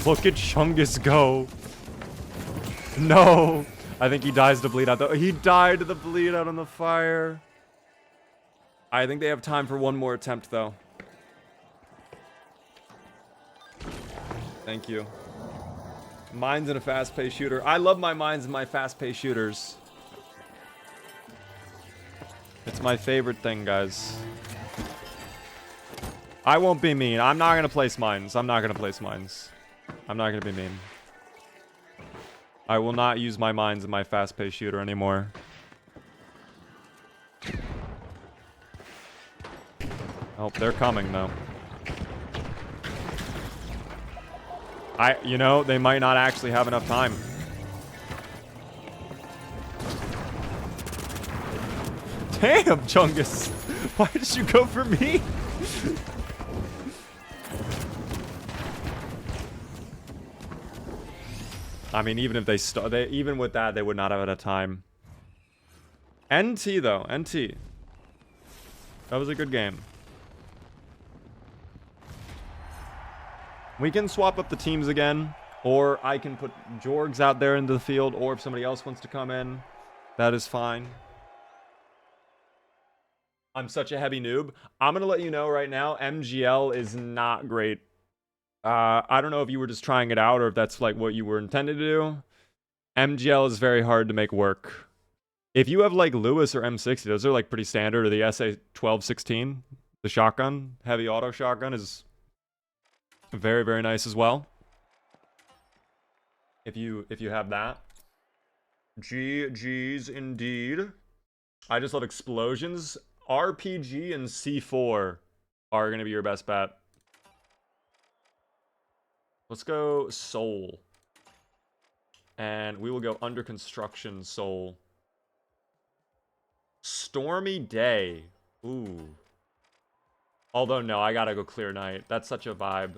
Look at Chungus go. No. I think he dies to bleed out. He died to the bleed out on the fire. I think they have time for one more attempt, though. Thank you. Mines and a fast-paced shooter. I love my mines and my fast-paced shooters. It's my favorite thing, guys. I won't be mean. I'm not gonna place mines. I'm not gonna place mines. I'm not gonna be mean. I will not use my mines in my fast-paced shooter anymore. Oh, they're coming, though. You know, they might not actually have enough time. Damn, Chungus! Why did you go for me? I mean, even if even with that, they would not have had a time. NT, though. NT. That was a good game. We can swap up the teams again, or I can put Jorgs out there into the field, or if somebody else wants to come in, that is fine. I'm such a heavy noob. I'm going to let you know right now, MGL is not great. I don't know if you were just trying it out, or if that's like what you were intended to do. MGL is very hard to make work. If you have like Lewis or M60, those are like pretty standard, or the SA-1216, the shotgun, heavy auto shotgun is... very, very nice as well. If you have that. GG's indeed. I just love explosions. RPG and C4 are going to be your best bet. Let's go Soul. And we will go under construction Soul. Stormy Day. Ooh. Although, no, I gotta go Clear Night. That's such a vibe.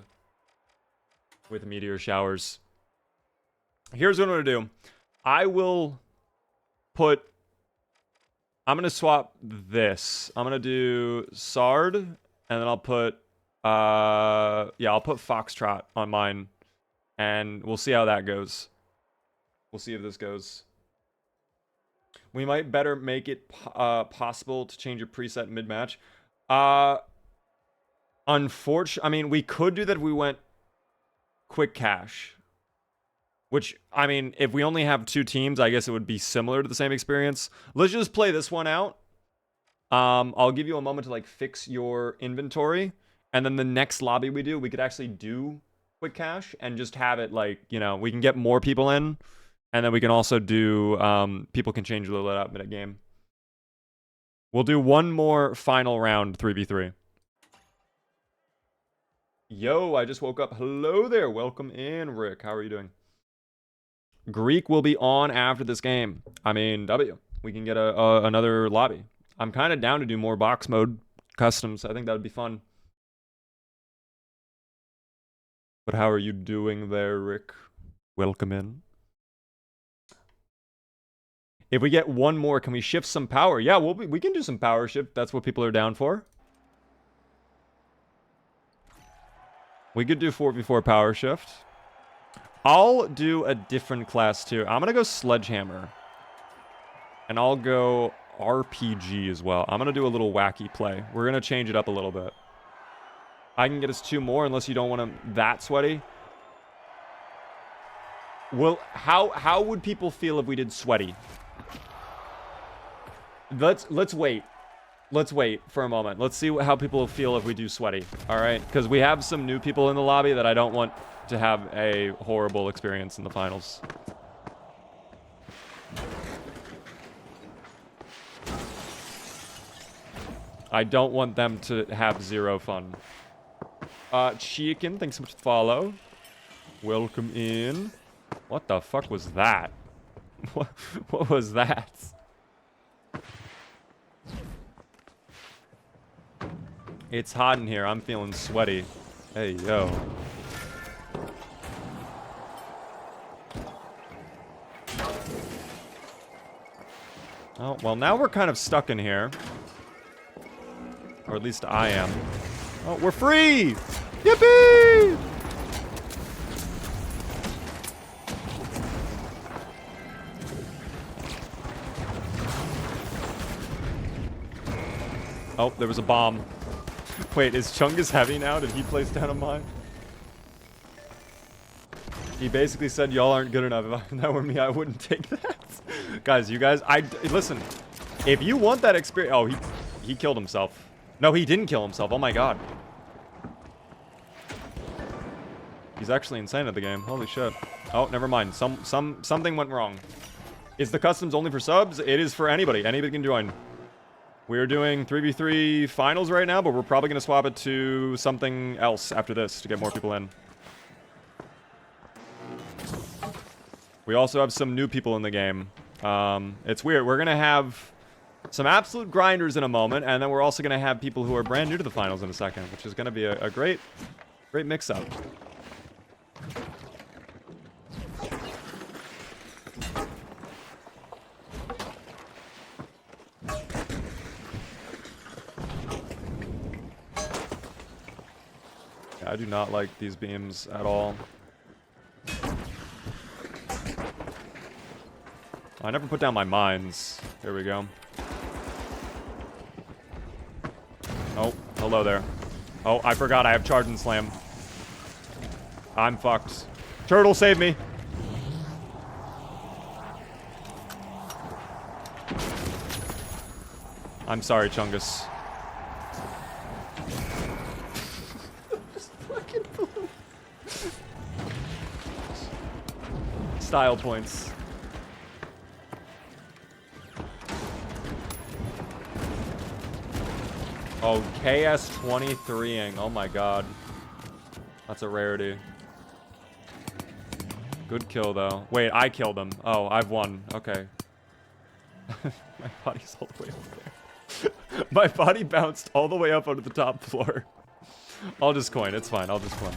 With meteor showers. Here's what I'm gonna do. I'm gonna swap this. I'm gonna do Sard, and then I'll put Yeah, I'll put Foxtrot on mine, and we'll see how that goes. We'll see if this goes. We might better make it possible to change your preset mid-match. Unfortunately, I mean, we could do that if we went quick cash. Which, I mean, if we only have 2 teams, I guess it would be similar to the same experience. Let's just play this one out. I'll give you a moment to, like, fix your inventory. And then the next lobby we do, we could actually do quick cash and just have it, like, you know, we can get more people in. And then we can also do, people can change a little bit up mid-game. We'll do one more final round 3v3. Yo, I just woke up. Hello there. Welcome in, Rick. How are you doing? Greek will be on after this game. I mean, W. We can get another lobby. I'm kind of down to do more box mode customs. I think that would be fun. But how are you doing there, Rick? Welcome in. If we get one more, can we shift some power? Yeah, we can do some power shift. That's what people are down for. We could do 4v4 power shift. I'll do a different class too. I'm gonna go Sledgehammer. And I'll go RPG as well. I'm gonna do a little wacky play. We're gonna change it up a little bit. I can get us 2 more unless you don't want them that sweaty. Well, how would people feel if we did sweaty? Let's wait. Let's wait for a moment. Let's see how people feel if we do sweaty. All right, because we have some new people in the lobby that I don't want to have a horrible experience in the finals. I don't want them to have 0 fun. Chicken, thanks so much for the follow. Welcome in. What the fuck was that? What was that? It's hot in here. I'm feeling sweaty. Hey, yo. Oh, well, now we're kind of stuck in here. Or at least I am. Oh, we're free! Yippee! Oh, there was a bomb. Wait, is Chungus heavy now? Did he place down a mine? He basically said y'all aren't good enough. If that were me, I wouldn't take that. Guys, you guys, listen. If you want that experience... Oh, he killed himself. No, he didn't kill himself. Oh my god. He's actually insane at the game. Holy shit. Oh, never mind. Something went wrong. Is the customs only for subs? It is for anybody. Anybody can join. We're doing 3v3 finals right now, but we're probably going to swap it to something else after this to get more people in. We also have some new people in the game. It's weird. We're going to have some absolute grinders in a moment, and then we're also going to have people who are brand new to the finals in a second, which is going to be a great mix-up. I do not like these beams at all. I never put down my mines. Here we go. Oh, hello there. Oh, I forgot I have charge and slam. I'm fucked. Turtle, save me. I'm sorry, Chungus. Style points. Oh, KS-23ing. Oh my god. That's a rarity. Good kill, though. Wait, I killed him. Oh, I've won. Okay. My body's all the way up there. My body bounced all the way up onto the top floor. I'll just coin. It's fine. I'll just coin.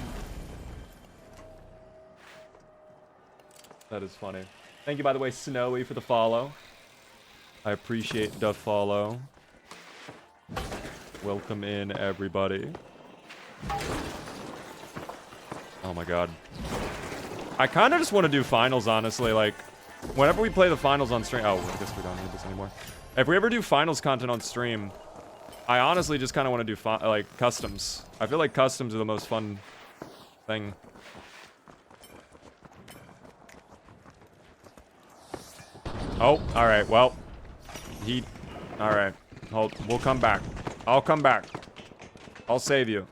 That is funny. Thank you, by the way, Snowy, for the follow. I appreciate the follow. Welcome in, everybody. Oh my god. I kind of just want to do finals, honestly. Like, whenever we play the finals on stream... Oh, I guess we don't need this anymore. If we ever do finals content on stream, I honestly just kind of want to do, like, customs. I feel like customs are the most fun thing. Oh, alright, well. Alright. Hold, we'll come back. I'll come back. I'll save you.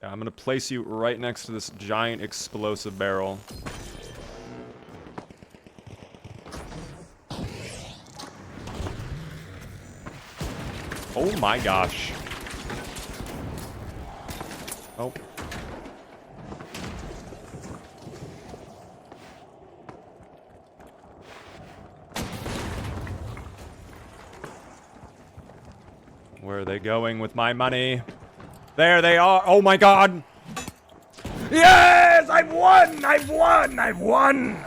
Yeah, I'm gonna place you right next to this giant explosive barrel. Oh my gosh. Oh. Where are they going with my money? There they are. Oh my god. Yes! I've won! I've won! I've won!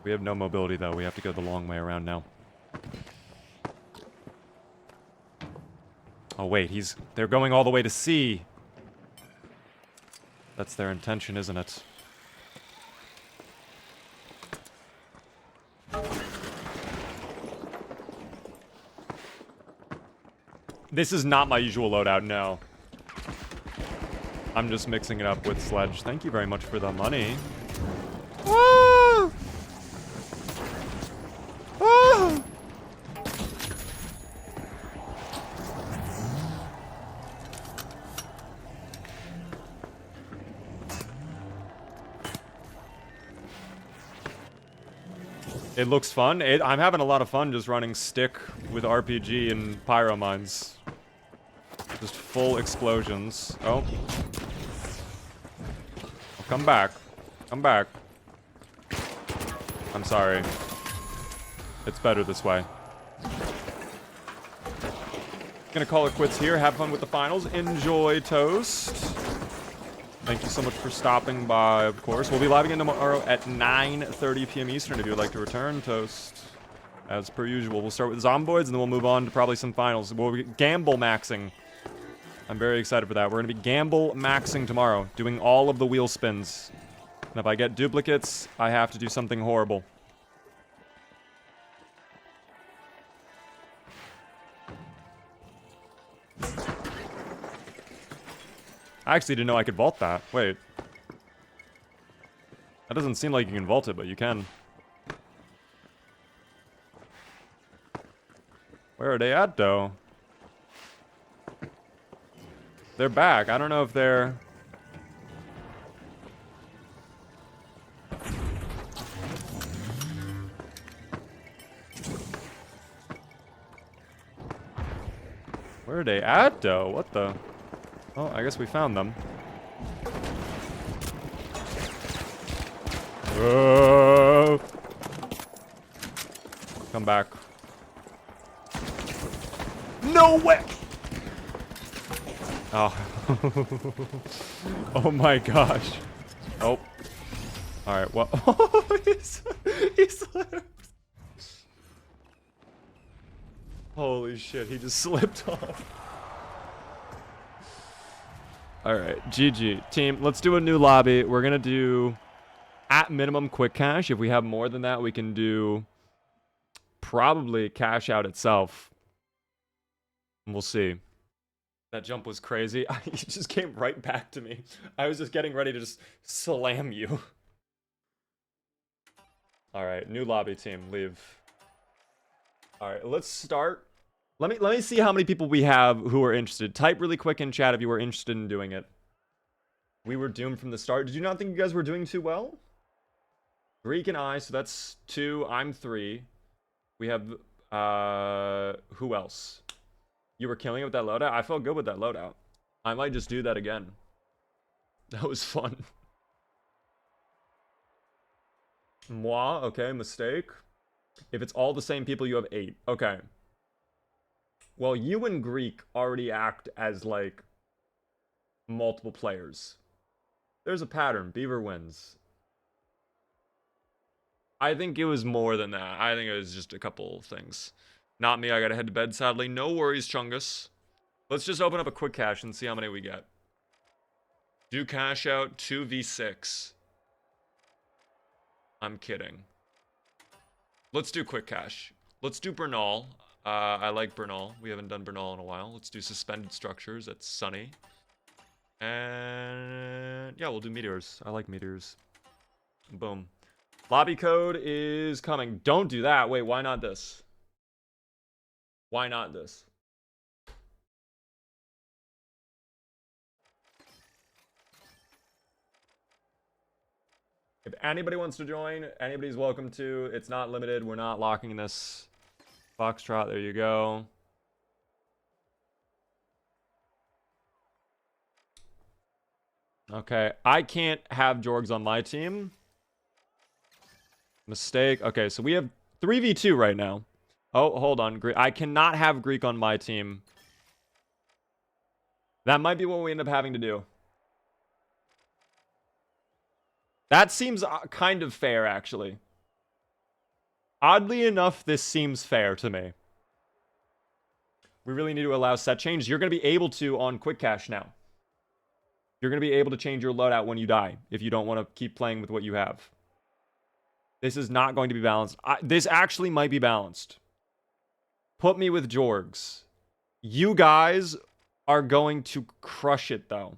We have no mobility though. We have to go the long way around now. Oh wait, they're going all the way to C. That's their intention, isn't it? This is not my usual loadout, no. I'm just mixing it up with Sledge. Thank you very much for the money. Ah! Ah! It looks fun. I'm having a lot of fun just running stick with RPG and pyro mines. Just full explosions. Oh. Come back. Come back. I'm sorry. It's better this way. Gonna call it quits here. Have fun with the finals. Enjoy, Toast. Thank you so much for stopping by, of course. We'll be live again tomorrow at 9:30 p.m. Eastern if you would like to return, Toast. As per usual, we'll start with Zomboids and then we'll move on to probably some finals. We'll be gamble maxing. I'm very excited for that. We're going to be gamble maxing tomorrow, doing all of the wheel spins. And if I get duplicates, I have to do something horrible. I actually didn't know I could vault that. Wait. That doesn't seem like you can vault it, but you can. Where are they at, though? They're back. I don't know if they're... Where are they at, though? What the... Oh, I guess we found them. Whoa. Come back. No way! Oh. Oh my gosh. Oh. Alright, well. he slipped. Holy shit, he just slipped off. Alright, GG. Team, let's do a new lobby. We're gonna do, at minimum, quick cash. If we have more than that, we can do probably cash out itself. We'll see. That jump was crazy. He just came right back to me. I was just getting ready to just slam you. Alright, new lobby, team. Leave. Alright, let's start. Let me see how many people we have who are interested. Type really quick in chat if you were interested in doing it. We were doomed from the start. Did you not think you guys were doing too well? Greek and I, so that's 2. I'm 3. We have, who else? You were killing it with that loadout? I felt good with that loadout. I might just do that again. That was fun. Moi, okay, mistake. If it's all the same people, you have 8. Okay. Well, you and Greek already act as, like, multiple players. There's a pattern. Beaver wins. I think it was more than that. I think it was just a couple things. Not me. I gotta head to bed, sadly. No worries, Chungus. Let's just open up a quick cache and see how many we get. Do cash out 2v6. I'm kidding. Let's do quick cache. Let's do Bernal. I like Bernal. We haven't done Bernal in a while. Let's do suspended structures. That's sunny. And yeah, we'll do meteors. I like meteors. Boom. Lobby code is coming. Don't do that. Wait, why not this? Why not this? If anybody wants to join, anybody's welcome to. It's not limited. We're not locking this. Foxtrot, there you go. Okay, I can't have Jorgs on my team. Mistake. Okay, so we have 3v2 right now. Oh, hold on. I cannot have Greek on my team. That might be what we end up having to do. That seems kind of fair, actually. Oddly enough, this seems fair to me. We really need to allow set change. You're going to be able to on quick cache now. You're going to be able to change your loadout when you die if you don't want to keep playing with what you have. This is not going to be balanced. This actually might be balanced. Put me with Jorgs. You guys are going to crush it, though.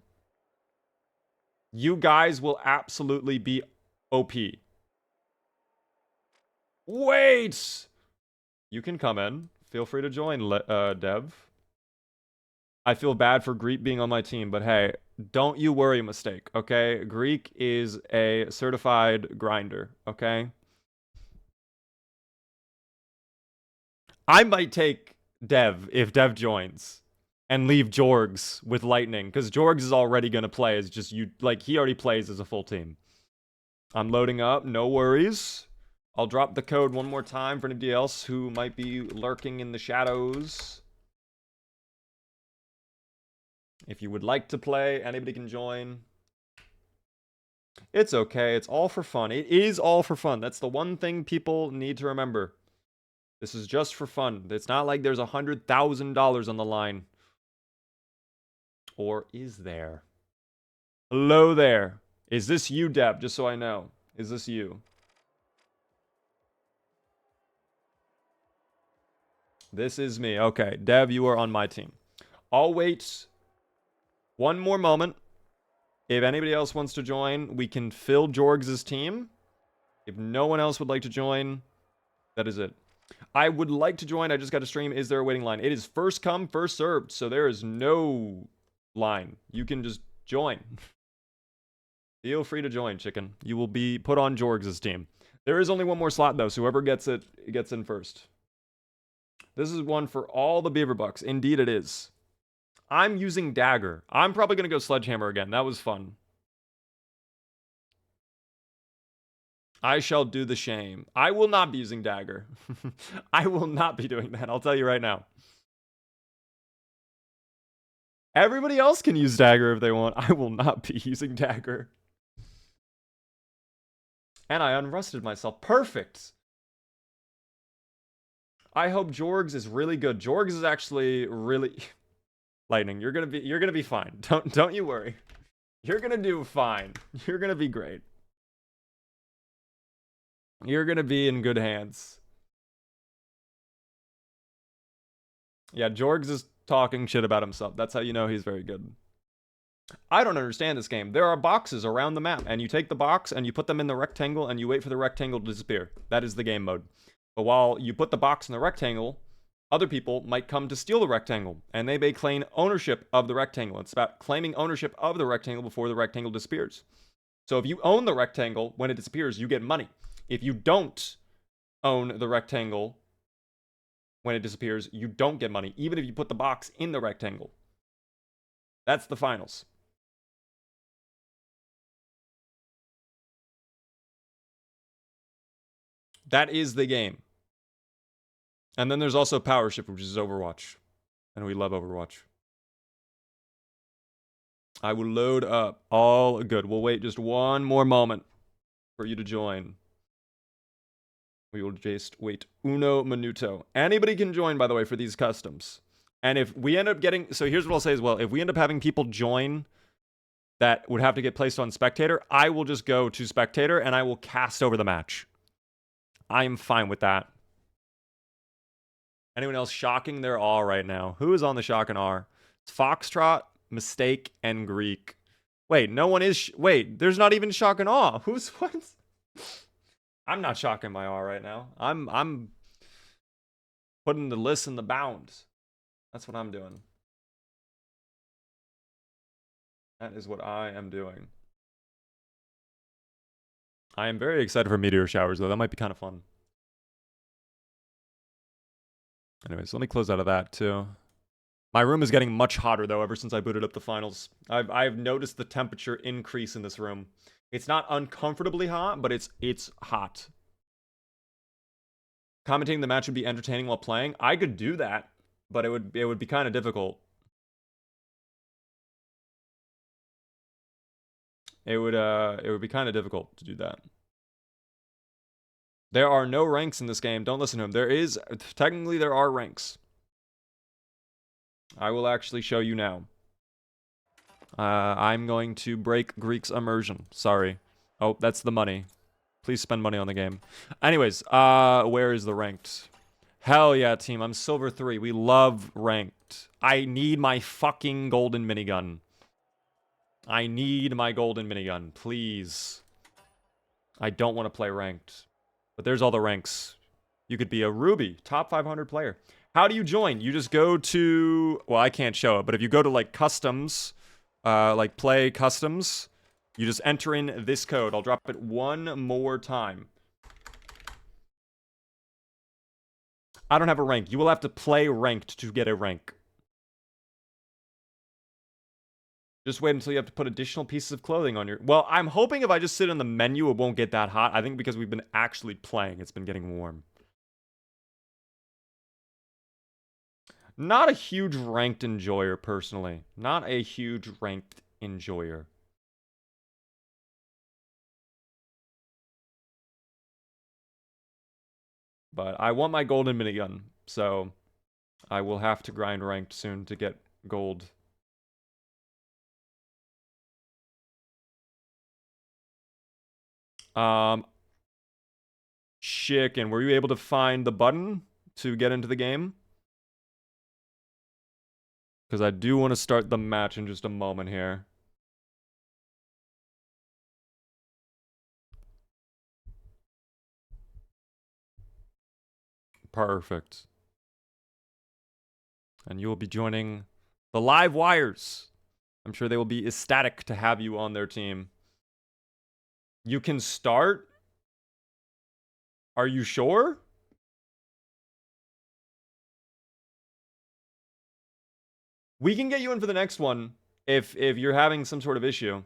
You guys will absolutely be OP. Wait! You can come in. Feel free to join, Dev. I feel bad for Greek being on my team, but hey, don't you worry, Mistake, okay? Greek is a certified grinder, okay? I might take Dev if Dev joins and leave Jorgs with Lightning, because Jorgs is already going to play as just you, like, he already plays as a full team. I'm loading up, no worries. I'll drop the code one more time for anybody else who might be lurking in the shadows. If you would like to play, anybody can join. It's okay. It's all for fun. It is all for fun. That's the one thing people need to remember. This is just for fun. It's not like there's $100,000 on the line. Or is there? Hello there. Is this you, Deb? Just so I know. Is this you? This is me. Okay. Dev, you are on my team. I'll wait one more moment. If anybody else wants to join, we can fill Jorgs' team. If no one else would like to join, that is it. I would like to join. I just got to stream. Is there a waiting line? It is first come, first served. So there is no line. You can just join. Feel free to join, chicken. You will be put on Jorgs' team. There is only one more slot, though. So whoever gets it gets in first. This is one for all the beaver bucks. Indeed it is. I'm using dagger. I'm probably going to go sledgehammer again. That was fun. I shall do the shame. I will not be using dagger. I will not be doing that. I'll tell you right now. Everybody else can use dagger if they want. I will not be using dagger. And I unrusted myself. Perfect. I hope Jorgs is really good. Jorgs is actually really... Lightning, you're gonna be fine. Don't you worry. You're gonna do fine. You're gonna be great. You're gonna be in good hands. Yeah, Jorgs is talking shit about himself. That's how you know he's very good. I don't understand this game. There are boxes around the map, and you take the box and you put them in the rectangle and you wait for the rectangle to disappear. That is the game mode. But while you put the box in the rectangle, other people might come to steal the rectangle, and they may claim ownership of the rectangle. It's about claiming ownership of the rectangle before the rectangle disappears. So if you own the rectangle, when it disappears, you get money. If you don't own the rectangle when it disappears, you don't get money, even if you put the box in the rectangle. That's the finals. That is the game. And then there's also Power Shift, which is Overwatch. And we love Overwatch. I will load up. All good. We'll wait just one more moment for you to join. We will just wait uno minuto. Anybody can join, by the way, for these customs. And if we end up getting... So here's what I'll say as well. If we end up having people join that would have to get placed on spectator, I will just go to spectator and I will cast over the match. I am fine with that. Anyone else shocking their awe right now? Who is on the shock and R? It's Foxtrot, Mistake, and Greek. Wait, no one is... Wait, there's not even shock and awe. Who's... What? I'm not shocking my R right now. I'm putting the list in the bounds. That's what I'm doing. That is what I am doing. I am very excited for meteor showers, though. That might be kind of fun. Anyways, let me close out of that, too. My room is getting much hotter, though, ever since I booted up the finals. I've noticed the temperature increase in this room. It's not uncomfortably hot, but it's hot. Commentating the match would be entertaining while playing. I could do that, but it would be kind of difficult. It would be kind of difficult to do that. There are no ranks in this game. Don't listen to him. Technically there are ranks. I will actually show you now. I'm going to break Greek's immersion. Sorry. Oh, that's the money. Please spend money on the game. Anyways, where is the ranked? Hell yeah, team. I'm silver 3. We love ranked. I need my fucking golden minigun. I need my golden minigun, please. I don't want to play ranked. But there's all the ranks. You could be a Ruby, top 500 player. How do you join? You just go to... Well, I can't show it, but if you go to, like, customs, like, play customs, you just enter in this code. I'll drop it one more time. I don't have a rank. You will have to play ranked to get a rank. Just wait until you have to put additional pieces of clothing on your... Well, I'm hoping if I just sit in the menu, it won't get that hot. I think because we've been actually playing, it's been getting warm. Not a huge ranked enjoyer, personally. Not a huge ranked enjoyer. But I want my golden minigun, so I will have to grind ranked soon to get gold. Chicken, were you able to find the button to get into the game? Because I do want to start the match in just a moment here. Perfect. And you will be joining the Live Wires. I'm sure they will be ecstatic to have you on their team. You can start? Are you sure? We can get you in for the next one if you're having some sort of issue.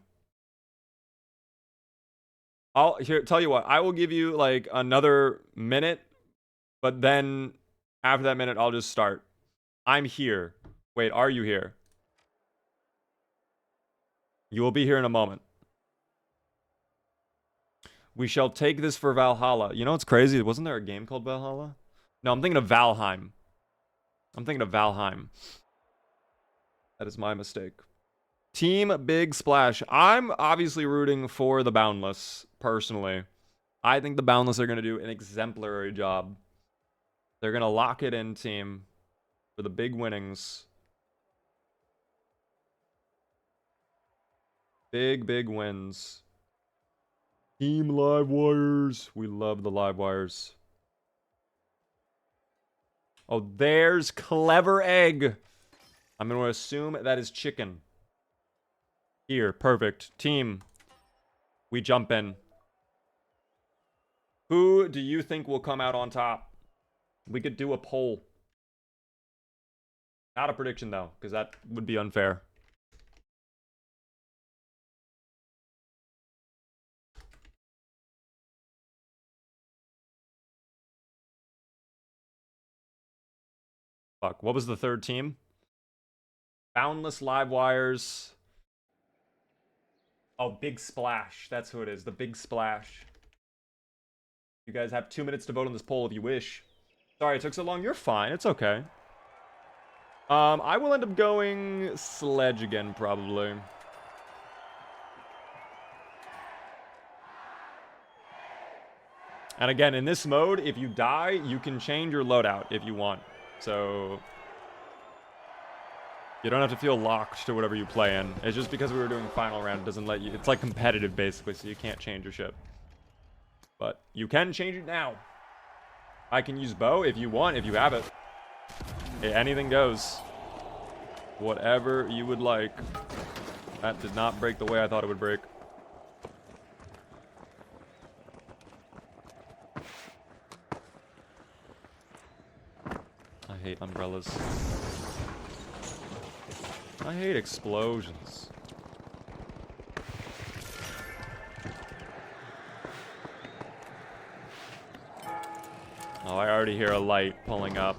I'll tell you what, I will give you like another minute, but then after that minute, I'll just start. I'm here. Wait, are you here? You will be here in a moment. We shall take this for Valhalla. You know what's crazy? Wasn't there a game called Valhalla? No, I'm thinking of Valheim. I'm thinking of Valheim. That is my mistake. Team Big Splash. I'm obviously rooting for the Boundless, personally. I think the Boundless are going to do an exemplary job. They're going to lock it in, team, for the big winnings. Big, big wins. Team Live Wires. We love the Live Wires. Oh, there's Clever Egg. I'm going to assume that is chicken. Here, perfect. Team, we jump in. Who do you think will come out on top? We could do a poll. Not a prediction, though, because that would be unfair. Fuck, what was the third team? Boundless Live Wires. Oh, Big Splash. That's who it is. The Big Splash. You guys have 2 minutes to vote on this poll if you wish. Sorry it took so long. You're fine. It's okay. I will end up going Sledge again, probably. And again, in this mode, if you die, you can change your loadout if you want. So you don't have to feel locked to whatever you play in. It's just because we were doing final round, it doesn't let you. It's like competitive, basically, so you can't change your ship. But you can change it now. I can use bow if you want, if you have it. Anything goes. Whatever you would like. That did not break the way I thought it would break. I hate umbrellas. I hate explosions. Oh, I already hear a light pulling up.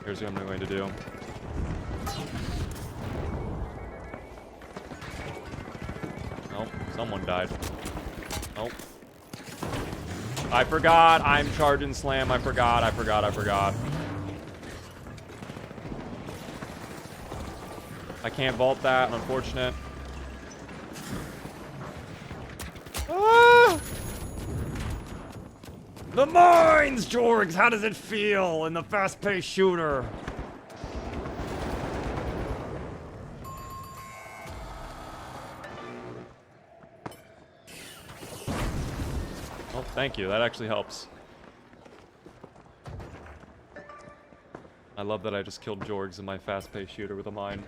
Here's what I'm going to do. Nope, someone died. Nope. I forgot. I'm charging slam. I forgot. I can't vault that. Unfortunate. Ah! The mines, Jorgs! How does it feel in the fast-paced shooter? Oh, thank you. That actually helps. I love that I just killed Jorgs in my fast-paced shooter with a mine.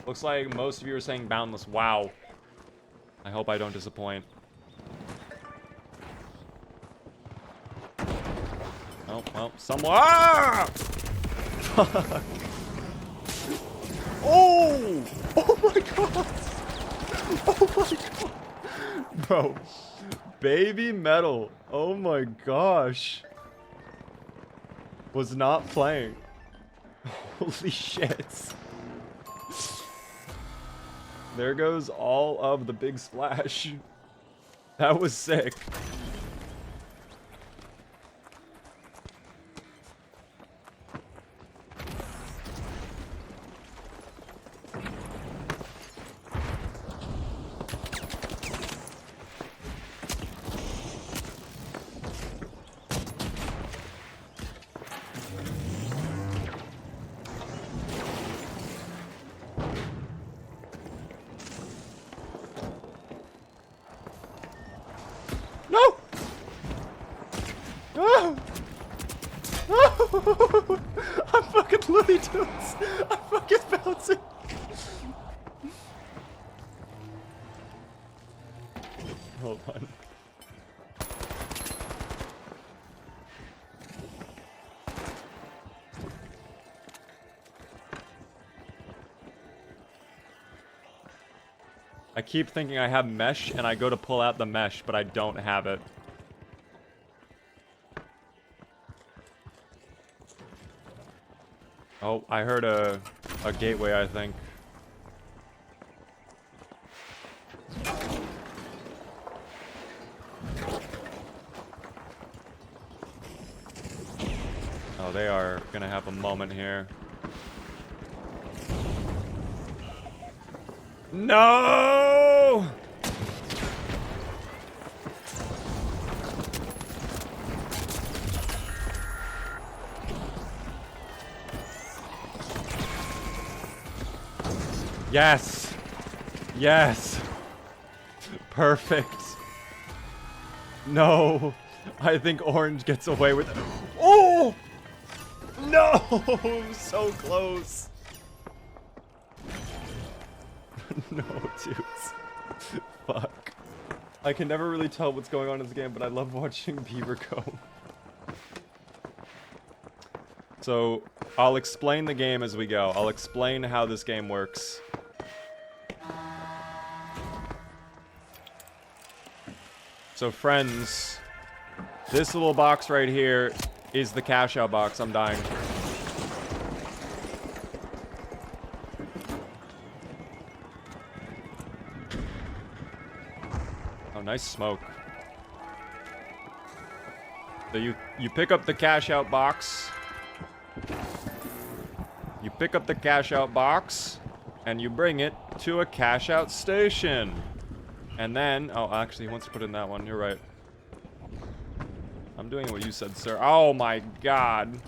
Looks like most of you are saying Boundless. Wow. I hope I don't disappoint. Oh, well, someone. Ah! Fuck. Oh! Oh my god! Oh my god! Bro. Baby metal. Oh my gosh. Was not playing. Holy shit. There goes all of the Big Splash. That was sick. No! No! No! I'm fucking Looney Tunes! I'm fucking bouncing! Hold on. I keep thinking I have mesh, and I go to pull out the mesh, but I don't have it. Oh, I heard a gateway, I think. Oh, they are gonna have a moment here. No! Yes! Yes! Perfect. No! I think orange gets away with it. Oh! No! So close. No, dudes. Fuck. I can never really tell what's going on in this game, but I love watching Beaver go. So, I'll explain the game as we go. I'll explain how this game works. So, friends, This little box right here is the cash out box. I'm dying. Oh, nice smoke. So you pick up the cash out box. You pick up the cash out box, and you bring it to a cash out station. And then, oh, actually, he wants to put it in that one. You're right. I'm doing what you said, sir. Oh my god.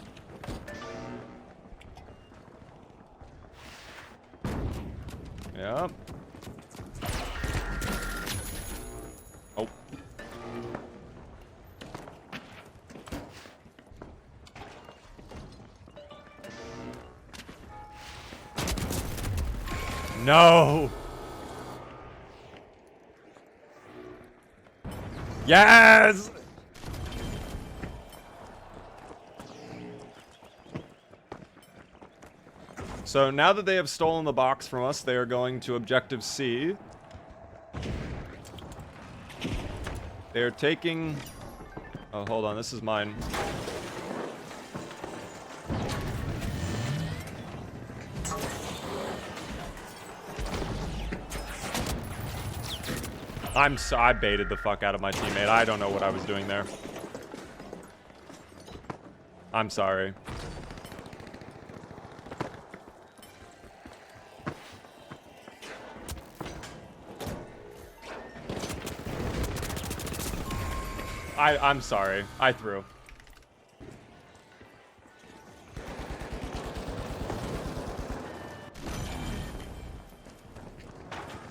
Yep. Oh. No. Yes. So now that they have stolen the box from us, they are going to Objective C. They're taking... Oh, hold on. This is mine. I baited the fuck out of my teammate. I don't know what I was doing there. I'm sorry. I'm sorry. I threw.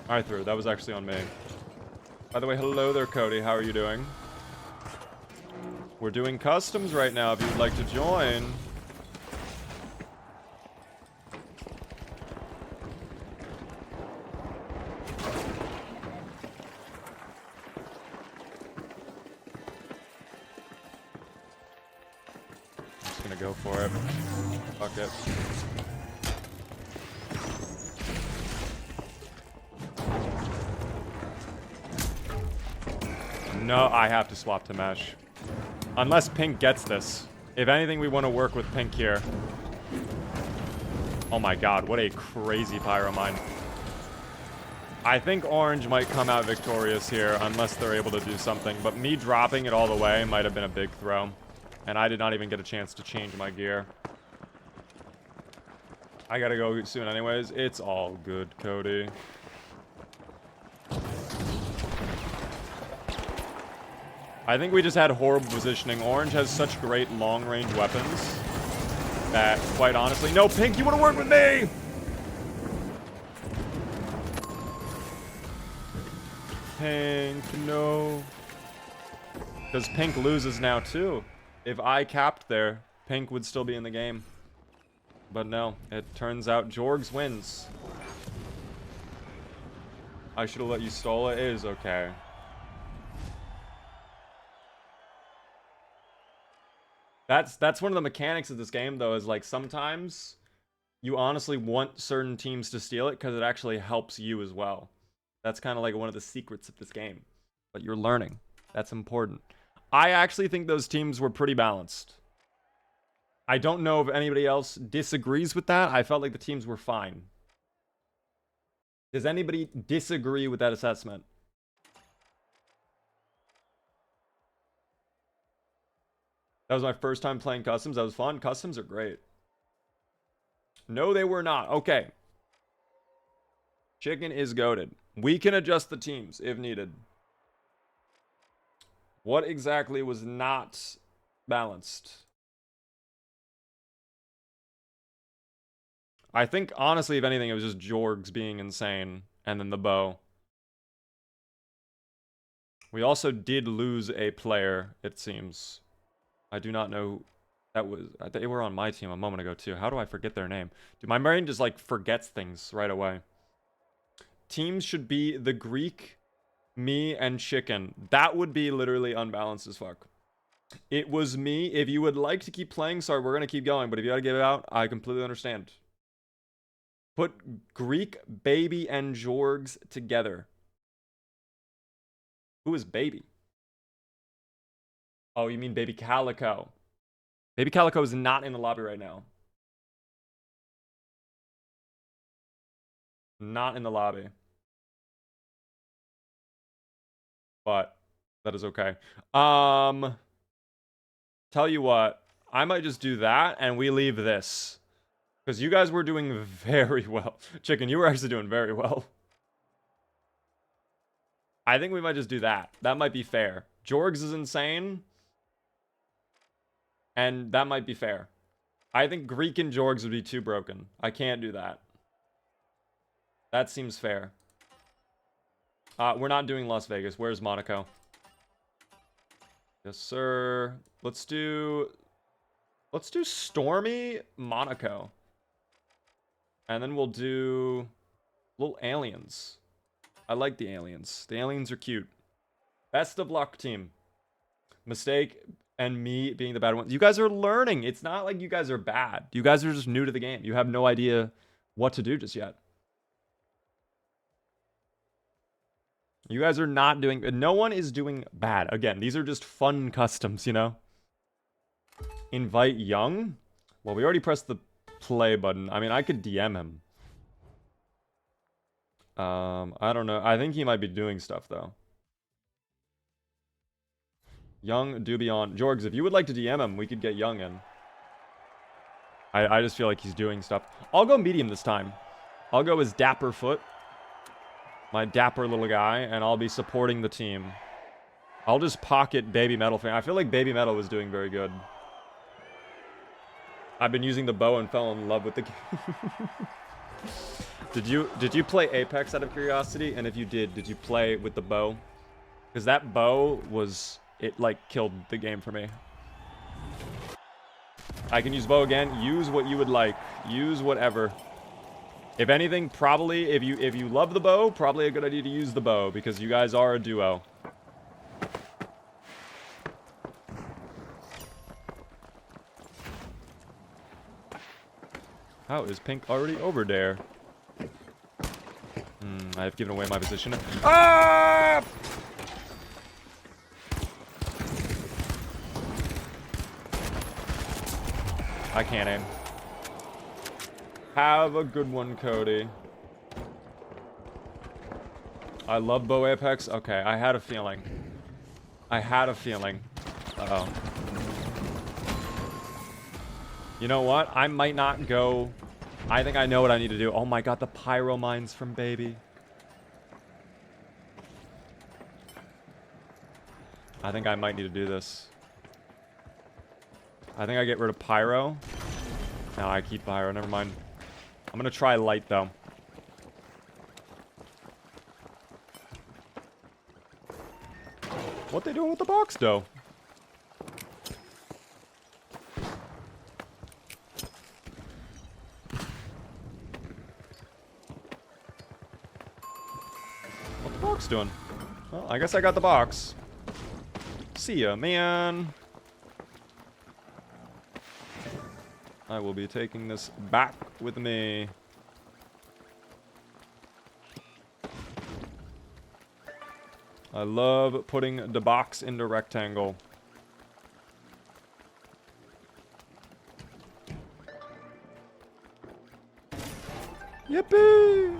I threw. That was actually on me. By the way, hello there, Cody. How are you doing? We're doing customs right now if you'd like to join. Just gonna go for it. Fuck it. No, I have to swap to mesh. Unless Pink gets this. If anything, we want to work with Pink here. Oh my god, what a crazy pyro mine. I think Orange might come out victorious here, unless they're able to do something. But me dropping it all the way might have been a big throw. And I did not even get a chance to change my gear. I gotta go soon anyways. It's all good, Cody. I think we just had horrible positioning. Orange has such great long-range weapons that, quite honestly... No, Pink, you want to work with me? Pink, no. Because Pink loses now, too. If I capped there, Pink would still be in the game. But no, it turns out Jorgs wins. I should have let you stole it. It is okay. That's one of the mechanics of this game, though, is like sometimes you honestly want certain teams to steal it because it actually helps you as well. That's kind of like one of the secrets of this game. But you're learning. That's important. I actually think those teams were pretty balanced. I don't know if anybody else disagrees with that. I felt like the teams were fine. Does anybody disagree with that assessment? That was my first time playing customs. That was fun. Customs are great. No, they were not. Okay. Chicken is goated. We can adjust the teams if needed. What exactly was not balanced? I think, honestly, if anything, it was just Jorgs being insane. And then the bow. We also did lose a player, it seems. I do not know. That was... They were on my team a moment ago, too. How do I forget their name? Dude, my brain just, like, forgets things right away. Teams should be the Greek, me, and Chicken. That would be literally unbalanced as fuck. It was me. If you would like to keep playing, sorry, we're going to keep going. But if you got to give it out, I completely understand. Put Greek, Baby, and Jorgs together. Who is Baby? Oh, you mean Baby Calico. Baby Calico is not in the lobby right now. Not in the lobby. But that is okay. Tell you what, I might just do that and we leave this. Because you guys were doing very well. Chicken, you were actually doing very well. I think we might just do that. That might be fair. Jorgs is insane. And that might be fair. I think Greek and Jorgs would be too broken. I can't do that. That seems fair. We're not doing Las Vegas. Where's Monaco? Yes, sir. Let's do Stormy Monaco. And then we'll do little aliens. I like the aliens. The aliens are cute. Best of luck, team. Mistake and me being the bad one. You guys are learning. It's not like you guys are bad. You guys are just new to the game. You have no idea what to do just yet. You guys are not doing... No one is doing bad. Again, these are just fun customs, you know? Invite Young? Well, we already pressed the play button. I mean, I could DM him. I don't know. I think he might be doing stuff, though. Young, Dubion. Jorgs, if you would like to DM him, we could get Young in. I just feel like he's doing stuff. I'll go medium this time. I'll go as Dapper Foot. My dapper little guy, and I'll be supporting the team. I'll just pocket Baby Metal fan. I feel like Baby Metal was doing very good. I've been using the bow and fell in love with the game. Did you play Apex out of curiosity? And if you did you play with the bow? Because that bow was... It, like, killed the game for me. I can use bow again. Use what you would like. Use whatever. If anything, probably, if you love the bow, probably a good idea to use the bow, because you guys are a duo. How is Pink already over there? I have given away my position. Ah! I can't aim. Have a good one, Cody. I love bow Apex. Okay, I had a feeling. Uh-oh. You know what? I might not go... I think I know what I need to do. Oh my god, the pyro mines from Baby. I think I might need to do this. I think I get rid of pyro. No, I keep pyro. Never mind. I'm gonna try light, though. What they doing with the box, though? What the box doing? Well, I guess I got the box. See ya, man. I will be taking this back with me. I love putting the box into rectangle. Yippee!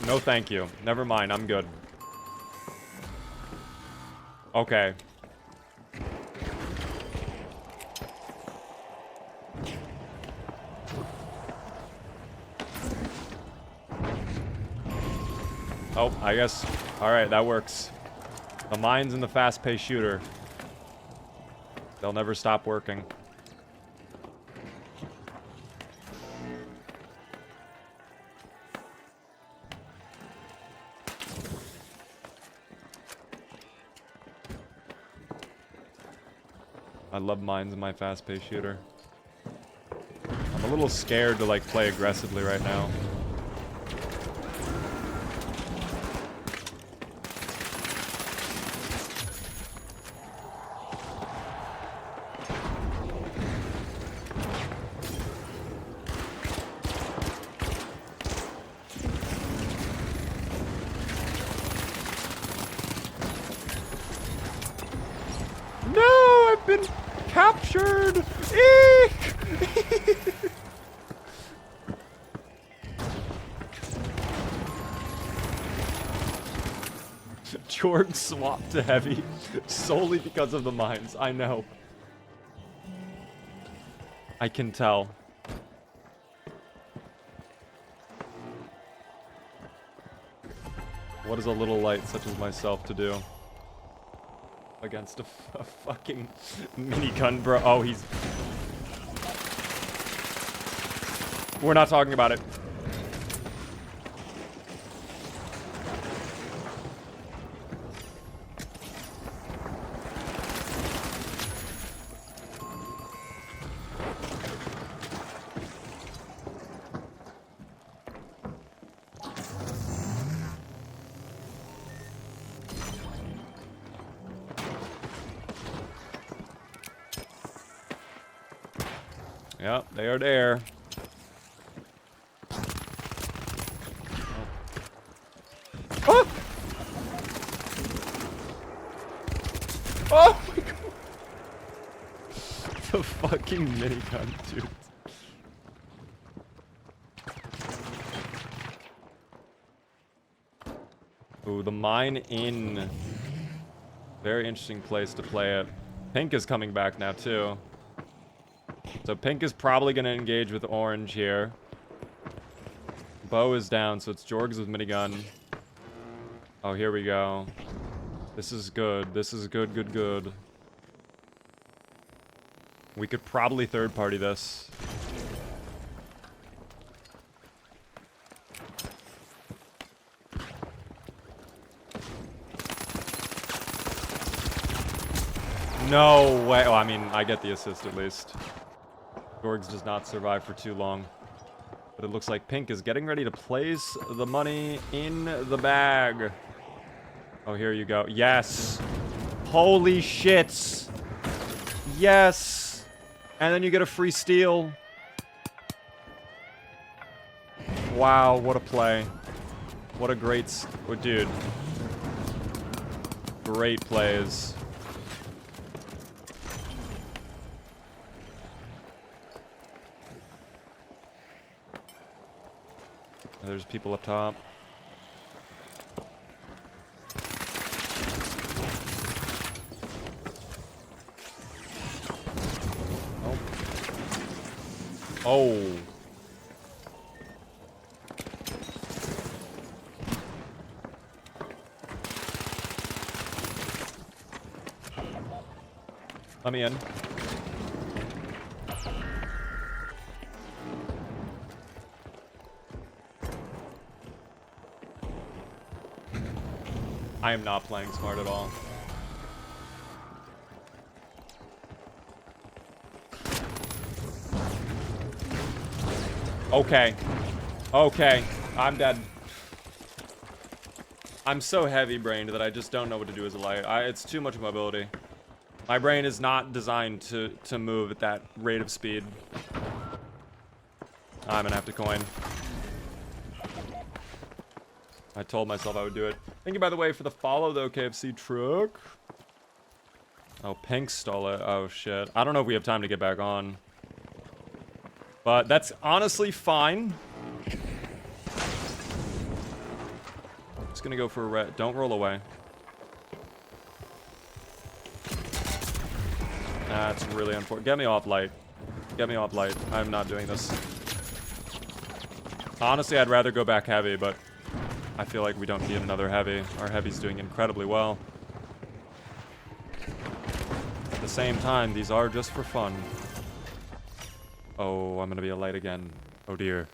No, thank you. Never mind. I'm good. Okay. Oh, I guess. Alright, that works. The mines and the fast-paced shooter. They'll never stop working. I love mines and my fast-paced shooter. a little scared to, like, play aggressively right now. No, I've been captured! Eek! Jorg swapped to heavy solely because of the mines. I know. I can tell. What is a little light such as myself to do against a fucking minigun, bro? Oh, he's... We're not talking about it. Yep, they are there. Oh! Oh my god! The fucking minigun, dude. Ooh, the mine in. Very interesting place to play it. Pink is coming back now, too. So pink is probably going to engage with orange here. Bow is down, so it's Jorgs with minigun. Oh, here we go. This is good. This is good, good, good. We could probably third party this. No way. Oh, I mean, I get the assist at least. Jorgs does not survive for too long. But it looks like pink is getting ready to place the money in the bag. Oh, here you go. Yes. Holy shits. Yes. And then you get a free steal. Wow, what a play. What a great... Oh, dude. Great plays. There's people up top. Oh. Oh. Let me in. I am not playing smart at all. Okay. Okay. I'm dead. I'm so heavy-brained that I just don't know what to do as a light. It's too much mobility. My brain is not designed to move at that rate of speed. I'm gonna have to coin. I told myself I would do it. Thank you, by the way, for the follow, though, KFC truck. Oh, Pink stole it. Oh, shit. I don't know if we have time to get back on. But that's honestly fine. Just gonna go for a red. Don't roll away. That's really unfortunate. Get me off light. Get me off light. I'm not doing this. Honestly, I'd rather go back heavy, but I feel like we don't need another heavy. Our heavy's doing incredibly well. At the same time, these are just for fun. Oh, I'm gonna be a light again. Oh dear.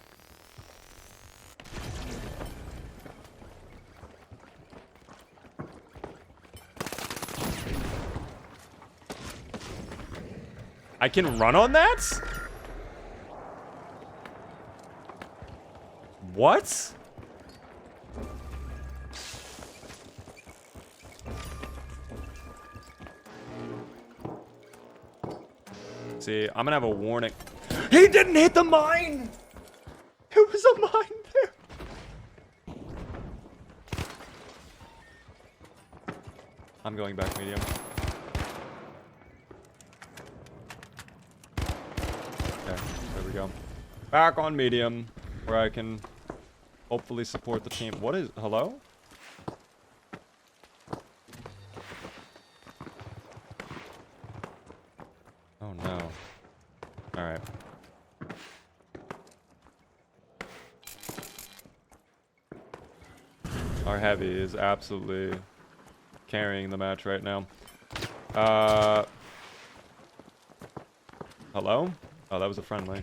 I can run on that? What? See, I'm gonna have a warning. He didn't hit the mine! There was a mine there! I'm going back medium. Okay, there we go. Back on medium, where I can hopefully support the team. What is... Hello? Oh no. Alright. Our heavy is absolutely carrying the match right now. Hello? Oh, that was a friendly.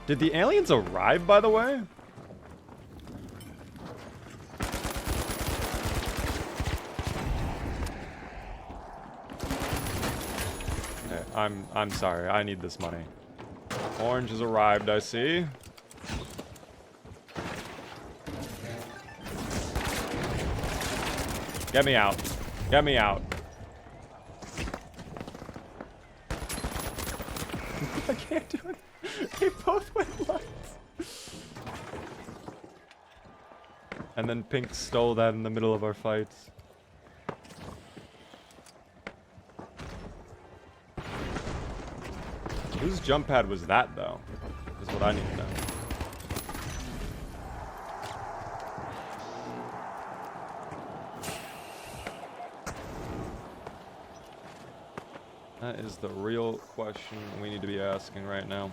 Did the aliens arrive, by the way? Okay, I'm sorry. I need this money. Orange has arrived, I see. Get me out. Get me out. I can't do it. They both went left. And then Pink stole that in the middle of our fights. Whose jump pad was that, though? Is what I need to know. That is the real question we need to be asking right now.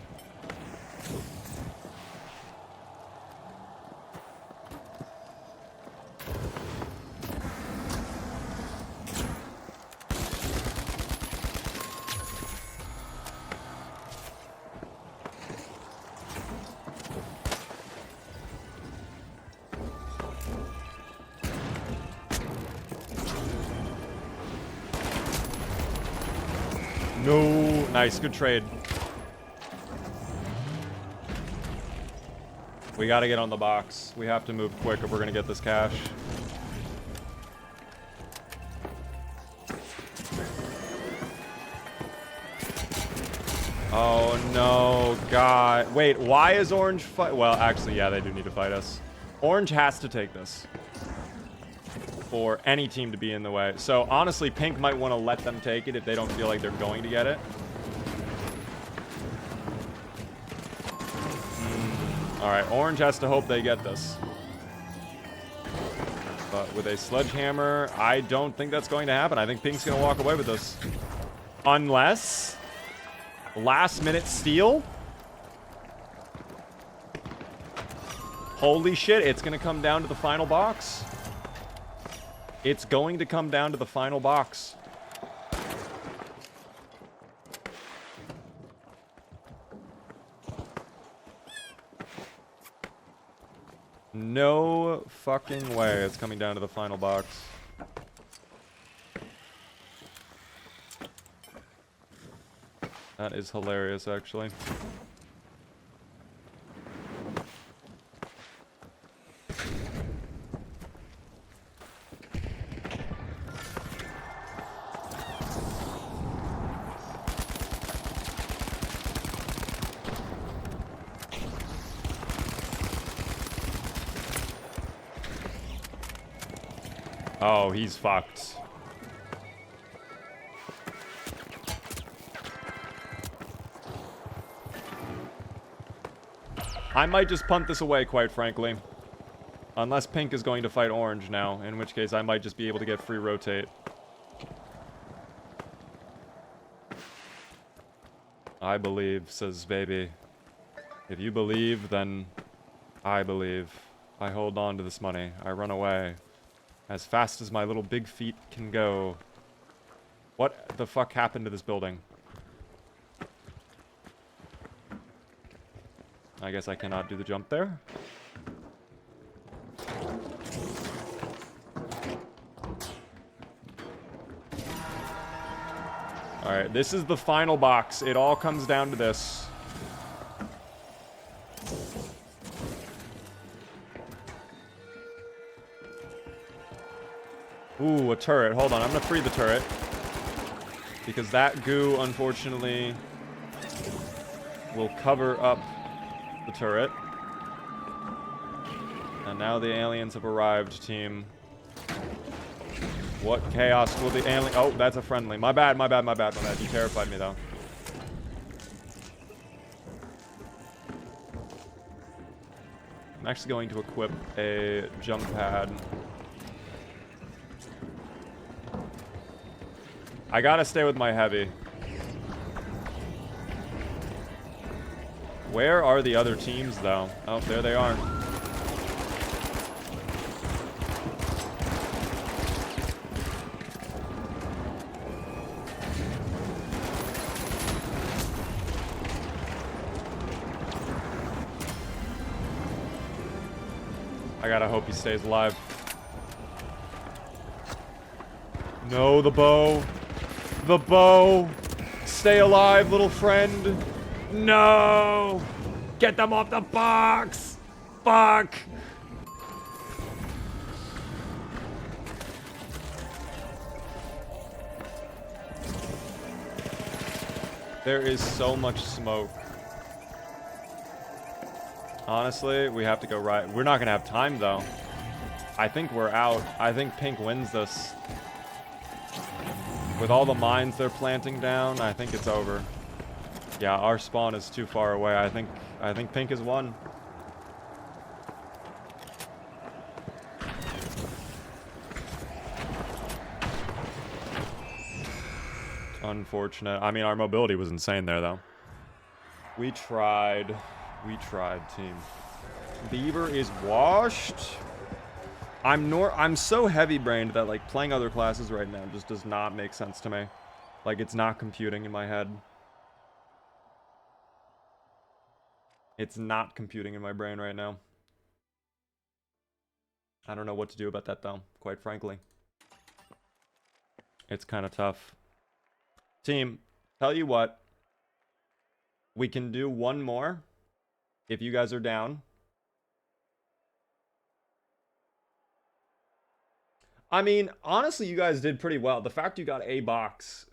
No, nice, good trade. We gotta get on the box. We have to move quick if we're gonna get this cash. Oh no, God. Wait, why is Orange fight? Well, actually, yeah, they do need to fight us. Orange has to take this for any team to be in the way. So honestly, Pink might want to let them take it if they don't feel like they're going to get it. Alright, Orange has to hope they get this. But with a sledgehammer, I don't think that's going to happen. I think Pink's going to walk away with this. Unless... last minute steal? Holy shit, it's going to come down to the final box. It's going to come down to the final box. No fucking way it's coming down to the final box. That is hilarious, actually. Oh, he's fucked. I might just punt this away, quite frankly. Unless Pink is going to fight Orange now, in which case I might just be able to get free rotate. I believe, says Baby. If you believe, then I believe. I hold on to this money. I run away. As fast as my little big feet can go. What the fuck happened to this building? I guess I cannot do the jump there. Alright, this is the final box. It all comes down to this. Ooh, a turret. Hold on, I'm gonna free the turret. Because that goo, unfortunately, will cover up the turret. And now the aliens have arrived, team. What chaos will the alien... Oh, that's a friendly. My bad, my bad, my bad, my bad. You terrified me, though. I'm actually going to equip a jump pad. I gotta stay with my heavy. Where are the other teams, though? Oh, there they are. I gotta hope he stays alive. No, the bow. The bow. Stay alive, little friend. No! Get them off the box! Fuck! There is so much smoke. Honestly, we have to go right. We're not gonna have time, though. I think we're out. I think Pink wins this. With all the mines they're planting down, I think it's over. Yeah, our spawn is too far away. I think Pink has won. Unfortunate. I mean, our mobility was insane there, though. We tried. We tried, team. Beaver is washed. I'm so heavy-brained that, like, playing other classes right now just does not make sense to me. Like, it's not computing in my head. It's not computing in my brain right now. I don't know what to do about that, though, quite frankly. It's kind of tough. Team, tell you what. We can do one more, if you guys are down. I mean, honestly, you guys did pretty well. The fact you got a box,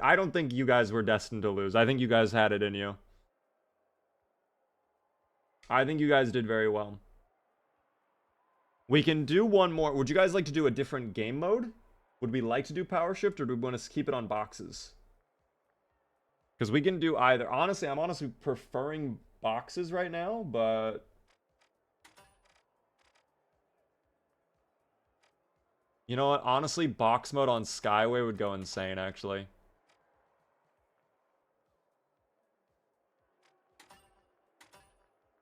I don't think you guys were destined to lose. I think you guys had it in you. I think you guys did very well. We can do one more. Would you guys like to do a different game mode? Would we like to do power shift, or do we want to keep it on boxes? Because we can do either. Honestly, I'm honestly preferring boxes right now, but... You know what? Honestly, box mode on Skyway would go insane, actually.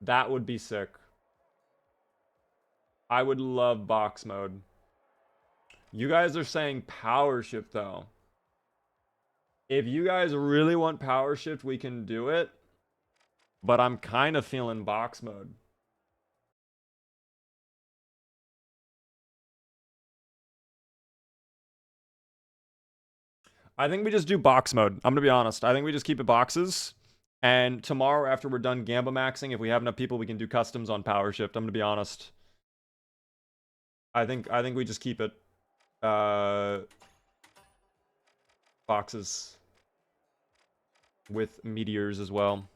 That would be sick. I would love box mode. You guys are saying power shift, though. If you guys really want power shift, we can do it. But I'm kind of feeling box mode. I think we just do box mode. I'm gonna be honest. I think we just keep it boxes. And tomorrow, after we're done Gamba maxing, if we have enough people, we can do customs on power shift. I'm gonna be honest. I think we just keep it boxes with meteors as well.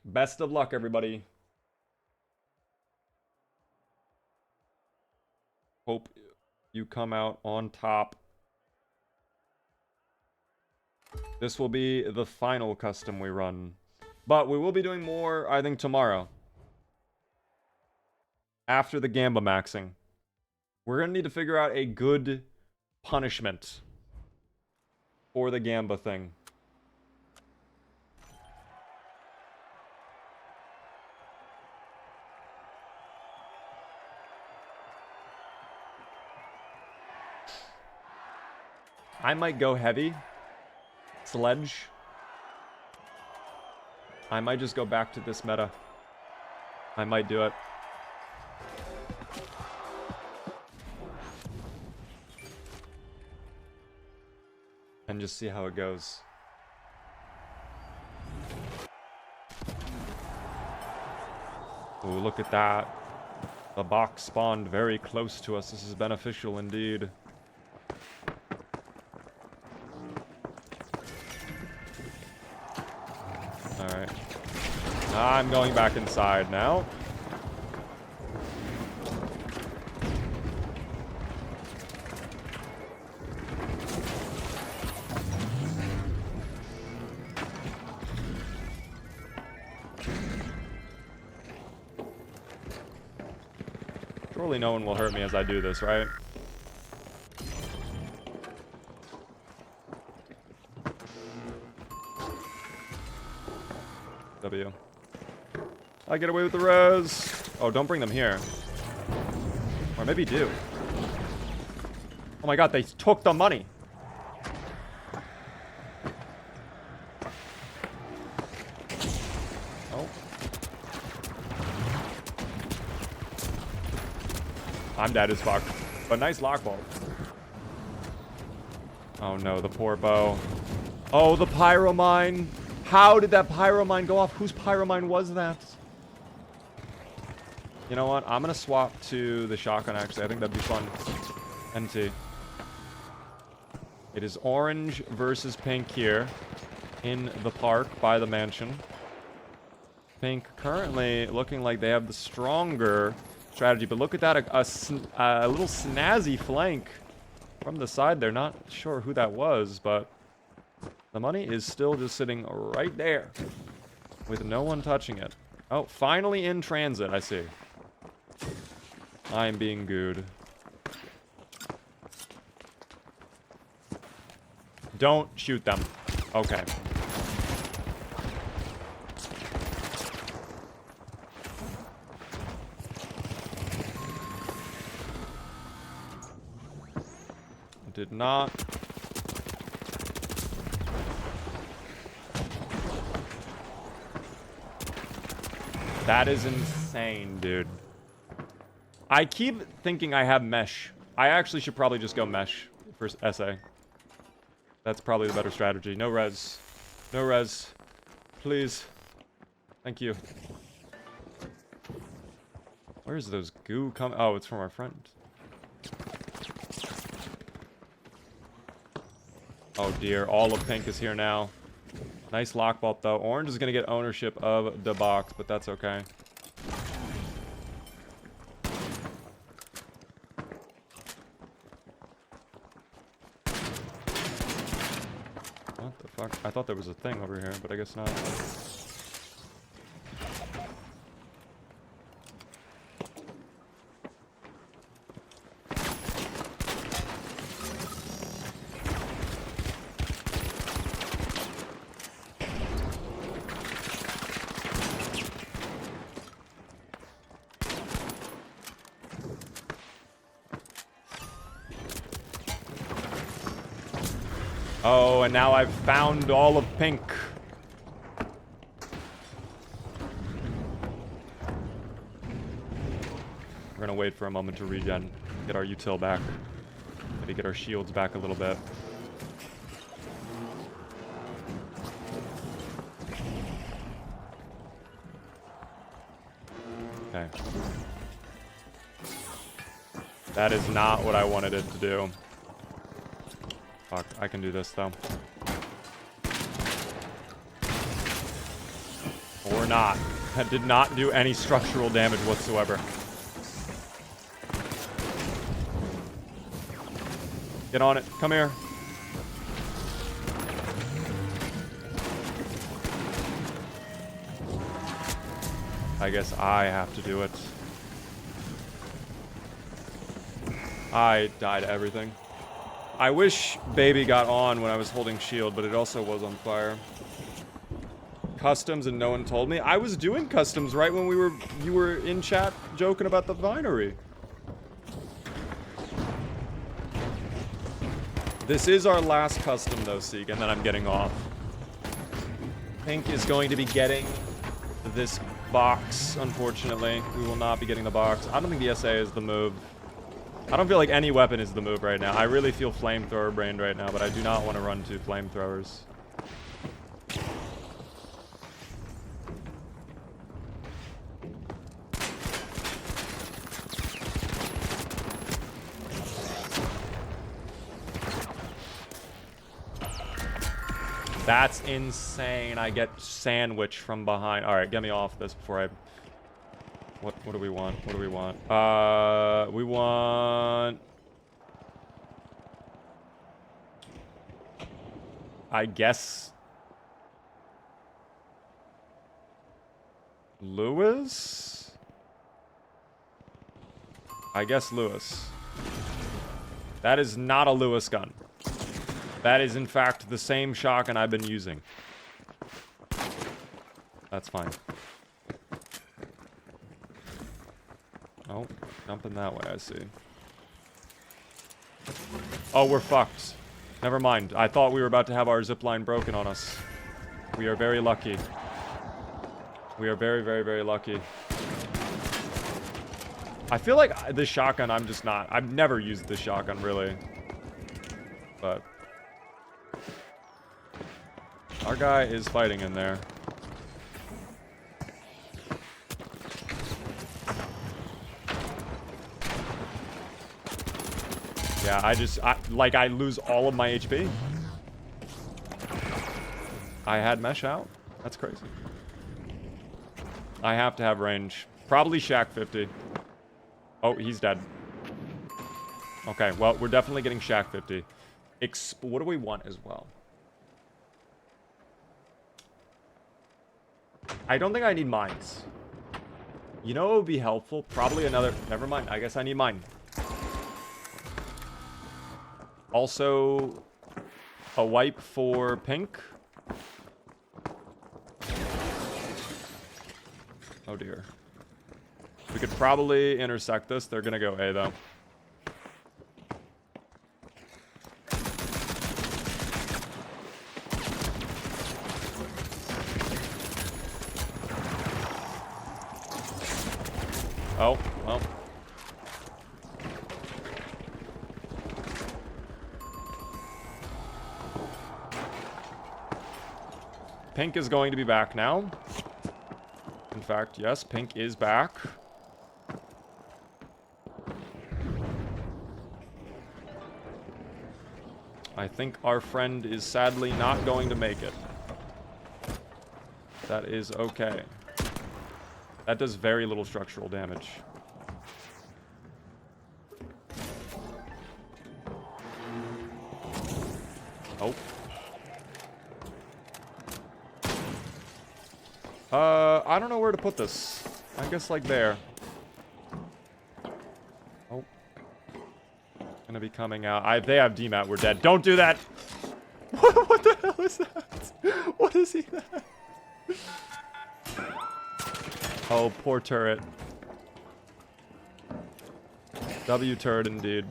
Best of luck, everybody. Hope you come out on top. This will be the final custom we run. But we will be doing more, I think, tomorrow. After the Gamba maxing. We're going to need to figure out a good punishment for the Gamba thing. I might go heavy. Sledge. I might just go back to this meta. I might do it. And just see how it goes. Oh, look at that. The box spawned very close to us. This is beneficial indeed. Alright. I'm going back inside now. Surely no one will hurt me as I do this, right? W. I get away with the res. Oh, don't bring them here. Or maybe do. Oh my god, they took the money. Oh. I'm dead as fuck. But nice lockball. Oh no, the poor bow. Oh, the pyromine. How did that pyromine go off? Whose pyromine was that? You know what? I'm gonna swap to the shotgun, actually. I think that'd be fun. NT. It is orange versus pink here in the park by the mansion. Pink currently looking like they have the stronger strategy, but look at that, a little snazzy flank from the side there. Not sure who that was, but the money is still just sitting right there with no one touching it. Oh, finally in transit, I see. I am being gooed. Don't shoot them. Okay. Did not. That is insane, dude. I keep thinking I have mesh. I actually should probably just go mesh for SA. That's probably the better strategy. No res. No res. Please. Thank you. Where's those goo coming? Oh, it's from our friend. Oh dear, all of pink is here now. Nice lock vault though. Orange is gonna get ownership of the box, but that's okay. What the fuck? I thought there was a thing over here, but I guess not. Oh, and now I've found all of pink. We're gonna wait for a moment to regen. Get our util back. Maybe get our shields back a little bit. Okay. That is not what I wanted it to do. Fuck, I can do this though. Or not. That did not do any structural damage whatsoever. Get on it. Come here. I guess I have to do it. I died to everything. I wish baby got on when I was holding shield, but it also was on fire. Customs and no one told me. I was doing customs right when you were in chat joking about the vinery. This is our last custom though, Seek, and then I'm getting off. Pink is going to be getting this box, unfortunately. We will not be getting the box. I don't think the SA is the move. I don't feel like any weapon is the move right now. I really feel flamethrower brained right now, but I do not want to run two flamethrowers. That's insane. I get sandwiched from behind. All right, get me off this before I... What do we want? What do we want? We want... I guess... Lewis? I guess Lewis. That is not a Lewis gun. That is, in fact, the same shotgun I've been using. That's fine. Oh, jumping that way, I see. Oh, we're fucked. Never mind. I thought we were about to have our zipline broken on us. We are very lucky. We are very, very, very lucky. I feel like this shotgun, I'm just not... I've never used this shotgun, really. But... our guy is fighting in there. Yeah, I lose all of my HP. I had mesh out. That's crazy. I have to have range. Probably Shack 50. Oh, he's dead. Okay, well, we're definitely getting Shack 50. What do we want as well? I don't think I need mines. You know what would be helpful? Probably another... Never mind. I guess I need mine. Also, a wipe for pink. Oh, dear. We could probably intersect this. They're gonna go A, though. Oh, well. Pink is going to be back now. In fact, yes, pink is back. I think our friend is sadly not going to make it. That is okay. That does very little structural damage. Oh. I don't know where to put this. I guess like there. Oh. Gonna be coming out. They have DMAT. We're dead. Don't do that! What the hell is that? What is he that? Oh, poor turret. W turret indeed.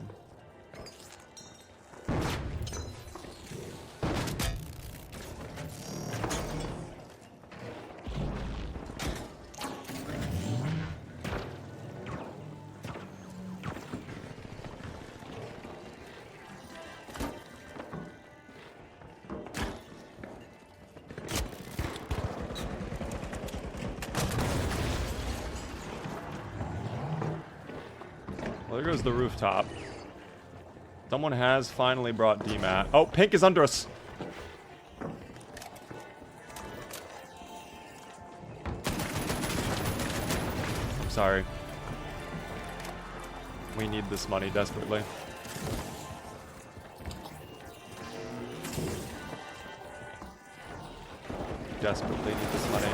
Well, there goes the rooftop. Someone has finally brought DMAT. Oh, pink is under us. I'm sorry. We need this money desperately. Desperately need this money.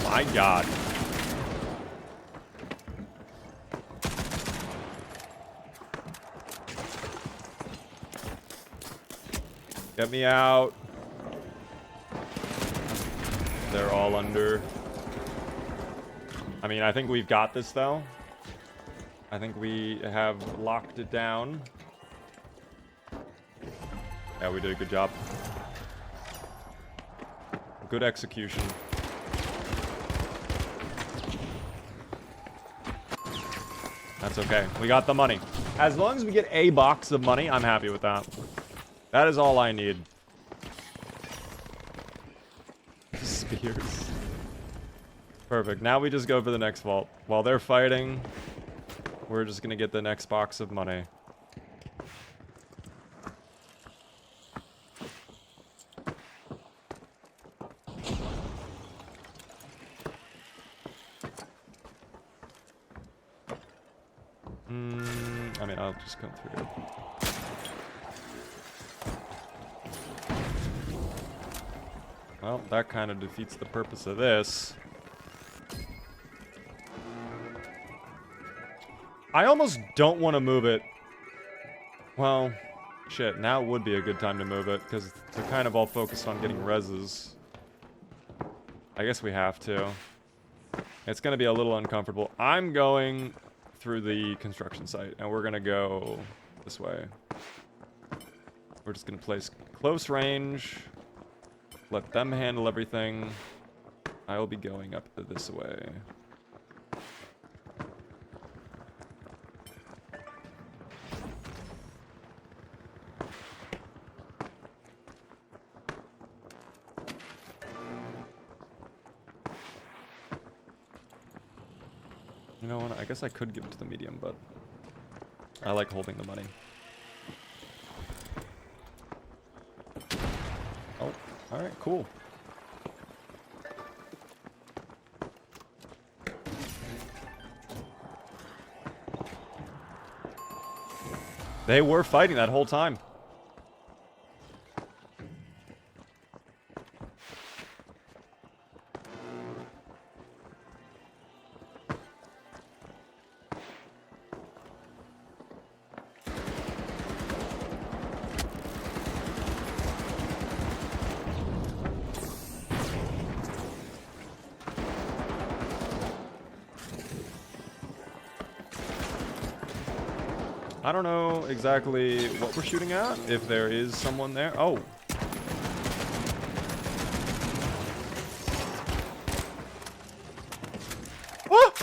My God. Get me out. They're all under. I mean, I think we've got this, though. I think we have locked it down. Yeah, we did a good job. Good execution. That's okay. We got the money. As long as we get a box of money, I'm happy with that. That is all I need. Spears. Perfect. Now we just go for the next vault. While they're fighting, we're just gonna get the next box of money. I mean, I'll just come through. Well, that kind of defeats the purpose of this. I almost don't want to move it. Well, shit, now would be a good time to move it, because they're kind of all focused on getting reses. I guess we have to. It's going to be a little uncomfortable. I'm going through the construction site, and we're going to go this way. We're just going to place close range. Let them handle everything. I will be going up this way. You know what? I guess I could give it to the medium, but I like holding the money. Oh, alright, cool. They were fighting that whole time. I don't know exactly what we're shooting at, if there is someone there. Oh. Ah!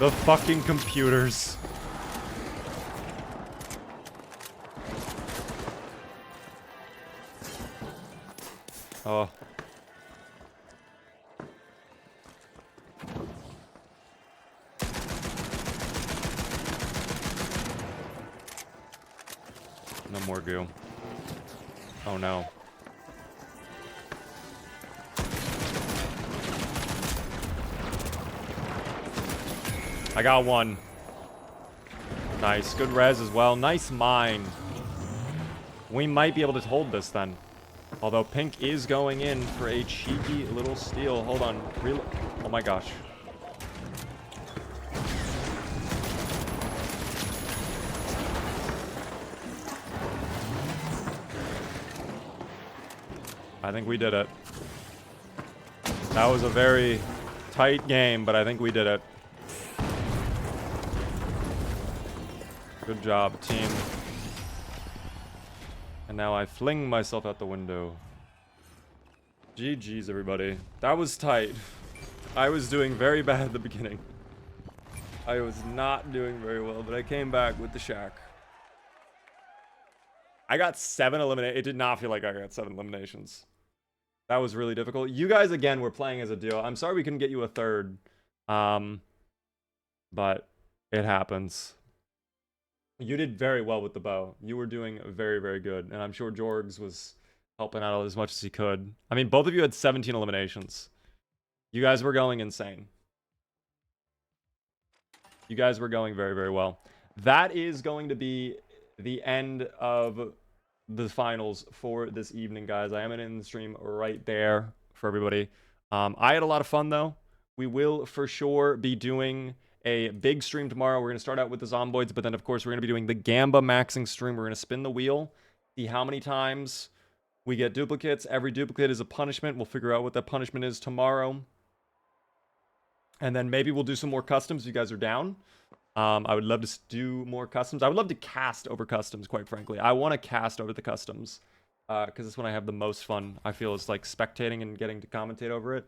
The fucking computers. Oh. No more goo. Oh no. I got one. Nice. Good res as well. Nice mine. We might be able to hold this then. Although pink is going in for a cheeky little steal. Hold on. Oh my gosh. I think we did it. That was a very tight game, but I think we did it. Good job, team. And now I fling myself out the window. GG's, everybody. That was tight. I was doing very bad at the beginning. I was not doing very well, but I came back with the shack. I got 7 eliminations. It did not feel like I got 7 eliminations. That was really difficult. You guys, again, were playing as a duo. I'm sorry we couldn't get you a third. But it happens. You did very well with the bow. You were doing very, very good. And I'm sure Jorgs was helping out as much as he could. I mean, both of you had 17 eliminations. You guys were going insane. You guys were going very, very well. That is going to be the end of the finals for this evening, guys. I am in the stream right there for everybody. I had a lot of fun, though. We will for sure be doing a big stream tomorrow. We're going to start out with the Zomboids, but then, of course, we're going to be doing the Gamba maxing stream. We're going to spin the wheel, see how many times we get duplicates. Every duplicate is a punishment. We'll figure out what that punishment is tomorrow. And then maybe we'll do some more customs if you guys are down. I would love to do more customs. I would love to cast over customs, quite frankly. I want to cast over the customs because it's when I have the most fun. I feel it's like spectating and getting to commentate over it.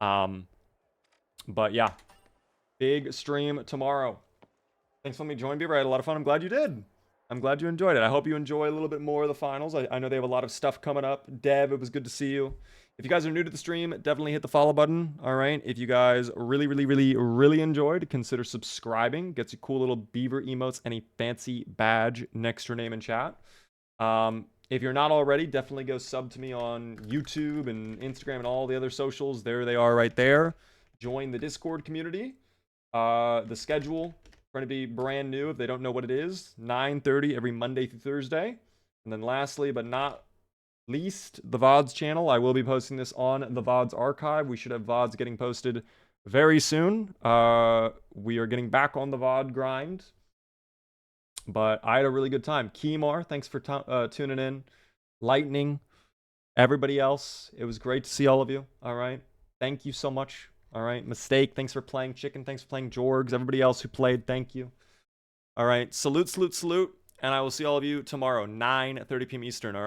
But yeah. Big stream tomorrow. Thanks for letting me join, Beaver. I had a lot of fun. I'm glad you did. I'm glad you enjoyed it. I hope you enjoy a little bit more of the finals. I know they have a lot of stuff coming up. Dev, it was good to see you. If you guys are new to the stream, definitely hit the follow button. All right. If you guys really enjoyed, consider subscribing. Gets you cool little beaver emotes and a fancy badge next to your name in chat. If you're not already, definitely go sub to me on YouTube and Instagram and all the other socials. There they are right there. Join the Discord community. The schedule going to be brand new if they don't know what it is. 9:30 every Monday through Thursday. And then lastly, but not least, the VODs channel. I will be posting this on the VODs archive. We should have VODs getting posted very soon. We are getting back on the VOD grind. But I had a really good time. Keemar, thanks for tuning in. Lightning, everybody else, it was great to see all of you. All right. Thank you so much. All right. Mistake, thanks for playing. Chicken, thanks for playing. Jorgs, everybody else who played, thank you. All right. Salute. And I will see all of you tomorrow, 9:30 p.m. Eastern. All right.